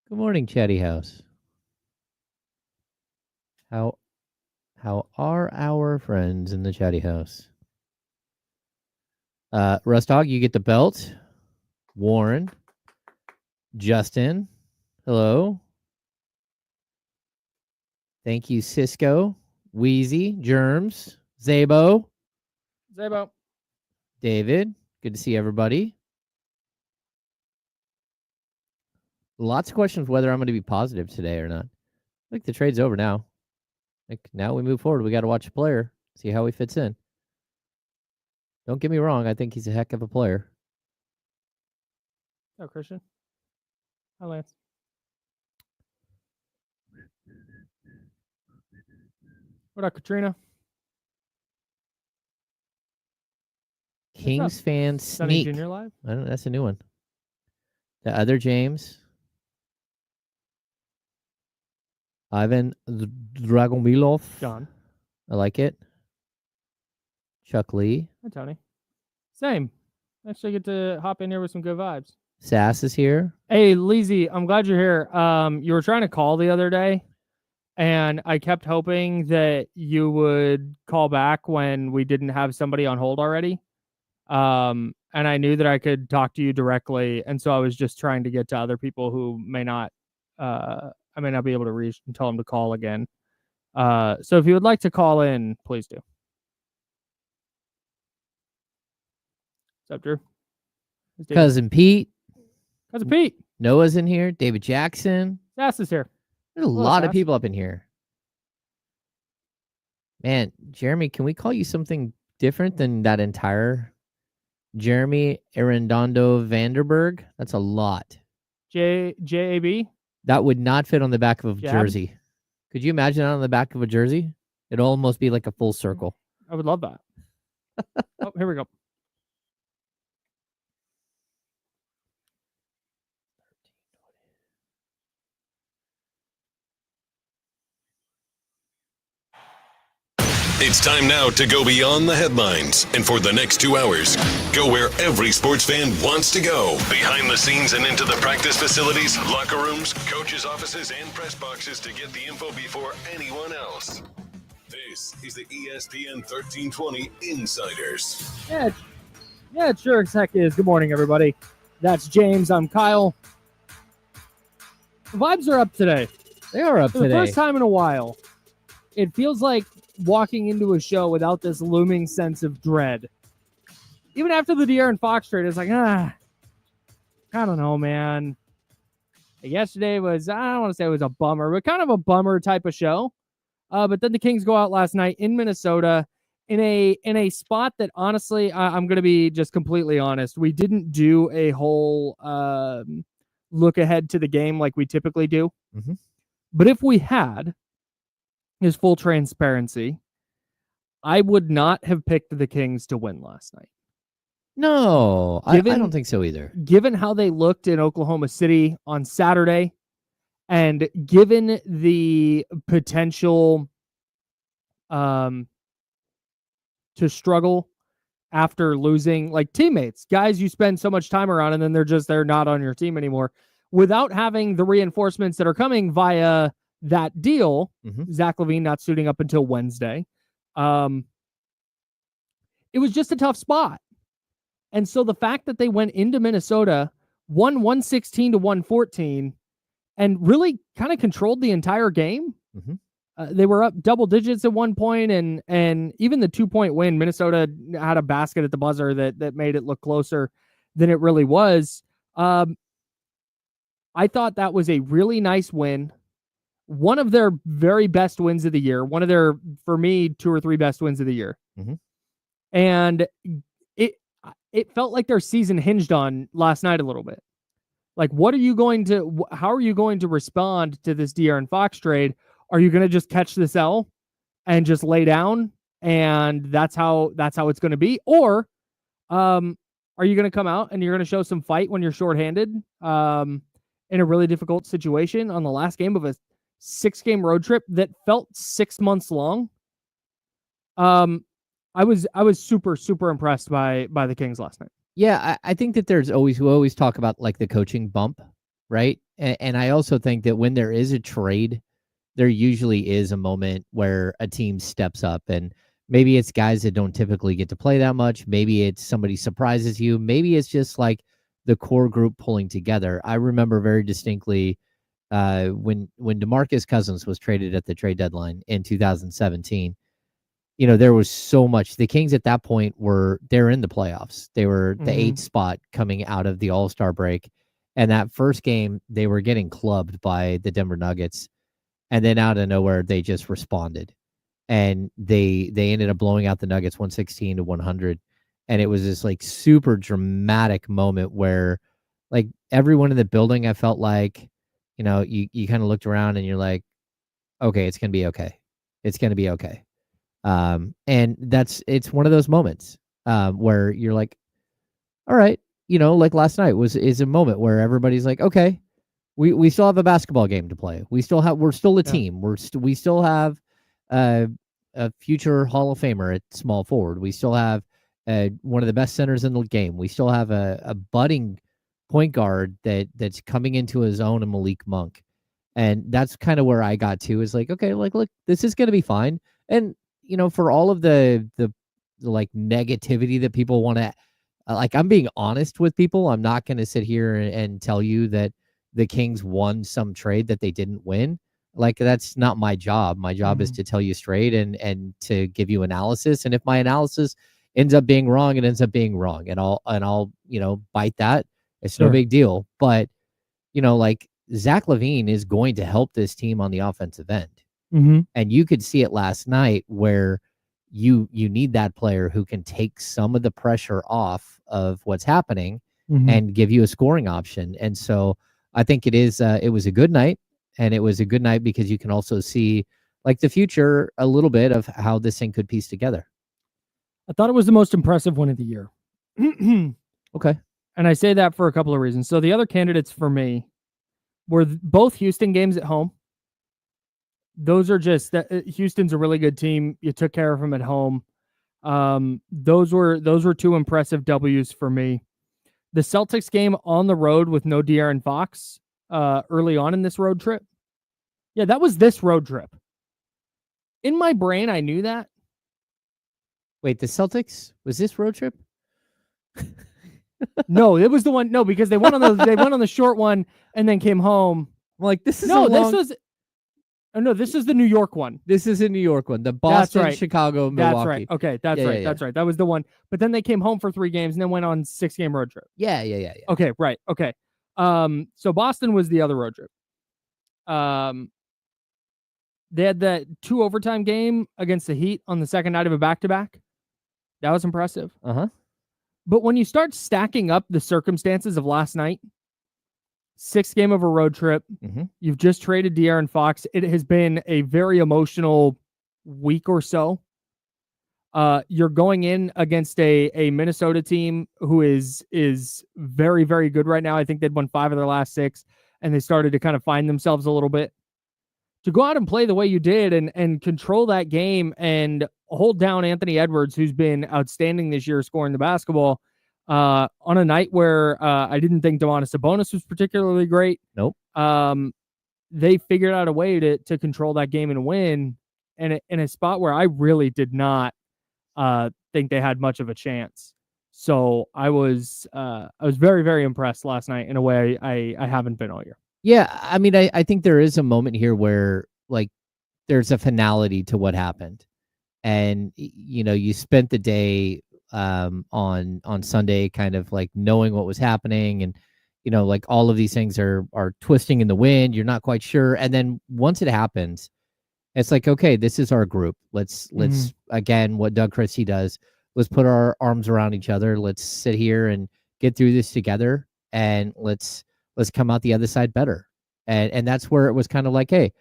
Good morning, Chatty House. How are our friends in the Chatty House? Rustog, you get the belt. Warren, Justin, hello. Thank you, Cisco, Wheezy, Germs, Zabo, David. Good to see everybody. Lots of questions whether I'm going to be positive today or not. I think the trade's over now. Now we move forward. We got to watch a player, see how he fits in. Don't get me wrong. I think he's a heck of a player. Oh, Christian. Hi, Lance. What up, Katrina? Kings fan Sunny sneak. Junior Live? I don't know. That's a new one. The other James. Ivan Dragomilov. John. I like it. Chuck Lee. Hi, Tony. Same. Actually get to hop in here with some good vibes. Sass is here. Hey, Leezy, I'm glad you're here. You were trying to call the other day, and I kept hoping that you would call back when we didn't have somebody on hold already. And I knew that I could talk to you directly, and so I was just trying to get to other people who may not I may not be able to reach and tell them to call again. So if you would like to call in, please do. What's up, Drew? Cousin Pete. Cousin Pete. Noah's in here. David Jackson. Sass is here. There's a lot of people up in here. Man, Jeremy, can we call you something different than that entire Jeremy Arredondo Vanderberg? That's a lot. J-A-B? That would not fit on the back of a Jab? jersey. Could you imagine that on the back of a jersey? It'd almost be like a full circle. I would love that. Oh, here we go. It's time now to go beyond the headlines, and for the next 2 hours, go where every sports fan wants to go. Behind the scenes and into the practice facilities, locker rooms, coaches' offices, and press boxes to get the info before anyone else. This is the ESPN 1320 Insiders. Yeah, it sure as heck is. Good morning, everybody. That's James. I'm Kyle. The vibes are up today. They are up For today. the first time in a while, it feels like walking into a show without this looming sense of dread. Even after the De'Aaron Fox trade, it's like, I don't know, man. Yesterday was, I don't want to say it was a bummer, but kind of a bummer type of show. But then the Kings go out last night in Minnesota in a spot that, honestly, I'm going to be just completely honest. We didn't do a whole look ahead to the game like we typically do. Mm-hmm. But if we had, is full transparency, I would not have picked the Kings to win last night. No, I don't think so either. Given how they looked in Oklahoma City on Saturday, and given the potential to struggle after losing like teammates, guys you spend so much time around, and then they're not on your team anymore, without having the reinforcements that are coming via that deal, Zach LaVine not suiting up until Wednesday. It was just a tough spot. And so the fact that they went into Minnesota, won 116 to 114, and really kind of controlled the entire game. They were up double digits at one point, and even the 2-point win, Minnesota had a basket at the buzzer that made it look closer than it really was. I thought that was a really nice win. One of their very best wins of the year. One of their, for me, 2 or 3 best wins of the year. And it felt like their season hinged on last night a little bit. Like, how are you going to respond to this De'Aaron Fox trade? Are you going to just catch this L and just lay down, and that's how it's going to be? Or are you going to come out and you're going to show some fight when you're shorthanded in a really difficult situation on the last game of a 6-game road trip that felt 6 months long? I was super, super impressed by the Kings last night. Yeah, I think that we always talk about like the coaching bump right? And I also think that when there is a trade, there usually is a moment where a team steps up, and maybe it's guys that don't typically get to play that much. Maybe it's somebody surprises you. Maybe it's just like the core group pulling together. I remember very distinctly when DeMarcus Cousins was traded at the trade deadline in 2017. There was so much. The Kings at that point they're in the playoffs. They were the 8th spot coming out of the All-Star break. And that first game, they were getting clubbed by the Denver Nuggets. And then out of nowhere, they just responded. And they ended up blowing out the Nuggets 116-100. And it was this like super dramatic moment where like everyone in the building, I felt like, you kind of looked around and you're like, okay, it's going to be okay. It's going to be okay. And it's one of those moments where you're like, all right, like last night is a moment where everybody's like, okay, we still have a basketball game to play. We're still a team. We still have a future Hall of Famer at small forward. We still have one of the best centers in the game. We still have a budding point guard that's coming into his own in Malik Monk. And that's kind of where I got to, is like, okay, like, look, this is going to be fine. And, for all of the like negativity that people want to, like, I'm being honest with people. I'm not going to sit here and tell you that the Kings won some trade that they didn't win. Like, that's not my job. My job is to tell you straight and to give you analysis. And if my analysis ends up being wrong, it ends up being wrong. And I'll bite that. It's no big deal. But, like, Zach LaVine is going to help this team on the offensive end. And you could see it last night where you need that player who can take some of the pressure off of what's happening and give you a scoring option. And so I think it was a good night, and it was a good night because you can also see like the future a little bit of how this thing could piece together. I thought it was the most impressive one of the year. Okay. And I say that for a couple of reasons. So the other candidates for me were both Houston games at home. Those are just Houston's a really good team. You took care of them at home. Those were two impressive W's for me. The Celtics game on the road with no De'Aaron Fox early on in this road trip. Yeah, that was this road trip. In my brain, I knew that. Wait, the Celtics? Was this road trip? No, it was the one. No, because they went on the short one and then came home. I'm like, this is this is the New York one. This is a New York one. The Boston, right. Chicago, Milwaukee. That's right. Okay, that's right. That's right. That was the one. But then they came home for 3 games and then went on 6-game road trip. Yeah. Okay, right. Okay. So Boston was the other road trip. They had that 2 overtime game against the Heat on the second night of a back-to-back. That was impressive. But when you start stacking up the circumstances of last night, 6th game of a road trip, you've just traded De'Aaron Fox. It has been a very emotional week or so. You're going in against a Minnesota team who is very, very good right now. I think they'd won 5 of their last 6, and they started to kind of find themselves a little bit. To go out and play the way you did and control that game and hold down Anthony Edwards, who's been outstanding this year scoring the basketball, on a night where I didn't think Domantas Sabonis was particularly great. Nope. They figured out a way to control that game and win in a spot where I really did not think they had much of a chance. So I was very, very impressed last night in a way I haven't been all year. Yeah, I mean, I think there is a moment here where like there's a finality to what happened, and you spent the day on Sunday kind of like knowing what was happening, and like all of these things are twisting in the wind. You're not quite sure, and then once it happens, it's like, okay, this is our group. Let's again, what Doug Christie does. Let's put our arms around each other. Let's sit here and get through this together, and let's come out the other side better. And that's where it was kind of like, hey,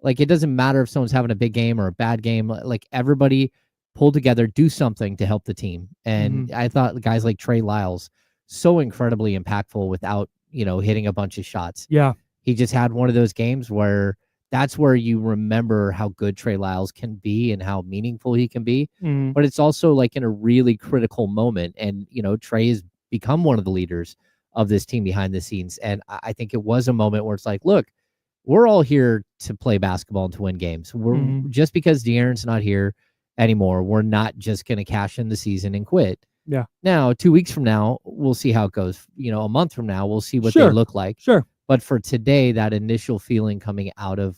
like, it doesn't matter if someone's having a big game or a bad game. Like, everybody pull together, do something to help the team. And I thought guys like Trey Lyles, so incredibly impactful without, hitting a bunch of shots. Yeah. He just had one of those games where that's where you remember how good Trey Lyles can be and how meaningful he can be. But it's also like in a really critical moment. And, Trey has become one of the leaders of this team behind the scenes. And I think it was a moment where it's like, look, we're all here to play basketball and to win games. We're just because De'Aaron's not here anymore, we're not just going to cash in the season and quit. Yeah. Now, 2 weeks from now, we'll see how it goes. A month from now, we'll see what they look like. Sure. But for today, that initial feeling coming out of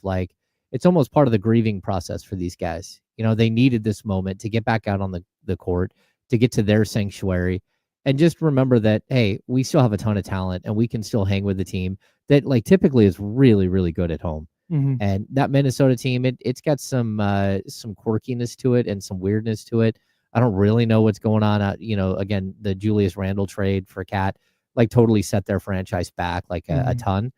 it's almost part of the grieving process for these guys. They needed this moment to get back out on the court, to get to their sanctuary, and just remember that, hey, we still have a ton of talent and we can still hang with the team that typically is really, really good at home. And that Minnesota team, it's got some quirkiness to it and some weirdness to it. I don't really know what's going on. Again, the Julius Randle trade for Cat, totally set their franchise back a ton.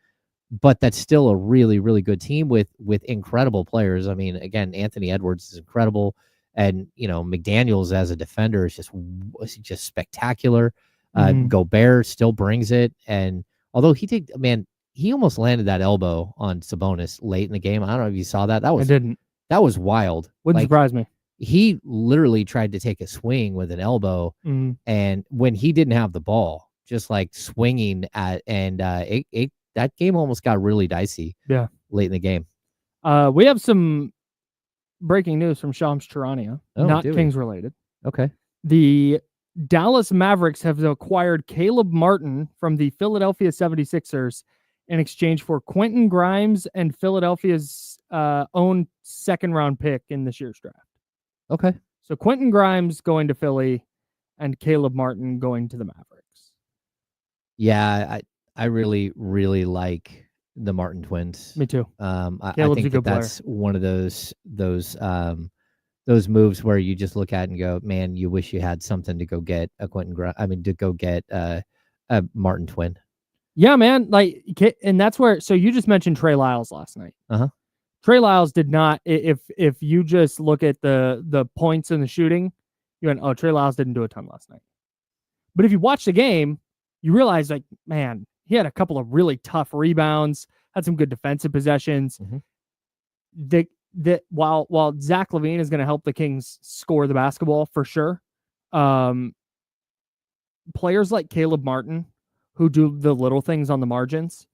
But that's still a really, really good team with incredible players. I mean, again, Anthony Edwards is incredible. And, McDaniels as a defender is just spectacular. Gobert still brings it. And although he almost landed that elbow on Sabonis late in the game. I don't know if you saw that. I didn't. That was wild. Wouldn't surprise me. He literally tried to take a swing with an elbow. And when he didn't have the ball, just swinging at, and that game almost got really dicey. Yeah. Late in the game. We have some breaking news from Shams Charania, not Kings related. Okay. The Dallas Mavericks have acquired Caleb Martin from the Philadelphia 76ers in exchange for Quentin Grimes and Philadelphia's own second-round pick in this year's draft. Okay. So Quentin Grimes going to Philly and Caleb Martin going to the Mavericks. Yeah, I really, really like the Martin twins. Me too. I think that's one of those moves where you just look at it and go, man, you wish you had something to go get a to go get a Martin twin. Yeah, man. And that's where. So you just mentioned Trey Lyles last night. Trey Lyles did not. If you just look at the points and the shooting, you went, oh, Trey Lyles didn't do a ton last night. But if you watch the game, you realize, man, he had a couple of really tough rebounds, had some good defensive possessions. That while Zach LaVine is going to help the Kings score the basketball for sure, players like Caleb Martin, who do the little things on the margins,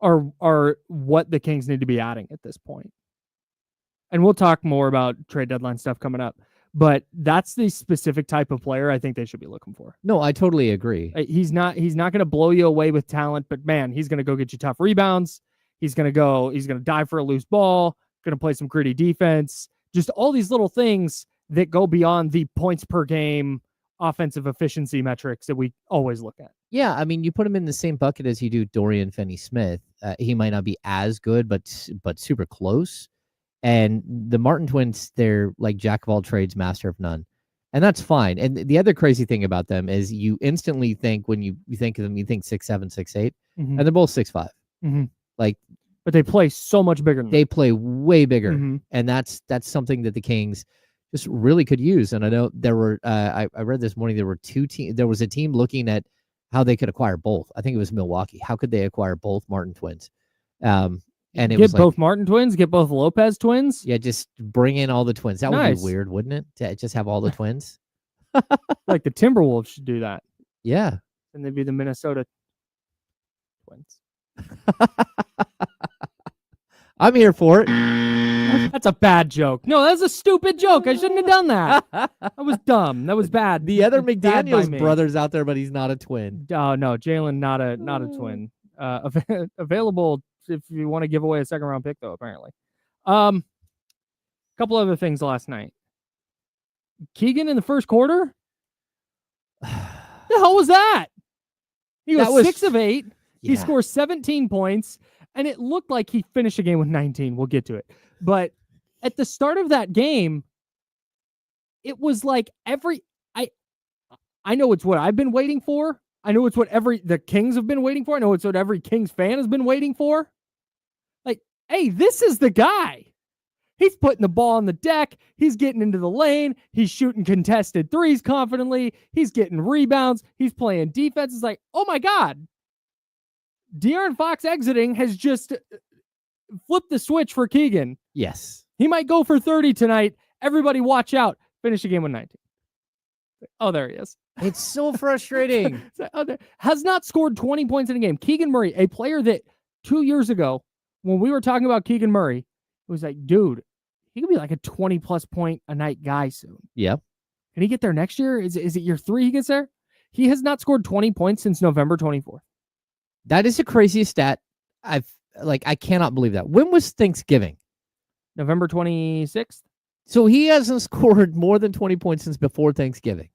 are what the Kings need to be adding at this point. And we'll talk more about trade deadline stuff coming up. But that's the specific type of player I think they should be looking for. No, I totally agree. He's not going to blow you away with talent, but man, he's going to go get you tough rebounds. He's going to dive for a loose ball, going to play some gritty defense. Just all these little things that go beyond the points per game offensive efficiency metrics that we always look at. Yeah, I mean, you put him in the same bucket as you do Dorian Finney-Smith. He might not be as good, but super close. And the Martin twins, they're like jack of all trades, master of none. And that's fine. And the other crazy thing about them is you instantly think, when you think of them, you think 6'7", 6'8", and they're both 6'5". But they play so much bigger than they play way bigger. And that's something that the Kings just really could use. And I know there were, I read this morning, there were two teams. There was a team looking at how they could acquire both. I think it was Milwaukee. How could they acquire both Martin twins? And it get was both Martin twins, get both Lopez twins. Yeah, just bring in all the twins. That would be weird, wouldn't it? To just have all the twins. Like the Timberwolves should do that. Yeah. And they'd be the Minnesota Twins. I'm here for it. That's a bad joke. No, that's a stupid joke. I shouldn't have done that. That was dumb. That was bad. The other McDaniels brothers out there, but he's not a twin. Oh no, Jalen, not a twin. Available if you want to give away a second round pick, though, apparently. Couple other things last night. Keegan in the first quarter? The hell was that? He was 6 of 8. Yeah. He scores 17 points, and it looked like he finished the game with 19. We'll get to it. But at the start of that game, it was like I know it's what I've been waiting for. I know it's what the Kings have been waiting for. I know it's what every Kings fan has been waiting for. Like, hey, this is the guy. He's putting the ball on the deck. He's getting into the lane. He's shooting contested threes confidently. He's getting rebounds. He's playing defense. It's like, oh my God. De'Aaron Fox exiting has just flipped the switch for Keegan. Yes. He might go for 30 tonight. Everybody watch out. Finish the game with 19. Oh, there he is. It's so frustrating. Has not scored 20 points in a game. Keegan Murray, a player that 2 years ago, when we were talking about Keegan Murray, it was like, dude, he could be like a 20-plus point a night guy soon. Yeah. Can he get there next year? Is it year 3 he gets there? He has not scored 20 points since November 24th. That is the craziest stat. I cannot believe that. When was Thanksgiving? November 26th? So he hasn't scored more than 20 points since before Thanksgiving.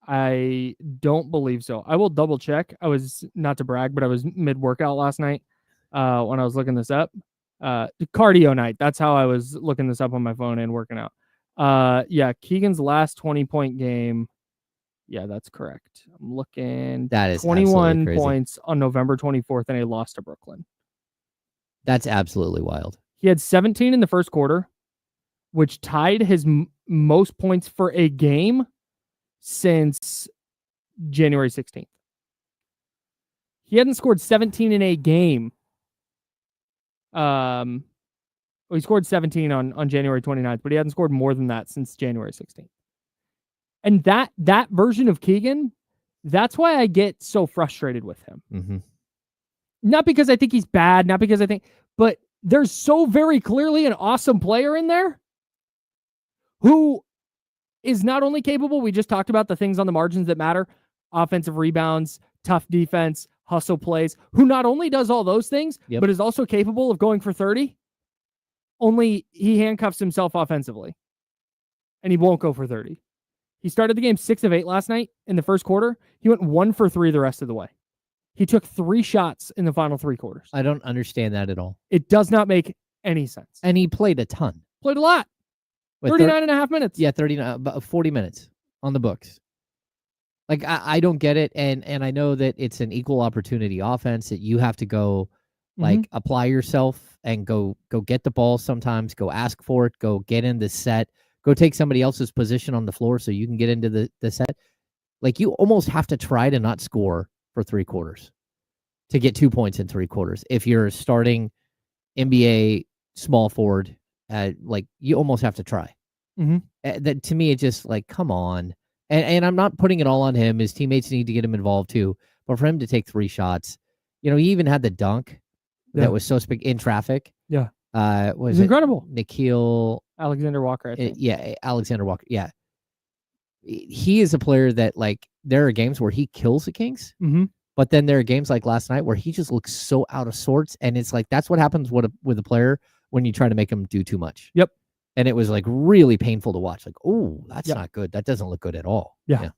I don't believe so. I will double check. I was, not to brag, but I was mid-workout last night when I was looking this up. Cardio night. That's how I was looking this up on my phone and working out. Yeah, Keegan's last 20-point game. Yeah, that's correct. I'm looking. That is 21 crazy. points on November 24th, and a loss to Brooklyn. That's absolutely wild. He had 17 in the first quarter, which tied his most points for a game since January 16th. He hadn't scored 17 in a game. He scored 17 on January 29th, but he hadn't scored more than that since January 16th. And that version of Keegan, that's why I get so frustrated with him. Mm-hmm. Not because I think he's bad, not because I think, but there's so very clearly an awesome player in there who is not only capable, we just talked about the things on the margins that matter, offensive rebounds, tough defense, hustle plays, who not only does all those things, but is also capable of going for 30, only he handcuffs himself offensively. And he won't go for 30. He started the game 6 of 8 last night in the first quarter. He went 1 for 3 the rest of the way. He took 3 shots in the final 3 quarters. I don't understand that at all. It does not make any sense. And he played a ton. Played a lot. 39 and a half minutes. Yeah, 40 minutes on the books. Like, I don't get it. And I know that it's an equal opportunity offense that you have to go, like, apply yourself and go get the ball sometimes, go ask for it, go get in the set, go take somebody else's position on the floor so you can get into the set. Like, you almost have to try to not score for 3 quarters to get 2 points in 3 quarters. If you're starting NBA small forward, like, you almost have to try. That, to me, it's just like, come on. And I'm not putting it all on him. His teammates need to get him involved too. But for him to take 3 shots, he even had the dunk that was so in traffic. Yeah. Was incredible. Nikhil Alexander Walker, I think. Yeah, Alexander Walker. Yeah. He is a player that, like, there are games where he kills the Kings. But then there are games like last night where he just looks so out of sorts. And it's like, that's what happens with a player when you try to make him do too much. Yep. And it was, like, really painful to watch. Like, oh, that's not good. That doesn't look good at all. Yeah.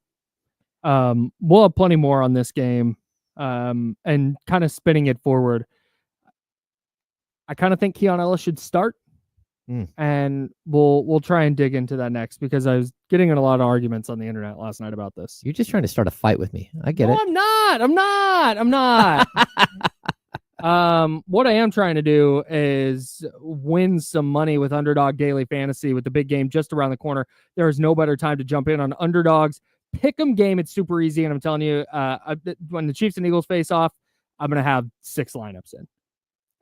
We'll have plenty more on this game. And kind of spinning it forward, I kind of think Keon Ellis should start. And we'll try and dig into that next, because I was getting in a lot of arguments on the internet last night about this. You're just trying to start a fight with me. I get it. I'm not. What I am trying to do is win some money with Underdog Daily Fantasy with the big game just around the corner. There is no better time to jump in on Underdog's pick'em game. It's super easy, and I'm telling you, when the Chiefs and Eagles face off, I'm gonna have 6 lineups in.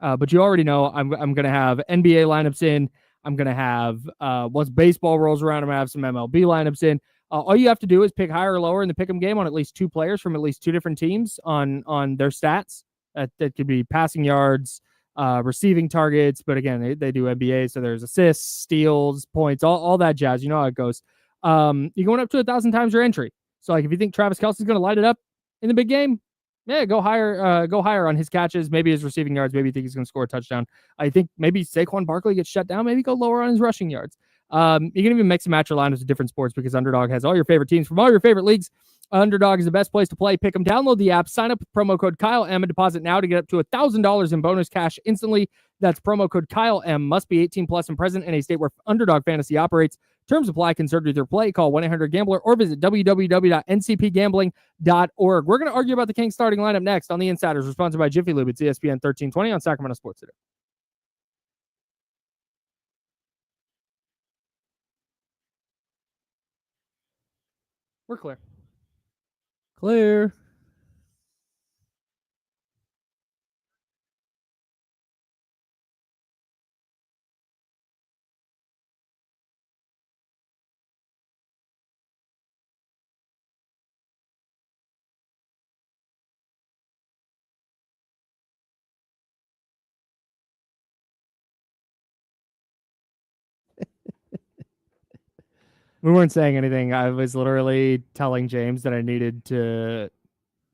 But you already know I'm going to have NBA lineups in. I'm going to have, once baseball rolls around, I'm going to have some MLB lineups in. All you have to do is pick higher or lower in the pick'em game on at least 2 players from at least 2 different teams on their stats. That could be passing yards, receiving targets. But again, they do NBA, so there's assists, steals, points, all that jazz. You know how it goes. You're going up to 1,000 times your entry. So, like, if you think Travis Kelce's going to light it up in the big game, yeah, go higher on his catches, maybe his receiving yards. Maybe you think he's going to score a touchdown. I think maybe Saquon Barkley gets shut down. Maybe go lower on his rushing yards. You can even mix and match your lineups with different sports, because Underdog has all your favorite teams from all your favorite leagues. Underdog is the best place to play. Pick them. Download the app. Sign up with promo code Kyle M and deposit now to get up to $1,000 in bonus cash instantly. That's promo code Kyle M. Must be 18 plus and present in a state where Underdog Fantasy operates. Terms apply. Concerned with your play? Call 1-800-GAMBLER or visit www.ncpgambling.org. We're going to argue about the Kings starting lineup next on The Insiders, sponsored by Jiffy Lube. It's ESPN 1320 on Sacramento Sports Today. We're clear. Clear. We weren't saying anything. I was literally telling James that I needed to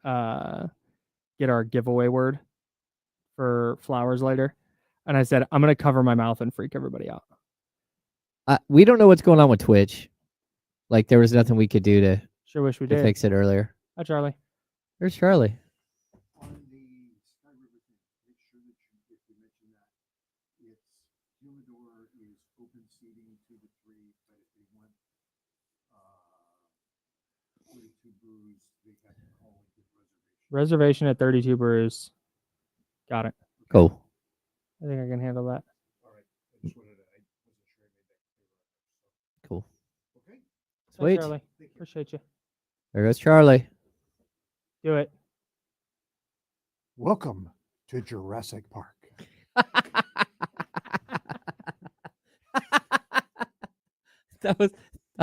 get our giveaway word for flowers later. And I said, I'm going to cover my mouth and freak everybody out. We don't know what's going on with Twitch. Like, there was nothing we could do to Sure wish we did. fix it earlier. Hi, Charlie. There's Charlie. On the Sky River thing, make sure that if you mention that, it's Humidor is open seating to the 3, but if they want 32 brews, they have to call and get Reservation reservation. at 32 Brews. Got it. Cool. I think I can handle that. All right. I just wanted to, I wasn't sure I made that clear. Cool. Okay. Sweet. Charlie. Thank you. Appreciate you. There goes Charlie. Do it. Welcome to Jurassic Park. I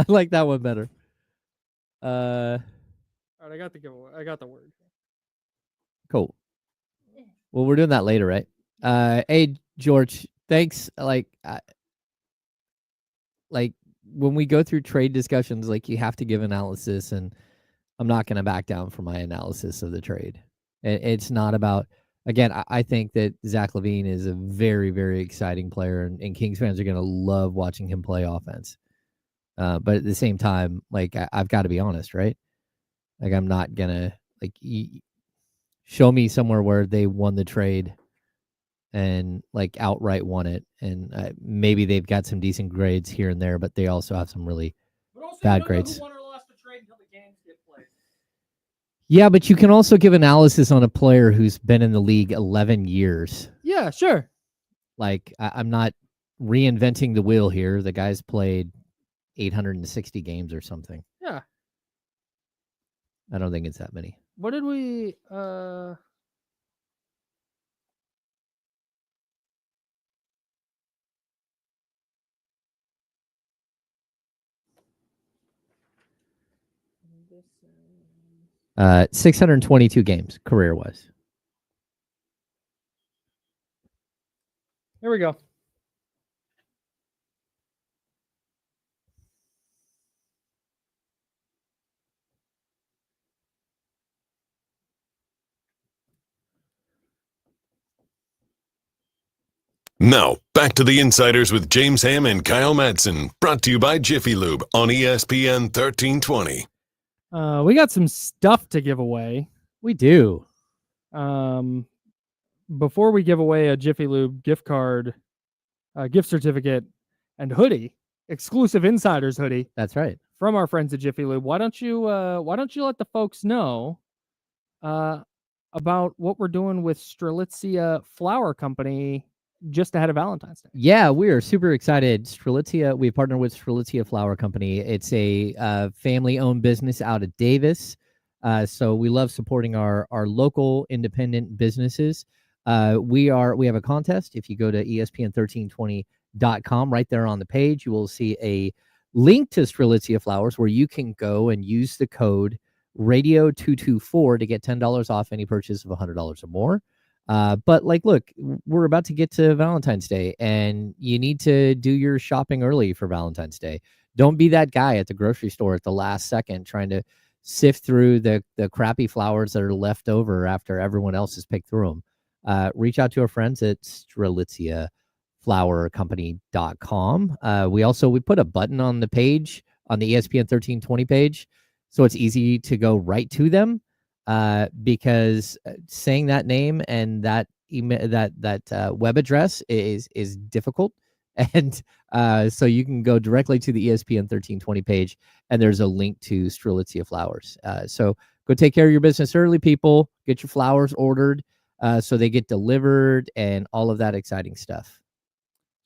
like that one better. All right, I got the giveaway. I got the word. Cool. Well, we're doing that later, right? Hey, George, thanks. Like when we go through trade discussions, like you have to give analysis, and I'm not going to back down from my analysis of the trade. It's not about, again, I think that Zach LaVine is a very, very exciting player, and Kings fans are going to love watching him play offense. But at the same time, like I've got to be honest, right? Like I'm not going to show me somewhere where they won the trade and like outright won it. And maybe they've got some decent grades here and there, but they also have some really bad grades. Who won or lost the trade until the games get played. Yeah, but you can also give analysis on a player who's been in the league 11 years. Yeah, sure. Like I'm not reinventing the wheel here. The guy's played 860 games or something. Yeah. I don't think it's that many. What did we Uh, 622 games career-wise. Here we go. Now, back to the Insiders with James Ham and Kyle Madsen, brought to you by Jiffy Lube on ESPN 1320. We got some stuff to give away. We do. Before we give away a Jiffy Lube gift card, gift certificate, and hoodie, exclusive Insiders hoodie. That's right. From our friends at Jiffy Lube. Why don't you let the folks know about what we're doing with Strelitzia Flower Company just ahead of Valentine's Day? Yeah, we are super excited. Strelitzia, we partnered with Strelitzia Flower Company. It's a family-owned business out of Davis. So we love supporting our local independent businesses. We have a contest. If you go to ESPN1320.com, right there on the page, you will see a link to Strelitzia Flowers where you can go and use the code radio224 to get $10 off any purchase of $100 or more. But like, look, we're about to get to Valentine's Day, and you need to do your shopping early for Valentine's Day. Don't be that guy at the grocery store at the last second trying to sift through the crappy flowers that are left over after everyone else has picked through them. Reach out to our friends at StrelitziaFlowerCompany.com. We put a button on the page, on the ESPN 1320 page, so it's easy to go right to them. Because saying that name and that email, that web address is difficult, and so you can go directly to the ESPN 1320 page, and there's a link to Strelitzia Flowers. So go take care of your business early, people. Get your flowers ordered so they get delivered and all of that exciting stuff.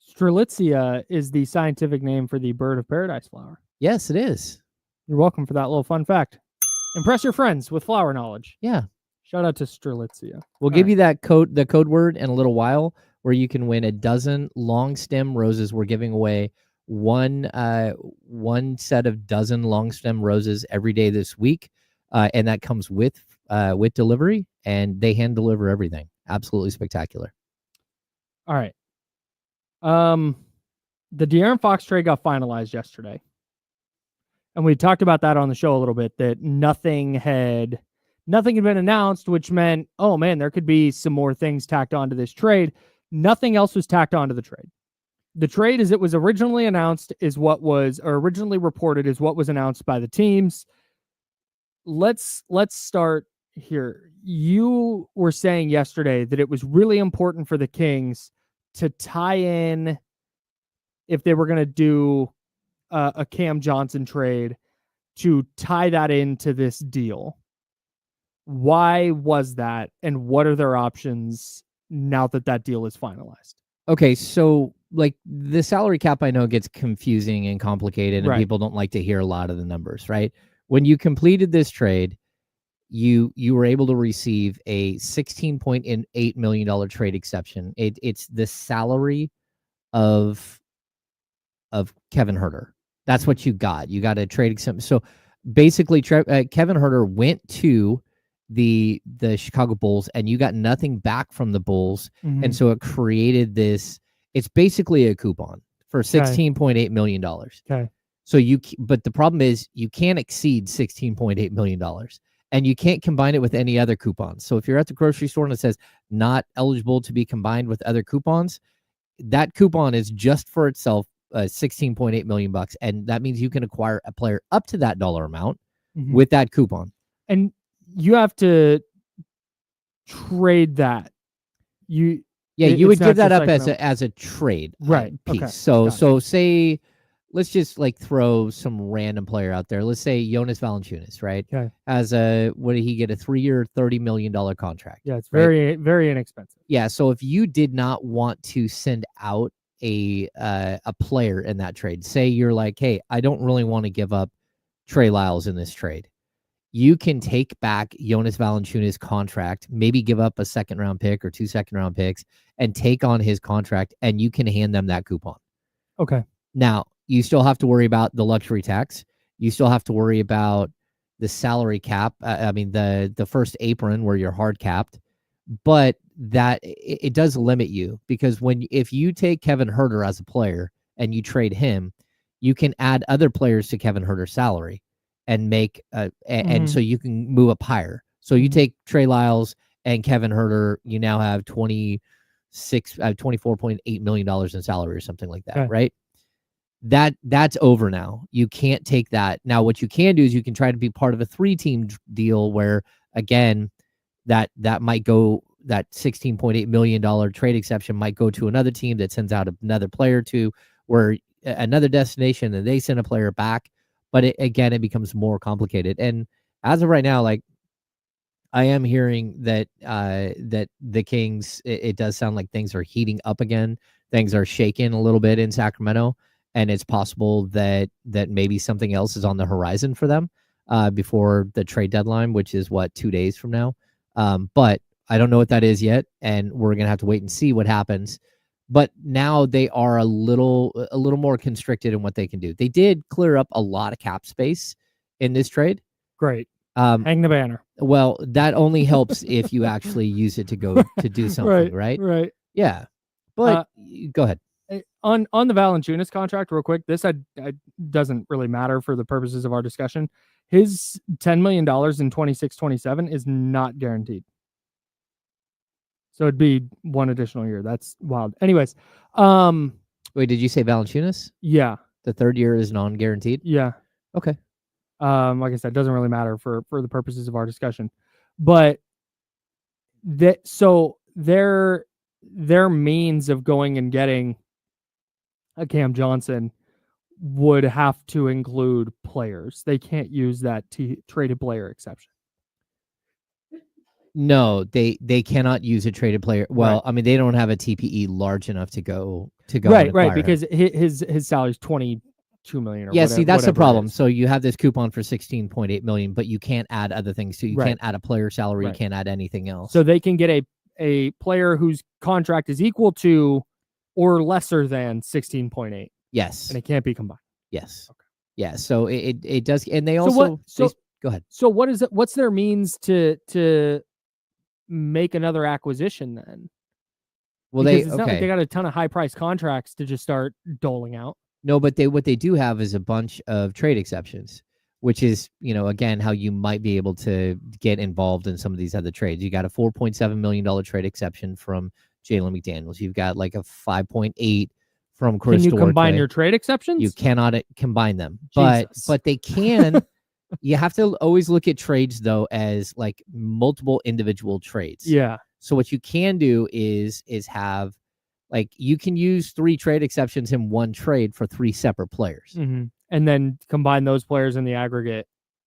Strelitzia is the scientific name for the bird of paradise flower. Yes, it is. You're welcome for that little fun fact. Impress your friends with flower knowledge. Yeah. Shout out to Strelitzia. We'll give you the code word in a little while, where you can win a dozen long stem roses. We're giving away one set of dozen long stem roses every day this week, and that comes with delivery, and they hand deliver everything. Absolutely spectacular. All right. The De'Aaron Fox trade got finalized yesterday. And we talked about that on the show a little bit, that nothing had been announced, which meant, oh man, there could be some more things tacked onto this trade. Nothing else was tacked onto the trade. The trade, as it was originally announced, originally reported, is what was announced by the teams. Let's start here. You were saying yesterday that it was really important for the Kings to tie in, if they were going to do a Cam Johnson trade, to tie that into this deal. Why was that, and what are their options now that deal is finalized? Okay, so like the salary cap, I know gets confusing and complicated, and people don't like to hear a lot of the numbers, right? When you completed this trade, you were able to receive a $16.8 million trade exception. It's the salary of Kevin Huerter. That's what you got. You got a trade exception. So basically, Kevin Huerter went to the Chicago Bulls, and you got nothing back from the Bulls, and so it created this. It's basically a coupon for $16.8 million. Okay. So but the problem is you can't exceed $16.8 million, and you can't combine it with any other coupons. So if you're at the grocery store and it says not eligible to be combined with other coupons, that coupon is just for itself $16.8 million, and that means you can acquire a player up to that dollar amount with that coupon. And you have to trade that. You would give that up as a trade piece. Okay. So say, let's just like throw some random player out there. Let's say Jonas Valanciunas, right? Okay. What did he get? A 3-year, $30 million contract. Yeah, it's very, very inexpensive. Yeah. So if you did not want to send out a player in that trade, say you're like, hey, I don't really want to give up Trey Lyles in this trade, you can take back Jonas Valanciunas' contract, maybe give up a 2nd-round pick or 2 2nd-round picks, and take on his contract, and you can hand them that coupon. Okay. Now, you still have to worry about the luxury tax. You still have to worry about the salary cap. The first apron where you're hard capped, but that it does limit you, because if you take Kevin Huerter as a player and you trade him, you can add other players to Kevin Huerter's salary and make and so you can move up higher. So you take Trey Lyles and Kevin Huerter, you now have $24.8 million in salary or something like that, right? That's over now. You can't take that. Now, what you can do is you can try to be part of a 3-team deal where, again, that might go, that $16.8 million trade exception might go to another team that sends out another player to where another destination, and they send a player back. But it becomes more complicated. And as of right now, like, I am hearing that that the Kings, it does sound like things are heating up again. Things are shaking a little bit in Sacramento, and it's possible that maybe something else is on the horizon for them before the trade deadline, which is 2 days from now. But I don't know what that is yet, and we're gonna have to wait and see what happens. But now they are a little more constricted in what they can do. They did clear up a lot of cap space in this trade. Great. Hang the banner. Well, that only helps if you actually use it to go to do something, right? Right. Yeah. But go ahead. On the Valanciunas contract, real quick, this doesn't really matter for the purposes of our discussion. His $10 million in 26-27 is not guaranteed. So it'd be one additional year. That's wild. Anyways, wait, did you say Valanciunas? Yeah. The 3rd year is non-guaranteed? Yeah. Okay. Like I said, it doesn't really matter for the purposes of our discussion. But so their means of going and getting a Cam Johnson would have to include players. They can't use that traded player exception. No, they cannot use a traded player. Well, I mean, they don't have a TPE large enough to go. Right, because his salary is $22 million. Or yeah, see, that's the problem. It is. So you have this coupon for $16.8 million, but you can't add other things too. You can't add a player salary. You can't add anything else. So they can get a player whose contract is equal to or lesser than 16.8. Yes, and it can't be combined. Yes. Okay. Yeah. So it does, and they also. Go ahead. So what is it? What's their means to make another acquisition then? Well, because it's not like they got a ton of high price contracts to just start doling out. No, but what they do have is a bunch of trade exceptions. which is, again, how you might be able to get involved in some of these other trades. You got a $4.7 million trade exception from Jalen McDaniels. You've got like a 5.8 from Chris Can you Duarte. combine your trade exceptions? You cannot combine them, but they can. You have to always look at trades though as like multiple individual trades. Yeah. So what you can do is have, like, you can use 3 trade exceptions in one trade for 3 separate players. Mm-hmm. And then combine those players in the aggregate.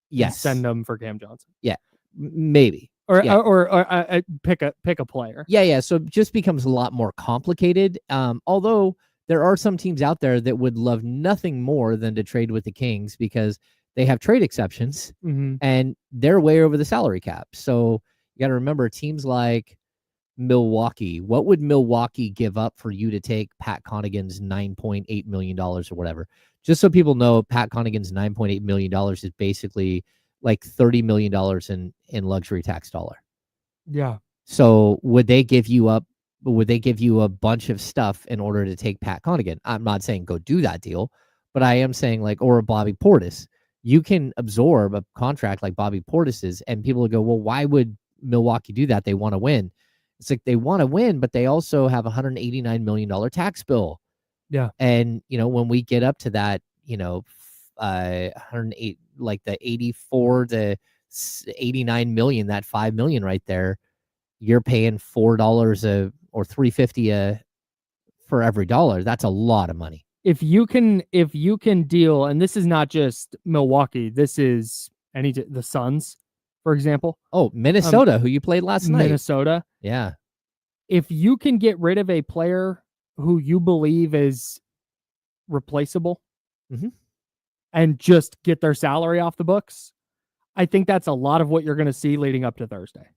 Yes. And send them for Cam Johnson. Yeah. Maybe. Or pick a player. Yeah. So it just becomes a lot more complicated. Although there are some teams out there that would love nothing more than to trade with the Kings because they have trade exceptions and they're way over the salary cap. So you got to remember, teams like Milwaukee, what would Milwaukee give up for you to take Pat Connaughton's $9.8 million or whatever? Just so people know, Pat Connaughton's $9.8 million is basically like $30 million in luxury tax dollar. Yeah. So would they give you up? Would they give you a bunch of stuff in order to take Pat Connaughton? I'm not saying go do that deal, but I am saying, like, or a Bobby Portis. You can absorb a contract like Bobby Portis's, and people will go, well, why would Milwaukee do that? They want to win. It's like they want to win, but they also have a $189 million tax bill. Yeah. And, when we get up to that, 108, like the 84 to 89 million, that 5 million right there, you're paying $4 or $3.50 for every dollar. That's a lot of money. If you can deal, and this is not just Milwaukee, this is the Suns, for example. Oh, Minnesota, who you played last night. Minnesota. Yeah. If you can get rid of a player who you believe is replaceable and just get their salary off the books, I think that's a lot of what you're going to see leading up to Thursday.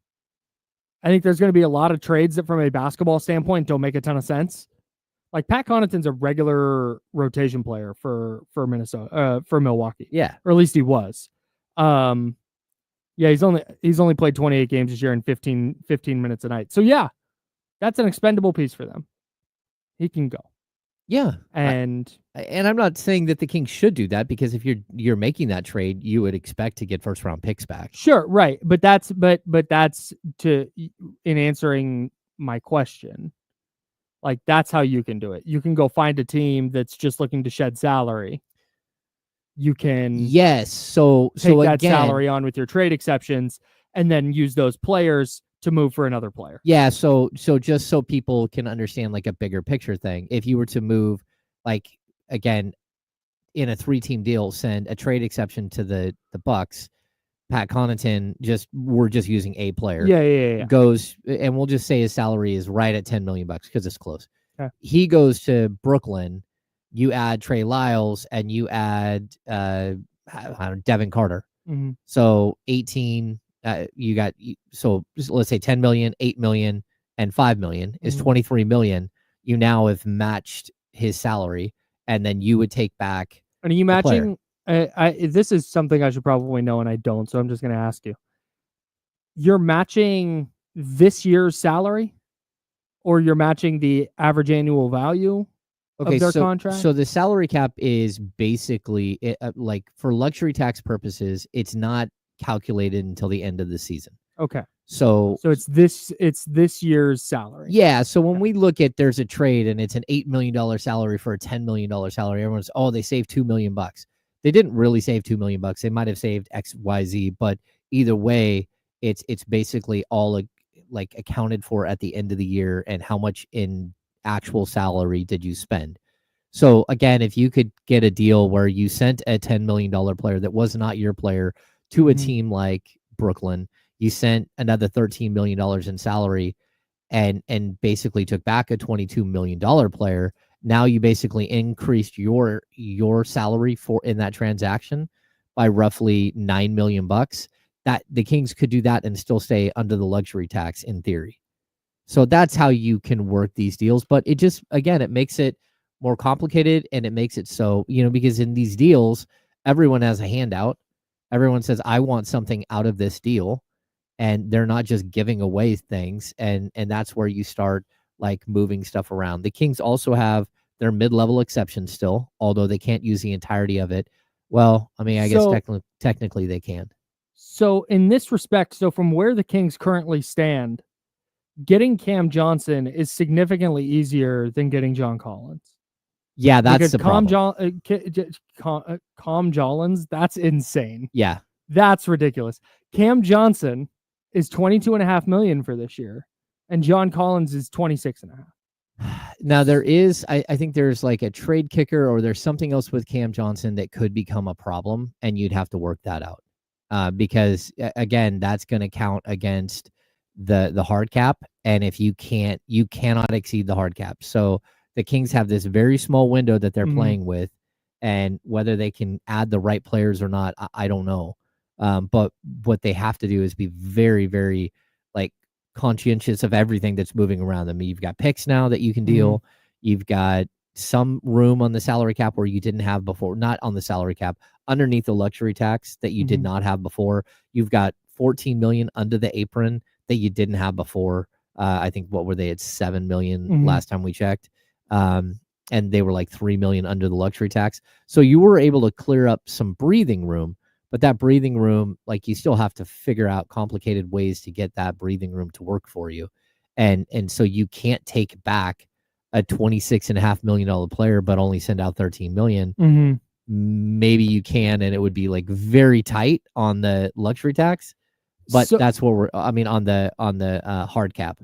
I think there's going to be a lot of trades that from a basketball standpoint don't make a ton of sense. Like Pat Connaughton's a regular rotation player for Minnesota, for Milwaukee. Yeah. Or at least he was. Yeah, he's only played 28 games this year and 15 minutes a night. So yeah, that's an expendable piece for them. He can go. Yeah. And I'm not saying that the Kings should do that, because if you're making that trade, you would expect to get first round picks back. Sure, right. But that's in answering my question. Like, that's how you can do it. You can go find a team that's just looking to shed salary. You can so take that again, salary on with your trade exceptions and then use those players to move for another player. Yeah, so just so people can understand, like, a bigger picture thing, if you were to move, like, again, in a 3-team deal, send a trade exception to the Bucks, Pat Connaughton, we're just using a player. Yeah. Goes, and we'll just say his salary is right at $10 million because it's close. Okay. He goes to Brooklyn. You add Trey Lyles and you add Devin Carter. Mm-hmm. So 18. You got, so let's say 10 million, 8 million, and 5 million is 23 million. You now have matched his salary, and then you would take back. And are you matching? This is something I should probably know, and I don't, so I'm just going to ask you. You're matching this year's salary, or you're matching the average annual value of their contract? So the salary cap is basically, like, for luxury tax purposes, it's not calculated until the end of the season. Okay. So it's this year's salary. Yeah. So when we look at, there's a trade and it's an $8 million salary for a $10 million salary, everyone's, they saved $2 million. They didn't really save $2 million. They might have saved X, Y, Z, but either way, it's basically all like accounted for at the end of the year, and how much in actual salary did you spend. So again, if you could get a deal where you sent a $10 million player that was not your player to a team like Brooklyn, you sent another $13 million in salary and basically took back a $22 million player. Now you basically increased your salary in that transaction by roughly $9 million. That the Kings could do that and still stay under the luxury tax in theory. So that's how you can work these deals. But it just, again, it makes it more complicated, and it makes it so, because in these deals, everyone has a handout. Everyone says, I want something out of this deal, and they're not just giving away things. And that's where you start, like, moving stuff around. The Kings also have their mid-level exception still, although they can't use the entirety of it, Well, I mean, I guess So- technically they can. So in this respect, so from where the Kings currently stand, getting Cam Johnson is significantly easier than getting John Collins. Yeah, that's Because the problem. Cam Jollins, that's insane. Yeah. That's ridiculous. Cam Johnson is $22.5 million for this year, and John Collins is $26.5. Now there is, I think there's like a trade kicker, or there's something else with Cam Johnson that could become a problem, and you'd have to work that out. Because again, that's going to count against the hard cap, and if you cannot exceed the hard cap. So the Kings have this very small window that they're playing with, and whether they can add the right players or not, I don't know. But what they have to do is be very, very like conscientious of everything that's moving around them. You've got picks now that you can deal. You've got some room on the salary cap where you didn't have before, not on the salary cap, underneath the luxury tax that you did not have before. You've got $14 million under the apron that you didn't have before. I think what were they at $7 million last time we checked. And they were like $3 million under the luxury tax. So you were able to clear up some breathing room, but that breathing room, like you still have to figure out complicated ways to get that breathing room to work for you. And so you can't take back a $26.5 million player, but only send out $13 million. Maybe you can, and it would be like very tight on the luxury tax, but that's what on the hard cap.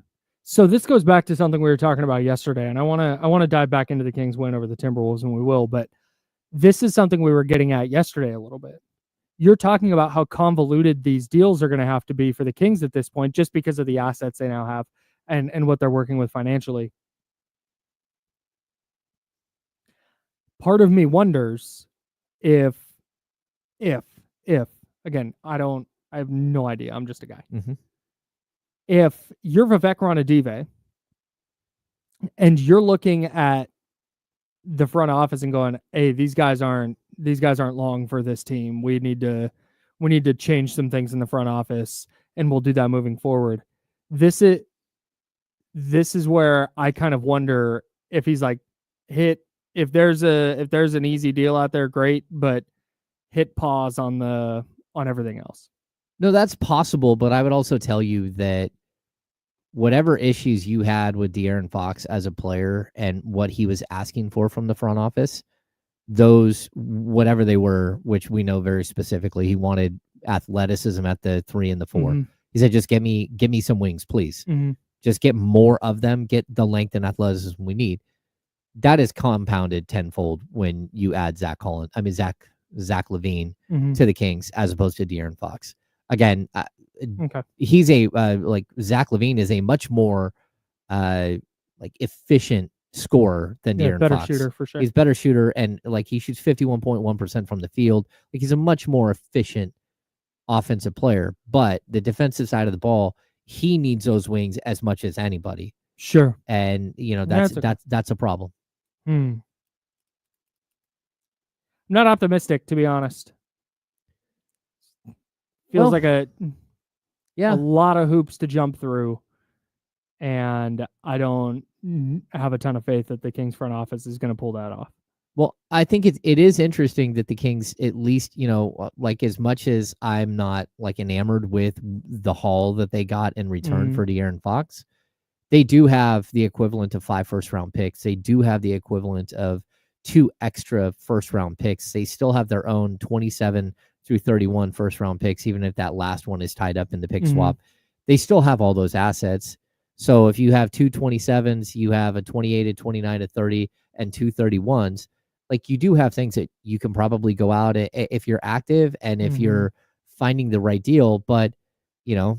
So this goes back to something we were talking about yesterday, and I want to dive back into the Kings win over the Timberwolves, and we will, but this is something we were getting at yesterday a little bit. You're talking about how convoluted these deals are going to have to be for the Kings at this point, just because of the assets they now have and what they're working with financially. Part of me wonders if again, I have no idea. I'm just a guy. If you're Vivek Ranadive and you're looking at the front office and going, "Hey, these guys aren't long for this team. We need to change some things in the front office, and we'll do that moving forward." This is where I kind of wonder if he's like, if there's an easy deal out there, great, but hit pause on everything else. No, that's possible, but I would also tell you that whatever issues you had with De'Aaron Fox as a player and what he was asking for from the front office, those, whatever they were, which we know very specifically, he wanted athleticism at the 3 and the 4. He said, just give me some wings, please. Just get more of them, get the length and athleticism we need. That is compounded tenfold when you add Zach LaVine to the Kings as opposed to De'Aaron Fox. Again, he's like Zach LaVine is a much more like efficient scorer than De'Aaron better Fox. Shooter for sure. He's a better shooter, and like he shoots 51.1% from the field. Like he's a much more efficient offensive player. But the defensive side of the ball, he needs those wings as much as anybody. Sure. And that's a problem. I'm not optimistic, to be honest. Feels like a lot of hoops to jump through, and I don't have a ton of faith that the Kings front office is going to pull that off. Well, I think it is interesting that the Kings, at least, like as much as I'm not like enamored with the haul that they got in return for De'Aaron Fox, they do have the equivalent of 5 first-round picks. They do have the equivalent of 2 extra first-round picks. They still have their own 27 through 31 first-round picks, even if that last one is tied up in the pick swap. They still have all those assets. So if you have 2 27s, you have a 28, a 29, a 30, and 2 31s, like you do have things that you can probably go out if you're active and if you're finding the right deal. But, I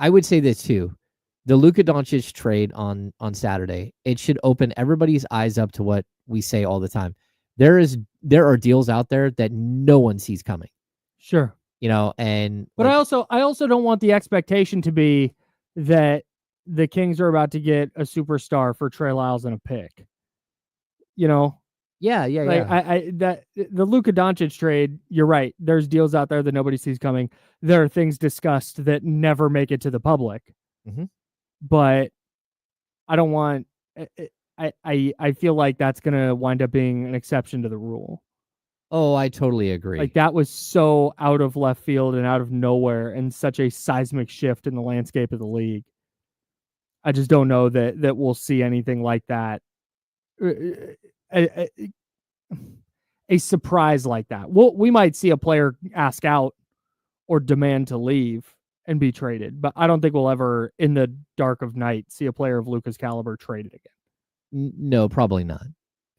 would say this too. The Luka Doncic trade on Saturday, it should open everybody's eyes up to what we say all the time. There are deals out there that no one sees coming. Sure. But I also don't want the expectation to be that the Kings are about to get a superstar for Trey Lyles and a pick. Yeah. The Luka Doncic trade, you're right. There's deals out there that nobody sees coming. There are things discussed that never make it to the public. But I don't want. I feel like that's going to wind up being an exception to the rule. Oh, I totally agree. Like, that was so out of left field and out of nowhere and such a seismic shift in the landscape of the league. I just don't know that we'll see anything like that. A, a surprise like that. We might see a player ask out or demand to leave and be traded, but I don't think we'll ever, in the dark of night, see a player of Luka's caliber traded again. No, probably not.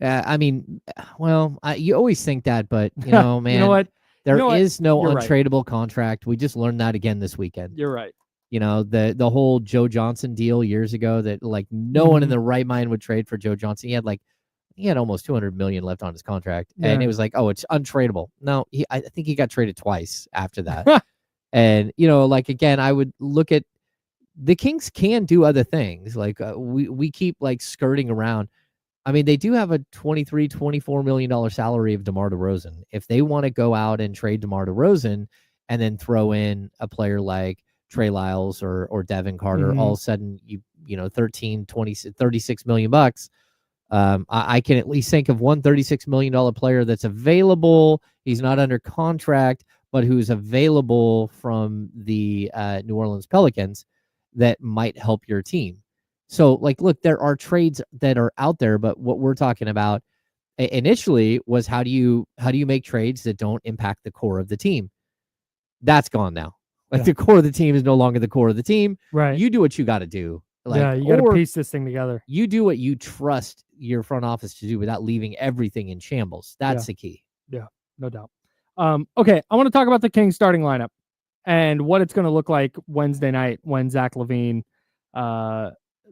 I mean, well, you always think that, but you know, man, you know what? There is no You're untradeable right. contract. We just learned that again this weekend. You're right. You know, the whole Joe Johnson deal years ago that like no one in the right mind would trade for Joe Johnson. He had almost $200 million left on his contract, and it was like, oh, it's untradeable. No, I think he got traded twice after that. And you know, like again, I would look at the Kings can do other things. Like we keep like skirting around. I mean, they do have a $23-24 million salary of DeMar DeRozan. If they want to go out and trade DeMar DeRozan and then throw in a player like Trey Lyles or Devin Carter, all of a sudden you know 13, 20, 36 million bucks. I can at least think of one $36 million player that's available. He's not under contract, but who's available from the New Orleans Pelicans that might help your team. So, like, look, there are trades that are out there, but what we're talking about initially was how do you make trades that don't impact the core of the team? That's gone now. Like the core of the team is no longer the core of the team. Right. You do what you got to do. Like, you got to piece this thing together. You do what you trust your front office to do without leaving everything in shambles. That's the key. Yeah, no doubt. Okay, I want to talk about the Kings starting lineup and what it's going to look like Wednesday night when Zach LaVine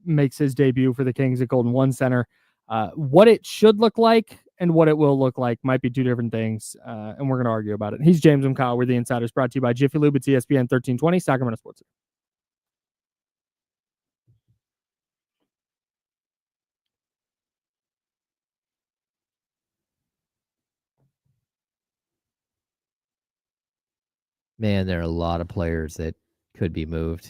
makes his debut for the Kings at Golden One Center. What it should look like and what it will look like might be two different things, and we're going to argue about it. He's James M. Kyle. We're the Insiders, brought to you by Jiffy Lube. It's ESPN 1320, Sacramento Sports. Man, there are a lot of players that could be moved.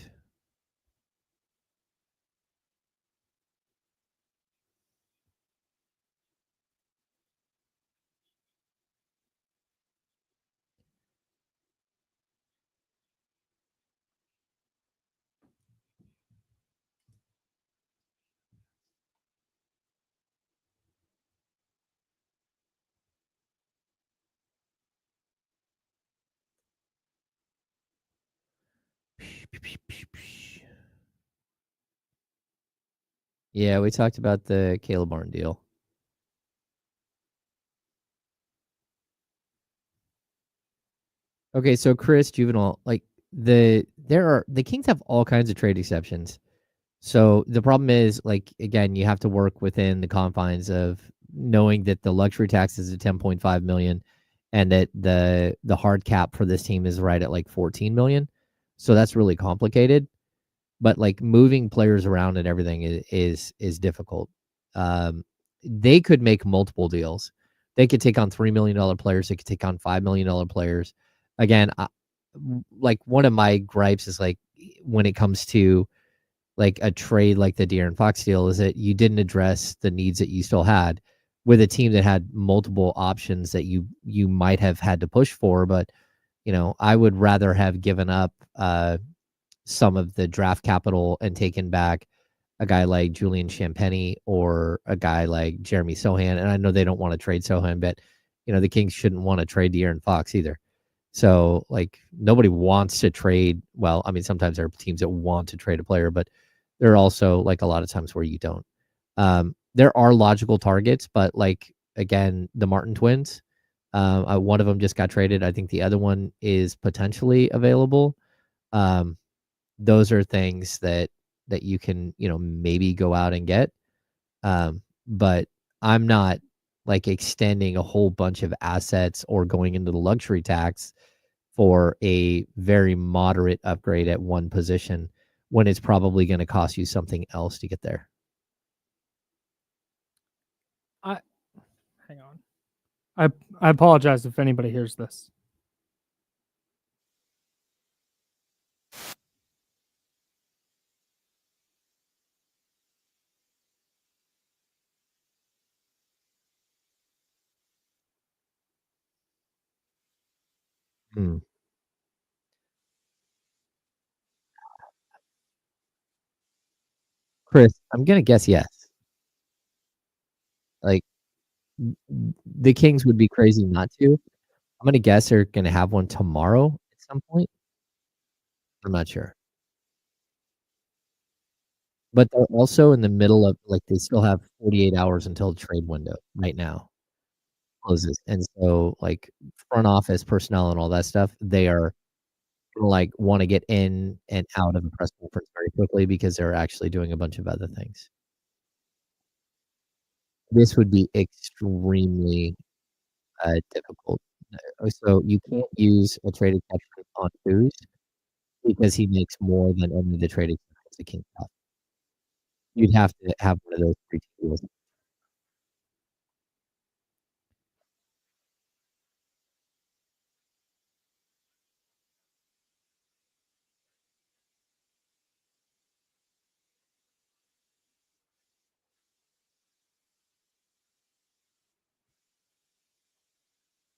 Yeah, we talked about the Caleb Martin deal. Okay, so Chris Juvenile, like the Kings have all kinds of trade exceptions. So the problem is, like, again, you have to work within the confines of knowing that the luxury tax is at 10.5 million and that the hard cap for this team is right at like 14 million. So that's really complicated. But like moving players around and everything is difficult. They could make multiple deals. They could take on $3 million players. They could take on $5 million players. Again, like one of my gripes is like when it comes to like a trade like the De'Aaron Fox deal is that you didn't address the needs that you still had with a team that had multiple options that you might have had to push for. But, you know, I would rather have given up some of the draft capital and taken back a guy like Julian Champagnie or a guy like Jeremy Sohan. And I know they don't want to trade Sohan, but, you know, the Kings shouldn't want to trade De'Aaron Fox either. So, like, nobody wants to trade. Well, I mean, sometimes there are teams that want to trade a player, but there are also, like, a lot of times where you don't. There are logical targets, but, like, again, the Martin twins, one of them just got traded. I think the other one is potentially available. Those are things that you can, you know, maybe go out and get. But I'm not like extending a whole bunch of assets or going into the luxury tax for a very moderate upgrade at one position when it's probably going to cost you something else to get there. Hang on. I apologize if anybody hears this. Hmm. Chris, I'm gonna guess yes. Like the Kings would be crazy not to. I'm gonna guess they're gonna have one tomorrow at some point. I'm not sure. But they're also in the middle of they still have 48 hours until the trade window right now closes. And so front office personnel and all that stuff, they are gonna want to get in and out of the press conference very quickly because they're actually doing a bunch of other things. This would be extremely difficult. So you can't use a traded catcher on Foos because he makes more than any of the traded catchers the Kings have. You'd have to have one of those 3 deals.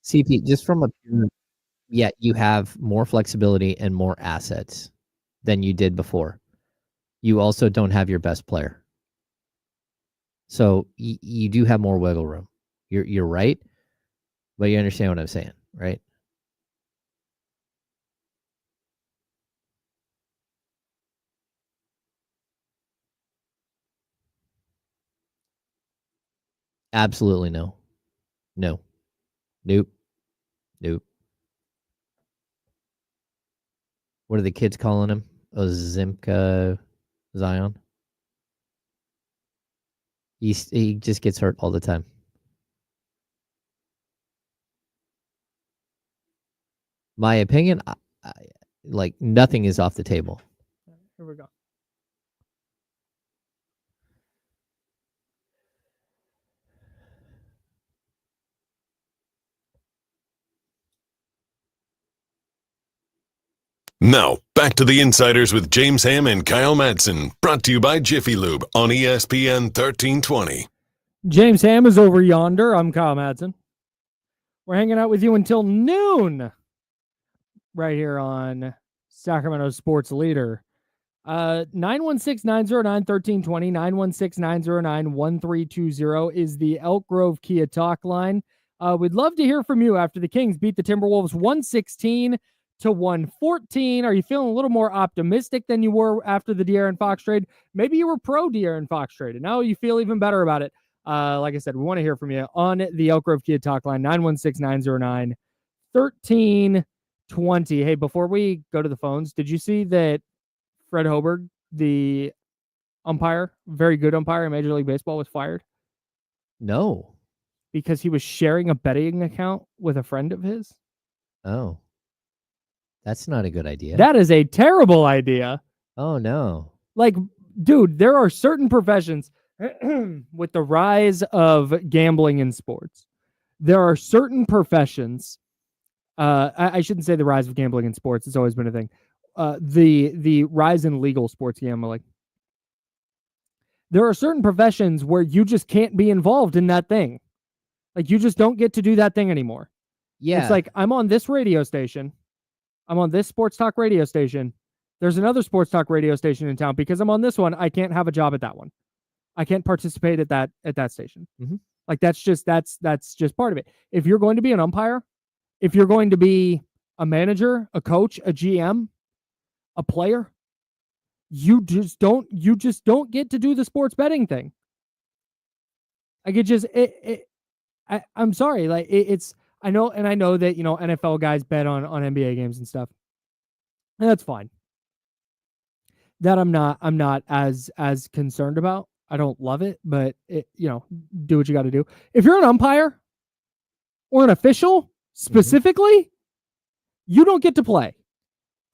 CP, just from a pure, you have more flexibility and more assets than you did before. You also don't have your best player. So you do have more wiggle room. You're right, but you understand what I'm saying, right? Absolutely no. No. Nope. Nope. What are the kids calling him? Zimka Zion? He just gets hurt all the time. My opinion, nothing is off the table. Here we go. Now, back to the Insiders with James Ham and Kyle Madsen, brought to you by Jiffy Lube on ESPN 1320. James Ham is over yonder. I'm Kyle Madsen. We're hanging out with you until noon right here on Sacramento Sports Leader. 916-909-1320, 916-909-1320 is the Elk Grove Kia talk line. We'd love to hear from you after the Kings beat the Timberwolves 116-114. Are you feeling a little more optimistic than you were after the De'Aaron Fox trade? Maybe you were pro De'Aaron Fox trade, and now you feel even better about it. Like I said, we want to hear from you on the Elk Grove Kia talk line, 916-909-1320. Hey, before we go to the phones, did you see that Fred Hoiberg, the umpire, very good umpire in Major League Baseball, was fired? No. Because he was sharing a betting account with a friend of his? Oh. That's not a good idea. That is a terrible idea. Oh, no. Dude, there are certain professions with the rise of gambling in sports. There are certain professions. I shouldn't say the rise of gambling in sports. It's always been a thing. The rise in legal sports gambling. There are certain professions where you just can't be involved in that thing. You just don't get to do that thing anymore. Yeah. It's like, I'm on this radio station. I'm on this sports talk radio station. There's another sports talk radio station in town. Because I'm on this one, I can't have a job at that one. I can't participate at that station. Mm-hmm. That's just part of it. If you're going to be an umpire, if you're going to be a manager, a coach, a GM, a player, you just don't get to do the sports betting thing. I'm sorry. I know that, NFL guys bet on NBA games and stuff. And that's fine. That I'm not as concerned about. I don't love it, but do what you got to do. If you're an umpire or an official specifically, you don't get to play.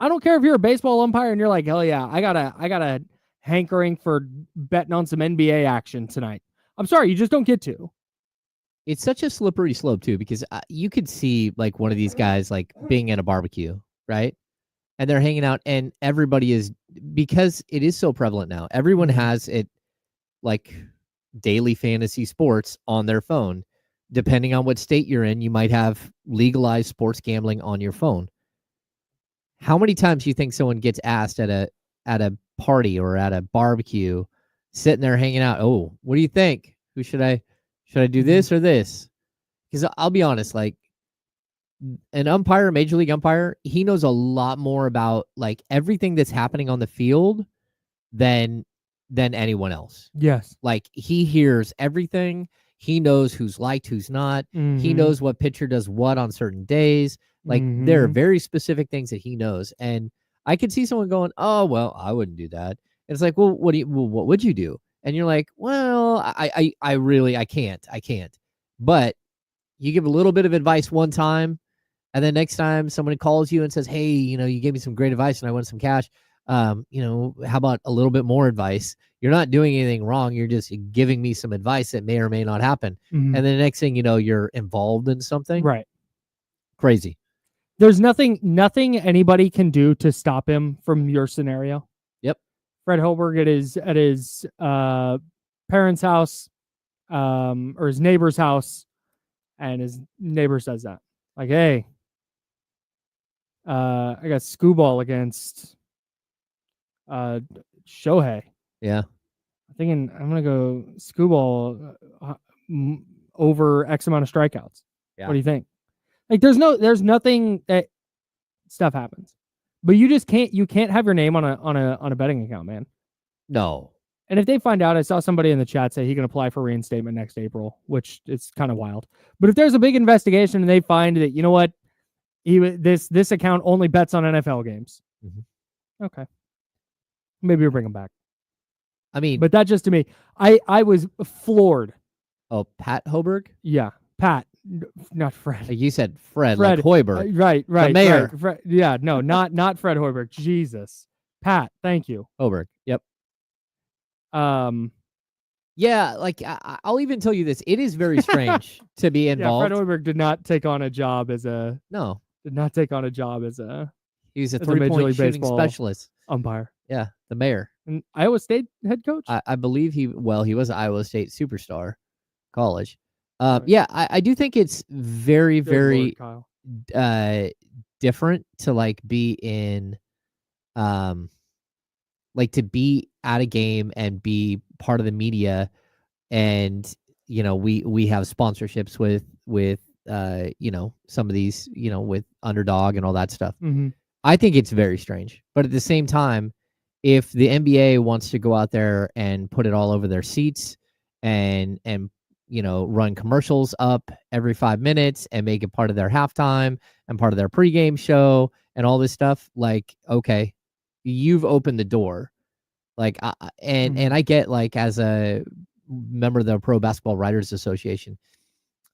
I don't care if you're a baseball umpire and you're like, hell yeah, I got a hankering for betting on some NBA action tonight. I'm sorry, you just don't get to. It's such a slippery slope too, because you could see one of these guys being at a barbecue, right? And they're hanging out, and everybody is, because it is so prevalent now. Everyone has it, daily fantasy sports on their phone. depending on what state you're in, you might have legalized sports gambling on your phone. How many times do you think someone gets asked at a party or at a barbecue, sitting there hanging out, oh, what do you think? Should I do this or this? Because I'll be honest, like an umpire, major league umpire, he knows a lot more about like everything that's happening on the field than anyone else. Yes. Like he hears everything. He knows who's liked, who's not. He knows what pitcher does what on certain days. Like there are very specific things that he knows. And I could see someone going, oh, well, I wouldn't do that. And it's like, well, what would you do? And you're like, well, I really can't. But you give a little bit of advice one time, and then next time someone calls you and says, hey, you gave me some great advice and I want some cash. How about a little bit more advice? You're not doing anything wrong. You're just giving me some advice that may or may not happen. And then the next thing you know, you're involved in something. Right. Crazy. There's nothing anybody can do to stop him from your scenario. Yep. Fred Hoiberg at his parents' house, or his neighbor's house, and his neighbor says that, like, hey, I got skoo ball against Shohei. Yeah. I'm thinking I'm gonna go skoo ball over X amount of strikeouts. Yeah. What do you think? Like, there's nothing that stuff happens, but you can't have your name on a betting account, man. No. And if they find out, I saw somebody in the chat say he can apply for reinstatement next April, which it's kind of wild. But if there's a big investigation and they find that, you know what, this account only bets on NFL games, okay, maybe we'll bring him back. I mean, but that just to me, I was floored. Oh, Pat Hoiberg? Yeah, Pat, not Fred. You said Fred. Like Hoiberg. Right. The mayor. Right. Yeah, no, not Fred Hoiberg. Jesus. Pat, thank you. Hoiberg. Yep. Yeah, like I'll even tell you this. It is very strange to be involved. Yeah, Fred Hoiberg did not take on a job as a he was a 3-point shooting specialist. Umpire. Yeah, the mayor. And Iowa State head coach? I believe he was an Iowa State superstar college. Yeah, I do think it's very, very different to like be in like to be at a game and be part of the media, and we have sponsorships with some of these, with Underdog and all that stuff. I think it's very strange, but at the same time, if the NBA wants to go out there and put it all over their seats and run commercials up every 5 minutes and make it part of their halftime and part of their pregame show and all this stuff, like, okay, you've opened the door. Like, and I get, like, as a member of the Pro Basketball Writers Association,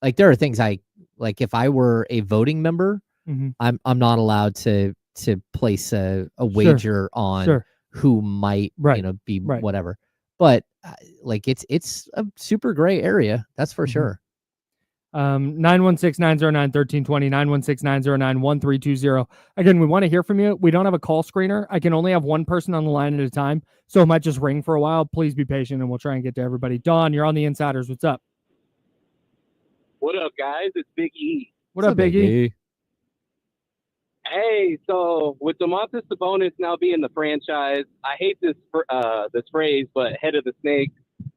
like, there are things like if I were a voting member, I'm not allowed to place a wager on who might be whatever. But like it's a super gray area, that's for sure. 916-909-1320, 916-909-1320. Again, we want to hear from you. We don't have a call screener. I can only have one person on the line at a time, so it might just ring for a while. Please be patient, and we'll try and get to everybody. Don, you're on the Insiders. What's up? What up, guys? It's Big E. What up, Big E? Hey, so with Domantas Sabonis now being the franchise, I hate this phrase, but head of the snake.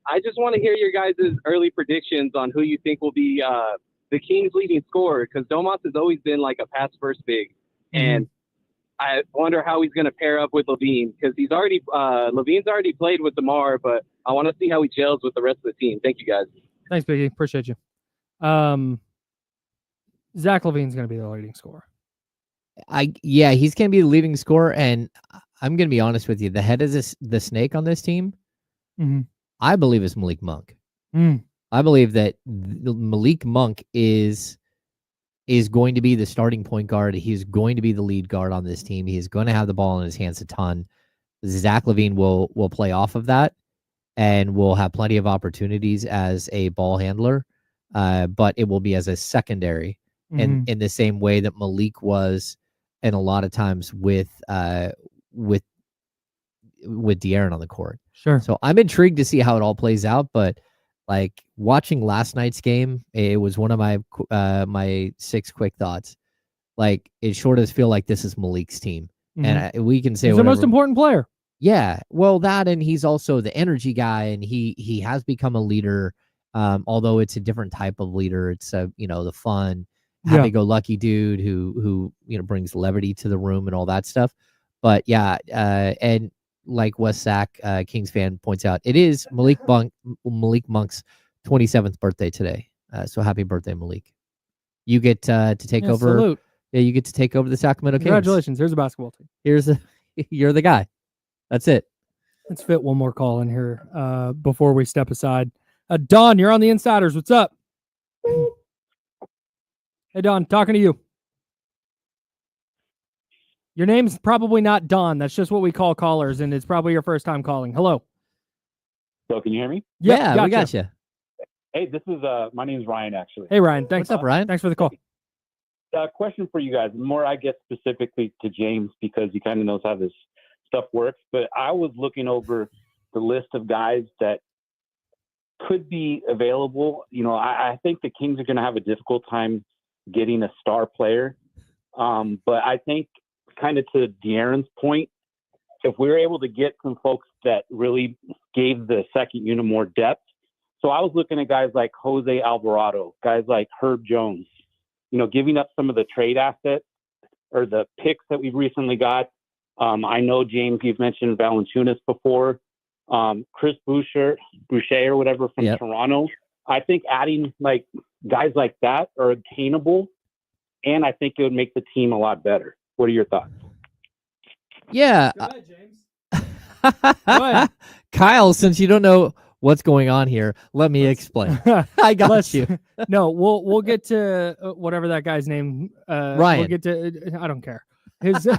I just want to hear your guys' early predictions on who you think will be the Kings' leading scorer, because Domas has always been like a pass-first big, and I wonder how he's going to pair up with LaVine, because LaVine's already played with DeMar, but I want to see how he gels with the rest of the team. Thank you, guys. Thanks, Biggie. Appreciate you. Zach LaVine's going to be the leading scorer. He's going to be the leading scorer, and I'm going to be honest with you. The head of the snake on this team, I believe, is Malik Monk. I believe that Malik Monk is going to be the starting point guard. He's going to be the lead guard on this team. He's going to have the ball in his hands a ton. Zach LaVine will play off of that and will have plenty of opportunities as a ball handler, but it will be as a secondary, and in the same way that Malik was, and a lot of times with De'Aaron on the court. Sure. So I'm intrigued to see how it all plays out, but Like watching last night's game, it was one of my 6 quick thoughts. Like it sure does feel like this is Malik's team, and we can say he's the whatever. most important player. Yeah, well, that, and he's also the energy guy, and he has become a leader. Although it's a different type of leader. It's the fun, happy-go-lucky dude who brings levity to the room and all that stuff. But yeah, and like Wes Sack, Kings fan, points out, it is Malik Monk's 27th birthday today. So happy birthday, Malik! You get to take over. Salute. Yeah, you get to take over the Sacramento Kings. Congratulations! Here's a basketball team. You're the guy. That's it. Let's fit one more call in here before we step aside. Don, you're on the Insiders. What's up? Hey, Don, talking to you. Your name's probably not Don. That's just what we call callers, and it's probably your first time calling. Hello. So can you hear me? Yeah, gotcha. we got you. Hey, this is my name is Ryan, actually. Hey, Ryan. Thanks. What's up, Ryan? Thanks for the call. Question for you guys, more I guess specifically to James because he kind of knows how this stuff works. But I was looking over the list of guys that could be available. I think the Kings are going to have a difficult time getting a star player. But I think kind of to De'Aaron's point, if we were able to get some folks that really gave the second unit more depth. So I was looking at guys like Jose Alvarado, guys like Herb Jones, giving up some of the trade assets or the picks that we've recently got. I know, James, you've mentioned Valanciunas before. Chris Boucher or whatever from Toronto. I think adding like guys like that are attainable, and I think it would make the team a lot better. What are your thoughts? Yeah. Go ahead, James. Go ahead. Kyle, since you don't know what's going on here, let me explain. I got you. No, we'll get to whatever that guy's name. Ryan. We'll get to. I don't care. His. No,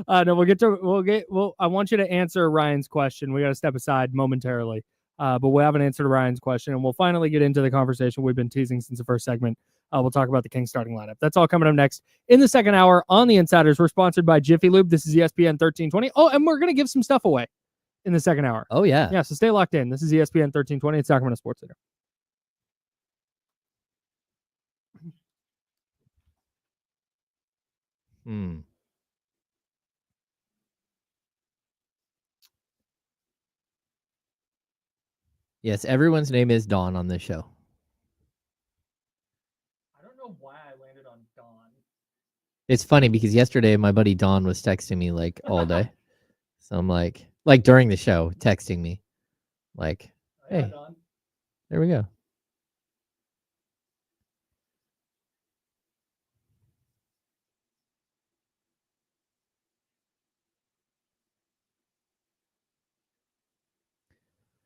I want you to answer Ryan's question. We got to step aside momentarily, but we haven't answered Ryan's question, and we'll finally get into the conversation we've been teasing since the first segment. We'll talk about the Kings starting lineup. That's all coming up next in the second hour on the Insiders. We're sponsored by Jiffy Lube. This is ESPN 1320. Oh, and we're gonna give some stuff away in the second hour. Oh yeah. Yeah. So stay locked in. This is ESPN 1320. It's Sacramento Sports Center. Yes, everyone's name is Don on this show. I don't know why I landed on Don. It's funny because yesterday my buddy Don was texting me like all day. So I'm like during the show, texting me like, hey, Don. There we go.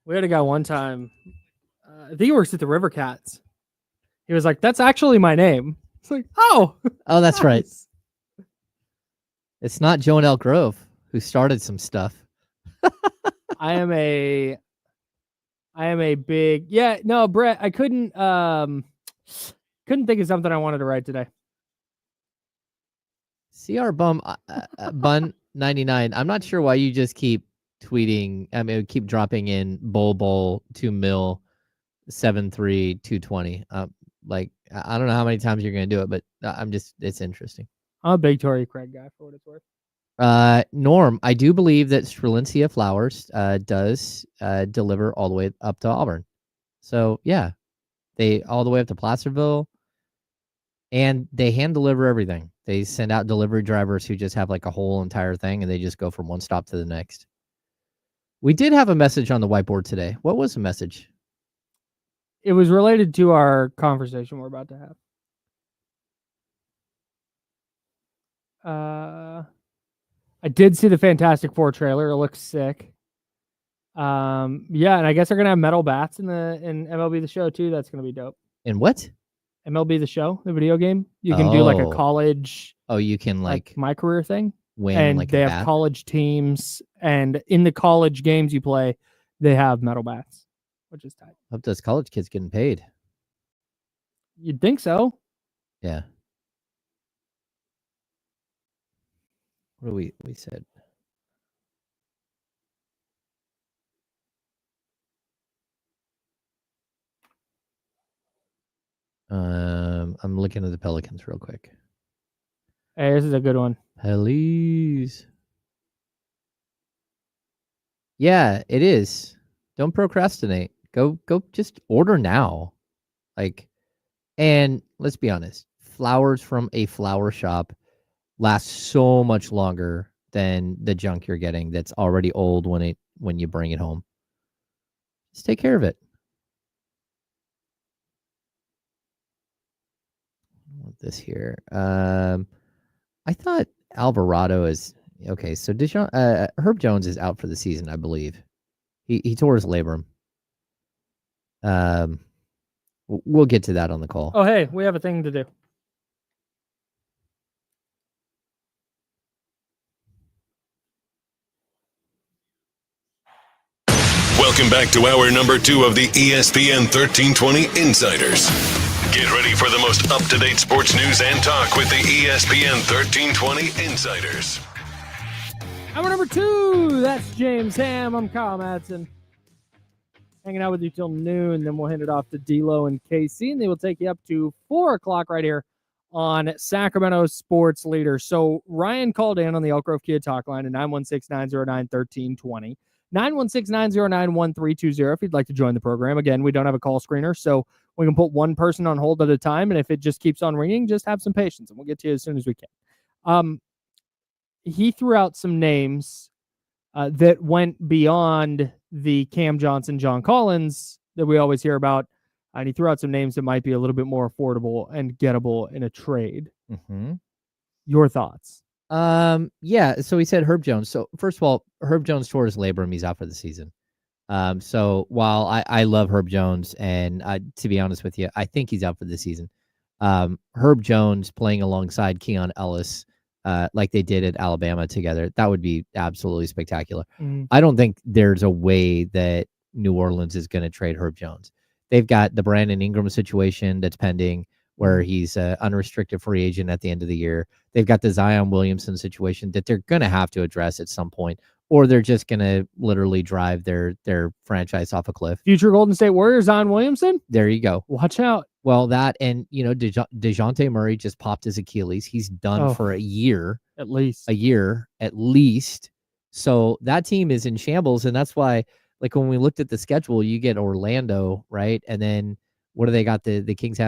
We had a guy one time, I think he works at the River Cats. He was like, that's actually my name. It's like, oh, that's nice. Right. It's not Joan Elk Grove who started some stuff. I am a big, Brett, I couldn't think of something I wanted to write today. CR Bum Bun 99. I'm not sure why you just keep tweeting. I mean, keep dropping in Bowl 2 mil 7-3 220. Like I don't know how many times you're gonna do it, but it's interesting. I'm a big Torrey Craig guy for what it's worth. Norm, I do believe that Strelincia Flowers does deliver all the way up to Auburn. So yeah, they all the way up to Placerville, and they hand deliver everything. They send out delivery drivers who just have like a whole entire thing, and they just go from one stop to the next. We did have a message on the whiteboard today. What was the message? It was related to our conversation we're about to have. I did see the Fantastic Four trailer. It looks sick. And I guess they're gonna have metal bats in MLB The Show too. That's gonna be dope. In what? MLB The Show, the video game. You can do like a college. Oh, you can like my career thing. Win and like they a have bat? college teams, and in the college games you play, they have metal bats, which is tight. Hope those college kids getting paid. You'd think so. Yeah. What do we said? I'm looking at the Pelicans real quick. Hey, this is a good one. Please. Yeah, it is. Don't procrastinate. Go just order now. And let's be honest, flowers from a flower shop last so much longer than the junk you're getting that's already old when you bring it home. Just take care of it. This here. I thought Alvarado is okay. So Herb Jones is out for the season, I believe. He tore his labrum. We'll get to that on the call. Oh, hey, we have a thing to do. Welcome back to hour number 2 of the ESPN 1320 Insiders. Get ready for the most up-to-date sports news and talk with the ESPN 1320 Insiders. Hour number 2, that's James Ham. I'm Kyle Madsen. Hanging out with you till noon, then we'll hand it off to D-Lo and KC, and they will take you up to 4 o'clock right here on Sacramento Sports Leader. So Ryan called in on the Elk Grove Kia talk line at 916-909-1320. 916-909-1320 if you'd like to join the program. Again, we don't have a call screener, so we can put one person on hold at a time, and if it just keeps on ringing, just have some patience, and we'll get to you as soon as we can. He threw out some names that went beyond the Cam Johnson, John Collins that we always hear about, and he threw out some names that might be a little bit more affordable and gettable in a trade. Mm-hmm. Your thoughts? Yeah, so he said Herb Jones. So first of all, Herb Jones tore his labrum. He's out for the season. So while I love Herb Jones, and to be honest with you, I think he's out for the season. Herb Jones playing alongside Keon Ellis, like they did at Alabama together, that would be absolutely spectacular. Mm. I don't think there's a way that New Orleans is going to trade Herb Jones. They've got the Brandon Ingram situation that's pending, where he's an unrestricted free agent at the end of the year. They've got the Zion Williamson situation that they're going to have to address at some point, or they're just going to literally drive their franchise off a cliff. Future Golden State Warriors, Zion Williamson? There you go. Watch out. Well, that, and, DeJounte Murray just popped his Achilles. He's done for a year. At least. A year, at least. So that team is in shambles, and that's why, like, when we looked at the schedule, you get Orlando, right? And then what do they got? The Kings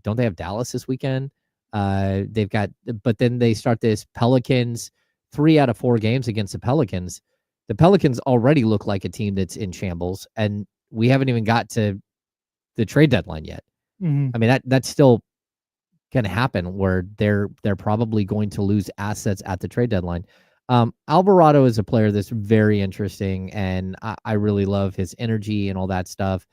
don't they have Dallas this weekend? They've got, but then they start this Pelicans, 3 out of 4 games against the Pelicans. The Pelicans already look like a team that's in shambles, and we haven't even got to the trade deadline yet. Mm-hmm. I mean, that's still going to happen, where they're probably going to lose assets at the trade deadline. Alvarado is a player that's very interesting, and I really love his energy and all that stuff.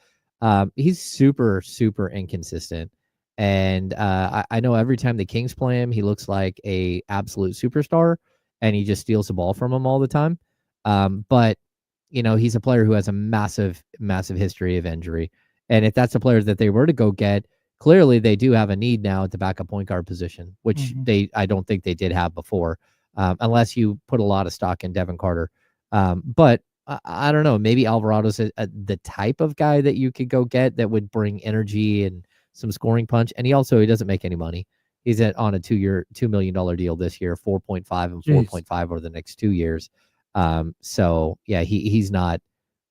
He's super, super inconsistent. And I know every time the Kings play him, he looks like a absolute superstar, and he just steals the ball from him all the time. But, he's a player who has a massive, massive history of injury. And if that's the players that they were to go get, clearly they do have a need now at the backup point guard position, which I don't think they did have before, unless you put a lot of stock in Devin Carter. But I don't know, maybe Alvarado's the type of guy that you could go get that would bring energy and some scoring punch. And he doesn't make any money. He's on a $2 million deal this year, 4.5 and 4.5 over the next 2 years. So yeah, he's not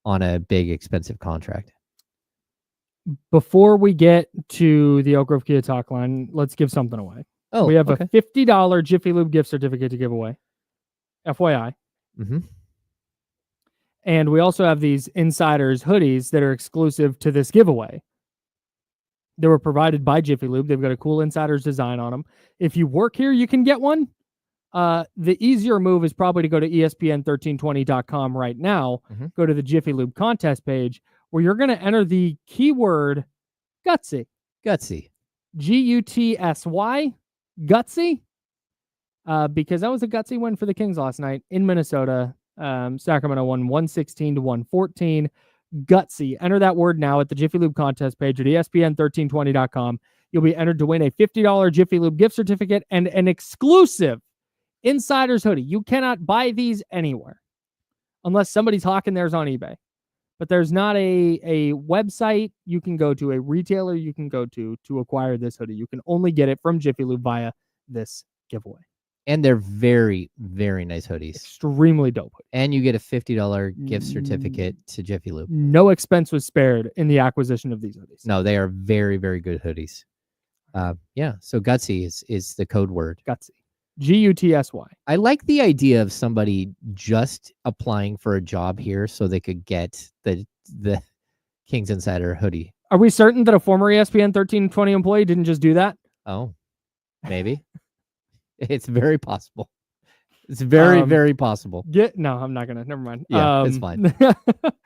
on a big expensive contract. Before we get to the Elk Grove Kia talk line, let's give something away. Oh, we have a $50 Jiffy Lube gift certificate to give away. FYI. Mm-hmm. And we also have these Insiders hoodies that are exclusive to this giveaway. They were provided by Jiffy Lube. They've got a cool Insiders design on them. If you work here, you can get one. The easier move is probably to go to ESPN1320.com right now. Mm-hmm. Go to the Jiffy Lube contest page, where you're going to enter the keyword Gutsy. Gutsy. Gutsy. Gutsy. Because that was a gutsy win for the Kings last night in Minnesota. Sacramento won 116-114. Gutsy. Enter that word now at the Jiffy Lube contest page at ESPN1320.com. You'll be entered to win a $50 Jiffy Lube gift certificate and an exclusive Insiders hoodie. You cannot buy these anywhere unless somebody's hawking theirs on eBay. but there's not a website you can go to, a retailer you can go to acquire this hoodie. You can only get it from Jiffy Lube via this giveaway. And they're very, very nice hoodies. Extremely dope hoodie. And you get a $50 gift certificate to Jiffy Lube. No expense was spared in the acquisition of these hoodies. No, they are very, very good hoodies. Yeah, so Gutsy is the code word. Gutsy. Gutsy. I like the idea of somebody just applying for a job here so they could get the Kings Insider hoodie. Are we certain that a former ESPN 1320 employee didn't just do that? Oh, maybe. It's very possible. It's very, very possible. No, I'm not gonna. Never mind. Yeah, it's fine.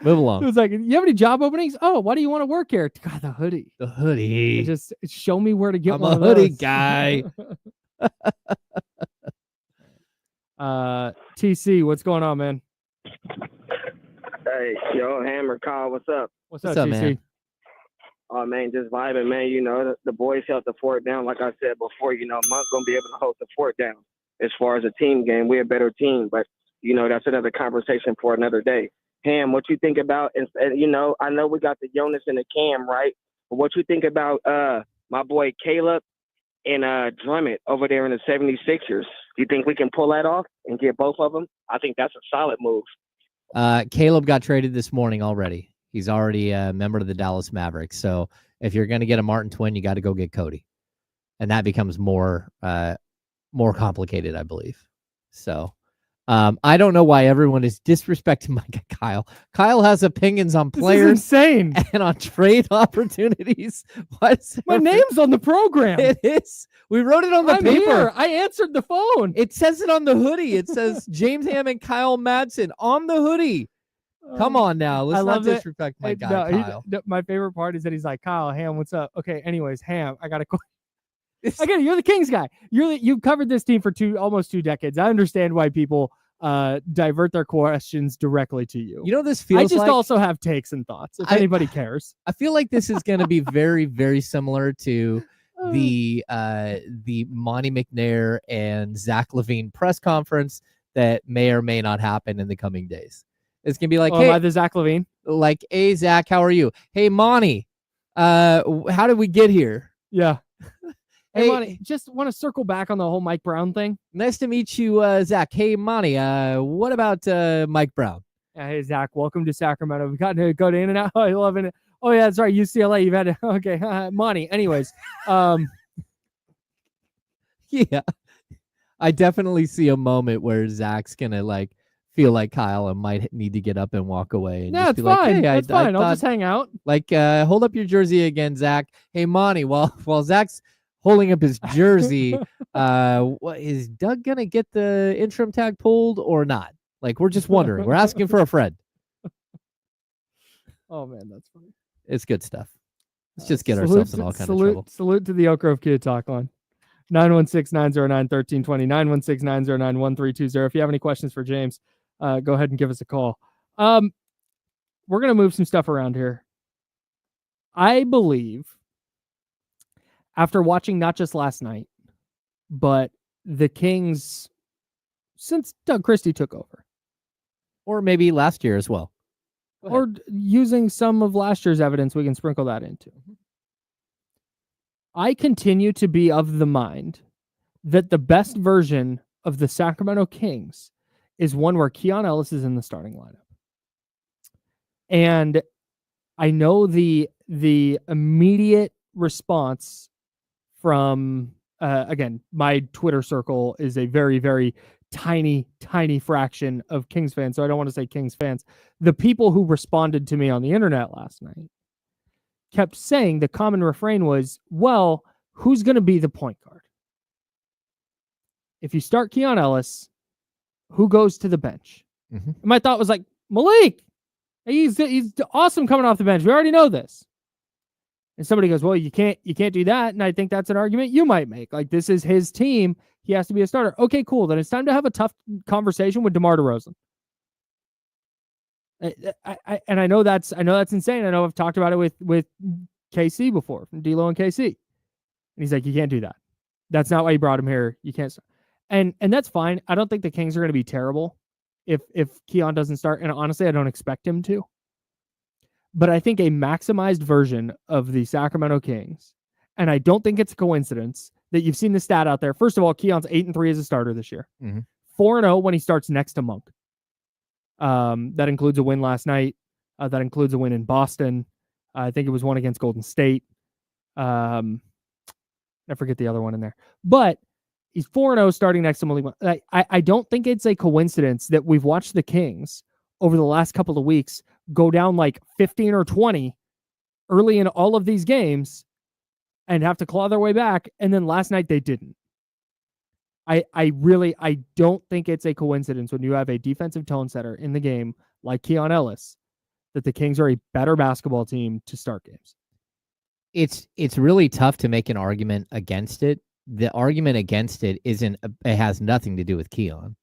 Move along. It was like, you have any job openings? Oh, why do you want to work here? God, the hoodie. The hoodie. Just show me where to get I'm one a of hoodie those. guy. TC, what's going on, man? Hey, yo, Hammer, Kyle, what's up? What's What's up, up, TC? man? Oh, man, just vibing, man. You know, the boys held the fort down. Like I said before, you know, Monk's going to be able to hold the fort down. As far as a team game, we're a better team. But, you know, that's another conversation for another day. Ham, what you think about, and you know, I know we got the Jonas and the Cam, right? But what you think about my boy Caleb and Drummond over there in the 76ers? Do you think we can pull that off and get both of them? I think that's a solid move. Caleb got traded this morning already. He's already a member of the Dallas Mavericks. So if you're going to get a Martin twin, you got to go get Cody. And that becomes more complicated, I believe. So I don't know why everyone is disrespecting my guy, Kyle. Kyle has opinions on players. This is insane. And on trade opportunities. My name's on the program. It is. We wrote it on the I'm paper. here. I answered the phone. It says it on the hoodie. It says James Ham and Kyle Madsen on the hoodie. Come on now. Let's not disrespect my guy, Kyle. My favorite part is that he's like, Kyle, Ham, what's up? Okay, anyways, Ham, I got a question. I get it. You're the Kings guy. You've covered this team for almost 2 decades. I understand why people divert their questions directly to you. You know, this feels I just like, also have takes and thoughts, if anybody cares. I feel like this is going to be very, very similar to the Monty McNair and Zach LaVine press conference that may or may not happen in the coming days. It's going to be like, hey, the Zach LaVine? Like, hey, Zach, how are you? Hey, Monty, how did we get here? Yeah. Hey, Monty, just want to circle back on the whole Mike Brown thing. Nice to meet you, Zach. Hey, Monty, what about Mike Brown? Hey, Zach, welcome to Sacramento. We've gotten to go to In-N-Out. Oh, you love it. Oh, yeah, that's right. UCLA, you've had to. Okay, Monty. Anyways. Yeah. I definitely see a moment where Zach's going to, feel like Kyle and might need to get up and walk away. And yeah, just it's be like, fine. hey, That's fine. I'll just hang out. Hold up your jersey again, Zach. Hey, Monty, while Zach's holding up his jersey, is Doug going to get the interim tag pulled or not? We're just wondering. We're asking for a friend. Oh, man, that's funny. It's good stuff. Let's just get ourselves in all kinds of trouble. Salute to the Oak Grove Kia Talk line. 916-909-1320, 916-909-1320. If you have any questions for James, go ahead and give us a call. We're going to move some stuff around here. I believe, after watching not just last night, but the Kings since Doug Christie took over. Or maybe last year as well. Or using some of last year's evidence, we can sprinkle that into. I continue to be of the mind that the best version of the Sacramento Kings is one where Keon Ellis is in the starting lineup. And I know the immediate response from, again, my Twitter circle is a very, very tiny fraction of Kings fans. So I don't want to say Kings fans. The people who responded to me on the internet last night kept saying the common refrain was, well, who's going to be the point guard? If you start Keon Ellis, who goes to the bench? Mm-hmm. And my thought was like, Malik. He's awesome coming off the bench. We already know this. And somebody goes, well, you can't do that. And I think that's an argument you might make. This is his team. He has to be a starter. Okay, cool. Then it's time to have a tough conversation with DeMar DeRozan. And I know that's insane. I know I've talked about it with KC before, from D'Lo and KC. And he's like, you can't do that. That's not why you brought him here. You can't start. And that's fine. I don't think the Kings are going to be terrible if Keon doesn't start. And honestly, I don't expect him to. but I think a maximized version of the Sacramento Kings, and I don't think it's a coincidence that you've seen the stat out there. First of all, Keon's 8-3 as a starter this year. 4-0 when he starts next to Monk. That includes a win last night. That includes a win in Boston. I think it was one against Golden State. I forget the other one in there. But he's 4-0 starting next to Malik Monk. I don't think it's a coincidence that we've watched the Kings over the last couple of weeks go down like 15 or 20 early in all of these games and have to claw their way back. And then last night they didn't. I don't think it's a coincidence when you have a defensive tone setter in the game like Keon Ellis that the Kings are a better basketball team to start games. It's really tough to make an argument against it. The argument against it it has nothing to do with Keon.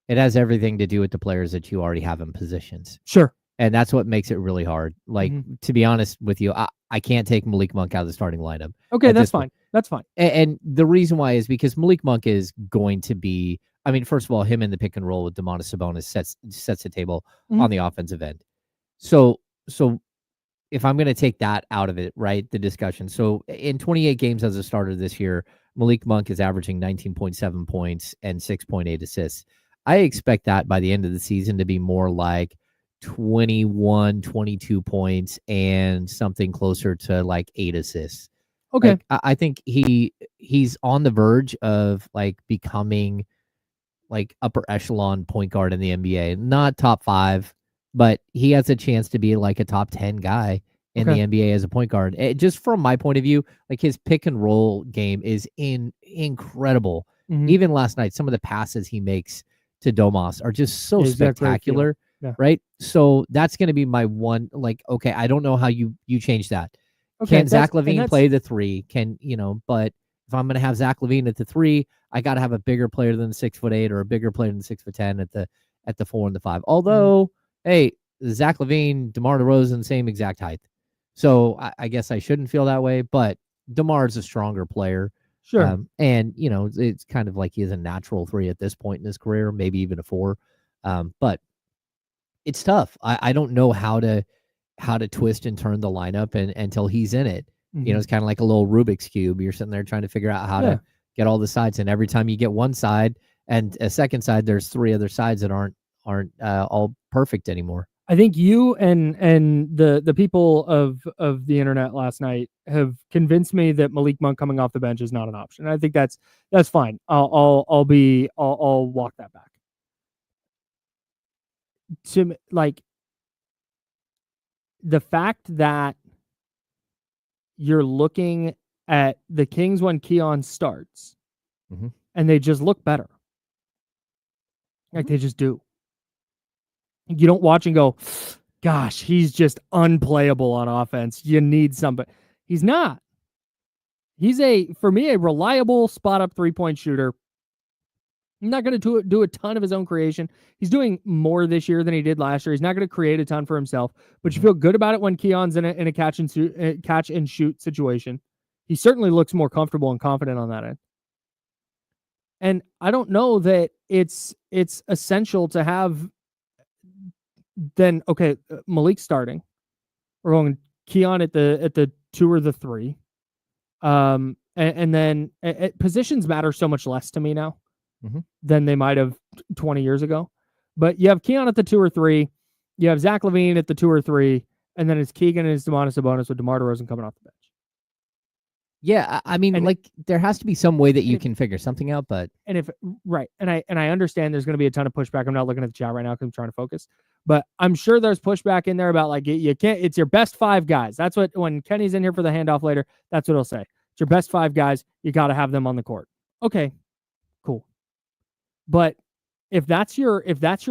It has everything to do with the players that you already have in positions. Sure. And that's what makes it really hard. Like, to be honest with you, I can't take Malik Monk out of the starting lineup. Okay, that's fine. That's fine. And the reason why is because Malik Monk is going to be, I mean, first of all, him in the pick and roll with Domantas Sabonis sets the table on the offensive end. So if I'm going to take that out of it, right, the discussion. So in 28 games as a starter this year, Malik Monk is averaging 19.7 points and 6.8 assists. I expect that by the end of the season to be more like 21, 22 points and something closer to like 8 assists. Okay. Like, I think he's on the verge of like becoming like upper echelon point guard in the NBA. Not top 5, but he has a chance to be like a top 10 guy in the NBA as a point guard. Just from my point of view, like his pick and roll game is incredible. Even last night, some of the passes he makes to Domas are just so spectacular, right? So that's going to be my one, like, okay, I don't know how you change that. Okay, can Zach LaVine play the 3? But if I'm going to have Zach LaVine at the 3, I got to have a bigger player than 6'8" or a bigger player than 6'10" at the 4 and the 5. Although, hey, Zach LaVine, DeMar DeRozan, same exact height. So I guess I shouldn't feel that way, but DeMar's a stronger player. Sure. And, it's kind of like he is a natural 3 at this point in his career, maybe even a 4. But it's tough. I don't know how to twist and turn the lineup until he's in it. It's kind of like a little Rubik's Cube. You're sitting there trying to figure out how to get all the sides. And every time you get one side and a second side, there's 3 other sides that aren't all perfect anymore. I think you and the people of the internet last night have convinced me that Malik Monk coming off the bench is not an option. I think that's fine. I'll walk that back. To like the fact that you're looking at the Kings when Keon starts, and they just look better. Like they just do. You don't watch and go, gosh, he's just unplayable on offense. You need somebody. He's not. He's for me, a reliable spot-up three-point shooter. He's not going to do a ton of his own creation. He's doing more this year than he did last year. He's not going to create a ton for himself, but you feel good about it when Keon's in a catch and shoot situation. He certainly looks more comfortable and confident on that end. And I don't know that it's essential to have. Then okay, Malik's starting. We're going Keon at the 2 or the 3, and then positions matter so much less to me now than they might have 20 years ago. But you have Keon at the 2 or 3, you have Zach LaVine at the 2 or 3, and then it's Keegan and it's Domantas Sabonis with DeMar DeRozan coming off the bench. Yeah, I mean, there has to be some way that you can figure something out, but and I understand there's going to be a ton of pushback. I'm not looking at the chat right now because I'm trying to focus, but I'm sure there's pushback in there about like you can't. It's your best 5 guys. That's what when Kenny's in here for the handoff later. That's what he'll say. It's your best 5 guys. You got to have them on the court. Okay, cool. But if that's your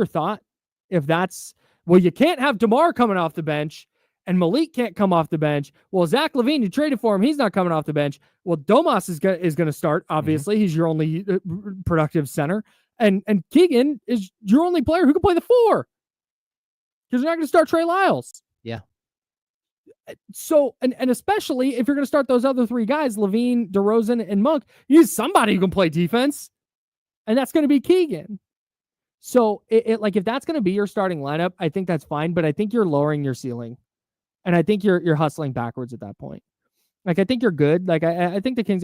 thought, you can't have DeMar coming off the bench. And Malik can't come off the bench. Well, Zach LaVine, you traded for him. He's not coming off the bench. Well, Domas is going to start, obviously. He's your only productive center. And Keegan is your only player who can play the 4. Because you're not going to start Trey Lyles. Yeah. So, and especially if you're going to start those other 3 guys, LaVine, DeRozan, and Monk, you need somebody who can play defense. And that's going to be Keegan. So, if that's going to be your starting lineup, I think that's fine. But I think you're lowering your ceiling. And I think you're hustling backwards at that point. Like, I think you're good. Like, I think the Kings,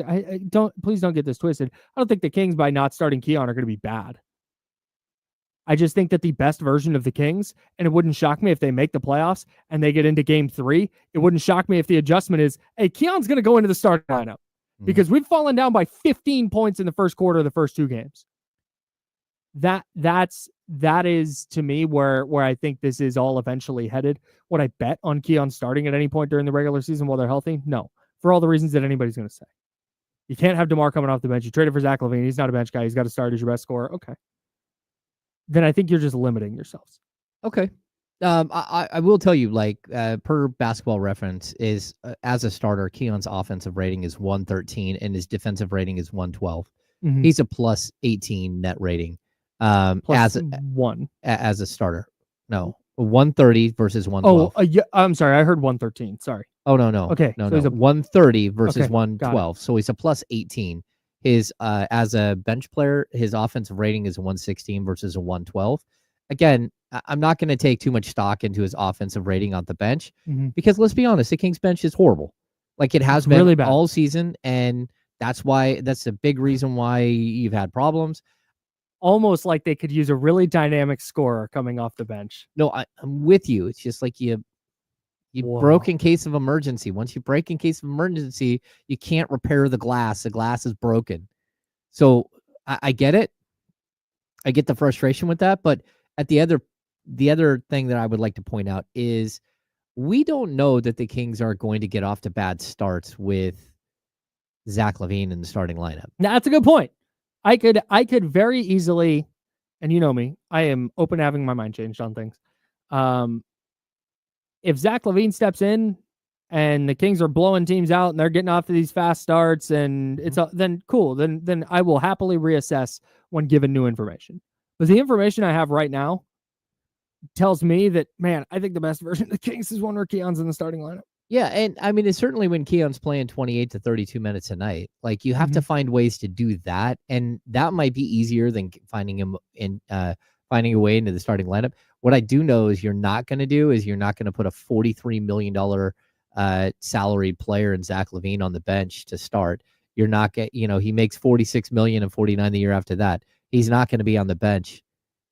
please don't get this twisted. I don't think the Kings, by not starting Keon, are going to be bad. I just think that the best version of the Kings, and it wouldn't shock me if they make the playoffs and they get into game 3. It wouldn't shock me if the adjustment is, hey, Keon's going to go into the starting lineup because we've fallen down by 15 points in the first quarter of the first 2 games. That is to me where I think this is all eventually headed. Would I bet on Keon starting at any point during the regular season while they're healthy? No, for all the reasons that anybody's going to say. You can't have DeMar coming off the bench. You traded for Zach LaVine. He's not a bench guy. He's got to start as your best scorer. Okay. Then I think you're just limiting yourselves. Okay. I will tell you, like, per Basketball Reference, is as a starter, Keon's offensive rating is 113 and his defensive rating is 112. He's a plus 18 net rating. Plus as 1 as a starter. No, 130 versus 112. Oh, yeah, I'm sorry. I heard 113. Sorry. Oh, no. Okay. No, so he's a 130 versus Okay, 112. So he's a plus 18. His as a bench player, his offensive rating is a 116 versus a 112. Again, I'm not going to take too much stock into his offensive rating on the bench because let's be honest, the Kings bench is horrible. Like it has been really bad all season, and that's a big reason why you've had problems. Almost like they could use a really dynamic scorer coming off the bench. No, I'm with you. It's just like you broke in case of emergency. Once you break in case of emergency, you can't repair the glass. The glass is broken. So I get it. I get the frustration with that. But at the other thing that I would like to point out is we don't know that the Kings are going to get off to bad starts with Zach LaVine in the starting lineup. Now, that's a good point. I could very easily, and you know me, I am open to having my mind changed on things. If Zach LaVine steps in and the Kings are blowing teams out and they're getting off to these fast starts and then cool, then I will happily reassess when given new information. But the information I have right now tells me that, man, I think the best version of the Kings is one where Keon's in the starting lineup. Yeah, and I mean, it's certainly when Keon's playing 28 to 32 minutes a night. Like you have to find ways to do that, and that might be easier than finding a way into the starting lineup. What I do know is you're not going to put a $43 million salaried player in Zach LaVine on the bench to start. You're not he makes $46 million and $49 the year after that. He's not going to be on the bench,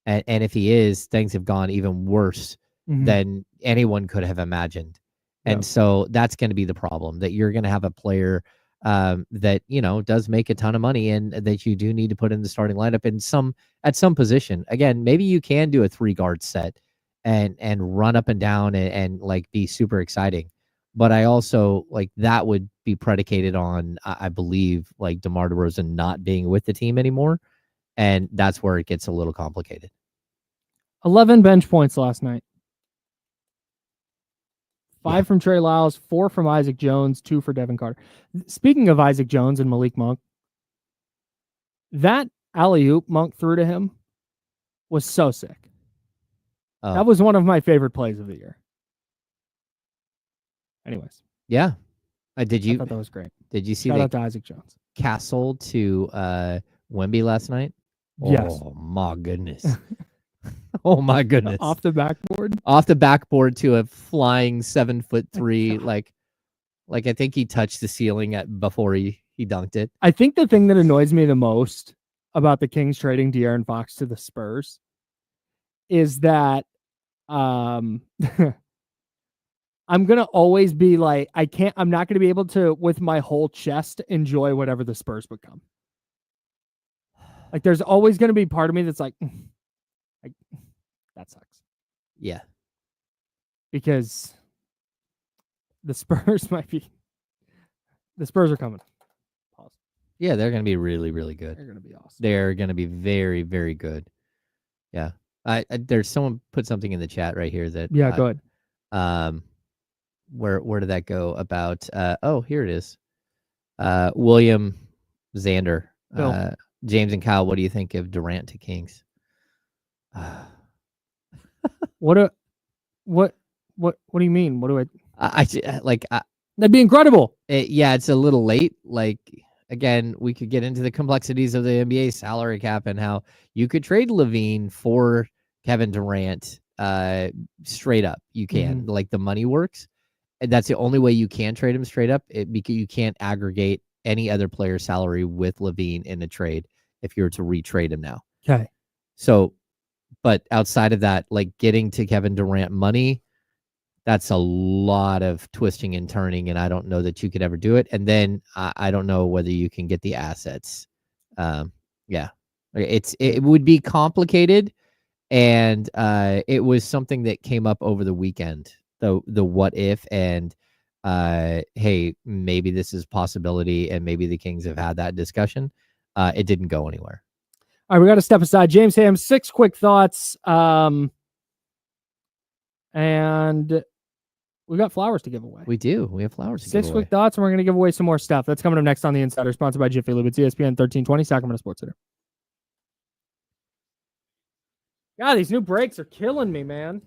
and if he is, things have gone even worse than anyone could have imagined. And so that's going to be the problem, that you're going to have a player that, does make a ton of money and that you do need to put in the starting lineup at some position. Again, maybe you can do a 3-guard set and run up and down and like be super exciting. But I also like that would be predicated on, I believe, like DeMar DeRozan not being with the team anymore. And that's where it gets a little complicated. 11 bench points last night. 5 from Trey Lyles, 4 from Isaac Jones, 2 for Devin Carter. Speaking of Isaac Jones and Malik Monk, that alley-oop Monk threw to him was so sick. That was one of my favorite plays of the year. Anyways. Yeah. I thought that was great. Did you see Shout out to Isaac Jones. Castle to Wemby last night? Yes. Oh, my goodness. Oh my goodness! Off the backboard to a flying 7'3". like I think he touched the ceiling before he dunked it. I think the thing that annoys me the most about the Kings trading De'Aaron Fox to the Spurs is that I'm gonna always be like, I'm not gonna be able to with my whole chest enjoy whatever the Spurs become. Like there's always gonna be part of me that's like that sucks. Yeah. Because the Spurs are coming. Pause. Yeah, they're going to be really, really good. They're going to be awesome. They're going to be very, very good. Yeah. There's someone put something in the chat right here that go ahead. Where did that go about here it is. William Xander. James and Kyle, what do you think of Durant to Kings? What do you mean? What do I that'd be incredible. It's a little late. Like again, we could get into the complexities of the NBA salary cap and how you could trade LaVine for Kevin Durant straight up. You can like the money works. that's the only way you can trade him straight up. Because you can't aggregate any other player's salary with Levine in a trade if you were to retrade him now. Okay. So, but outside of that, like getting to Kevin Durant money, that's a lot of twisting and turning, and I don't know that you could ever do it. And then I don't know whether you can get the assets. Yeah, it would be complicated, and it was something that came up over the weekend. The what if, and hey, maybe this is a possibility, and maybe the Kings have had that discussion. It didn't go anywhere. All right, we got to step aside. James Ham, 6 quick thoughts. And we got flowers to give away. We do. We have flowers to 6 give away. quick thoughts, and we're going to give away some more stuff. That's coming up next on The Insider, sponsored by Jiffy Lube. It's ESPN 1320, Sacramento Sports Center. God, these new brakes are killing me, man.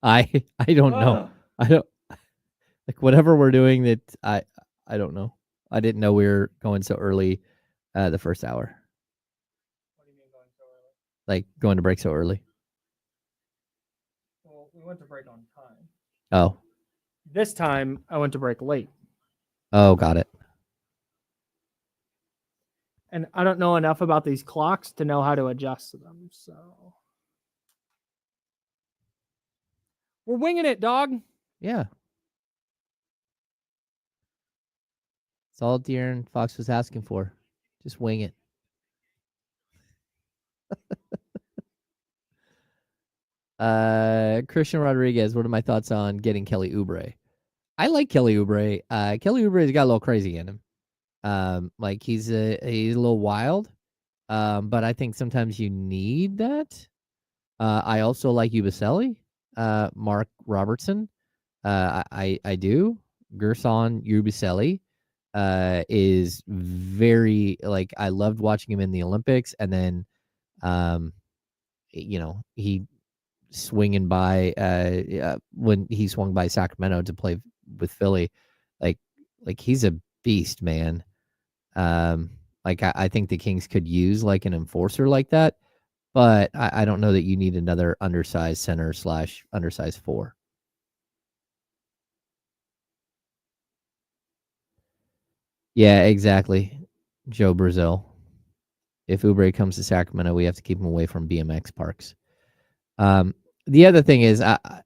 I don't know. I don't like whatever we're doing that I don't know. I didn't know we were going so early the first hour. What do you mean going so early? Like going to break so early. Well, we went to break on time. Oh. This time, I went to break late. Oh, got it. And I don't know enough about these clocks to know how to adjust to them, so... We're winging it, dog. Yeah. It's all De'Aaron Fox was asking for. Just wing it. Christian Rodriguez, what are my thoughts on getting Kelly Oubre? I like Kelly Oubre. Kelly Oubre's got a little crazy in him. Like he's a little wild. But I think sometimes you need that. I also like Ubaselli, Mark Robertson. I do. Gerson Ubaselli is very, like, I loved watching him in the Olympics, and then he swinging by when he swung by Sacramento to play with Philly, like he's a beast, man. Like I think the Kings could use like an enforcer like that, but I don't know that you need another undersized center / undersized 4. Yeah, exactly. Joe Brazil. If Oubre comes to Sacramento, we have to keep him away from BMX parks. The other thing is,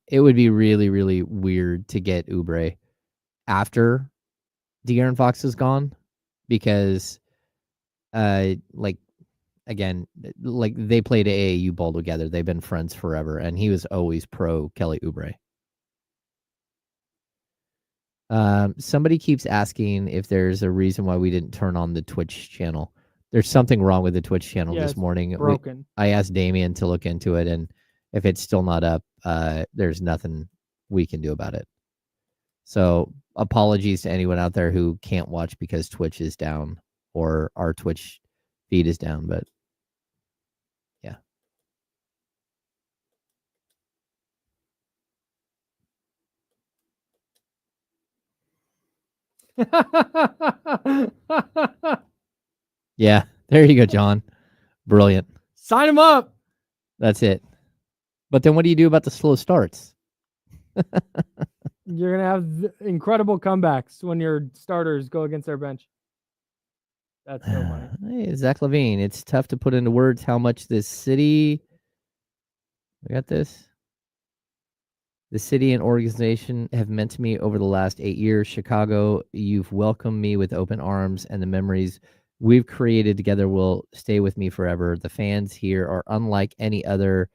it would be really, really weird to get Oubre after De'Aaron Fox is gone, because, like, again, like they played AAU ball together. They've been friends forever, and he was always pro Kelly Oubre. Somebody keeps asking if there's a reason why we didn't turn on the Twitch channel. There's something wrong with the Twitch channel this morning. Broken. I asked Damien to look into it, and if it's still not up, there's nothing we can do about it. So apologies to anyone out there who can't watch because Twitch is down or our Twitch feed is down, but yeah. Yeah, there you go, John. Brilliant. Sign him up. That's it. But then what do you do about the slow starts? You're going to have incredible comebacks when your starters go against their bench. That's so funny. Hey, Zach Levine, it's tough to put into words how much this city... We got this? The city and organization have meant to me over the last 8 years. Chicago, you've welcomed me with open arms, and the memories we've created together will stay with me forever. The fans here are unlike any other.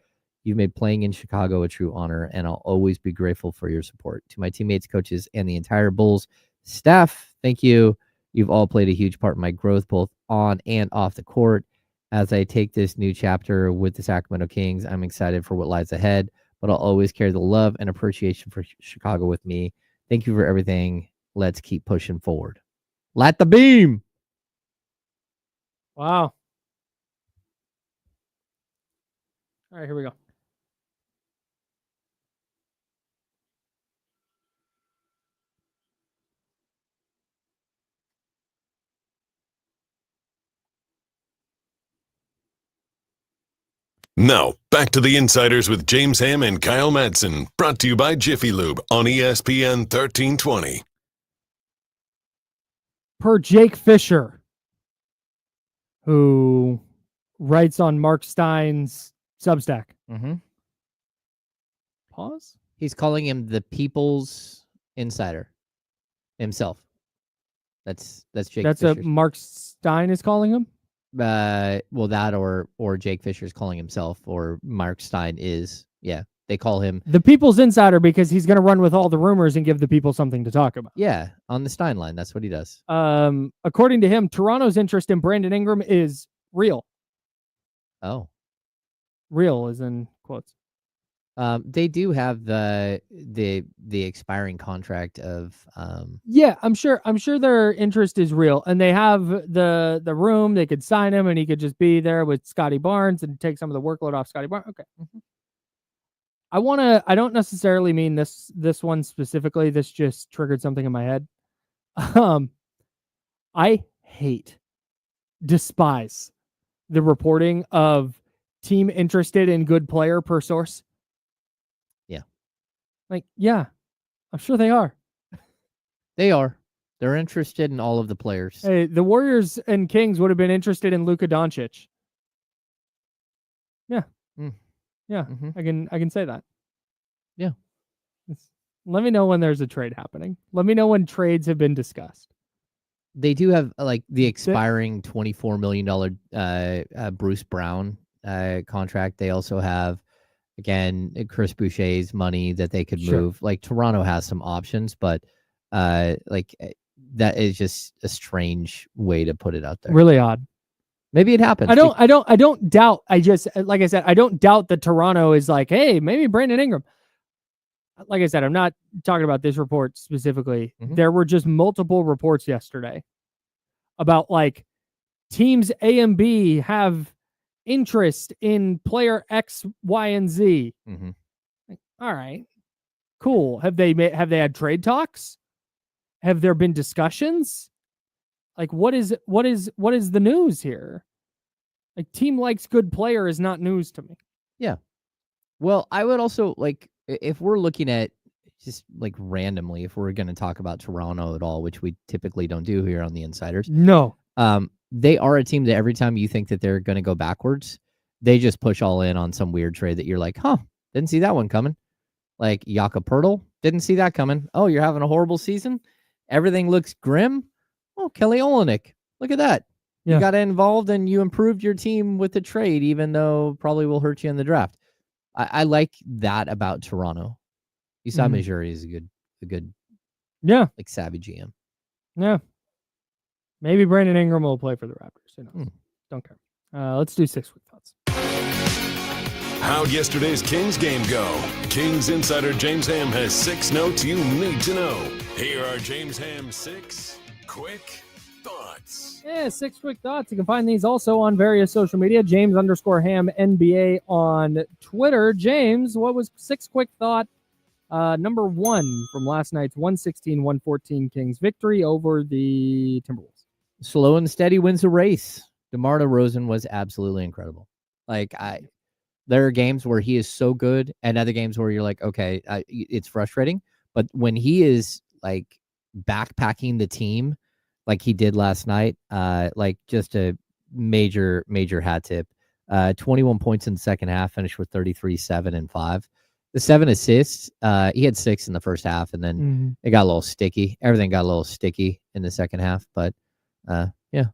You've made playing in Chicago a true honor, and I'll always be grateful for your support. To my teammates, coaches, and the entire Bulls staff, thank you. You've all played a huge part in my growth, both on and off the court. As I take this new chapter with the Sacramento Kings, I'm excited for what lies ahead, but I'll always carry the love and appreciation for Chicago with me. Thank you for everything. Let's keep pushing forward. Light the beam. Wow. All right, here we go. Now, Back to the Insiders with James Ham and Kyle Madsen, brought to you by Jiffy Lube on ESPN 1320. Per Jake Fisher, who writes on Mark Stein's Substack. Mm-hmm. Pause? He's calling him the People's Insider himself. That's Jake That's Fisher's. what Mark Stein is calling him? Well, that or Jake Fisher's calling himself, or Mark Stein is. Yeah, they call him the People's Insider because he's going to run with all the rumors and give the people something to talk about. Yeah, on the Stein line. That's what he does. According to him, Toronto's interest in Brandon Ingram is real. Oh. Real is in quotes. They do have the expiring contract of Yeah, I'm sure their interest is real, and they have the room. They could sign him, and he could just be there with Scotty Barnes and take some of the workload off Scotty Barnes. Okay. Mm-hmm. I don't necessarily mean this one specifically. This just triggered something in my head. I despise the reporting of team interested in good player per source. Yeah, I'm sure they are. They are. They're interested in all of the players. Hey, the Warriors and Kings would have been interested in Luka Doncic. Yeah. Yeah, mm-hmm. I can say that. Yeah. Let me know when there's a trade happening. Let me know when trades have been discussed. They do have the expiring $24 million Bruce Brown contract. They also have, again, Chris Boucher's money that they could move. Like, Toronto has some options, but that is just a strange way to put it out there. Really odd. Maybe it happens. I don't doubt. Like I said, I don't doubt that Toronto is like, hey, maybe Brandon Ingram. Like I said, I'm not talking about this report specifically. Mm-hmm. There were just multiple reports yesterday about teams A and B have interest in player X, Y, and Z. Mm-hmm. All right, cool. Have they had trade talks? Have there been discussions? What is the news here? Team likes good player is not news to me. Yeah. Well, I would also if we're looking at just randomly, if we're going to talk about Toronto at all, which we typically don't do here on the Insiders. No. They are a team that every time you think that they're going to go backwards, they just push all in on some weird trade that you're like, didn't see that one coming. Like Jakob Poeltl, didn't see that coming. Oh, you're having a horrible season? Everything looks grim? Oh, Kelly Olynyk, look at that. Yeah. You got involved and you improved your team with the trade, even though probably will hurt you in the draft. I like that about Toronto. Usam Ujiri is a good, savvy GM. Yeah. Maybe Brandon Ingram will play for the Raptors. Who knows? Don't care. Let's do 6 quick thoughts. How'd yesterday's Kings game go? Kings insider James Ham has 6 notes you need to know. Here are James Ham's 6 quick thoughts. Yeah, 6 quick thoughts. You can find these also on various social media. James_Ham NBA on Twitter. James, what was 6 quick thought? Number 1 from last night's 116-114 Kings victory over the Timberwolves. Slow and steady wins the race. DeMar DeRozan was absolutely incredible. There are games where he is so good, and other games where you're like, okay, it's frustrating. But when he is backpacking the team, like he did last night, just a major hat tip. 21 points in the second half, finished with 33, 7, and 5. The 7 assists, he had 6 in the first half, and then it got a little sticky. Everything got a little sticky in the second half, but yeah.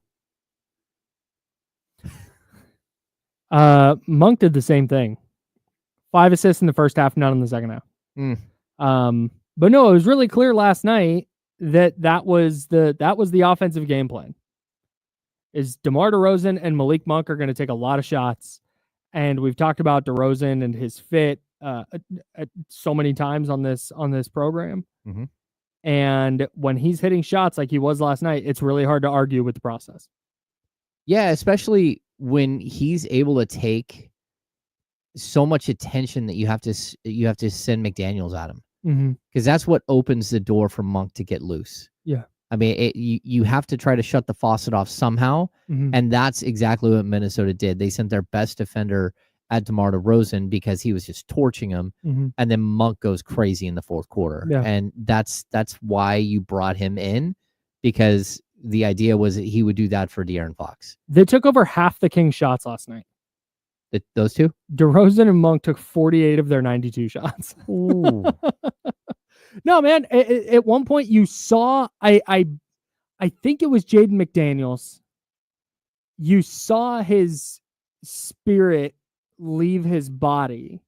Monk did the same thing. 5 assists in the first half, none in the second half. But no, it was really clear last night that was the offensive game plan. Is DeMar DeRozan and Malik Monk are going to take a lot of shots, and we've talked about DeRozan and his fit so many times on this program. Mm-hmm. And when he's hitting shots like he was last night, it's really hard to argue with the process. Yeah, especially when he's able to take so much attention that you have to send McDaniels at him, because that's what opens the door for Monk to get loose. Yeah, I mean, you have to try to shut the faucet off somehow, and that's exactly what Minnesota did. They sent their best defender at DeMar DeRozan because he was just torching him. And then Monk goes crazy in the fourth quarter. Yeah. And that's why you brought him in, because the idea was that he would do that for De'Aaron Fox. They took over half the Kings shots last night. Those two? DeRozan and Monk took 48 of their 92 shots. Ooh. No, man. At one point you saw, I think it was Jaden McDaniels. You saw his spirit leave his body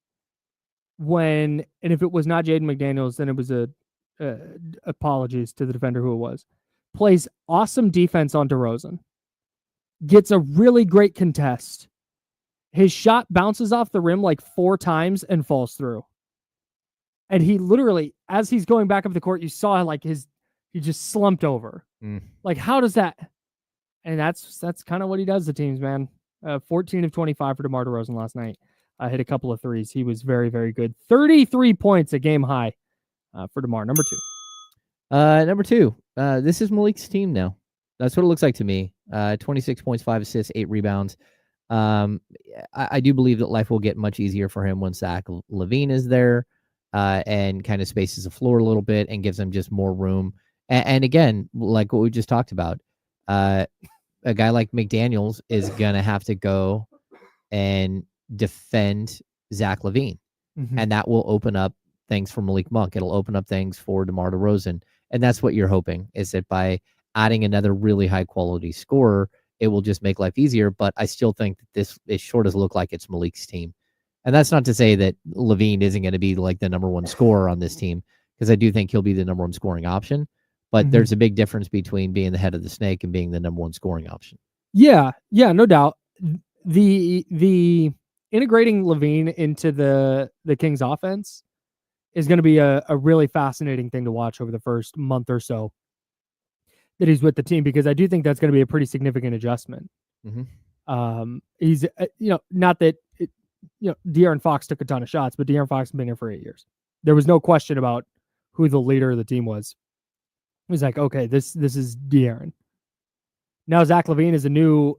and if it was not Jaden McDaniels, then it was apologies to the defender who it was. Plays awesome defense on DeRozan. Gets a really great contest. His shot bounces off the rim like 4 times and falls through. And he literally, as he's going back up the court, you saw like he just slumped over. Like, how does that? And that's kind of what he does to teams, man. 14 of 25 for DeMar DeRozan last night. Hit a couple of threes. He was very, very good. 33 points, a game high for DeMar. Number 2. Number 2. This is Malik's team now. That's what it looks like to me. 26 points, 5 assists, 8 rebounds. I do believe that life will get much easier for him once Zach LaVine is there and kind of spaces the floor a little bit and gives him just more room. And again, like what we just talked about, a guy like McDaniels is going to have to go and defend Zach LaVine. And that will open up things for Malik Monk. It'll open up things for DeMar DeRozan. And that's what you're hoping, is that by adding another really high quality scorer, it will just make life easier. But I still think that this, as short as look like it's Malik's team. And that's not to say that LaVine isn't going to be like the number 1 scorer on this team, because I do think he'll be the number 1 scoring option. But there's a big difference between being the head of the snake and being the number 1 scoring option. Yeah, no doubt. The integrating LaVine into the Kings offense is going to be a really fascinating thing to watch over the first month or so that he's with the team, because I do think that's going to be a pretty significant adjustment. He's, not that, De'Aaron Fox took a ton of shots, but De'Aaron Fox has been here for 8 years. There was no question about who the leader of the team was. It was like, okay, this is De'Aaron. Now Zach LaVine is a new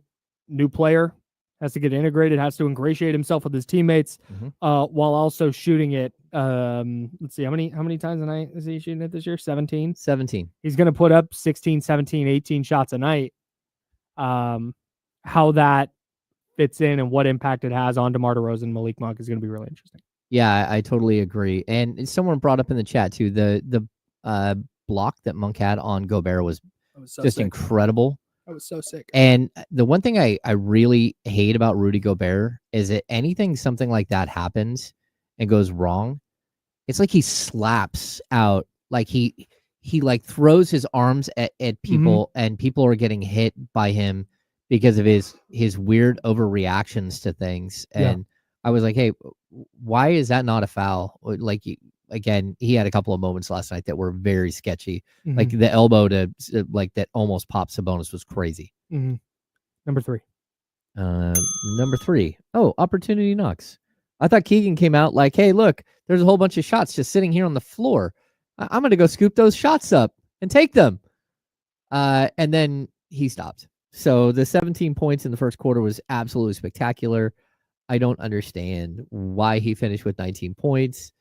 player, has to get integrated, has to ingratiate himself with his teammates, while also shooting it. Let's see, how many times a night is he shooting it this year? 17? 17. He's going to put up 16, 17, 18 shots a night. How that fits in and what impact it has on DeMar DeRozan and Malik Monk is going to be really interesting. Yeah, I totally agree. And someone brought up in the chat too, the block that Monk had on Gobert was so just sick. Incredible. I was so sick. And the one thing I really hate about Rudy Gobert is that something like that happens and goes wrong, it's like he slaps out, like he like throws his arms at people, and people are getting hit by him because of his weird overreactions to things. And I was like, hey, why is that not a foul? Like, again, he had a couple of moments last night that were very sketchy. Like the elbow to like that almost pops Sabonis was crazy. Number 3. Number 3. Oh, opportunity knocks. I thought Keegan came out like, hey, look, there's a whole bunch of shots just sitting here on the floor. I'm going to go scoop those shots up and take them. And then he stopped. So the 17 points in the first quarter was absolutely spectacular. I don't understand why he finished with 19 points.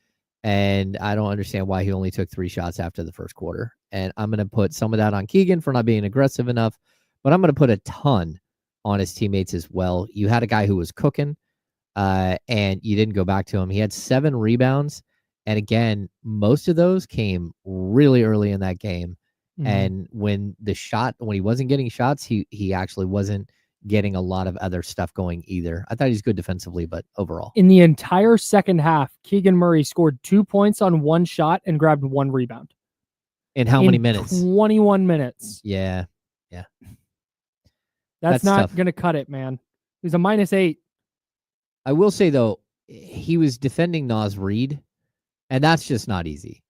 And I don't understand why he only took 3 shots after the first quarter. And I'm going to put some of that on Keegan for not being aggressive enough, but I'm going to put a ton on his teammates as well. You had a guy who was cooking, and you didn't go back to him. He had 7 rebounds. And again, most of those came really early in that game. And when he wasn't getting shots, he actually wasn't getting a lot of other stuff going either. I thought he's good defensively, but overall. In the entire second half, Keegan Murray scored 2 points on 1 shot and grabbed 1 rebound. In how many minutes? 21 minutes. Yeah. That's not going to cut it, man. He's a -8. I will say, though, he was defending Naz Reid, and that's just not easy.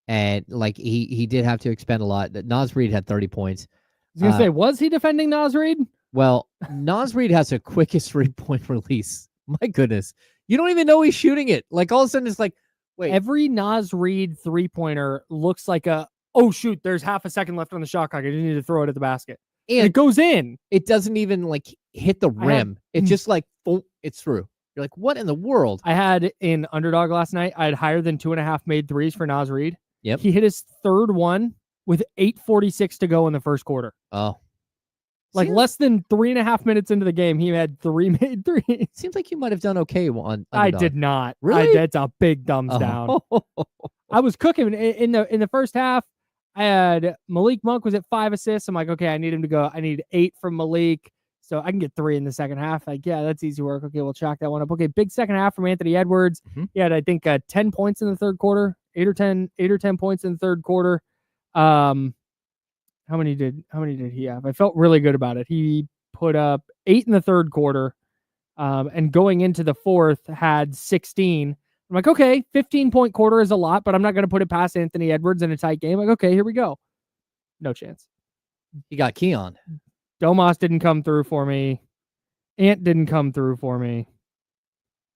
And like he did have to expend a lot. Naz Reid had 30 points. I was going to say, was he defending Naz Reid? Well, Naz Reid has the quickest 3-point release. My goodness. You don't even know he's shooting it. Like, all of a sudden, it's like, wait. Every Naz Reid 3-pointer looks like oh, shoot, there's half a second left on the shot clock. I didn't need to throw it at the basket. And it goes in. It doesn't even, like, hit the rim. It's just like, boom, it's through. You're like, what in the world? I had in Underdog last night, I had higher than 2.5 made threes for Naz Reid. Yep. He hit his third one with 8:46 to go in the first quarter. Oh. Like Seems- less than 3.5 minutes into the game, he had 3 made threes. Seems like you might have done okay on I Underdog. did not. Really? That's a big thumbs down. I was cooking in the first half. I had Malik Monk was at 5 assists. I'm like, okay, I need him to go. I need 8 from Malik, so I can get 3 in the second half. Like, yeah, that's easy work. Okay, we'll chalk that one up. Okay, big second half from Anthony Edwards. Mhm. He had, I think, 10 points in the third quarter, 8 or 10 points in the third quarter. How many did he have? I felt really good about it. He put up 8 in the third quarter, and going into the fourth had 16. I'm like, okay, 15-point quarter is a lot, but I'm not going to put it past Anthony Edwards in a tight game. Like, okay, here we go. No chance. You got Keon. Domas didn't come through for me. Ant didn't come through for me.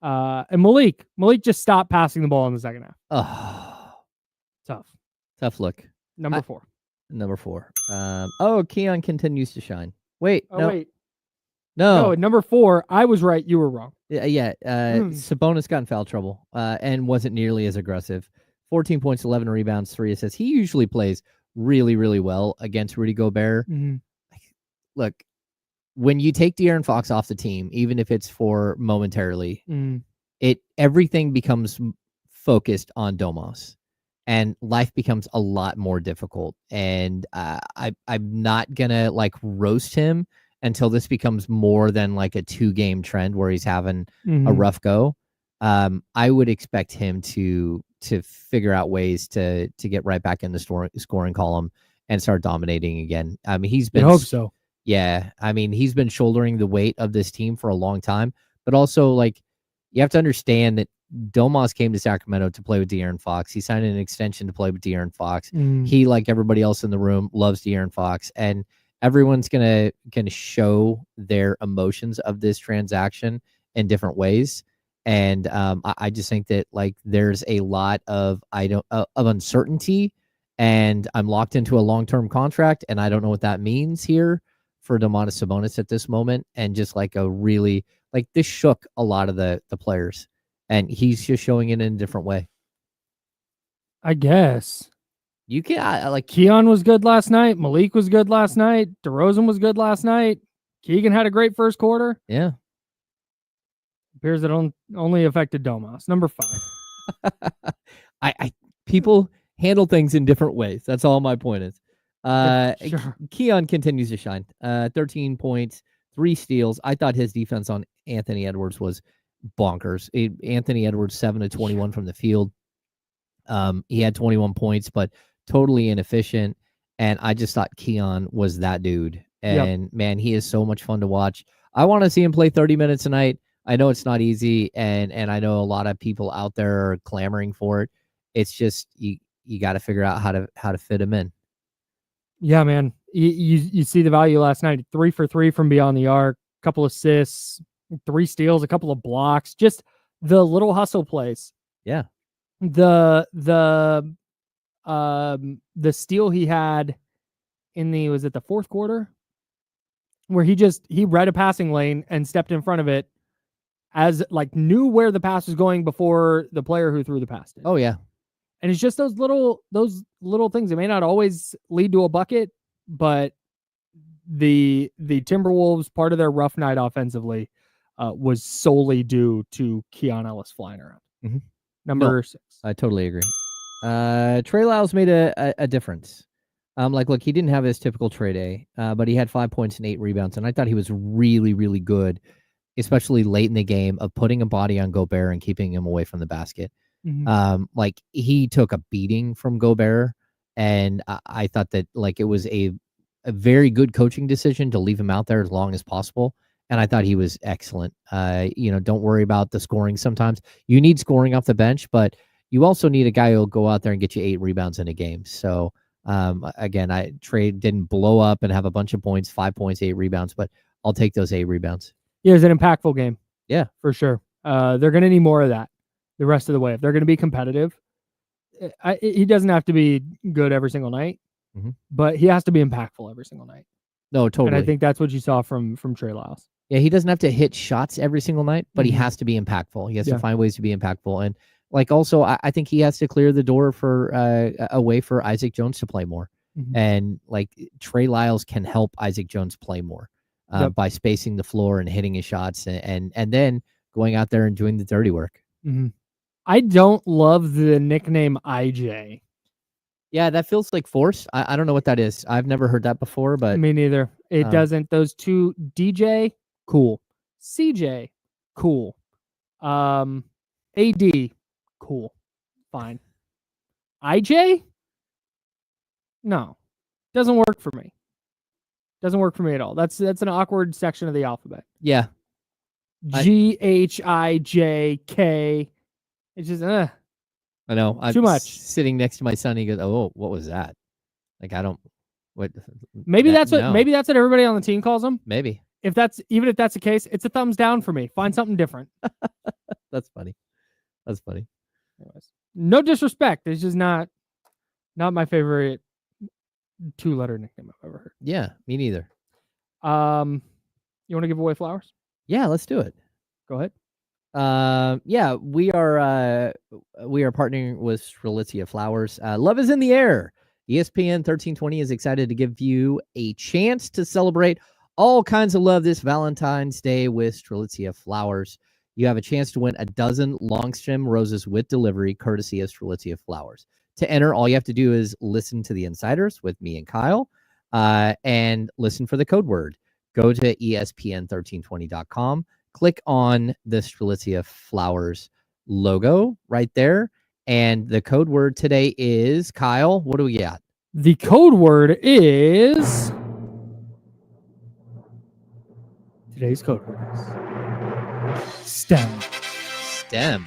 And Malik just stopped passing the ball in the second half. Oh, Tough. tough look. Number 4. Number 4. Keon continues to shine. Wait, No, no. number 4. I was right. You were wrong. Yeah. Sabonis got in foul trouble and wasn't nearly as aggressive. 14 points, 11 rebounds, 3 assists. He usually plays really, really well against Rudy Gobert. Mm-hmm. Look, when you take De'Aaron Fox off the team, even if it's for momentarily, everything becomes focused on Domas. And life becomes a lot more difficult. And I'm not gonna like roast him until this becomes more than like a 2-game trend where he's having a rough go. I would expect him to figure out ways to get right back in the scoring column and start dominating again. I mean, he's been. I hope so. Yeah, I mean, he's been shouldering the weight of this team for a long time. But also, like, you have to understand that Domas came to Sacramento to play with De'Aaron Fox. He signed an extension to play with De'Aaron Fox. He, like everybody else in the room, loves De'Aaron Fox, and everyone's gonna show their emotions of this transaction in different ways. And I just think that like there's a lot of of uncertainty, and I'm locked into a long-term contract, and I don't know what that means here for Domantas Sabonis at this moment. And just like a really like this shook a lot of the players. And he's just showing it in a different way. I guess. You can't like Keon was good last night. Malik was good last night. DeRozan was good last night. Keegan had a great first quarter. Yeah. Appears it only affected Domas. Number 5. People handle things in different ways. That's all my point is. Sure. Keon continues to shine. 13 points, 3 steals. I thought his defense on Anthony Edwards was bonkers. Anthony Edwards 7 of 21 from the field. He had 21 points, but totally inefficient. And I just thought Keon was that dude. And man, he is so much fun to watch. I want to see him play 30 minutes a night. I know it's not easy, and I know a lot of people out there are clamoring for it. It's just you got to figure out how to fit him in. Yeah, man. You see the value last night. 3 for 3 from beyond the arc. Couple assists, 3 steals, a couple of blocks. Just the little hustle plays. Yeah. The steal he had in the fourth quarter, where he read a passing lane and stepped in front of it, as like knew where the pass was going before the player who threw the pass did. Oh yeah. And it's just those little things. It may not always lead to a bucket, but the Timberwolves, part of their rough night offensively, was solely due to Keon Ellis flying around. Mm-hmm. Number 6. I totally agree. Trey Lyles made a difference. Look, he didn't have his typical Trey day, but he had 5 points and 8 rebounds, and I thought he was really, really good, especially late in the game, of putting a body on Gobert and keeping him away from the basket. Mm-hmm. Like he took a beating from Gobert, and I thought that like it was a very good coaching decision to leave him out there as long as possible. And I thought he was excellent. Don't worry about the scoring. Sometimes you need scoring off the bench, but you also need a guy who'll go out there and get you 8 rebounds in a game. So again, Trey didn't blow up and have a bunch of points, 5 points, 8 rebounds, but I'll take those 8 rebounds. Yeah, it was an impactful game. Yeah, for sure. They're going to need more of that the rest of the way. If they're going to be competitive, he doesn't have to be good every single night, mm-hmm. but he has to be impactful every single night. No, totally. And I think that's what you saw from Trey Lyles. Yeah, he doesn't have to hit shots every single night, but he Mhm. has to be impactful. He has Yeah. to find ways to be impactful. And like also, I think he has to clear the door for a way for Isaac Jones to play more. Mhm. And like Trey Lyles can help Isaac Jones play more Yep. by spacing the floor and hitting his shots and then going out there and doing the dirty work. Mhm. I don't love the nickname IJ. Yeah, that feels like force. I don't know what that is. I've never heard that before, but Me neither. It doesn't. Those two, DJ, cool. CJ, cool. AD, cool. Fine. IJ? No. Doesn't work for me. Doesn't work for me at all. That's an awkward section of the alphabet. yeah. GHIJK. It's just I know. I'm Too much. sitting next to my son. He goes, "Oh, what was that?" Like I don't. What? maybe that- that's what no. maybe that's what everybody on the team calls them. Maybe If that's the case, it's a thumbs down for me. Find something different. that's funny. That's funny. Anyways, no disrespect. It's just not my favorite 2-letter nickname I've ever Yeah, me neither. heard. You want to give away flowers? Yeah, let's do it. Go ahead. Yeah, we are partnering with Strelitzia Flowers. Love is in the air. ESPN 1320 is excited to give you a chance to celebrate all kinds of love this Valentine's Day with Strelitzia Flowers. You have a chance to win a dozen long stem roses with delivery, courtesy of Strelitzia Flowers. To enter, all you have to do is listen to the Insiders with me and Kyle, and listen for the code word. Go to ESPN1320.com. Click on the Strelitzia Flowers logo right there. And the code word today is, Kyle, what do we got? The code word is... Today's code word is STEM. STEM.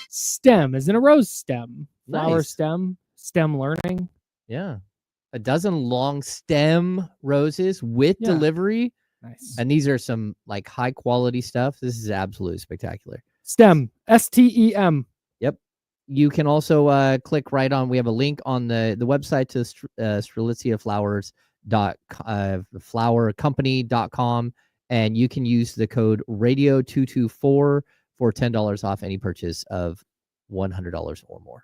STEM is in a rose stem. Flower Nice. stem. STEM learning. Yeah. A dozen long stem roses with Yeah. delivery. Nice. And these are some like high quality stuff. This is absolutely spectacular. STEM. STEM. Yep. You can also click right on. We have a link on the website to strelitziaflowers.flowercompany.com, and you can use the code radio224 for $10 off any purchase of $100 or more.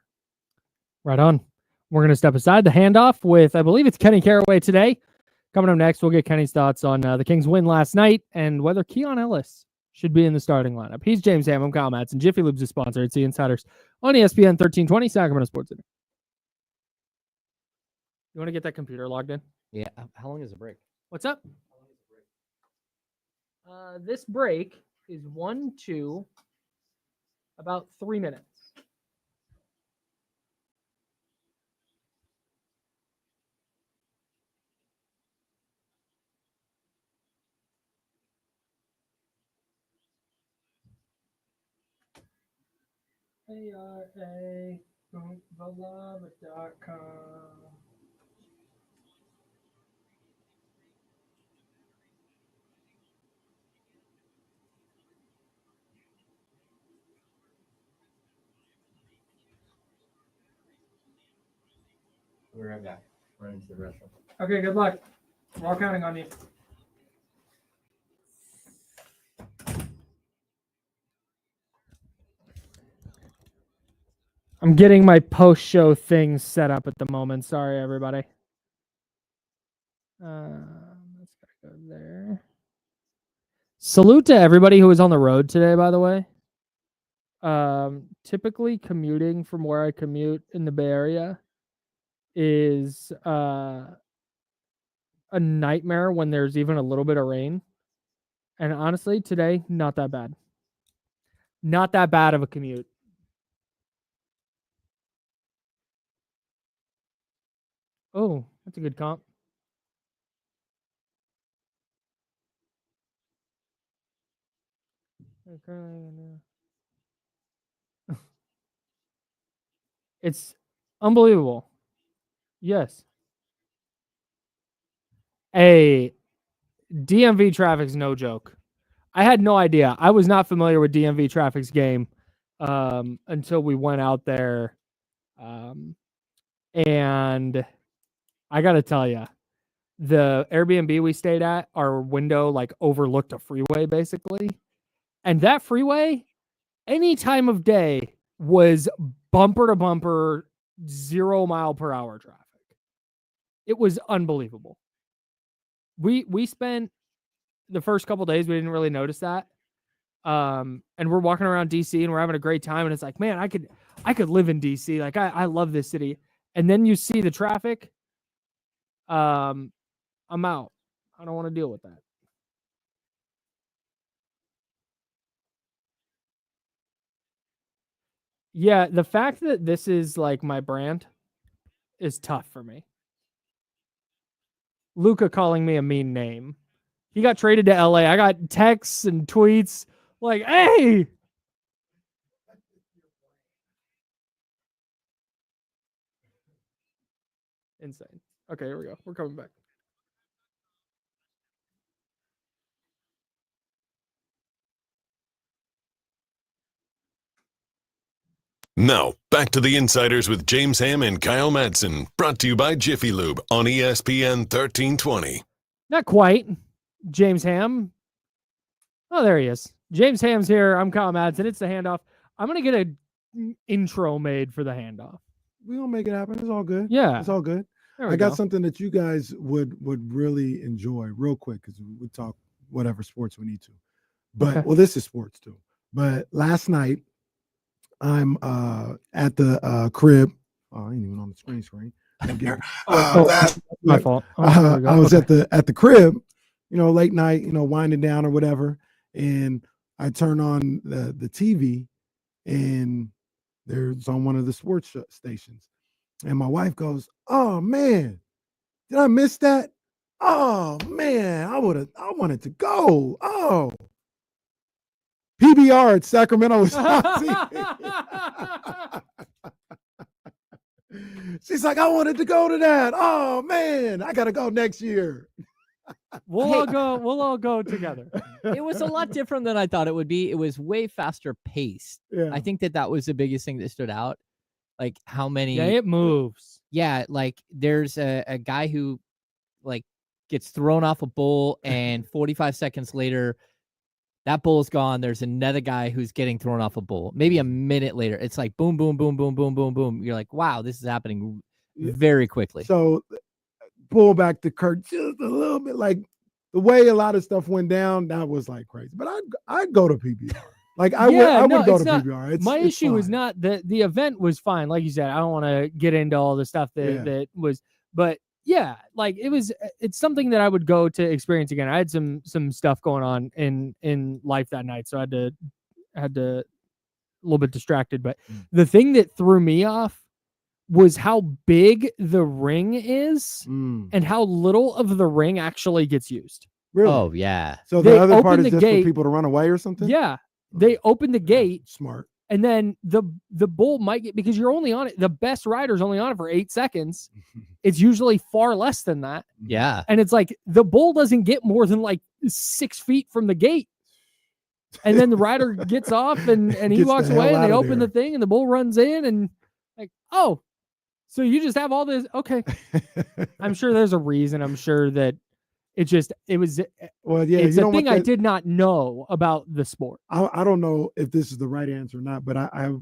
Right on. We're going to step aside. The handoff with, I believe it's Kenny Caraway today. Coming up next, we'll get Kenny's thoughts on the Kings' win last night and whether Keon Ellis should be in the starting lineup. He's James Ham. I'm Kyle Madsen. Jiffy Lube's a sponsor. It's the Insiders on ESPN 1320, Sacramento Sports Center. You want to get that computer logged in? Yeah. How long is the break? What's up? This break is about 3 minutes. ARA.com. We're a guy. Running to the restaurant. Okay, good luck. We're all counting on you. I'm getting my post-show things set up at the moment. Sorry, everybody. Let's go there. Salute to everybody who was on the road today, by the way. Typically commuting from where I commute in the Bay Area is a nightmare when there's even a little bit of rain. And honestly, today, not that bad. Not that bad of a commute. Oh, that's a good comp. It's unbelievable. Yes. Hey, DMV traffic's no joke. I had no idea. I was not familiar with DMV traffic's game until we went out there. And I got to tell you, the Airbnb we stayed at, our window like overlooked a freeway basically. And that freeway, any time of day, was bumper to bumper, 0 mile per hour traffic. It was unbelievable. We spent the first couple days, we didn't really notice that. And we're walking around DC and we're having a great time. And it's like, man, I could live in DC. Like I love this city. And then you see the traffic. I'm out. I don't want to deal with that. Yeah, the fact that this is like my brand is tough for me. Luka calling me a mean name. He got traded to LA. I got texts and tweets like, hey. Insane. Okay, here we go. We're coming back. Now, back to the Insiders with James Ham and Kyle Madsen, brought to you by Jiffy Lube on ESPN 1320. Not quite. James Ham. Oh, there he is. James Ham's here. I'm Kyle Madsen. It's the Handoff. I'm going to get an intro made for the Handoff. We're going to make it happen. It's all good. Yeah. It's all good. I got something that you guys would really enjoy real quick because we talk whatever sports we need to. But, Okay. Well, this is sports too. But last night, I'm at the crib. Oh, I ain't even on the screen. My fault. I was at the crib, late night, winding down or whatever. And I turn on the TV and there's on one of the sports stations. And my wife goes, "Oh man, did I miss that? Oh man, I wanted to go. Oh, PBR at Sacramento was on TV." She's like, "I wanted to go to that. Oh man, I gotta go next year." We'll all go together. It was a lot different than I thought it would be. It was way faster paced. Yeah. I think that was the biggest thing that stood out. Like how many. Yeah, it moves. Yeah, like there's a guy who like gets thrown off a bull and 45 seconds later, that bull's gone. There's another guy who's getting thrown off a bull. Maybe a minute later, it's like boom, boom, boom, boom, boom, boom, boom. You're like, wow, this is happening very quickly. So pull back the curtain just a little bit. Like the way a lot of stuff went down, that was like crazy. But I'd go to PBR. Like I would go to PBR. My issue is not that the event was fine. Like you said, I don't want to get into all the stuff that was, but yeah, like it's something that I would go to experience again. I had some stuff going on in life that night, so I had to a little bit distracted. But the thing that threw me off was how big the ring is and how little of the ring actually gets used. Really? Oh yeah. So They the other part opened is the just gate. for people to run away or something? Yeah. They open the gate. Smart. And then the bull might get, because you're only on it, the best rider's only on it for 8 seconds. It's usually far less than that. Yeah. And it's like the bull doesn't get more than like 6 feet from the gate. And then the rider gets off and he Gets walks the hell away and they outta open there. the thing and the bull runs in and like, oh, so you just have all this. Okay. I'm sure there's a reason. I'm sure that it was Well, yeah, it's you a don't want thing I that- did not know about the sport. I don't know if this is the right answer or not, but I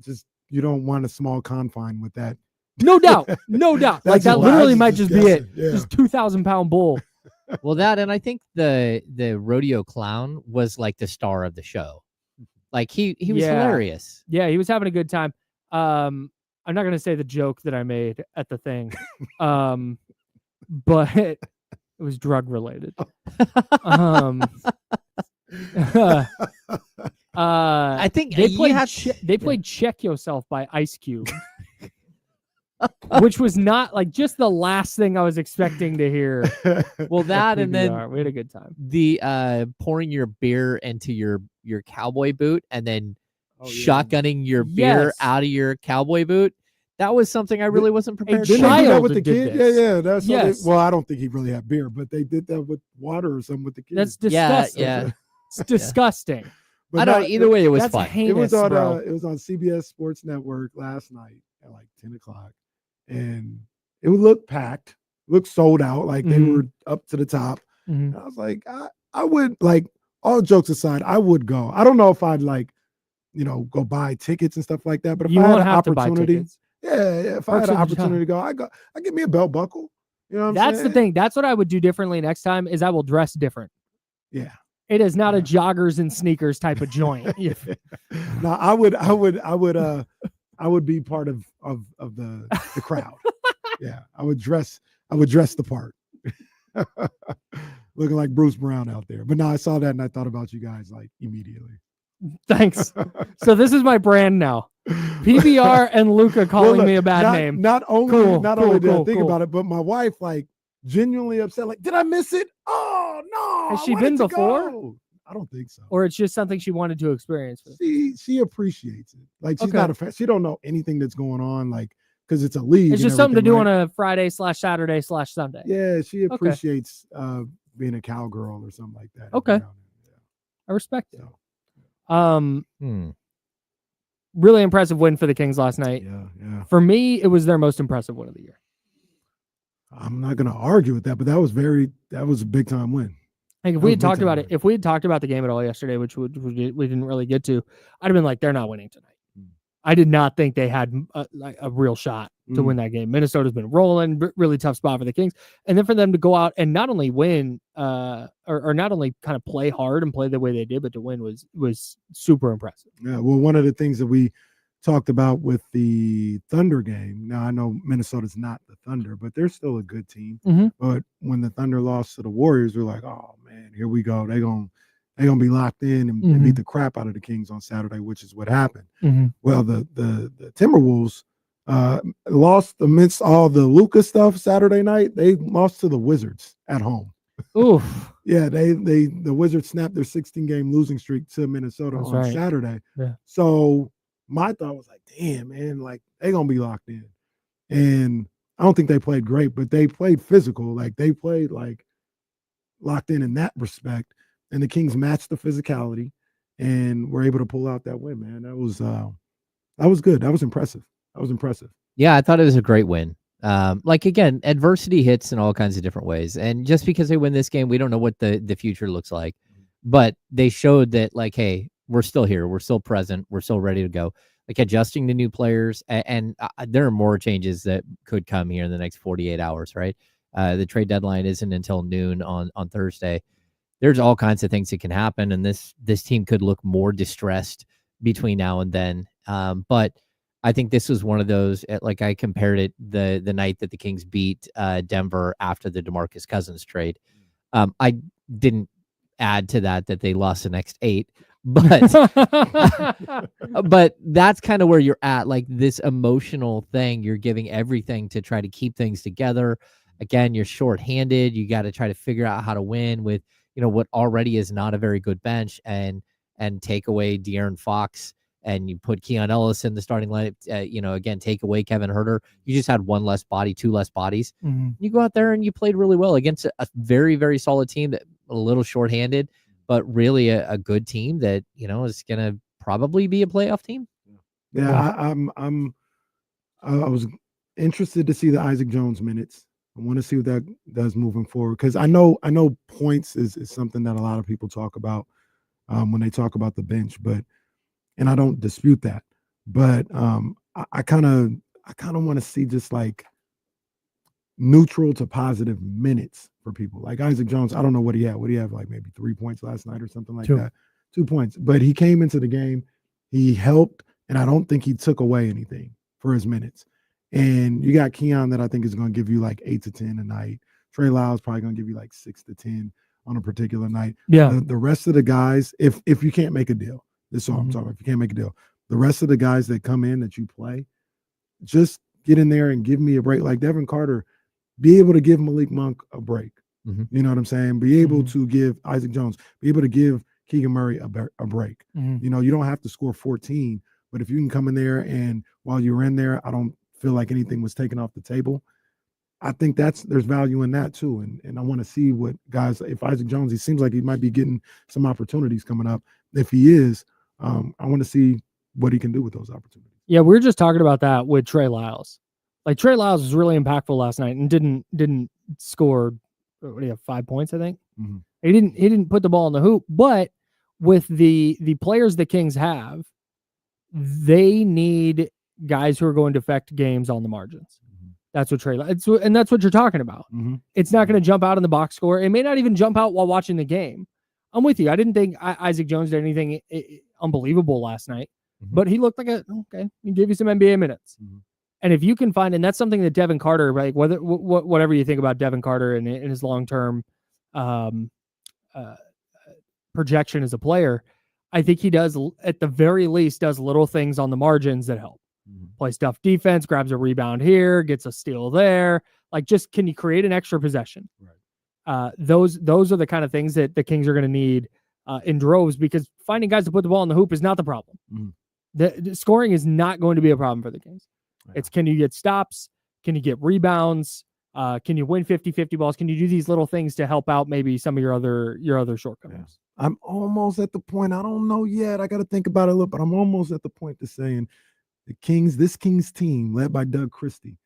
just, you don't want a small confine with that. No doubt. No doubt. Like That's that just- literally that's might just be it. disgusting. Yeah. Just 2,000-pound bull. Well, that, and I think the rodeo clown was like the star of the show. Like he was Yeah. hilarious. Yeah, he was having a good time. I'm not gonna say the joke that I made at the thing. But it was drug related. I think they you played have- they played Check Yourself by Ice Cube. Which was not like just the last thing I was expecting to hear. Well, that and then PBR. We had a good time. the pouring your beer into your cowboy boot and then Oh, yeah. shotgunning your beer Yes. out of your cowboy boot. That was something I really wasn't prepared Didn't for. they do that child with the did kid? this. Yeah. That's what Yes. well, I don't think he really had beer, but they did that with water or something with the kids. That's Yeah, disgusting. yeah. It's disgusting. But I don't. not- Either way, it was That's fun. heinous, it was on bro. it was on CBS Sports Network last night at like 10 o'clock, and it would look packed. looked sold out, like they Mhm. were up to the top. Mhm. And I was like, I would, like, all jokes aside, I would go. I don't know if I'd, like, go buy tickets and stuff like that. But if You I had won't an have to buy opportunity, tickets. if I had Perks an of the job. opportunity to go, I give me a belt buckle. You know what I'm That's saying? the thing. That's what I would do differently next time is I will dress different. Yeah. It is not a Yeah. joggers and sneakers type of joint. No, I would be part of the crowd. Yeah. I would dress the part. Looking like Bruce Brown out there. But no, I saw that and I thought about you guys like immediately. Thanks. So this is my brand now. PBR and Luca calling look, me a bad name. Not only Cool, did I cool, think cool. about it, but my wife like genuinely upset. Like, did I miss it? Oh no! Has I she wanted been to before? go. I don't think so. Or it's just something she wanted to experience. She appreciates it. Like she's Okay. not a fan. She don't know anything that's going on. Like because it's a league. It's and just something to everything, do right? on a Friday/Saturday/Sunday. Yeah, she appreciates being a cowgirl or something like that. every Okay. now and then. I respect it. So, Really impressive win for the Kings last night. yeah. For me, it was their most impressive win of the year. I'm not gonna argue with that, but that was a big time win. Like if That we was had big talked time about win. it, if we had talked about the game at all yesterday, which we didn't really get to, I'd have been like, they're not winning tonight. I did not think they had a real shot to win that game. Minnesota's been rolling, really tough spot for the Kings, and then for them to go out and not only win, or not only kind of play hard and play the way they did, but to win was super impressive. Yeah, well, one of the things that we talked about with the Thunder game. Now I know Minnesota's not the Thunder, but they're still a good team. Mhm. But when the Thunder lost to the Warriors, we're like, oh man, here we go. They're gonna be locked in and beat the crap out of the Kings on Saturday, which is what happened. Well, the Timberwolves lost amidst all the Luka stuff Saturday night. They lost to the Wizards at home. Oof. Yeah, the Wizards snapped their 16-game losing streak to Minnesota That's on right. Saturday. Yeah. So my thought was like, damn, man, like they're gonna be locked in. And I don't think they played great, but they played physical. Like they played like locked in that respect. And the Kings matched the physicality and were able to pull out that win, man. That was good. That was impressive. Yeah, I thought it was a great win. Like again, adversity hits in all kinds of different ways. And just because they win this game, we don't know what the future looks like. But they showed that, like, hey, we're still here. We're still present. We're still ready to go. Like adjusting to new players. And there are more changes that could come here in the next 48 hours, right? The trade deadline isn't until noon on Thursday. There's all kinds of things that can happen. And this team could look more distressed between now and then. But I think this was one of those, like I compared it the night that the Kings beat Denver after the DeMarcus Cousins trade. I didn't add to that they lost the next 8, but but that's kind of where you're at, like this emotional thing. You're giving everything to try to keep things together. Again, you're shorthanded. You got to try to figure out how to win with, what already is not a very good bench, and take away De'Aaron Fox, and you put Keon Ellis in the starting lineup. Again, take away Kevin Huerter. You just had one less body, 2 less bodies. You go out there and you played really well against a very, very solid team that a little shorthanded, but really a good team that, is going to probably be a playoff team. Yeah, I was interested to see the Isaac Jones minutes. I want to see what that does moving forward, because I know points is something that a lot of people talk about when they talk about the bench, and I don't dispute that, but I kind of want to see just like neutral to positive minutes for people. Like Isaac Jones, I don't know what he had. What he have, like maybe 3 points last night or something like 2. that. 2 points, but he came into the game, he helped, and I don't think he took away anything for his minutes. And you got Keon that I think is going to give you like 8 to 10 a night. Trey Lyles probably going to give you like 6 to 10 on a particular night. Yeah. The rest of the guys, if you can't make a deal, this is all I'm talking about. If you can't make a deal, the rest of the guys that come in that you play, just get in there and give me a break. Like Devin Carter, be able to give Malik Monk a break. You know what I'm saying? Be able to give Isaac Jones, be able to give Keegan Murray a break. You don't have to score 14, but if you can come in there and while you're in there, I don't feel like anything was taken off the table. I think there's value in that too. And I want to see what guys, if Isaac Jones, he seems like he might be getting some opportunities coming up. If he is, I want to see what he can do with those opportunities. Yeah, we were just talking about that with Trey Lyles. Like Trey Lyles was really impactful last night and didn't scored, what do you have, 5 points, I think. Mhm. He didn't put the ball in the hoop, but with the players the Kings have, they need guys who are going to affect games on the margins. That's what and that's what you're talking about. It's not going to jump out in the box score. It may not even jump out while watching the game. I'm with you. I didn't think Isaac Jones did anything unbelievable last night, but he looked like he gave you some NBA minutes. And if you can find, and that's something that Devin Carter, like whatever you think about Devin Carter and his long-term projection as a player, I think he does, at the very least, does little things on the margins that help. Plays tough defense, grabs a rebound here, gets a steal there. Like, just, can you create an extra possession? Right. Those are the kind of things that the Kings are going to need in droves, because finding guys to put the ball in the hoop is not the problem. The scoring is not going to be a problem for the Kings. Yeah. It's, can you get stops? Can you get rebounds? Can you win 50-50 balls? Can you do these little things to help out maybe some of your other shortcomings? Yeah. I'm almost at the point, I don't know yet, I got to think about it a little, but I'm almost at the point to saying this Kings team led by Doug Christie,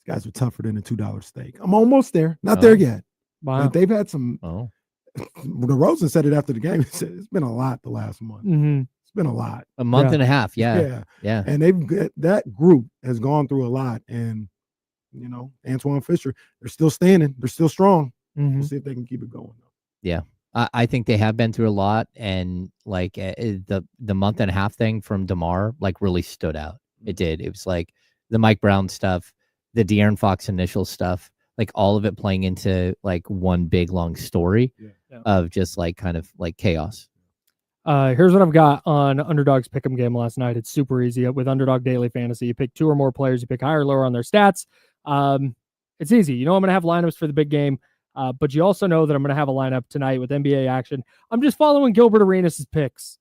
these guys are tougher than a $2 steak. I'm almost there. Not there yet. Wow. But they've had some. DeRozan said it after the game. He said it's been a lot the last month. It's been a lot. A month and a half. Yeah. And that group has gone through a lot. And, Antoine Fisher, they're still standing. They're still strong. We'll see if they can keep it going. Yeah. I think they have been through a lot, and like the month and a half thing from DeMar like really stood out. It did. It was like the Mike Brown stuff, the De'Aaron Fox initial stuff, like all of it playing into like one big long story of just like kind of like chaos. Here's what I've got on Underdog's Pick'em game last night. It's super easy with Underdog Daily Fantasy. You pick 2 or more players, you pick higher or lower on their stats. It's easy. I'm going to have lineups for the big game. But you also know that I'm going to have a lineup tonight with NBA action. I'm just following Gilbert Arenas' picks.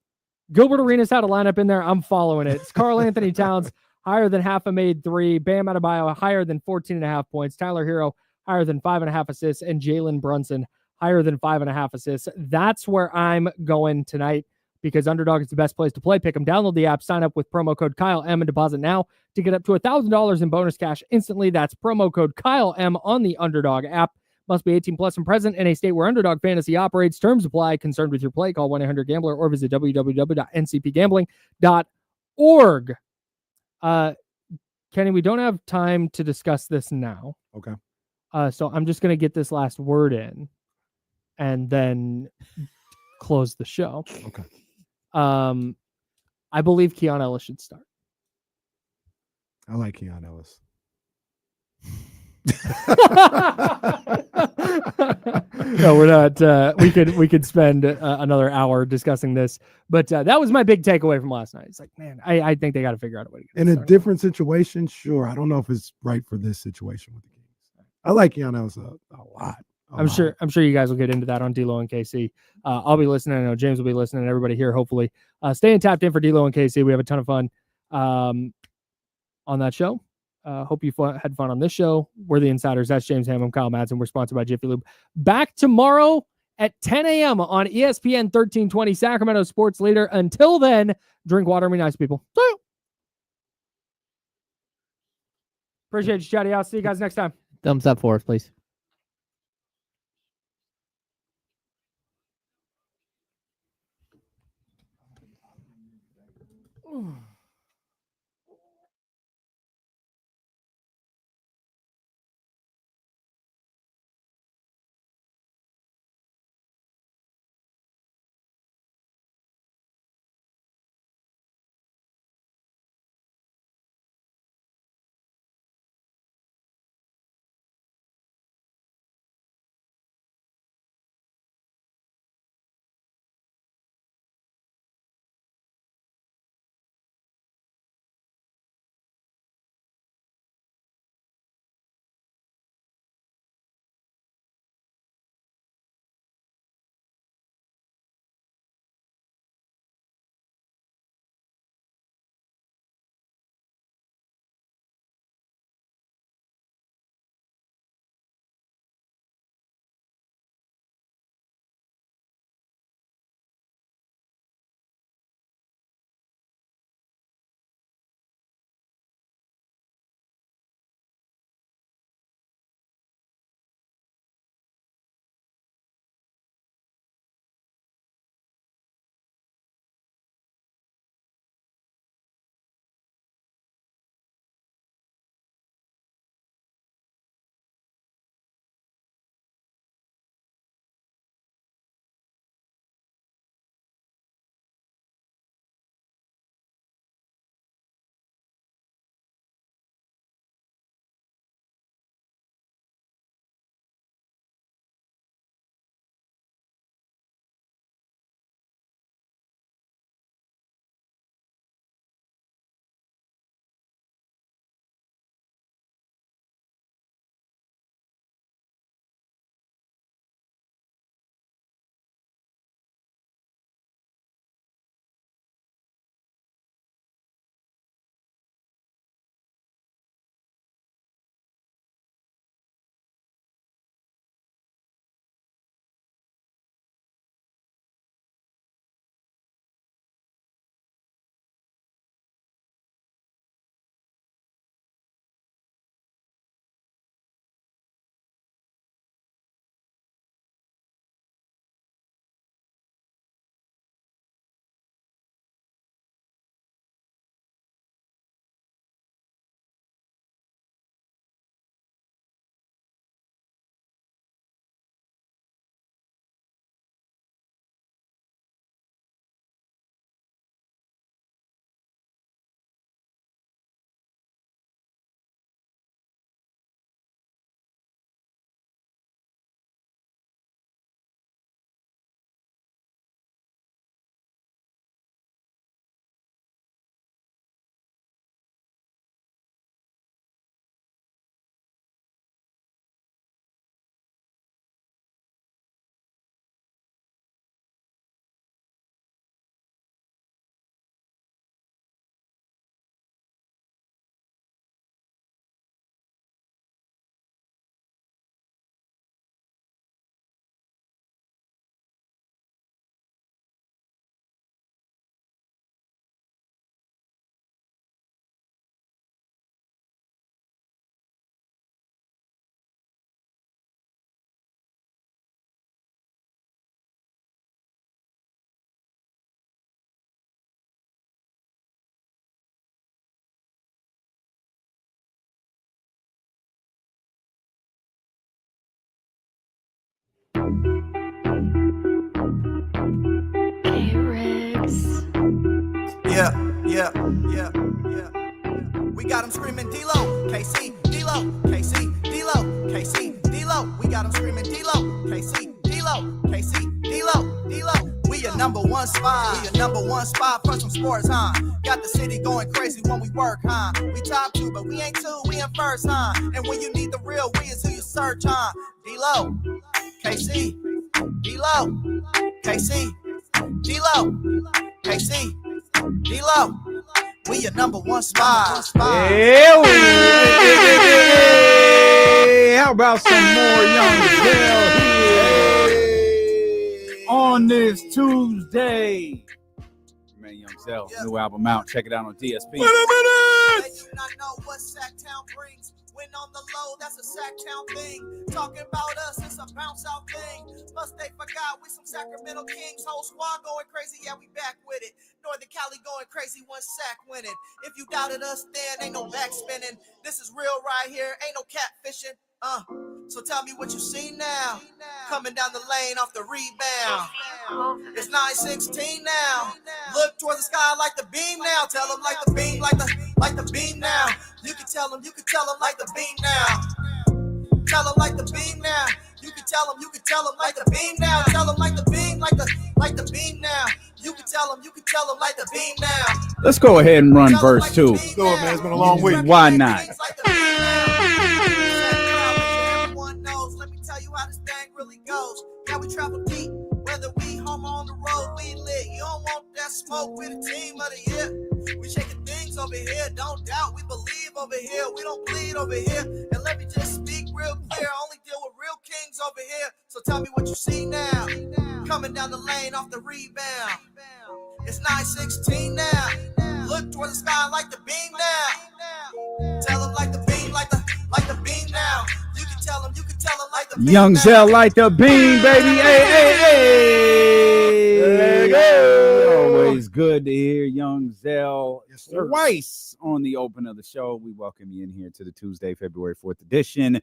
Gilbert Arenas had a lineup in there. I'm following it. It's Karl Anthony Towns, higher than half a made 3. Bam Adebayo, higher than 14.5 points. Tyler Hero, higher than 5.5 assists. And Jalen Brunson, higher than 5.5 assists. That's where I'm going tonight, because Underdog is the best place to play. Pick them. Download the app, sign up with promo code Kyle M, and deposit now to get up to $1,000 in bonus cash instantly. That's promo code Kyle M on the Underdog app. Must be 18 plus and present in a state where Underdog Fantasy operates. Terms apply. Concerned with your play? Call 1-800-GAMBLER or visit www.ncpgambling.org. Kenny, we don't have time to discuss this now. Okay. So I'm just going to get this last word in and then close the show. Okay. I believe Keon Ellis should start. I like Keon Ellis. No, we're not. We could spend another hour discussing this, but that was my big takeaway from last night. It's like, man, I think they got to figure out a way to get in a different situation. Sure, I don't know if it's right for this situation with the Kings. I like Keon Ellis a lot. I'm sure you guys will get into that on D-Lo and KC. I'll be listening. I know James will be listening. And everybody here, hopefully, staying tapped in for D-Lo and KC. We have a ton of fun on that show. Hope you had fun on this show. We're the Insiders. That's James Ham. I'm Kyle Madsen. We're sponsored by Jiffy Lube. Back tomorrow at 10 a.m. on ESPN 1320, Sacramento Sports Leader. Until then, drink water and be nice, people. See you. Appreciate you, Chatty. I'll see you guys next time. Thumbs up for us, please. Yeah. We got them screaming D-Lo, KC, D-Lo, KC, D-Lo, KC, D-Lo. We got them screaming D-Lo, KC, D-Lo, KC, D-Lo, D-Lo. We your number one spot. We your number one spot for some sports, huh? Got the city going crazy when we work, huh? We top 2, but we ain't 2, we in first, huh? And when you need the real, we is who you search, huh? D-Lo, KC, D-Lo, KC, D-Lo, KC, D-Lo. We your number one spot. Yeah, how about some more Young Zell here on this Tuesday? Man, Young Zell, new album out. Check it out on DSP. Wait a minute! You not know what Sacktown brings. When on the low, that's a Sacktown thing. Talking about us, it's a bounce out thing. Plus they forgot we some Sacramento Kings. Whole squad going crazy, yeah, we back with it. Northern Cali going crazy, one sack winning. If you doubted us, then ain't no back spinning. This is real right here, ain't no catfishing. So tell me what you see now. Coming down the lane off the rebound. It's 9-16 now. Look toward the sky like the beam now. Tell them like the beam, like the beam now. You can tell them like the beam now. Tell them like the beam now. You can tell them like the beam now. Tell them like the beam, like the beam now. You can tell them like the beam now. Let's go ahead and run verse 2. Let's do it, man. It's been a long week. Why not? Let me tell you how this thing really goes. Yeah, we travel deep, whether we home or on the road, we lit. You don't want that smoke with a team of the year. We shaking things over here, don't doubt. We believe over here, we don't bleed over here. And let me just speak real clear. I only deal with real kings over here. So tell me what you see now. Coming down the lane off the rebound. It's 9-16 now. Look toward the sky like the beam now. Tell them like the beam, like the beam now. You can tell them like the beam. Young Zell like the beam, baby. Hey. Always good to hear Young Zell twice on the open of the show. We welcome you in here to the Tuesday, February 4th edition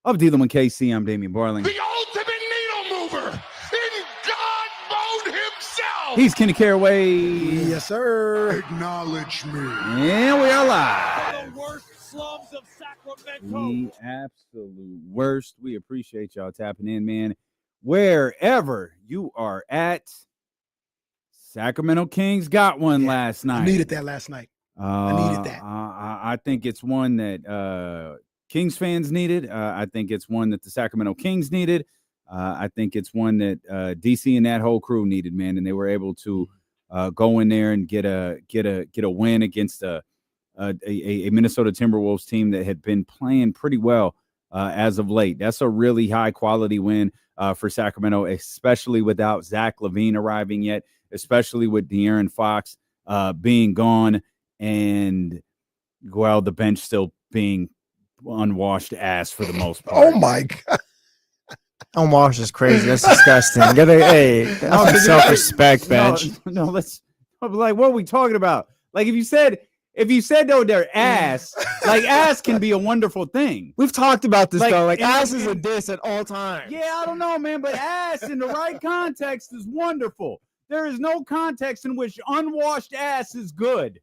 of Dealing with KC. I'm Damian Barling. The ultimate needle mover in God mode himself. He's Kenny Caraway. Yes, sir. Acknowledge me. And we are live. The worst slums of Sacramento. The absolute worst. We appreciate y'all tapping in, man. Wherever you are at, Sacramento Kings got one last night. I needed that last night. I needed that. I think it's one that Kings fans needed. I think it's one that the Sacramento Kings needed. I think it's one that DC and that whole crew needed, man. And they were able to go in there and get a win against a Minnesota Timberwolves team that had been playing pretty well as of late. That's a really high quality win for Sacramento, especially without Zach LaVine arriving yet, especially with De'Aaron Fox being gone and, well, the bench still being unwashed ass for the most part. Oh, my God. Unwashed is crazy. That's disgusting. That's some self-respect, bench. No, let's, like, what are we talking about? Like, if you said though they're ass, like ass can be a wonderful thing. We've talked about this, Like, though. Like, and- ass is a diss at all times. Yeah, I don't know, man, but ass in the right context is wonderful. There is no context in which unwashed ass is good.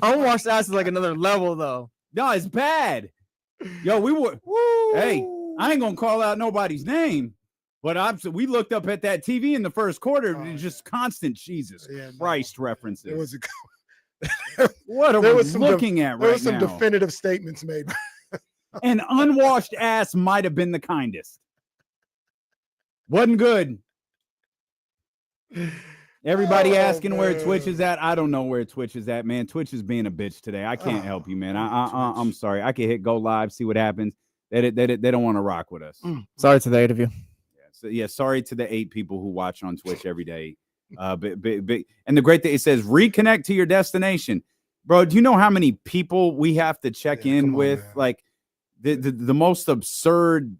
Unwashed ass is like another level, though. No, it's bad. Yo, hey, I ain't gonna call out nobody's name, but we looked up at that TV in the first quarter and just constant Jesus Christ references. There was what are we looking at right now? There was some definitive statements made. An unwashed ass might have been the kindest. Wasn't good. Everybody asking where Twitch is at. I don't know where Twitch is at, man. Twitch is being a bitch today. I can't help you, man. I'm sorry. I can hit go live, see what happens. They don't want to rock with us. Sorry to the 8 of you. Sorry to the 8 people who watch on Twitch every day. Big. And the great thing, it says reconnect to your destination. Bro, do you know how many people we have to check in with? Man. Like the most absurd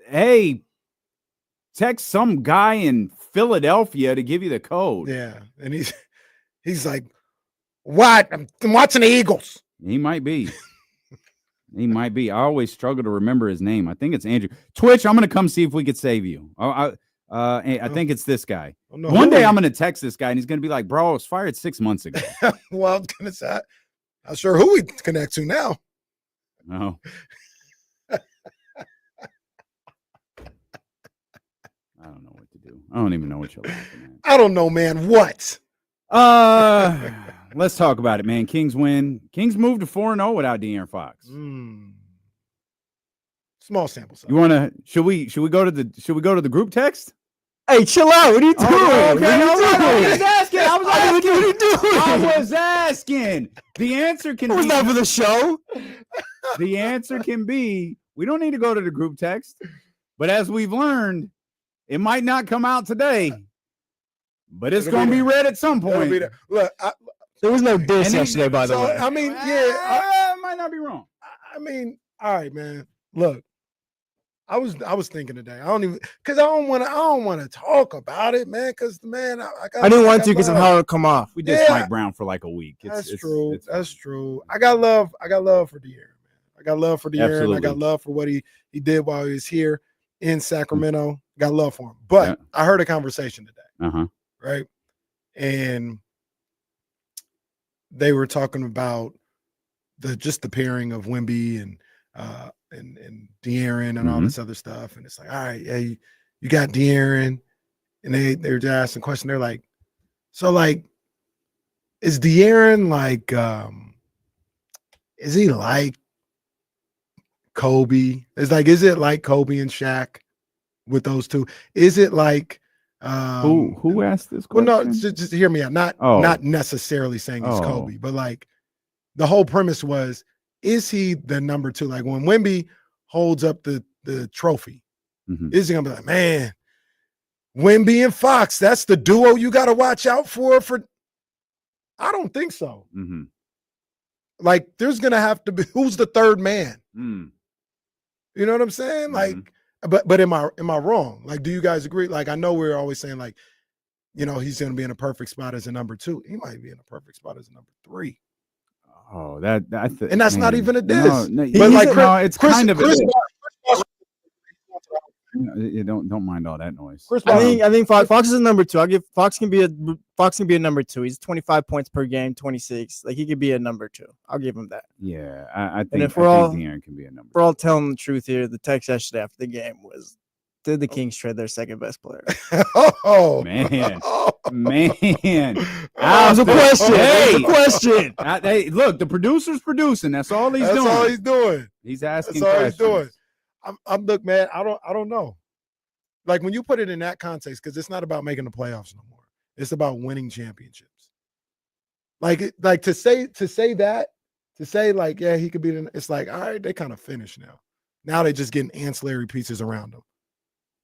hey, text some guy in Philadelphia to give you the code. Yeah. And he's like, what? I'm watching the Eagles. He might be. He might be. I always struggle to remember his name. I think it's Andrew. Twitch, I'm going to come see if we could save you. I think it's this guy. One day I'm going to text this guy, and he's going to be like, bro, I was fired 6 months ago. Well, I was going to say, I'm sure who we connect to now. No. I don't know what to do. I don't even know what you're laughing at. I don't know, man. What? Let's talk about it, man. Kings win. Kings moved to 4-0 without De'Aaron Fox. Small sample size. You want to? Should we go to the group text? Hey, chill out. What are you doing? Okay, I was asking. What are you doing? I was asking. The answer can was be that for the show. The answer can be we don't need to go to the group text, but as we've learned, it might not come out today, but it's going to be read at some point. Look, there was no diss yesterday, by the way. I mean, yeah, I might not be wrong. I mean, all right, man. Look, I was thinking today. I don't want to talk about it, man. Because man, I didn't want to because of how it'll come off. We did Mike Brown for like a week. That's true. That's true. I got love for De'Aaron, man. I got love for De'Aaron. Absolutely. I got love for what he did while he was here in Sacramento. Got love for him. But I heard a conversation today, right? And they were talking about the pairing of Wemby and De'Aaron and all this other stuff. And it's like, all right, yeah, you got De'Aaron. And they were just asking questions. They're like, so like, is De'Aaron like, is he like Kobe? Is it like Kobe and Shaq with those two? Is it like who asked this question? Well, no, just hear me out. Not necessarily saying he's Kobe, but like the whole premise was, is he the number two? Like when Wemby holds up the trophy, is he gonna be like, man, Wemby and Fox, that's the duo you got to watch out for? I don't think so. Like there's gonna have to be, who's the third man? You know what I'm saying? Like, but am I wrong? Like, do you guys agree? Like, I know we're always saying like, you know, he's gonna be in a perfect spot as a number two. He might be in a perfect spot as a number three. Oh, and that's not even a diss. No, but like, it's kind of. You don't mind all that noise. I think Fox is a number two. I'll give Fox can be a number two. He's 25 points per game, 26. Like he could be a number two. I'll give him that. Yeah, I think. And if De'Aaron can be a number. We're all telling the truth here. The text yesterday after the game was, did the Kings trade their second best player? Oh man. That was a question. Hey, a question. Hey, look, the producer's producing. That's all he's doing. That's all he's doing. He's asking. That's all questions. he's doing. I'm look, man. I don't know. Like when you put it in that context, because it's not about making the playoffs no more. It's about winning championships. Like to say like, yeah, he could be. It's like, all right, they kind of finished now. Now they're just getting ancillary pieces around them.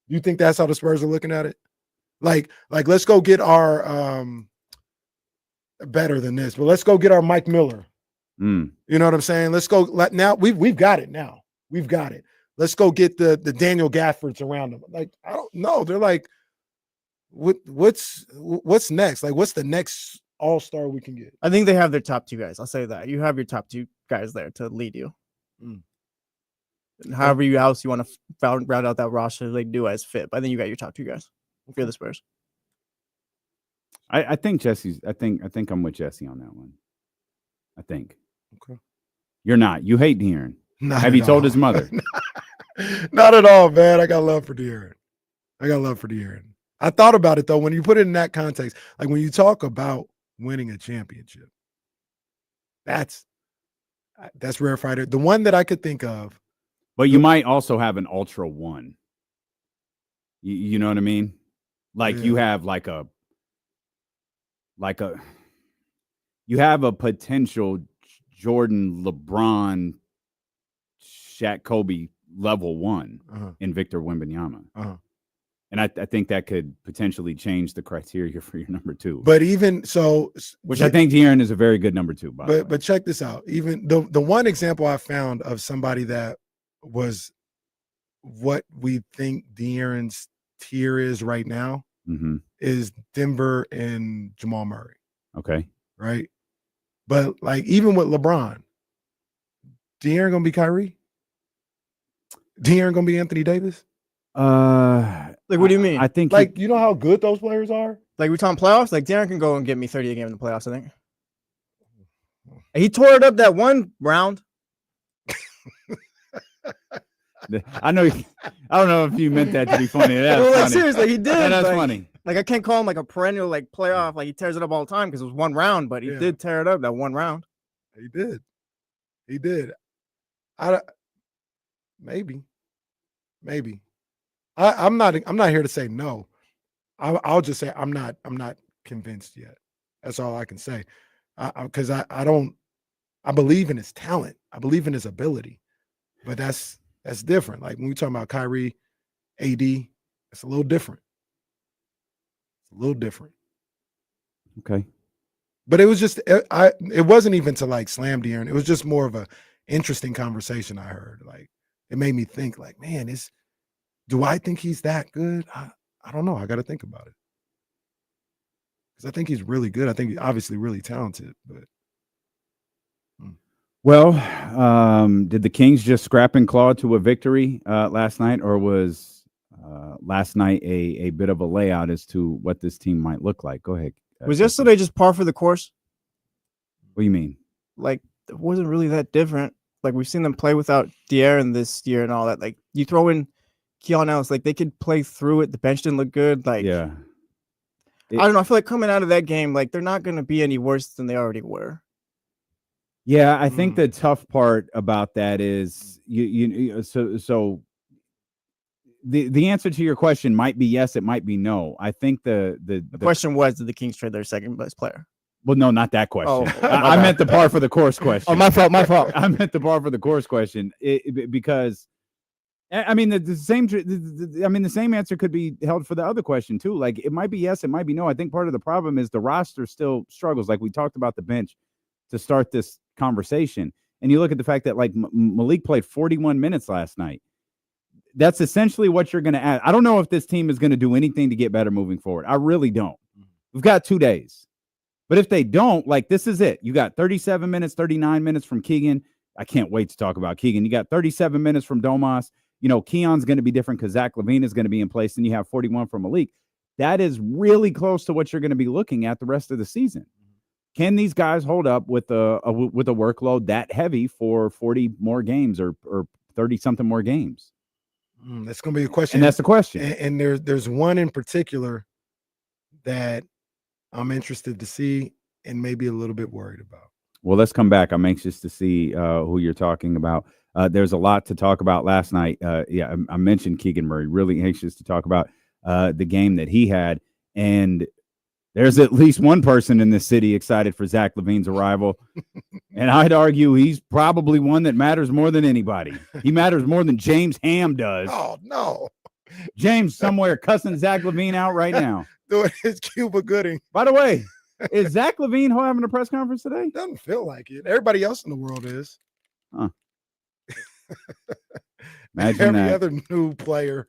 You think that's how the Spurs are looking at it? Like let's go get our better than this, but let's go get our Mike Miller. You know what I'm saying? Let's go. Now we've got it. Now we've got it. Let's go get the Daniel Gaffords around them. Like, I don't know. They're like, what's next? Like, what's the next all-star we can get? I think they have their top two guys. I'll say that. You have your top two guys there to lead you. And however else you want to round out that roster, they do as fit. But I think you got your top two guys if you're the Spurs. I think Jesse's. I think I'm with Jesse on that one. I think. Okay. You're not. You hate De'Aaron. Not have you told his mother? Not at all, man. I got love for De'Aaron. I thought about it though when you put it in that context. Like when you talk about winning a championship, that's rarefied. The one that I could think of. But you might also have an ultra one. You know what I mean? Like you have you have a potential Jordan, LeBron, Shaq, Kobe level one in Victor Wembanyama. And I think that could potentially change the criteria for your number two. But even so, which I think De'Aaron is a very good number two. But check this out. Even the one example I found of somebody that was what we think De'Aaron's tier is right now is Denver and Jamal Murray. Okay. Right. But like even with LeBron, De'Aaron gonna be Kyrie? De'Aaron gonna be Anthony Davis? Like, what do you mean? I think Like, you know how good those players are? Like, we're talking playoffs? Like, De'Aaron can go and get me 30 a game in the playoffs, I think. He tore it up that one round. I know. I don't know if you meant that to be funny. That's Well, like, funny. seriously, he did. That's like, funny. Like, I can't call him like a perennial like playoff. Like, he tears it up all the time because it was one round, but he did tear it up that one round. He did. Maybe. I'm not here to say no. I'll just say I'm not convinced yet. That's all I can say. Because I believe in his talent. I believe in his ability. But that's different. Like when we talk about Kyrie, AD, it's a little different. Okay. But it was just it wasn't even to like slam De'Aaron. It was just more of a interesting conversation I heard. Like it made me think like, man, do I think he's that good? I don't know. I got to think about it. Because I think he's really good. I think he's obviously really talented, but Well, did the Kings just scrap and claw to a victory last night, or was last night a bit of a layout as to what this team might look like? Go ahead. Was yesterday just par for the course? What do you mean? Like, it wasn't really that different. Like, we've seen them play without De'Aaron this year and all that. Like, you throw in Keon Ellis, like, they could play through it. The bench didn't look good. Like, yeah. I don't know. I feel like coming out of that game, like, they're not going to be any worse than they already were. Yeah, I think the tough part about that is so the answer to your question might be yes, it might be no. I think the question was, did the Kings trade their second best player? Well, no, not that question. Oh, I meant the par for the course question. Oh, my fault. I meant the par for the course question because I mean the same answer could be held for the other question too. Like it might be yes, it might be no. I think part of the problem is the roster still struggles. Like we talked about the bench to start this conversation, and you look at the fact that like Malik played 41 minutes last night. That's essentially what you're going to add. I don't know if this team is going to do anything to get better moving forward. I really don't. We've got 2 days. But if they don't, like this is it. You got 37 minutes, 39 minutes from Keegan. I can't wait to talk about Keegan. You got 37 minutes from Domas. You know, Keon's going to be different because Zach LaVine is going to be in place. And you have 41 from Malik. That is really close to what you're going to be looking at the rest of the season. Can these guys hold up with a workload that heavy for 40 more games or 30 something more games? That's going to be a question. And that's the question. And there's one in particular that I'm interested to see and maybe a little bit worried about. Well, let's come back. I'm anxious to see who you're talking about. There's a lot to talk about last night. I mentioned Keegan Murray. Really anxious to talk about the game that he had. And there's at least one person in this city excited for Zach LaVine's arrival. And I'd argue he's probably one that matters more than anybody. He matters more than James Ham does. Oh, no. James somewhere cussing Zach LaVine out right now. Doing his Cuba Gooding. By the way, is Zach LaVine having a press conference today? Doesn't feel like it. Everybody else in the world is. Huh. Imagine Every that. other new player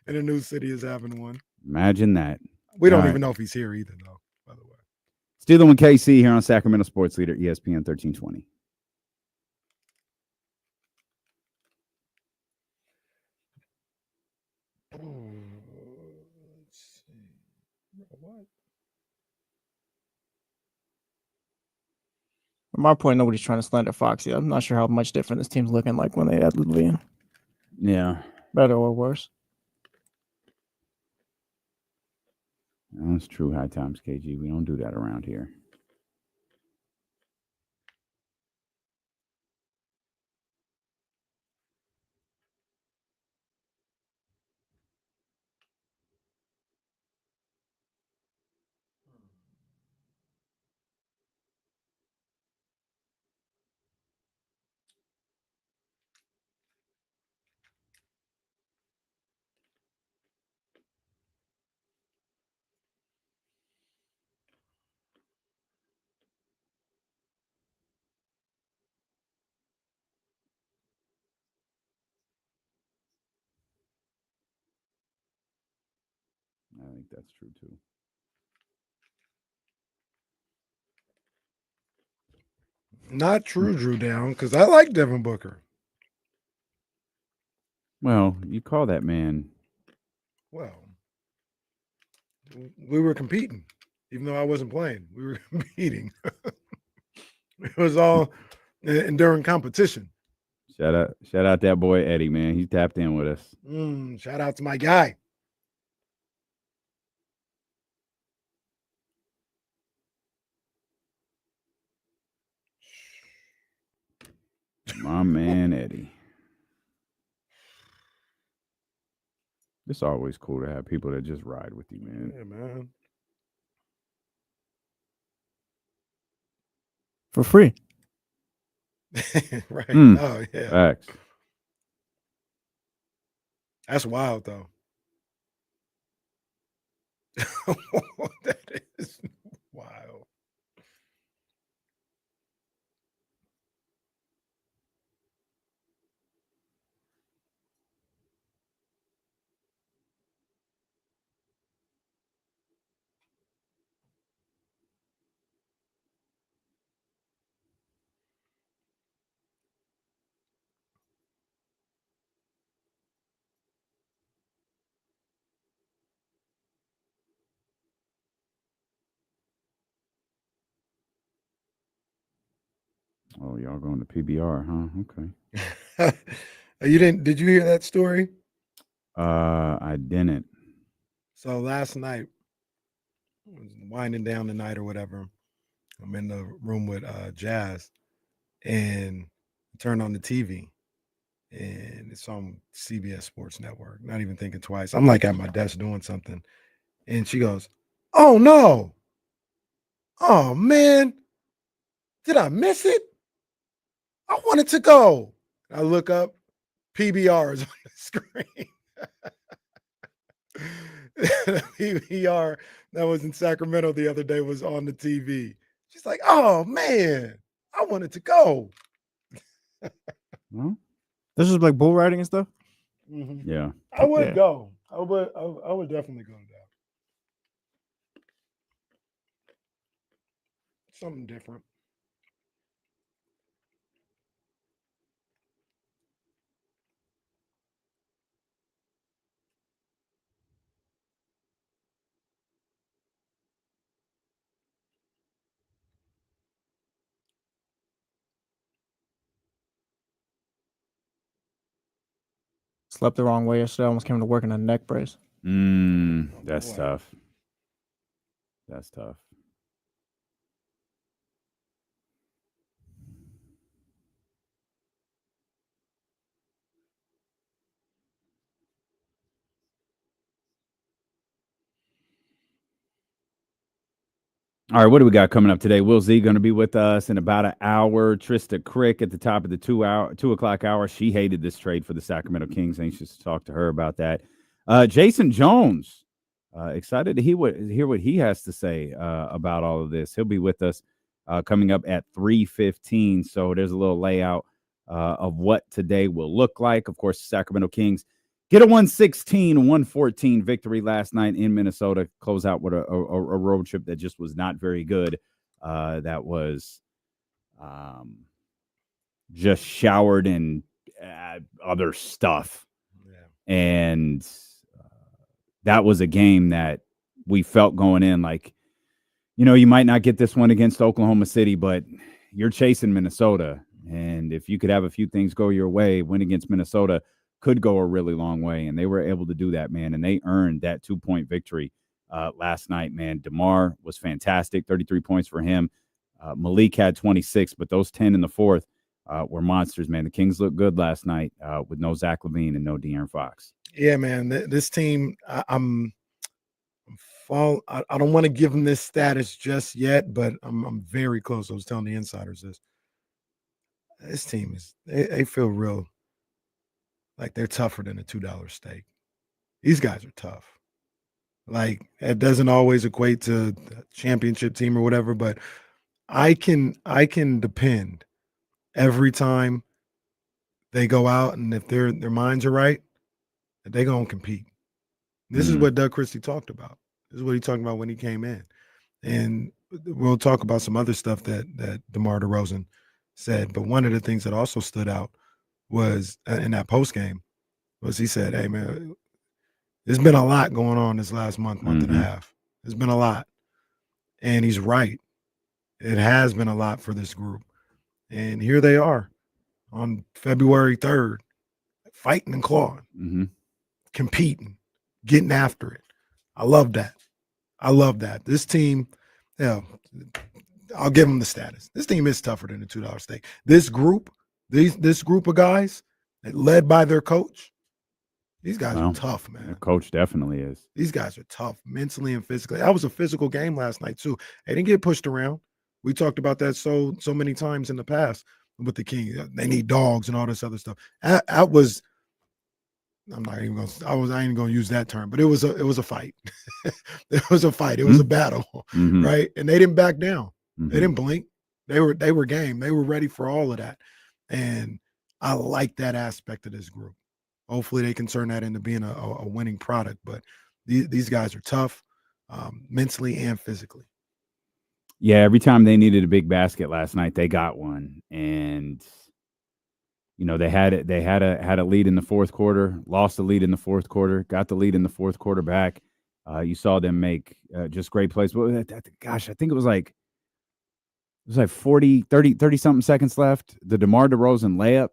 in a new city is having one. Imagine that. We don't All even right. know if he's here either, though, by the way. Steeler and KC here on Sacramento Sports Leader, ESPN 1320. Let's see. What? From my point, nobody's trying to slander Foxy. I'm not sure how much different this team's looking like when they add LaVine. Yeah. Better or worse. That's true. High times, KG. We don't do that around here. I think that's true too. Not true, Drew Down, because I like Devin Booker. Well, you call that man. Well, we were competing, even though I wasn't playing. We were competing. It was all during competition. Shout out that boy Eddie, man. He tapped in with us. Shout out to my guy. My man Eddie. It's always cool to have people that just ride with you, man. Yeah, man. For free. Right. Oh, yeah. Facts. That's wild, though. That is wild. Oh, y'all going to PBR, huh? Okay. Did you hear that story? I didn't. So last night, I was winding down the night or whatever. I'm in the room with Jazz, and I turned on the TV, and it's on CBS Sports Network. Not even thinking twice. I'm like at my desk doing something, and she goes, "Oh no! Oh man! Did I miss it? I wanted to go." I look up, PBR is on the screen. PBR that was in Sacramento the other day was on the TV. She's like, "Oh man, I wanted to go." Well, this is like bull riding and stuff. Yeah, I would go. I would definitely go to that. Something different. Slept the wrong way yesterday. Almost came to work in a neck brace. That's tough. That's tough. All right, what do we got coming up today? Will Z going to be with us in about an hour. Trysta Krick at the top of the 2 o'clock hour. She hated this trade for the Sacramento Kings. Anxious to talk to her about that. Jason Jones, excited to hear what he has to say about all of this. He'll be with us coming up at 3:15. So there's a little layout of what today will look like. Of course, the Sacramento Kings get a 116-114 victory last night in Minnesota. Close out with a road trip that just was not very good. That was just showered in other stuff. Yeah. And that was a game that we felt going in like, you might not get this one against Oklahoma City, but you're chasing Minnesota. And if you could have a few things go your way, win against Minnesota could go a really long way, and they were able to do that, man, and they earned that 2-point victory last night, man. DeMar was fantastic, 33 points for him. Malik had 26, but those 10 in the fourth were monsters, man. The Kings looked good last night with no Zach LaVine and no De'Aaron Fox. Yeah, man, this team, I don't want to give them this status just yet, but I'm very close. I was telling the insiders this team they feel real. Like they're tougher than a $2 steak. These guys are tough. Like it doesn't always equate to a championship team or whatever, but I can depend every time they go out, and if their minds are right, they're gonna compete. This is what Doug Christie talked about. This is what he talked about when he came in, and we'll talk about some other stuff that DeMar DeRozan said. But one of the things that also stood out was in that post game was he said, "Hey man, there's been a lot going on this last month and a half. There's been a lot," and he's right. It has been a lot for this group, and here they are on February 3rd, fighting and clawing, competing, getting after it. I love that. I love that. This team, I'll give them the status. This team is tougher than the $2 steak. This group of guys, led by their coach, these guys are tough, man. The coach definitely is. These guys are tough mentally and physically. That was a physical game last night, too. They didn't get pushed around. We talked about that so many times in the past with the Kings. They need dogs and all this other stuff. I ain't gonna use that term, but it was a fight. It was a fight. It was a battle, right? And they didn't back down. They didn't blink. They were game. They were ready for all of that. And I like that aspect of this group. Hopefully they can turn that into being a winning product. But these guys are tough, mentally and physically. Yeah, every time they needed a big basket last night, they got one. And they had a lead in the fourth quarter, lost the lead in the fourth quarter, got the lead in the fourth quarter back. You saw them make just great plays. But gosh, I think it was like 30 something seconds left. The DeMar DeRozan layup.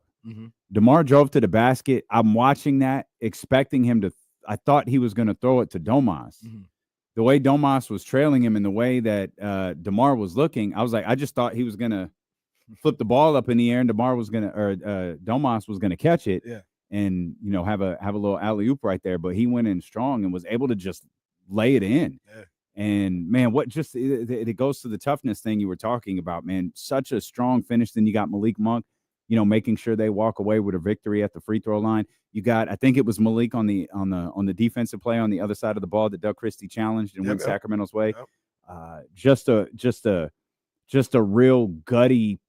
DeMar drove to the basket. I'm watching that, expecting him to. I thought he was going to throw it to Domas. The way Domas was trailing him and the way that DeMar was looking, I was like, I just thought he was going to flip the ball up in the air and Domas was going to catch it and, have a little alley-oop right there. But he went in strong and was able to just lay it in. Yeah. And, man, it goes to the toughness thing you were talking about, man. Such a strong finish. Then you got Malik Monk, making sure they walk away with a victory at the free throw line. You got, I think it was Malik on the defensive play on the other side of the ball that Doug Christie challenged and went Sacramento's way. Just a real gutty,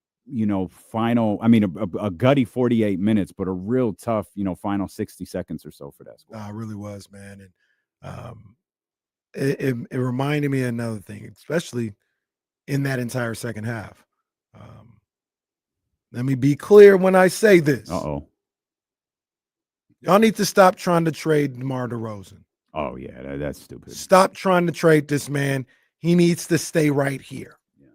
final. I mean, a gutty 48 minutes, but a real tough, final 60 seconds or so for that squad. It really was, man. And it reminded me of another thing, especially in that entire second half. Let me be clear when I say this. Y'all need to stop trying to trade DeMar DeRozan. Oh, yeah, that's stupid. Stop trying to trade this man. He needs to stay right here. Yeah.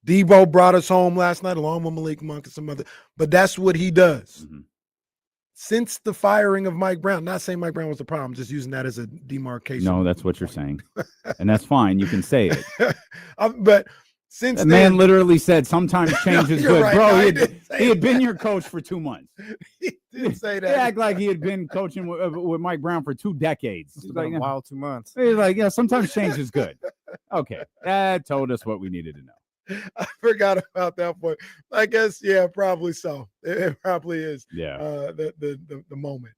Debo brought us home last night along with Malik Monk and some other, but that's what he does. Since the firing of Mike Brown, not saying Mike Brown was the problem, just using that as a demarcation. No, that's what you're saying. And that's fine. You can say it. But since the man literally said sometimes change is good. Right. Bro, No, he had been your coach for 2 months. He didn't say that. He act like he had been coaching with Mike Brown for 2 decades. It's been a while, 2 months. He's like, yeah, sometimes change is good. Okay. That told us what we needed to know. I forgot about that point. I guess, yeah, probably so. It probably is. Yeah. The moment.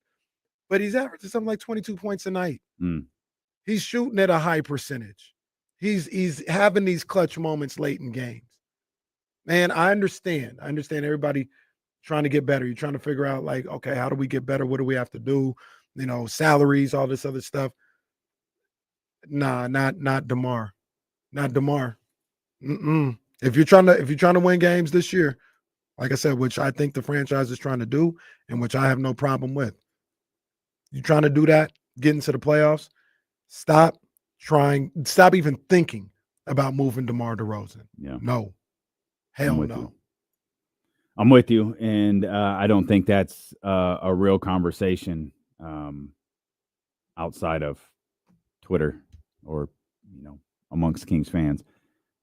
But he's averaging something like 22 points a night. He's shooting at a high percentage. He's having these clutch moments late in games. Man, I understand. Everybody trying to get better. You're trying to figure out, like, okay, how do we get better? What do we have to do? Salaries, all this other stuff. Nah, not DeMar. Not DeMar. If you're trying to win games this year, like I said, which I think the franchise is trying to do, and which I have no problem with. You're trying to do that, get into the playoffs. Stop even thinking about moving DeMar DeRozan. Yeah. No. Hell no. I'm with you. And I don't think that's a real conversation outside of Twitter or, amongst Kings fans.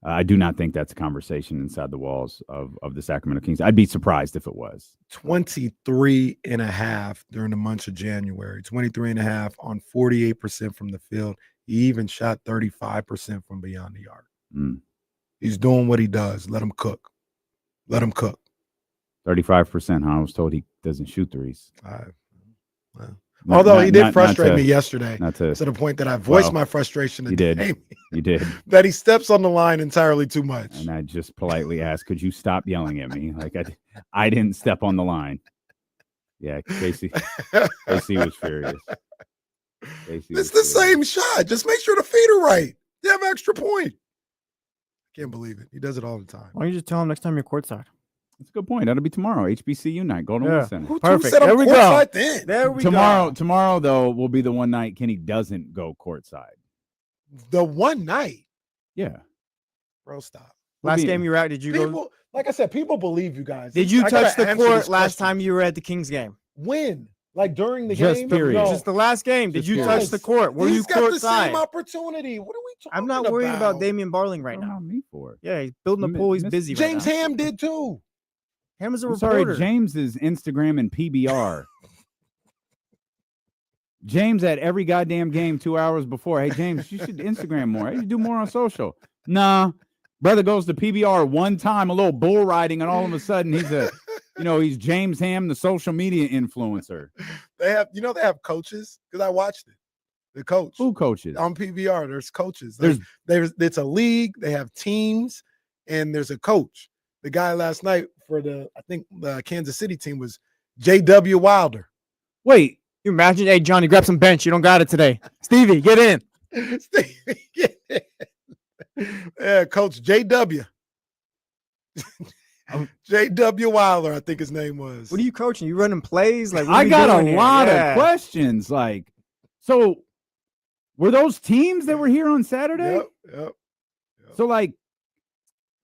I do not think that's a conversation inside the walls of the Sacramento Kings. I'd be surprised if it was. 23.5 during the month of January. 23.5 on 48% from the field. He even shot 35% from beyond the arc. He's doing what he does. Let him cook. 35%, huh? I was told he doesn't shoot threes. Although he did frustrate me yesterday to the point that I voiced my frustration. You did. That he steps on the line entirely too much. And I just politely asked, could you stop yelling at me? Like I didn't step on the line. Yeah, Casey was furious. It's the same shot. Just make sure the feet are right. You have an extra point. Can't believe it. He does it all the time. Why don't you just tell him next time you're courtside? That's a good point. That'll be tomorrow. HBCU night, Golden Yeah. Wheel Center. Who Perfect. said I'm There we go. courtside then? There we Tomorrow, go. tomorrow though will be the one night Kenny doesn't go courtside. The one night, Yeah. bro. Stop. Last be- game you were at, did you go? People, like I said, people believe you guys. Did you I gotta touch the answer court this last question. time you were at the Kings game? When? Like during the Just game? period. No. Just the last game. Did Just you period. touch the court? Were He's you got the same courtside? opportunity. What are we talking I'm not worried about about Damian Barling right What now. about me for? Yeah, he's building a Mi- pool. He's miss- busy. James right now. Ham did too. Ham is a I'm reporter. sorry, James is Instagram and PBR. James at every goddamn game 2 hours before. Hey, James, you should Instagram more. You should do more on social. Nah, brother goes to PBR one time, a little bull riding, and all of a sudden he's James Ham, the social media influencer. They have coaches because I watched it. The coach Who coaches? on PBR. There's coaches. There's It's a league. They have teams, and there's a coach. The guy last night for the Kansas City team was J.W. Wilder. wait. You imagine? Hey, Johnny, grab some bench. You don't got it today. Stevie, get in. Yeah, Coach J.W. J.W. Wilder, I think his name was. What are you coaching? You running plays? Like what I are we got doing a here? lot Yeah. of questions. Like, so were those teams that were here on Saturday? Yep. So like,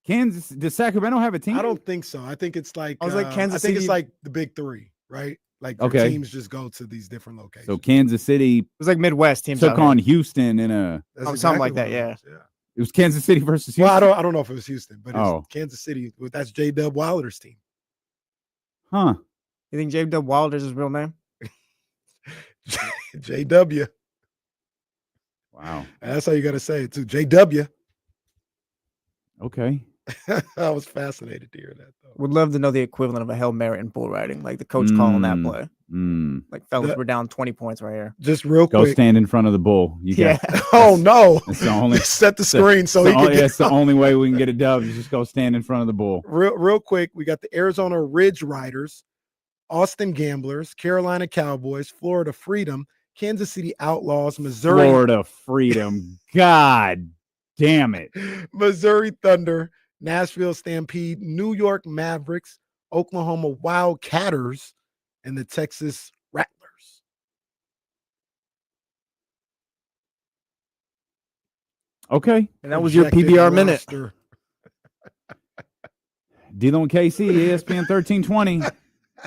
does Sacramento have a team? I don't think so. I think it's like I was like, Kansas I think it's City- like the big three, right? Like the Okay. teams just go to these different locations. So Kansas City It was like Midwest teams. took out here. on Houston in a. That's something like exactly that, what it was, It was Kansas City versus Houston. Well, I don't know if it was Houston, but it's Oh. Kansas City. That's J.W. Wilder's team. Huh? You think J.W. Wilder's his real name? J.W. Wow. That's how you got to say it too. J.W. Okay. I was fascinated to hear that though. Would love to know the equivalent of a Hail Mary in bull riding, like the coach calling that play. Like, fellas, The- we're down 20 points right here. Just real Go quick. stand in front of the bull. You Yeah. got. Oh no! It's the only. Set the screen so it's he the can only- get. It's the only way we can get a dub. You just go stand in front of the bull. Real quick. We got the Arizona Ridge Riders, Austin Gamblers, Carolina Cowboys, Florida Freedom, Kansas City Outlaws, Missouri Florida Freedom. God damn it. Missouri Thunder, Nashville Stampede, New York Mavericks, Oklahoma Wildcatters, and the Texas Rattlers. Okay. And that was your Projected PBR minute. roster. Dillon and KC, ESPN 1320.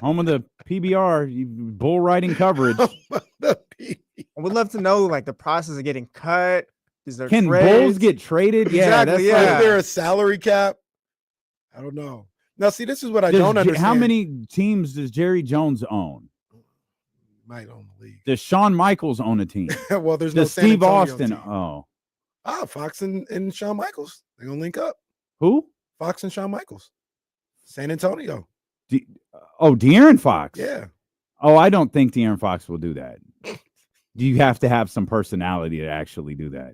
Home of the PBR, bull riding coverage. The P- I would love to know, like, the process of getting cut. Is there Can trades? bulls get traded? Yeah, Exactly, that's yeah. Is there a salary cap? I don't know. Now, see, this is what I don't understand. How many teams does Jerry Jones own? Might own the league. Does Shawn Michaels own a team? Well, there's no Does San Steve Antonio Austin? team. Oh, Fox and Shawn Michaels. They're gonna link up. who? Fox and Shawn Michaels. San Antonio. De'Aaron Fox. Yeah. Oh, I don't think De'Aaron Fox will do that. You have to have some personality to actually do that.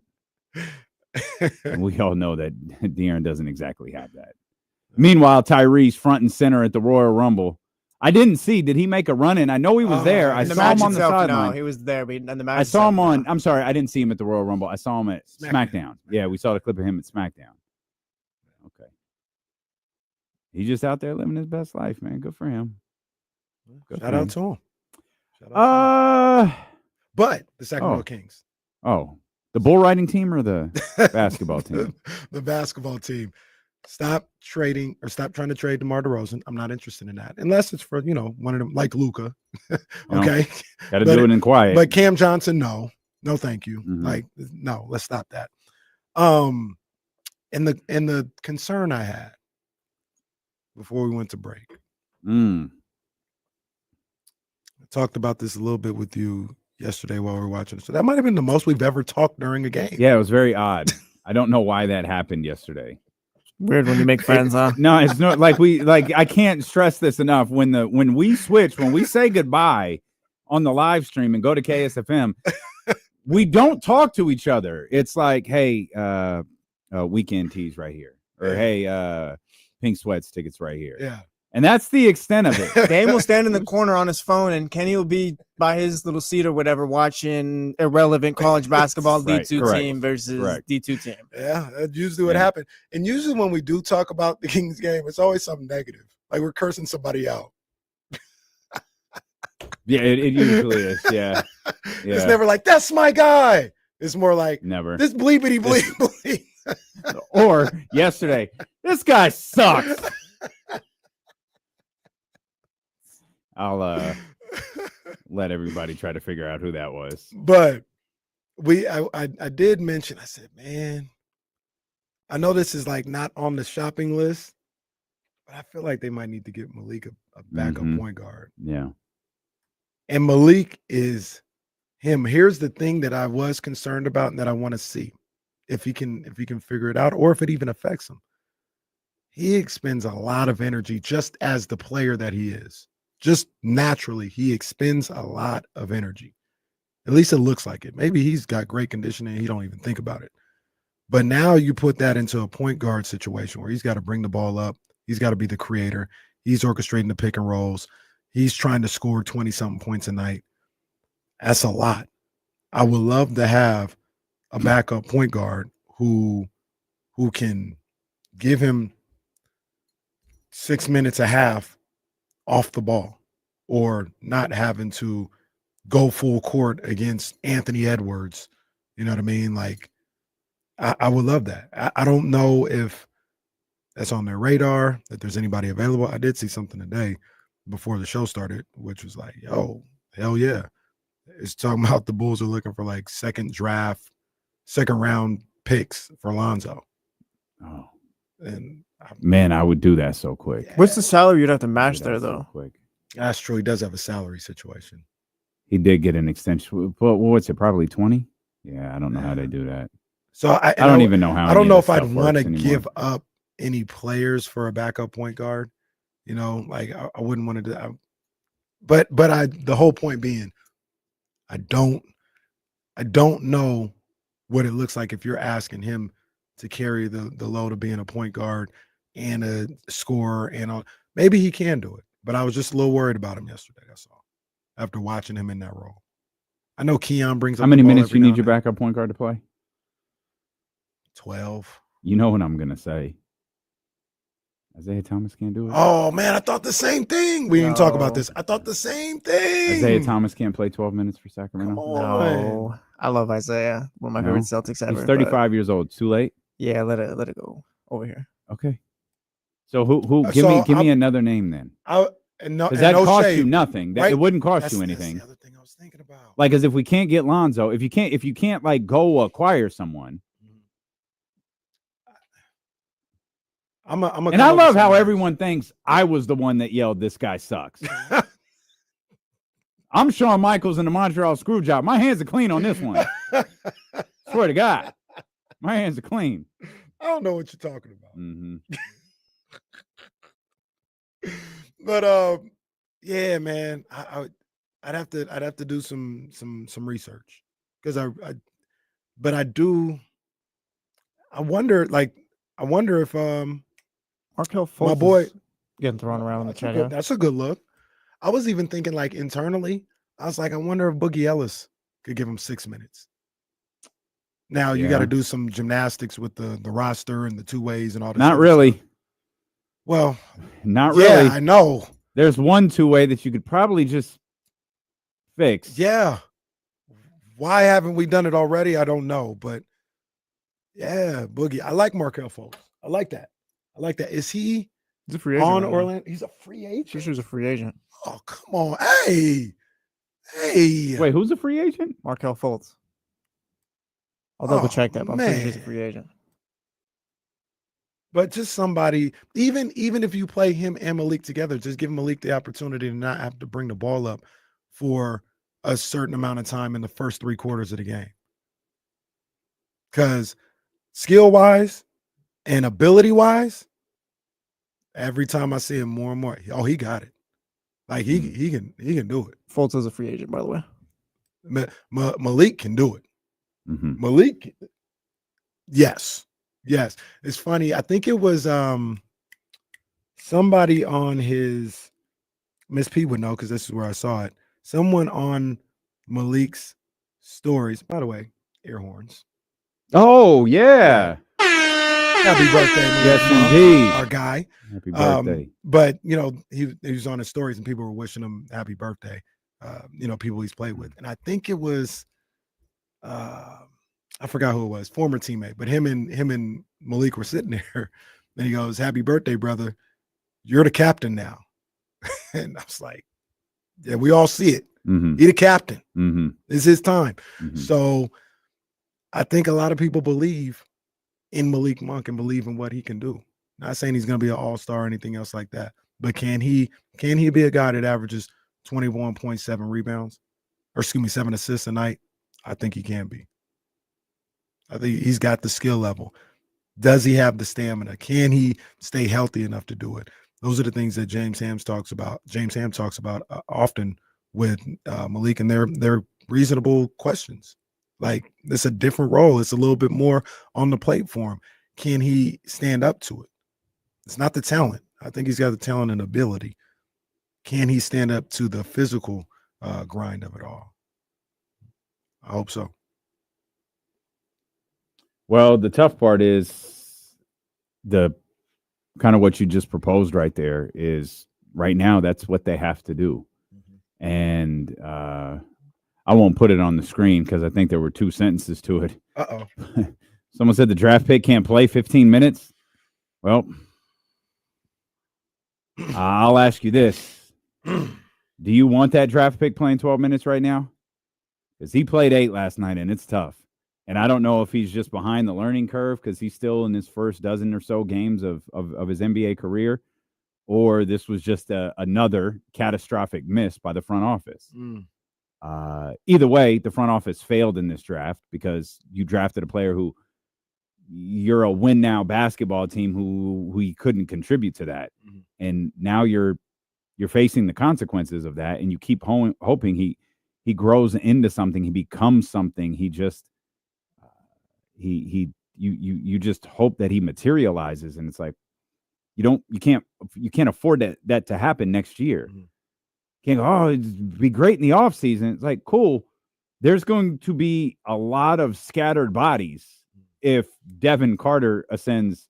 And we all know that De'Aaron doesn't exactly have that. Meanwhile, Tyrese front and center at the Royal Rumble. I didn't see. Did he make a run in? I know he was there. I In the saw match him on the itself, sideline. No, he was there, but in the match I saw him itself, on. no. I'm sorry, I didn't see him at the Royal Rumble. I saw him at SmackDown. Yeah, we saw the clip of him at SmackDown. Okay. He's just out there living his best life, man. Good for him. Good Shout for out him. to him. Shout out to him. Uh But the Sacramento oh. Kings. oh, the bull riding team or the basketball team? The basketball team. Stop trading or stop trying to trade DeMar DeRozan. I'm not interested in that. Unless it's for, one of them like Luca. Okay. Got to But- do it in quiet. But Cam Johnson, no. No, thank you. Mhm. Like, no, let's stop that. And the concern I had before we went to break. Mm. I talked about this a little bit with you yesterday while we were watching. So that might have been the most we've ever talked during a game. Yeah, it was very odd. I don't know why that happened yesterday. Weird when you make friends, huh? No, it's not like I can't stress this enough. When we switch, when we say goodbye on the live stream and go to KSFM, we don't talk to each other. It's like, hey, weekend tees right here. Or hey, pink sweats tickets right here. Yeah. And that's the extent of it. Dame will stand in the corner on his phone, and Kenny will be by his little seat or whatever watching irrelevant college basketball D2 team versus D2 team. Yeah, that's usually what happened. And usually when we do talk about the Kings game, it's always something negative. Like we're cursing somebody out. Yeah, it usually is. Yeah. It's never like, that's my guy. It's more like, never. This bleepity bleep. Or yesterday, this guy sucks. I'll let everybody try to figure out who that was. But I did mention, I said, man, I know this is like not on the shopping list, but I feel like they might need to get Malik a backup point guard. Yeah. And Malik is him. Here's the thing that I was concerned about and that I want to see if he can figure it out or if it even affects him. He expends a lot of energy just as the player that he is. Just naturally, he expends a lot of energy. At least it looks like it. Maybe he's got great conditioning and he don't even think about it. But now you put that into a point guard situation where he's got to bring the ball up. He's got to be the creator. He's orchestrating the pick and rolls. He's trying to score 20-something points a night. That's a lot. I would love to have a backup point guard who can give him 6 minutes a half off the ball or not having to go full court against Anthony Edwards. You know what I mean? Like, I would love that. I don't know if that's on their radar, that there's anybody available. I did see something today before the show started, which was like, yo, hell yeah. It's talking about the Bulls are looking for like second round picks for Lonzo. Oh. And man, I would do that so quick. What's the salary you'd have to match there, though? So quick. That's true. He does have a salary situation. He did get an extension. But what's it? Probably 20? Yeah, I don't know how they do that. So I don't even know how. I don't know if I'd want to give up any players for a backup point guard. You know, like I wouldn't want to do that. But the whole point being, I don't know what it looks like if you're asking him to carry the load of being a point guard and a scorer and all. Maybe he can do it, but I was just a little worried about him yesterday. That's all. After watching him in that role, I know Keon brings up. How many minutes you need your backup point guard to play? 12. You know what I'm gonna say. Isaiah Thomas can't do it. Oh man, I thought the same thing. We didn't talk about this. I thought the same thing. Isaiah Thomas can't play 12 minutes for Sacramento. No, I love Isaiah. One of my favorite Celtics ever. He's 35 years old. Too late. Yeah, let it go over here. Okay. So who? Give me another name then. Because that costs you nothing. Right? It wouldn't cost you anything. That's the other thing I was thinking about. Like, as if we can't get Lonzo, if you can't like go acquire someone. And I love how everyone thinks I was the one that yelled, "This guy sucks." I'm Shawn Michaels in the Montreal Screwjob. My hands are clean on this one. Swear to God, my hands are clean. I don't know what you're talking about. Mm-hmm. But yeah, man, I'd have to do some research because I wonder if Markelle Fultz, my boy, getting thrown around in the chat. That's a good look. I was even thinking like internally, I was like, I wonder if Boogie Ellis could give him 6 minutes. Now you got to do some gymnastics with the roster and the two ways and all that. Not really. Stuff. Well, not really. Yeah, I know. There's one two-way that you could probably just fix. Yeah. Why haven't we done it already? I don't know, but yeah, Boogie. I like Markelle Fultz. I like that. Is he He's a free agent on Orlando? He's a free agent. He was a free agent. Oh, come on. Hey. Wait, who's a free agent? Markelle Fultz. I'll double check that, but I'm pretty sure he's a free agent. But just somebody, even if you play him and Malik together, just give Malik the opportunity to not have to bring the ball up for a certain amount of time in the first 3 quarters of the game. Because skill-wise and ability-wise, every time I see him more and more, he got it. Like he can do it. Fultz is a free agent, by the way. Malik can do it. Mm-hmm. Malik, yes. It's funny. I think it was somebody on his Miss P would know because this is where I saw it. Someone on Malik's stories. By the way, air horns. Oh yeah. Happy birthday, Malik. Yes, indeed. Our guy. Happy birthday. But you know, he was on his stories and people were wishing him happy birthday. You know, people he's played with. And I think it was I forgot who it was, former teammate, but him and Malik were sitting there and he goes, "Happy birthday, brother. You're the captain now." And I was like, yeah, we all see it. Mm-hmm. He the captain. Mm-hmm. It's his time. Mm-hmm. So I think a lot of people believe in Malik Monk and believe in what he can do. Not saying he's going to be an all-star or anything else like that, but can he be a guy that averages 21.7 rebounds, or 7 assists a night? I think he can be. I think he's got the skill level. Does he have the stamina? Can he stay healthy enough to do it? Those are the things that James Ham talks about often with Malik, and they're reasonable questions. Like, it's a different role. It's a little bit more on the plate for him. Can he stand up to it? It's not the talent. I think he's got the talent and ability. Can he stand up to the physical grind of it all? I hope so. Well, the tough part is the kind of what you just proposed right there is right now that's what they have to do. Mm-hmm. And I won't put it on the screen because I think there were 2 sentences to it. Uh-oh. Someone said the draft pick can't play 15 minutes. Well, I'll ask you this. Do you want that draft pick playing 12 minutes right now? Because he played 8 last night, and it's tough. And I don't know if he's just behind the learning curve because he's still in his first dozen or so games of his NBA career, or this was just another catastrophic miss by the front office. Either way, the front office failed in this draft because you drafted a player who you're a win now basketball team who he couldn't contribute to that. Mm-hmm. And now you're facing the consequences of that. And you keep hoping he grows into something. He becomes something. He just, you just hope that he materializes. And it's like, you can't afford that to happen next year. Mm-hmm. Can't go, oh, it'd be great in the off season. It's like, cool. There's going to be a lot of scattered bodies if Devin Carter ascends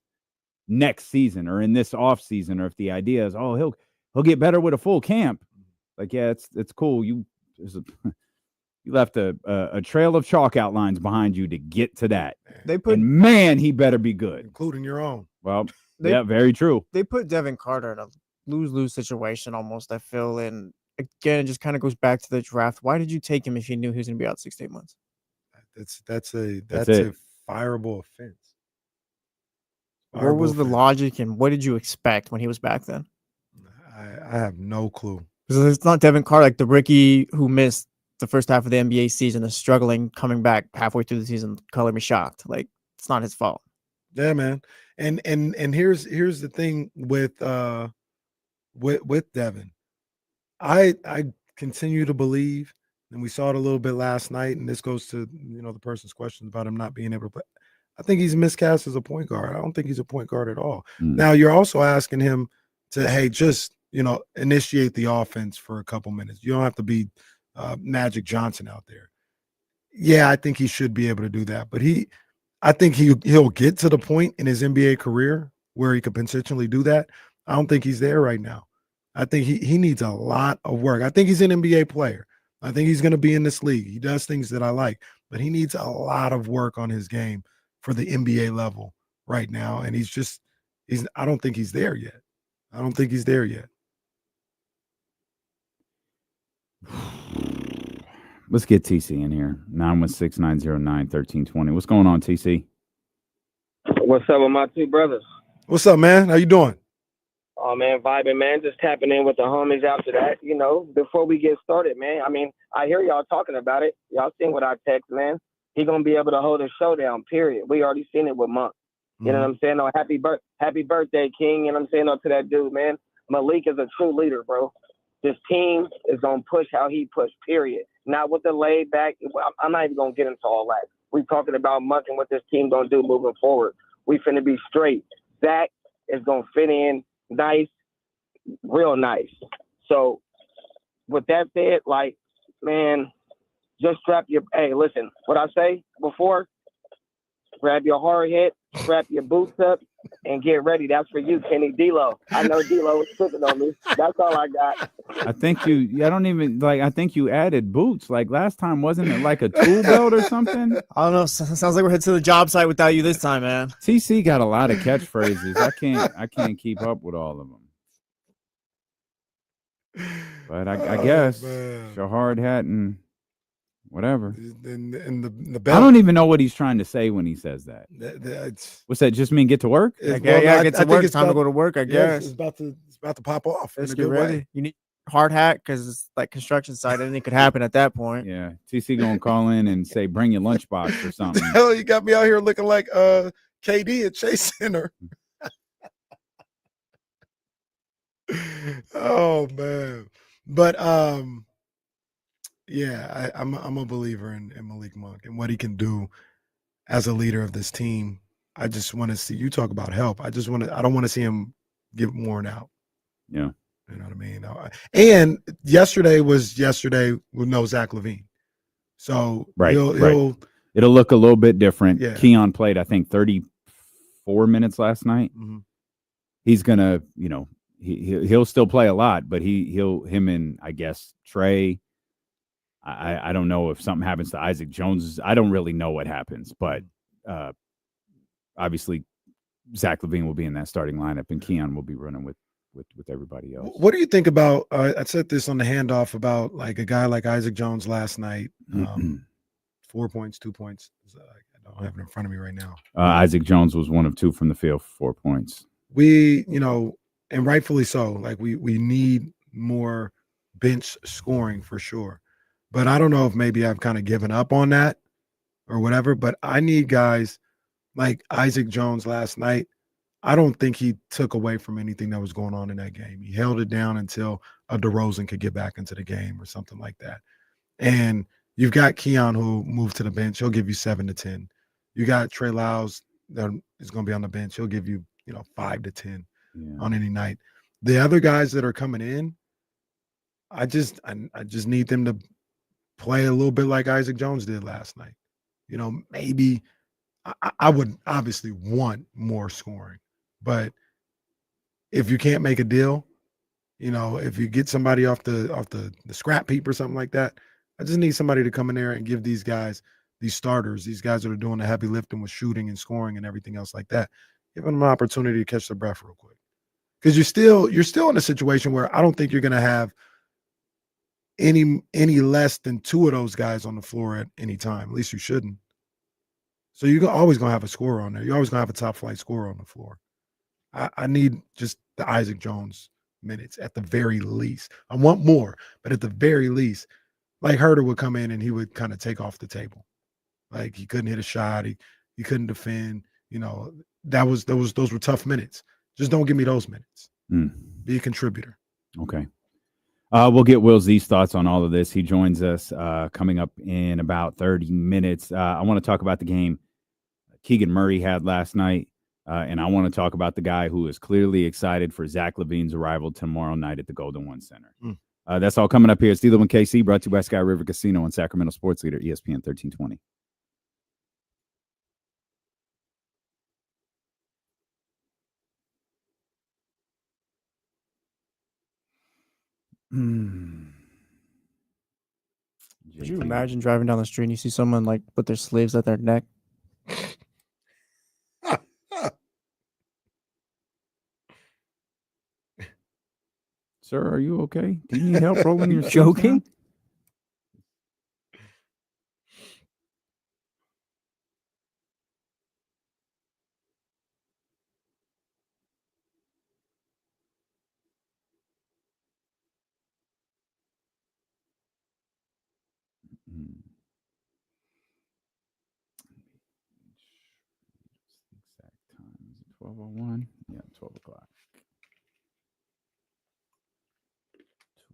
next season or in this off season, or if the idea is, oh, he'll get better with a full camp. Like, yeah, it's cool. You left a trail of chalk outlines behind you to get to that. Man, he better be good, including your own. Well, yeah, very true. They put Devin Carter in a lose-lose situation almost, I feel. And again, it just kind of goes back to the draft. Why did you take him if you knew he was going to be out 6 to 8 months? That's a fireable offense. What was the logic and what did you expect when he was back then? I have no clue. Because it's not Devin Carter, like the rookie who missed the first half of the NBA season is struggling coming back halfway through the season. Color me shocked. Like, it's not his fault. Yeah, man. And here's the thing with Devin. I continue to believe, and we saw it a little bit last night, and this goes to the person's questions about him not being able to play. I think he's miscast as a point guard. I don't think he's a point guard at all. Now you're also asking him to, hey, just initiate the offense for a couple minutes. You don't have to be Magic Johnson out there. Yeah, I think he should be able to do that, but I think he'll get to the point in his NBA career where he could potentially do that. I don't think he's there right now. I think he needs a lot of work. I think he's an NBA player. I think he's going to be in this league. He does things that I like, but he needs a lot of work on his game for the NBA level right now. And I don't think he's there yet. I don't think he's there yet. Let's get TC in here. 916-909-1320. What's going on, TC? What's up with my two brothers? What's up, man? How you doing? Oh, man, vibing, man. Just tapping in with the homies after that, before we get started, man. I mean, I hear y'all talking about it. Y'all seen what I text, man. He going to be able to hold a showdown, period. We already seen it with Monk. You know what I'm saying? Oh, happy birthday, King. You know what I'm saying? Oh, to that dude, man. Malik is a true leader, bro. This team is going to push how he pushed, period. Not with the laid back. I'm not even going to get into all that. We talking about Monk and what this team going to do moving forward. We finna be straight. Zach is going to fit in nice. real nice. So with that said, like, man, just listen, what I say before, grab your hard hit, strap your boots up, and get ready. That's for you, Kenny D'Lo. I know D'Lo was cooking on me. That's all I got. I think I think you added boots. Like last time, wasn't it like a tool belt or something? I don't know. Sounds like we're headed to the job site without you this time, man. TC got a lot of catchphrases. I can't keep up with all of them. But I guess your hard hat and whatever. And the I belt. don't even know what he's trying to say when he says that. What's that? Just mean get to work? Get to work. It's time to go to work, I guess. It's about to pop off. Let's in a get good ready. way. You need hard hat because it's like construction site. Anything could happen at that point. Yeah. TC gonna call in and say bring your lunchbox or something. Hell, you got me out here looking like KD at Chase Center. Oh man. But yeah, I'm a believer in Malik Monk and what he can do as a leader of this team. I just want to see you talk about help. I don't want to see him get worn out. Yeah. You know what I mean? And yesterday with no Zach LaVine. So it'll look a little bit different. Yeah. Keon played, I think, 34 minutes last night. Mm-hmm. He's gonna, he'll still play a lot, but him and I guess Trey. I don't know if something happens to Isaac Jones. I don't really know what happens, but obviously Zach LaVine will be in that starting lineup, and Keon will be running with everybody else. What do you think about? I said this on the handoff about like a guy like Isaac Jones last night. 4 points, 2 points. I don't have it in front of me right now. Isaac Jones was 1 of 2 from the field for 4 points. We, and rightfully so. Like we need more bench scoring for sure. But I don't know if maybe I've kind of given up on that or whatever. But I need guys like Isaac Jones last night. I don't think he took away from anything that was going on in that game. He held it down until a DeRozan could get back into the game or something like that. And you've got Keon who moved to the bench. He'll give you 7 to 10. You got Trey Lyles that is going to be on the bench. He'll give you, 5 to 10 on any night. The other guys that are coming in, I just need them to play a little bit like Isaac Jones did last night. Maybe I would obviously want more scoring, but if you can't make a deal, if you get somebody off the scrap heap or something like that, I just need somebody to come in there and give these guys, these starters, these guys that are doing the heavy lifting with shooting and scoring and everything else like that, give them an opportunity to catch their breath real quick. Because you're still in a situation where I don't think you're going to have any less than 2 of those guys on the floor at any time. At least you shouldn't. So you're always going to have a scorer on there. You're always going to have a top flight scorer on the floor. I need just the Isaac Jones minutes at the very least. I want more, but at the very least, like Herter would come in and he would kind of take off the table. Like he couldn't hit a shot. He couldn't defend. Those were tough minutes. Just don't give me those minutes. Be a contributor. Okay. We'll get Will Z's thoughts on all of this. He joins us coming up in about 30 minutes. I want to talk about the game Keegan Murray had last night, and I want to talk about the guy who is clearly excited for Zach LaVine's arrival tomorrow night at the Golden One Center. That's all coming up here. It's Steeler and KC, brought to you by Sky River Casino and Sacramento Sports Leader, ESPN 1320. Could you imagine driving down the street and you see someone like put their sleeves at their neck? Sir, are you okay? Do you need help rolling your joking? Exact time. Is it 12:01? Yeah, 12 o'clock.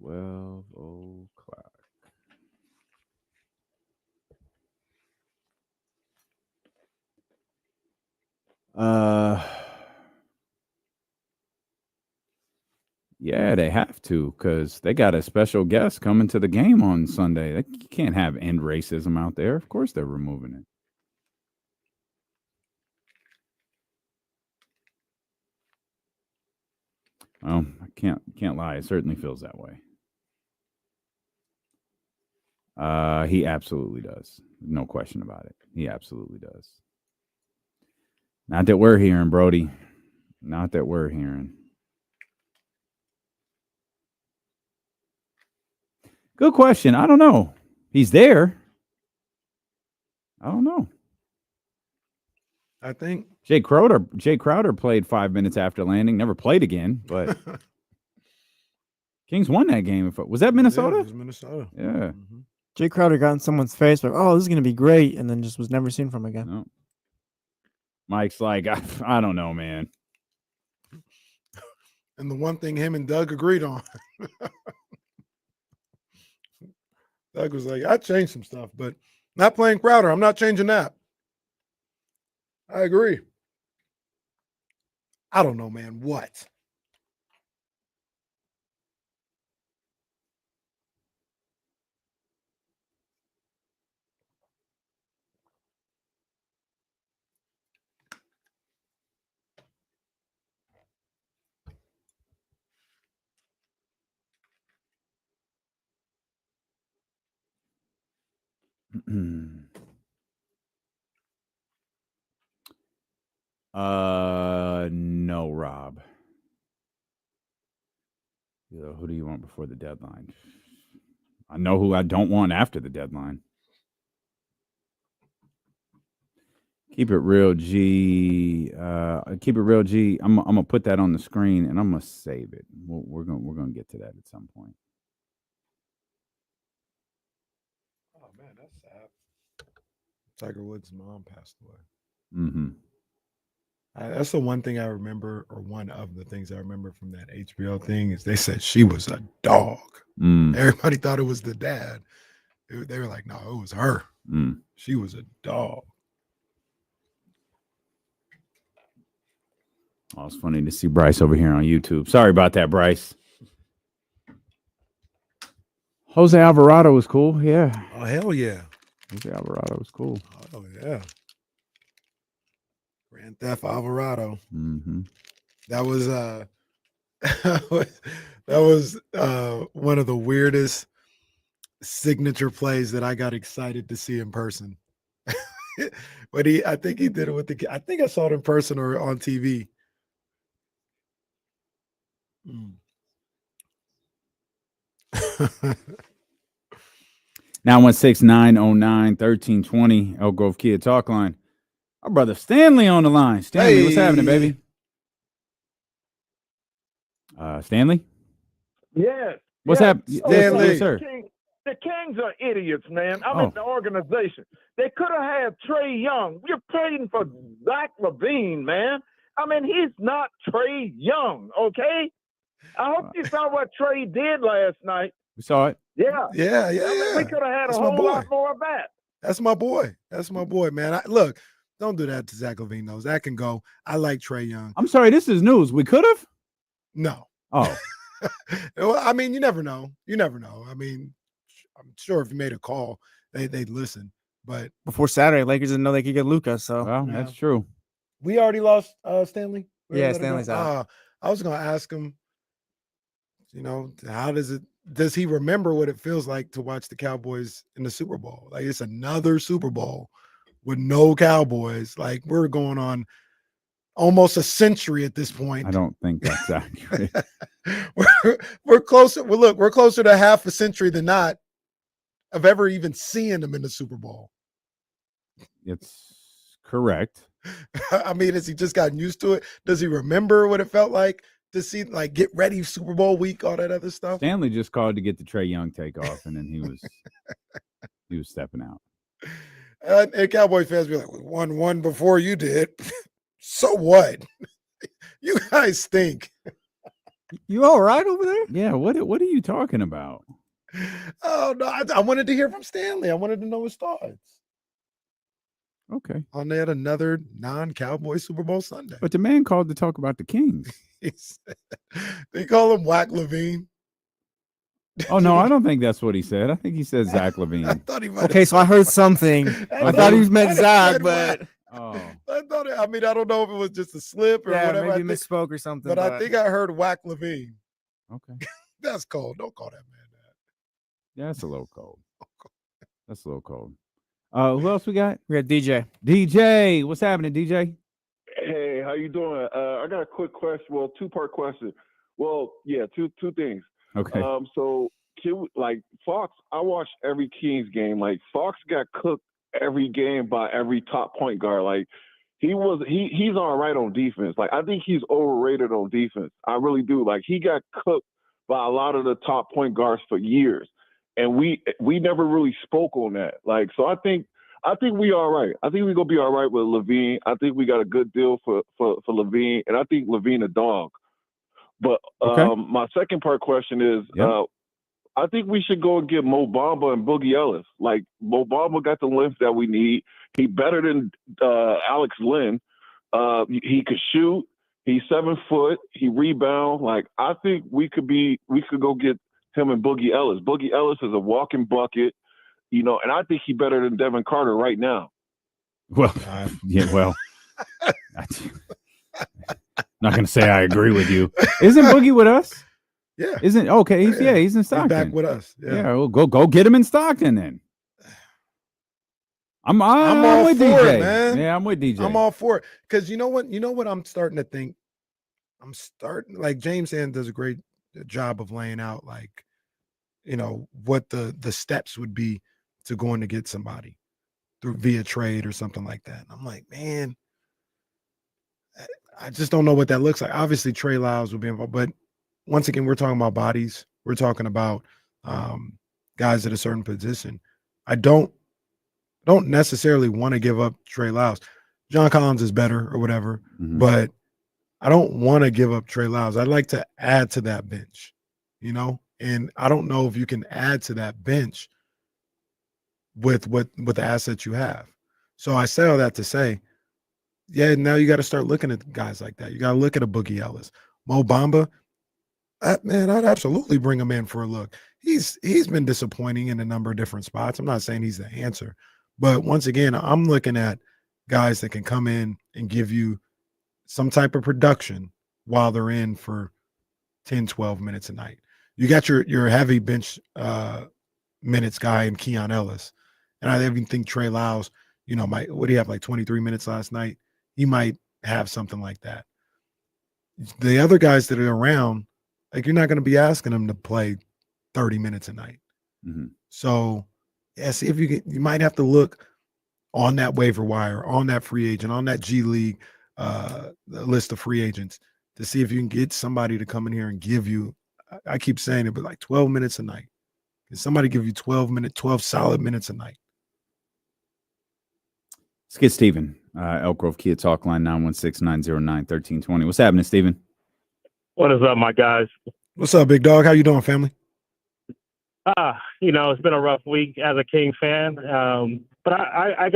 12 o'clock. Yeah, they have to because they got a special guest coming to the game on Sunday. They can't have end racism out there. Of course, they're removing it. Well, I can't lie. It certainly feels that way. He absolutely does. No question about it. He absolutely does. Not that we're hearing, Brody. Not that we're hearing. Good question. I don't know. He's there. I don't know. I think Jay Crowder played 5 minutes after landing. Never played again, but Kings won that game. Was that Minnesota? Yeah, it was Minnesota. Yeah. Mm-hmm. Jay Crowder got in someone's face, like, "Oh, this is gonna be great," and then just was never seen from again. No. Mike's like, I don't know, man. And the one thing him and Doug agreed on, Doug was like, I changed some stuff, but not playing Crowder. I'm not changing that. I agree. I don't know, man. What? No, Rob. Who do you want before the deadline? I know who I don't want after the deadline. Keep it real, G. Keep it real, G. I'm gonna put that on the screen and I'm gonna save it. We're gonna get to that at some point. Oh man, that's sad. Tiger Woods' mom passed away. Mm-hmm. That's the one thing I remember, or one of the things I remember from that HBO thing, is they said she was a dog. Everybody thought it was the dad. They were like, no, it was her. She was a dog. Oh, it's funny to see Bryce over here on YouTube. Sorry about that, Bryce. Jose Alvarado was cool. Yeah. Oh, hell yeah. Jose Alvarado was cool. Oh, yeah. Grand Theft Alvarado. Mm-hmm. That was that was one of the weirdest signature plays that I got excited to see in person. But I think he did it with I think I saw it in person or on TV. 916-909-1320 Elk Grove Kia Talk Line. Our brother Stanley on the line. Stanley, what's happening, baby? Stanley? Yes. What's happening? Stanley. Yes, sir. The Kings are idiots, man. I'm in the organization. They could have had Trey Young. We're trading for Zach LaVine, man. I mean, he's not Trey Young, okay? I hope you saw what Trey did last night. We saw it. Yeah. Yeah. I mean, we could have had That's a my whole boy. lot more of that. That's my boy. That's my boy, man. Look, don't do that to Zach LaVine, though. Zach can go. I like Trey Young. I'm sorry, this is news. We could have? No. Oh. Well, I mean, you never know. You never know. I mean, I'm sure if you made a call, they'd listen. But Before Saturday, Lakers didn't know they could get Luka. So Well, that's true. we already lost Stanley. We Yeah, already let him Stanley's go? out. I was going to ask him, how does he remember what it feels like to watch the Cowboys in the Super Bowl? Like, it's another Super Bowl with no Cowboys. Like, we're going on almost a century at this point. I don't think that's accurate. we're closer. Well, look, we're closer to half a century than not of ever even seeing them in the Super Bowl. It's correct. I mean, has he just gotten used to it? Does he remember what it felt like to see, like, get ready Super Bowl week, all that other stuff? Stanley just called to get the Trey Young takeoff, and then he was stepping out. And Cowboy fans be like, we won one before you did. So what? You guys stink. You all right over there? Yeah, what are you talking about? Oh, no, I wanted to hear from Stanley. I wanted to know his thoughts Okay. on that another non-Cowboy Super Bowl Sunday. But the man called to talk about the Kings. They call him Whack Levine. Oh no, I don't think that's what he said. I think he said Zach Levine. I thought he might. Okay, so I heard something. I thought he meant Zach, but oh, I thought. I mean, I don't know if it was just a slip or yeah, whatever. maybe I think, misspoke or something. but I think I heard Whack Levine. okay. That's cold. Don't call that man that. Yeah, that's a little cold. That's a little cold. Who else we got? We got DJ. DJ, what's happening, DJ? Hey, how you doing? I got a quick question. Well, two-part question. Well, yeah, two things. Okay. So, Fox, I watched every Kings game. Like, Fox got cooked every game by every top point guard. Like, he's all right on defense. Like, I think he's overrated on defense. I really do. Like, he got cooked by a lot of the top point guards for years, and we never really spoke on that. Like, so I think we all right. I think we're gonna be all right with Levine. I think we got a good deal for Levine, and I think Levine a dog. But my second part question is, I think we should go and get Mo Bamba and Boogie Ellis. Like, Mo Bamba got the length that we need. He better than Alex Lynn. He could shoot. He's 7 foot. He rebound. Like, I think we could go get him and Boogie Ellis. Boogie Ellis is a walking bucket, you know, and I think he's better than Devin Carter right now. Well, yeah, well, not going to say I agree with you. Isn't Boogie with us? Yeah. Isn't okay? He's in Stockton. He's back with us. Yeah. Well, go get him in Stockton then. I'm all with for DJ, it, man. Yeah, I'm with DJ. I'm all for it because you know what I'm starting to think. Like James Sand does a great job of laying out, like, you know, what the steps would be to going to get somebody through via trade or something like that. And I'm like, man, I just don't know what that looks like. Obviously, Trey Lyles would be involved, but once again, we're talking about bodies. We're talking about guys at a certain position. I don't necessarily want to give up Trey Lyles. John Collins is better or whatever, but I don't want to give up Trey Lyles. I'd like to add to that bench, you know, and I don't know if you can add to that bench with the assets you have. So I say all that to say, yeah, now you got to start looking at guys like that. You got to look at a Boogie Ellis, Mo Bamba. Man, I'd absolutely bring him in for a look. He's been disappointing in a number of different spots. I'm not saying he's the answer, but once again, I'm looking at guys that can come in and give you some type of production while they're in for 10, 12 minutes a night. You got your heavy bench minutes guy in Keon Ellis. And I even think Trey Lyles, you know, what do you have, like 23 minutes last night? He might have something like that. The other guys that are around, like, you're not going to be asking them to play 30 minutes a night. So, yeah, see if you might have to look on that waiver wire, on that free agent, on that G League list of free agents to see if you can get somebody to come in here and give you, I keep saying it, but like 12 minutes a night. Can somebody give you 12 solid minutes a night? Let's get Steven. Elk Grove Kia Talk Line 916-909-1320. What's happening, Steven? What is up, my guys? What's up, big dog? How you doing, family? You know, it's been a rough week as a King fan. But I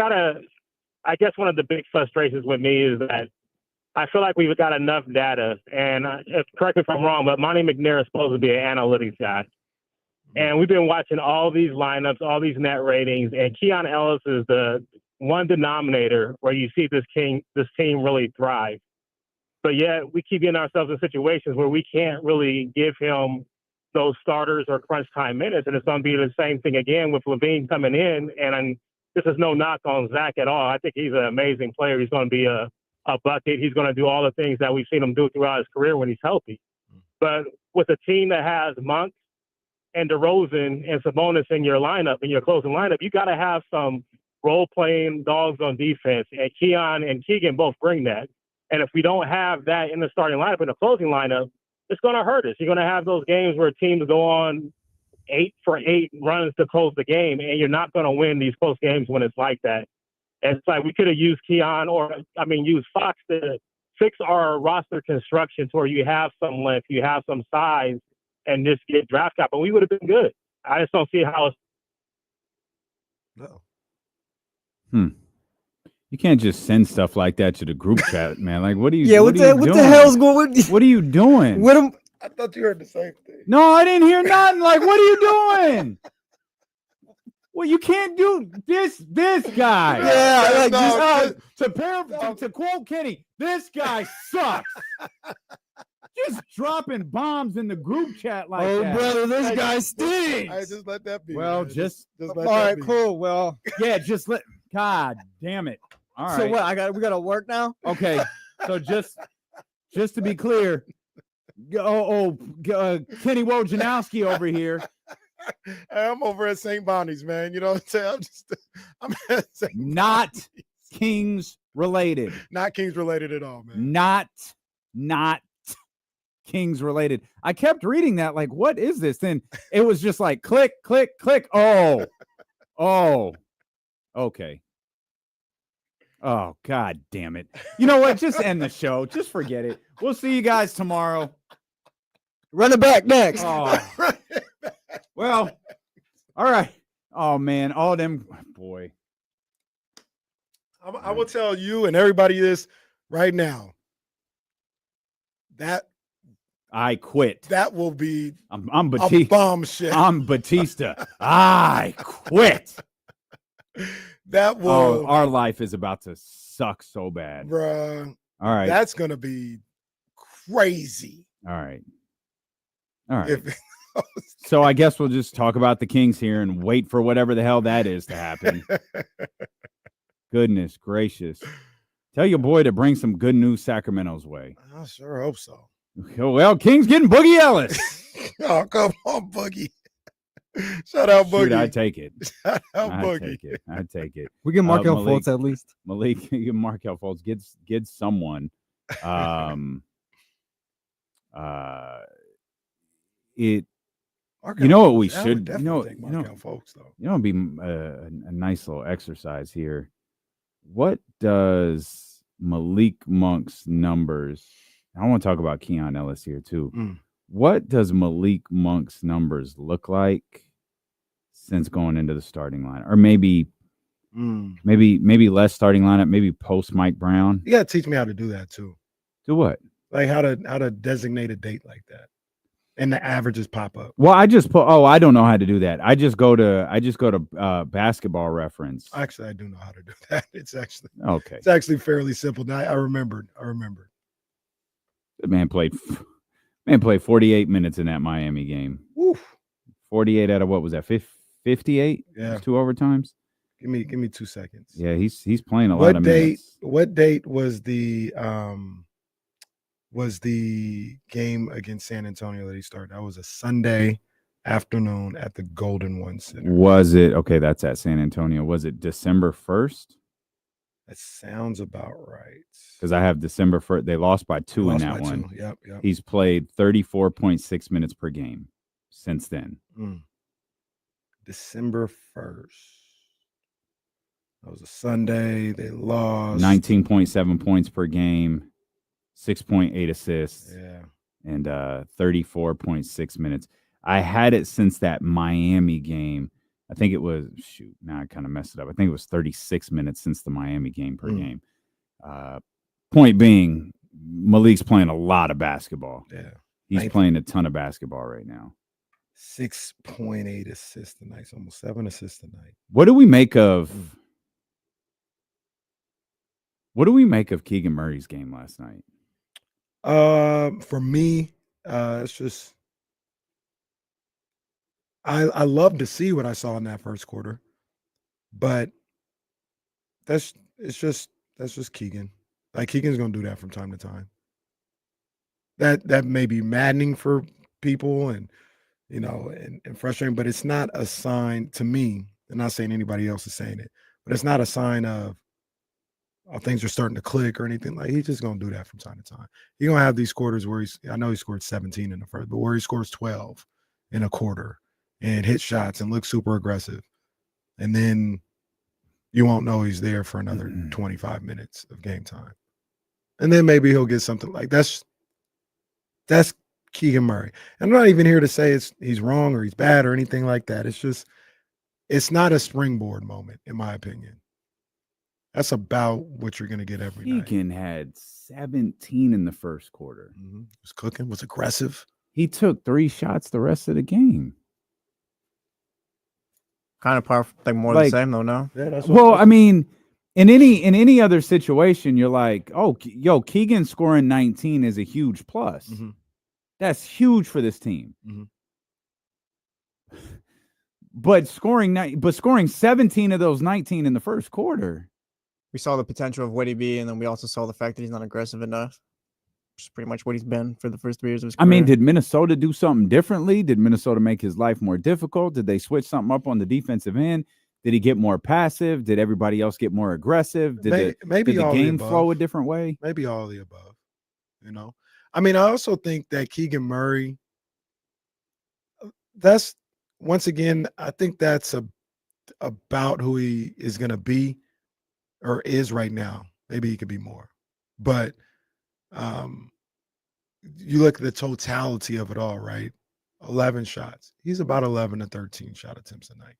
guess one of the big frustrations with me is that I feel like we've got enough data. And correct me if I'm wrong, but Monty McNair is supposed to be an analytics guy. And we've been watching all these lineups, all these net ratings, and Keon Ellis is the one denominator where you see this team really thrive. But yet we keep getting ourselves in situations where we can't really give him those starters or crunch time minutes. And it's going to be the same thing again with Levine coming in. And this is no knock on Zach at all. I think he's an amazing player. He's going to be a bucket. He's going to do all the things that we've seen him do throughout his career when he's healthy. But with a team that has Monk and DeRozan and Sabonis in your lineup, in your closing lineup, you got to have some role-playing dogs on defense. And Keon and Keegan both bring that. And if we don't have that in the starting lineup, in the closing lineup, it's going to hurt us. You're going to have those games where teams go on 8-for-8 runs to close the game, and you're not going to win these close games when it's like that. And it's like we could have used Keon used Fox to fix our roster construction to where you have some length, you have some size, and just get draft capital. We would have been good. I just don't see how it's. You You can't just send stuff like that to the group chat, man. Like, what are you? Yeah, what the hell's going? What are you doing? What am? I thought you heard the same thing. No, I didn't hear nothing. Like, what are you doing? Well, you can't do this guy. Yeah, like to quote Kenny, this guy sucks. Just dropping bombs in the group chat like that. Oh, brother, this guy stinks. I just let that be. Well, man. just let all that right, be. cool. Well, yeah, just let. God damn it! All right. so what? We got to work now. Okay, so just to be clear, Kenny Wojnarowski over here. I'm over at St. Bonnie's, man. You know what I'm saying? I'm at St. Not Kings related. Not Kings related at all, man. Not Kings related. I kept reading that, like, what is this? Then it was just like click, click, click. Oh, okay. Oh, God damn it. You know what? Just end the show. Just forget it. We'll see you guys tomorrow. Run it back next. Oh. Well, all right. Oh, man. All them, boy. I will tell you and everybody this right now. That I quit. That will be I'm a Batista. bombshell. I'm Batista. I quit. That will. Oh, our life is about to suck so bad. Bruh. All right. That's going to be crazy. All right. So I guess we'll just talk about the Kings here and wait for whatever the hell that is to happen. Goodness gracious. Tell your boy to bring some good news Sacramento's way. I sure hope so. Well, King's getting Boogie Ellis. Oh, come on, Boogie. Shout out, Boogie. Shoot, I'd take it. Shout out, Boogie. I'd take it. We get Markel Fultz at least. Malik, you get Markel Fultz. Get someone. You know what we should. You know, folks though. You know, it'd be a nice little exercise here. What does Malik Monk's numbers? I want to talk about Keon Ellis here too. What does Malik Monk's numbers look like since going into the starting lineup, or maybe less starting lineup, maybe post Mike Brown? You gotta teach me how to do that too. Do what? Like how to designate a date like that, and the averages pop up. Well, I just put. Oh, I don't know how to do that. I just go to Basketball Reference. Actually, I do know how to do that. It's actually okay. It's actually fairly simple. Now I remembered. The man played 48 minutes in that Miami game. Oof. 48 out of what was that? 58? Yeah. 2 overtimes. Give me 2 seconds. Yeah, he's playing a lot of minutes. What date was the game against San Antonio that he started? That was a Sunday afternoon at the Golden One Center. Was it? Okay, that's at San Antonio. Was it December 1st? That sounds about right. Because I have December 1st. They lost by 2 in that one. Yep. He's played 34.6 minutes per game since then. December 1st. That was a Sunday. They lost. 19.7 points per game, 6.8 assists. Yeah. And 34.6 minutes. I had it since that Miami game. I think it was, now I kind of messed it up. I think it was 36 minutes since the Miami game per game. Point being, Malik's playing a lot of basketball. Yeah. He's playing a ton of basketball right now. 6.8 assists a night, almost 7 assists a night. What do we make of Keegan Murray's game last night? For me, it's just I love to see what I saw in that first quarter, but that's just Keegan. Like Keegan's gonna do that from time to time. That may be maddening for people and and frustrating, but it's not a sign to me. I'm not saying anybody else is saying it, but it's not a sign of things are starting to click or anything. Like he's just gonna do that from time to time. He's gonna have these quarters where I know he scored 17 in the first, but where he scores 12 in a quarter and hit shots and looks super aggressive. And then you won't know he's there for another 25 minutes of game time. And then maybe he'll get something like that's Keegan Murray. I'm not even here to say he's wrong or he's bad or anything like that. It's just, it's not a springboard moment, in my opinion. That's about what you're going to get every night. Keegan had 17 in the first quarter. Was cooking, was aggressive. He took 3 shots the rest of the game. Kind of more the same though. No. Yeah, that's well, I mean, in any other situation, you're like, oh, yo, Keegan scoring 19 is a huge plus. That's huge for this team. But scoring 17 of those 19 in the first quarter. We saw the potential of what he'd be, and then we also saw the fact that he's not aggressive enough. Which is pretty much what he's been for the first 3 years of his career. I mean, did Minnesota do something differently? Did Minnesota make his life more difficult? Did they switch something up on the defensive end? Did he get more passive? Did everybody else get more aggressive? Did the game flow a different way? Maybe all of the above. You know, I mean, I also think that Keegan Murray. That's once again, I think that's about who he is going to be, or is right now. Maybe he could be more, but you look at the totality of it all, right? 11 shots. He's about 11 to 13 shot attempts a night.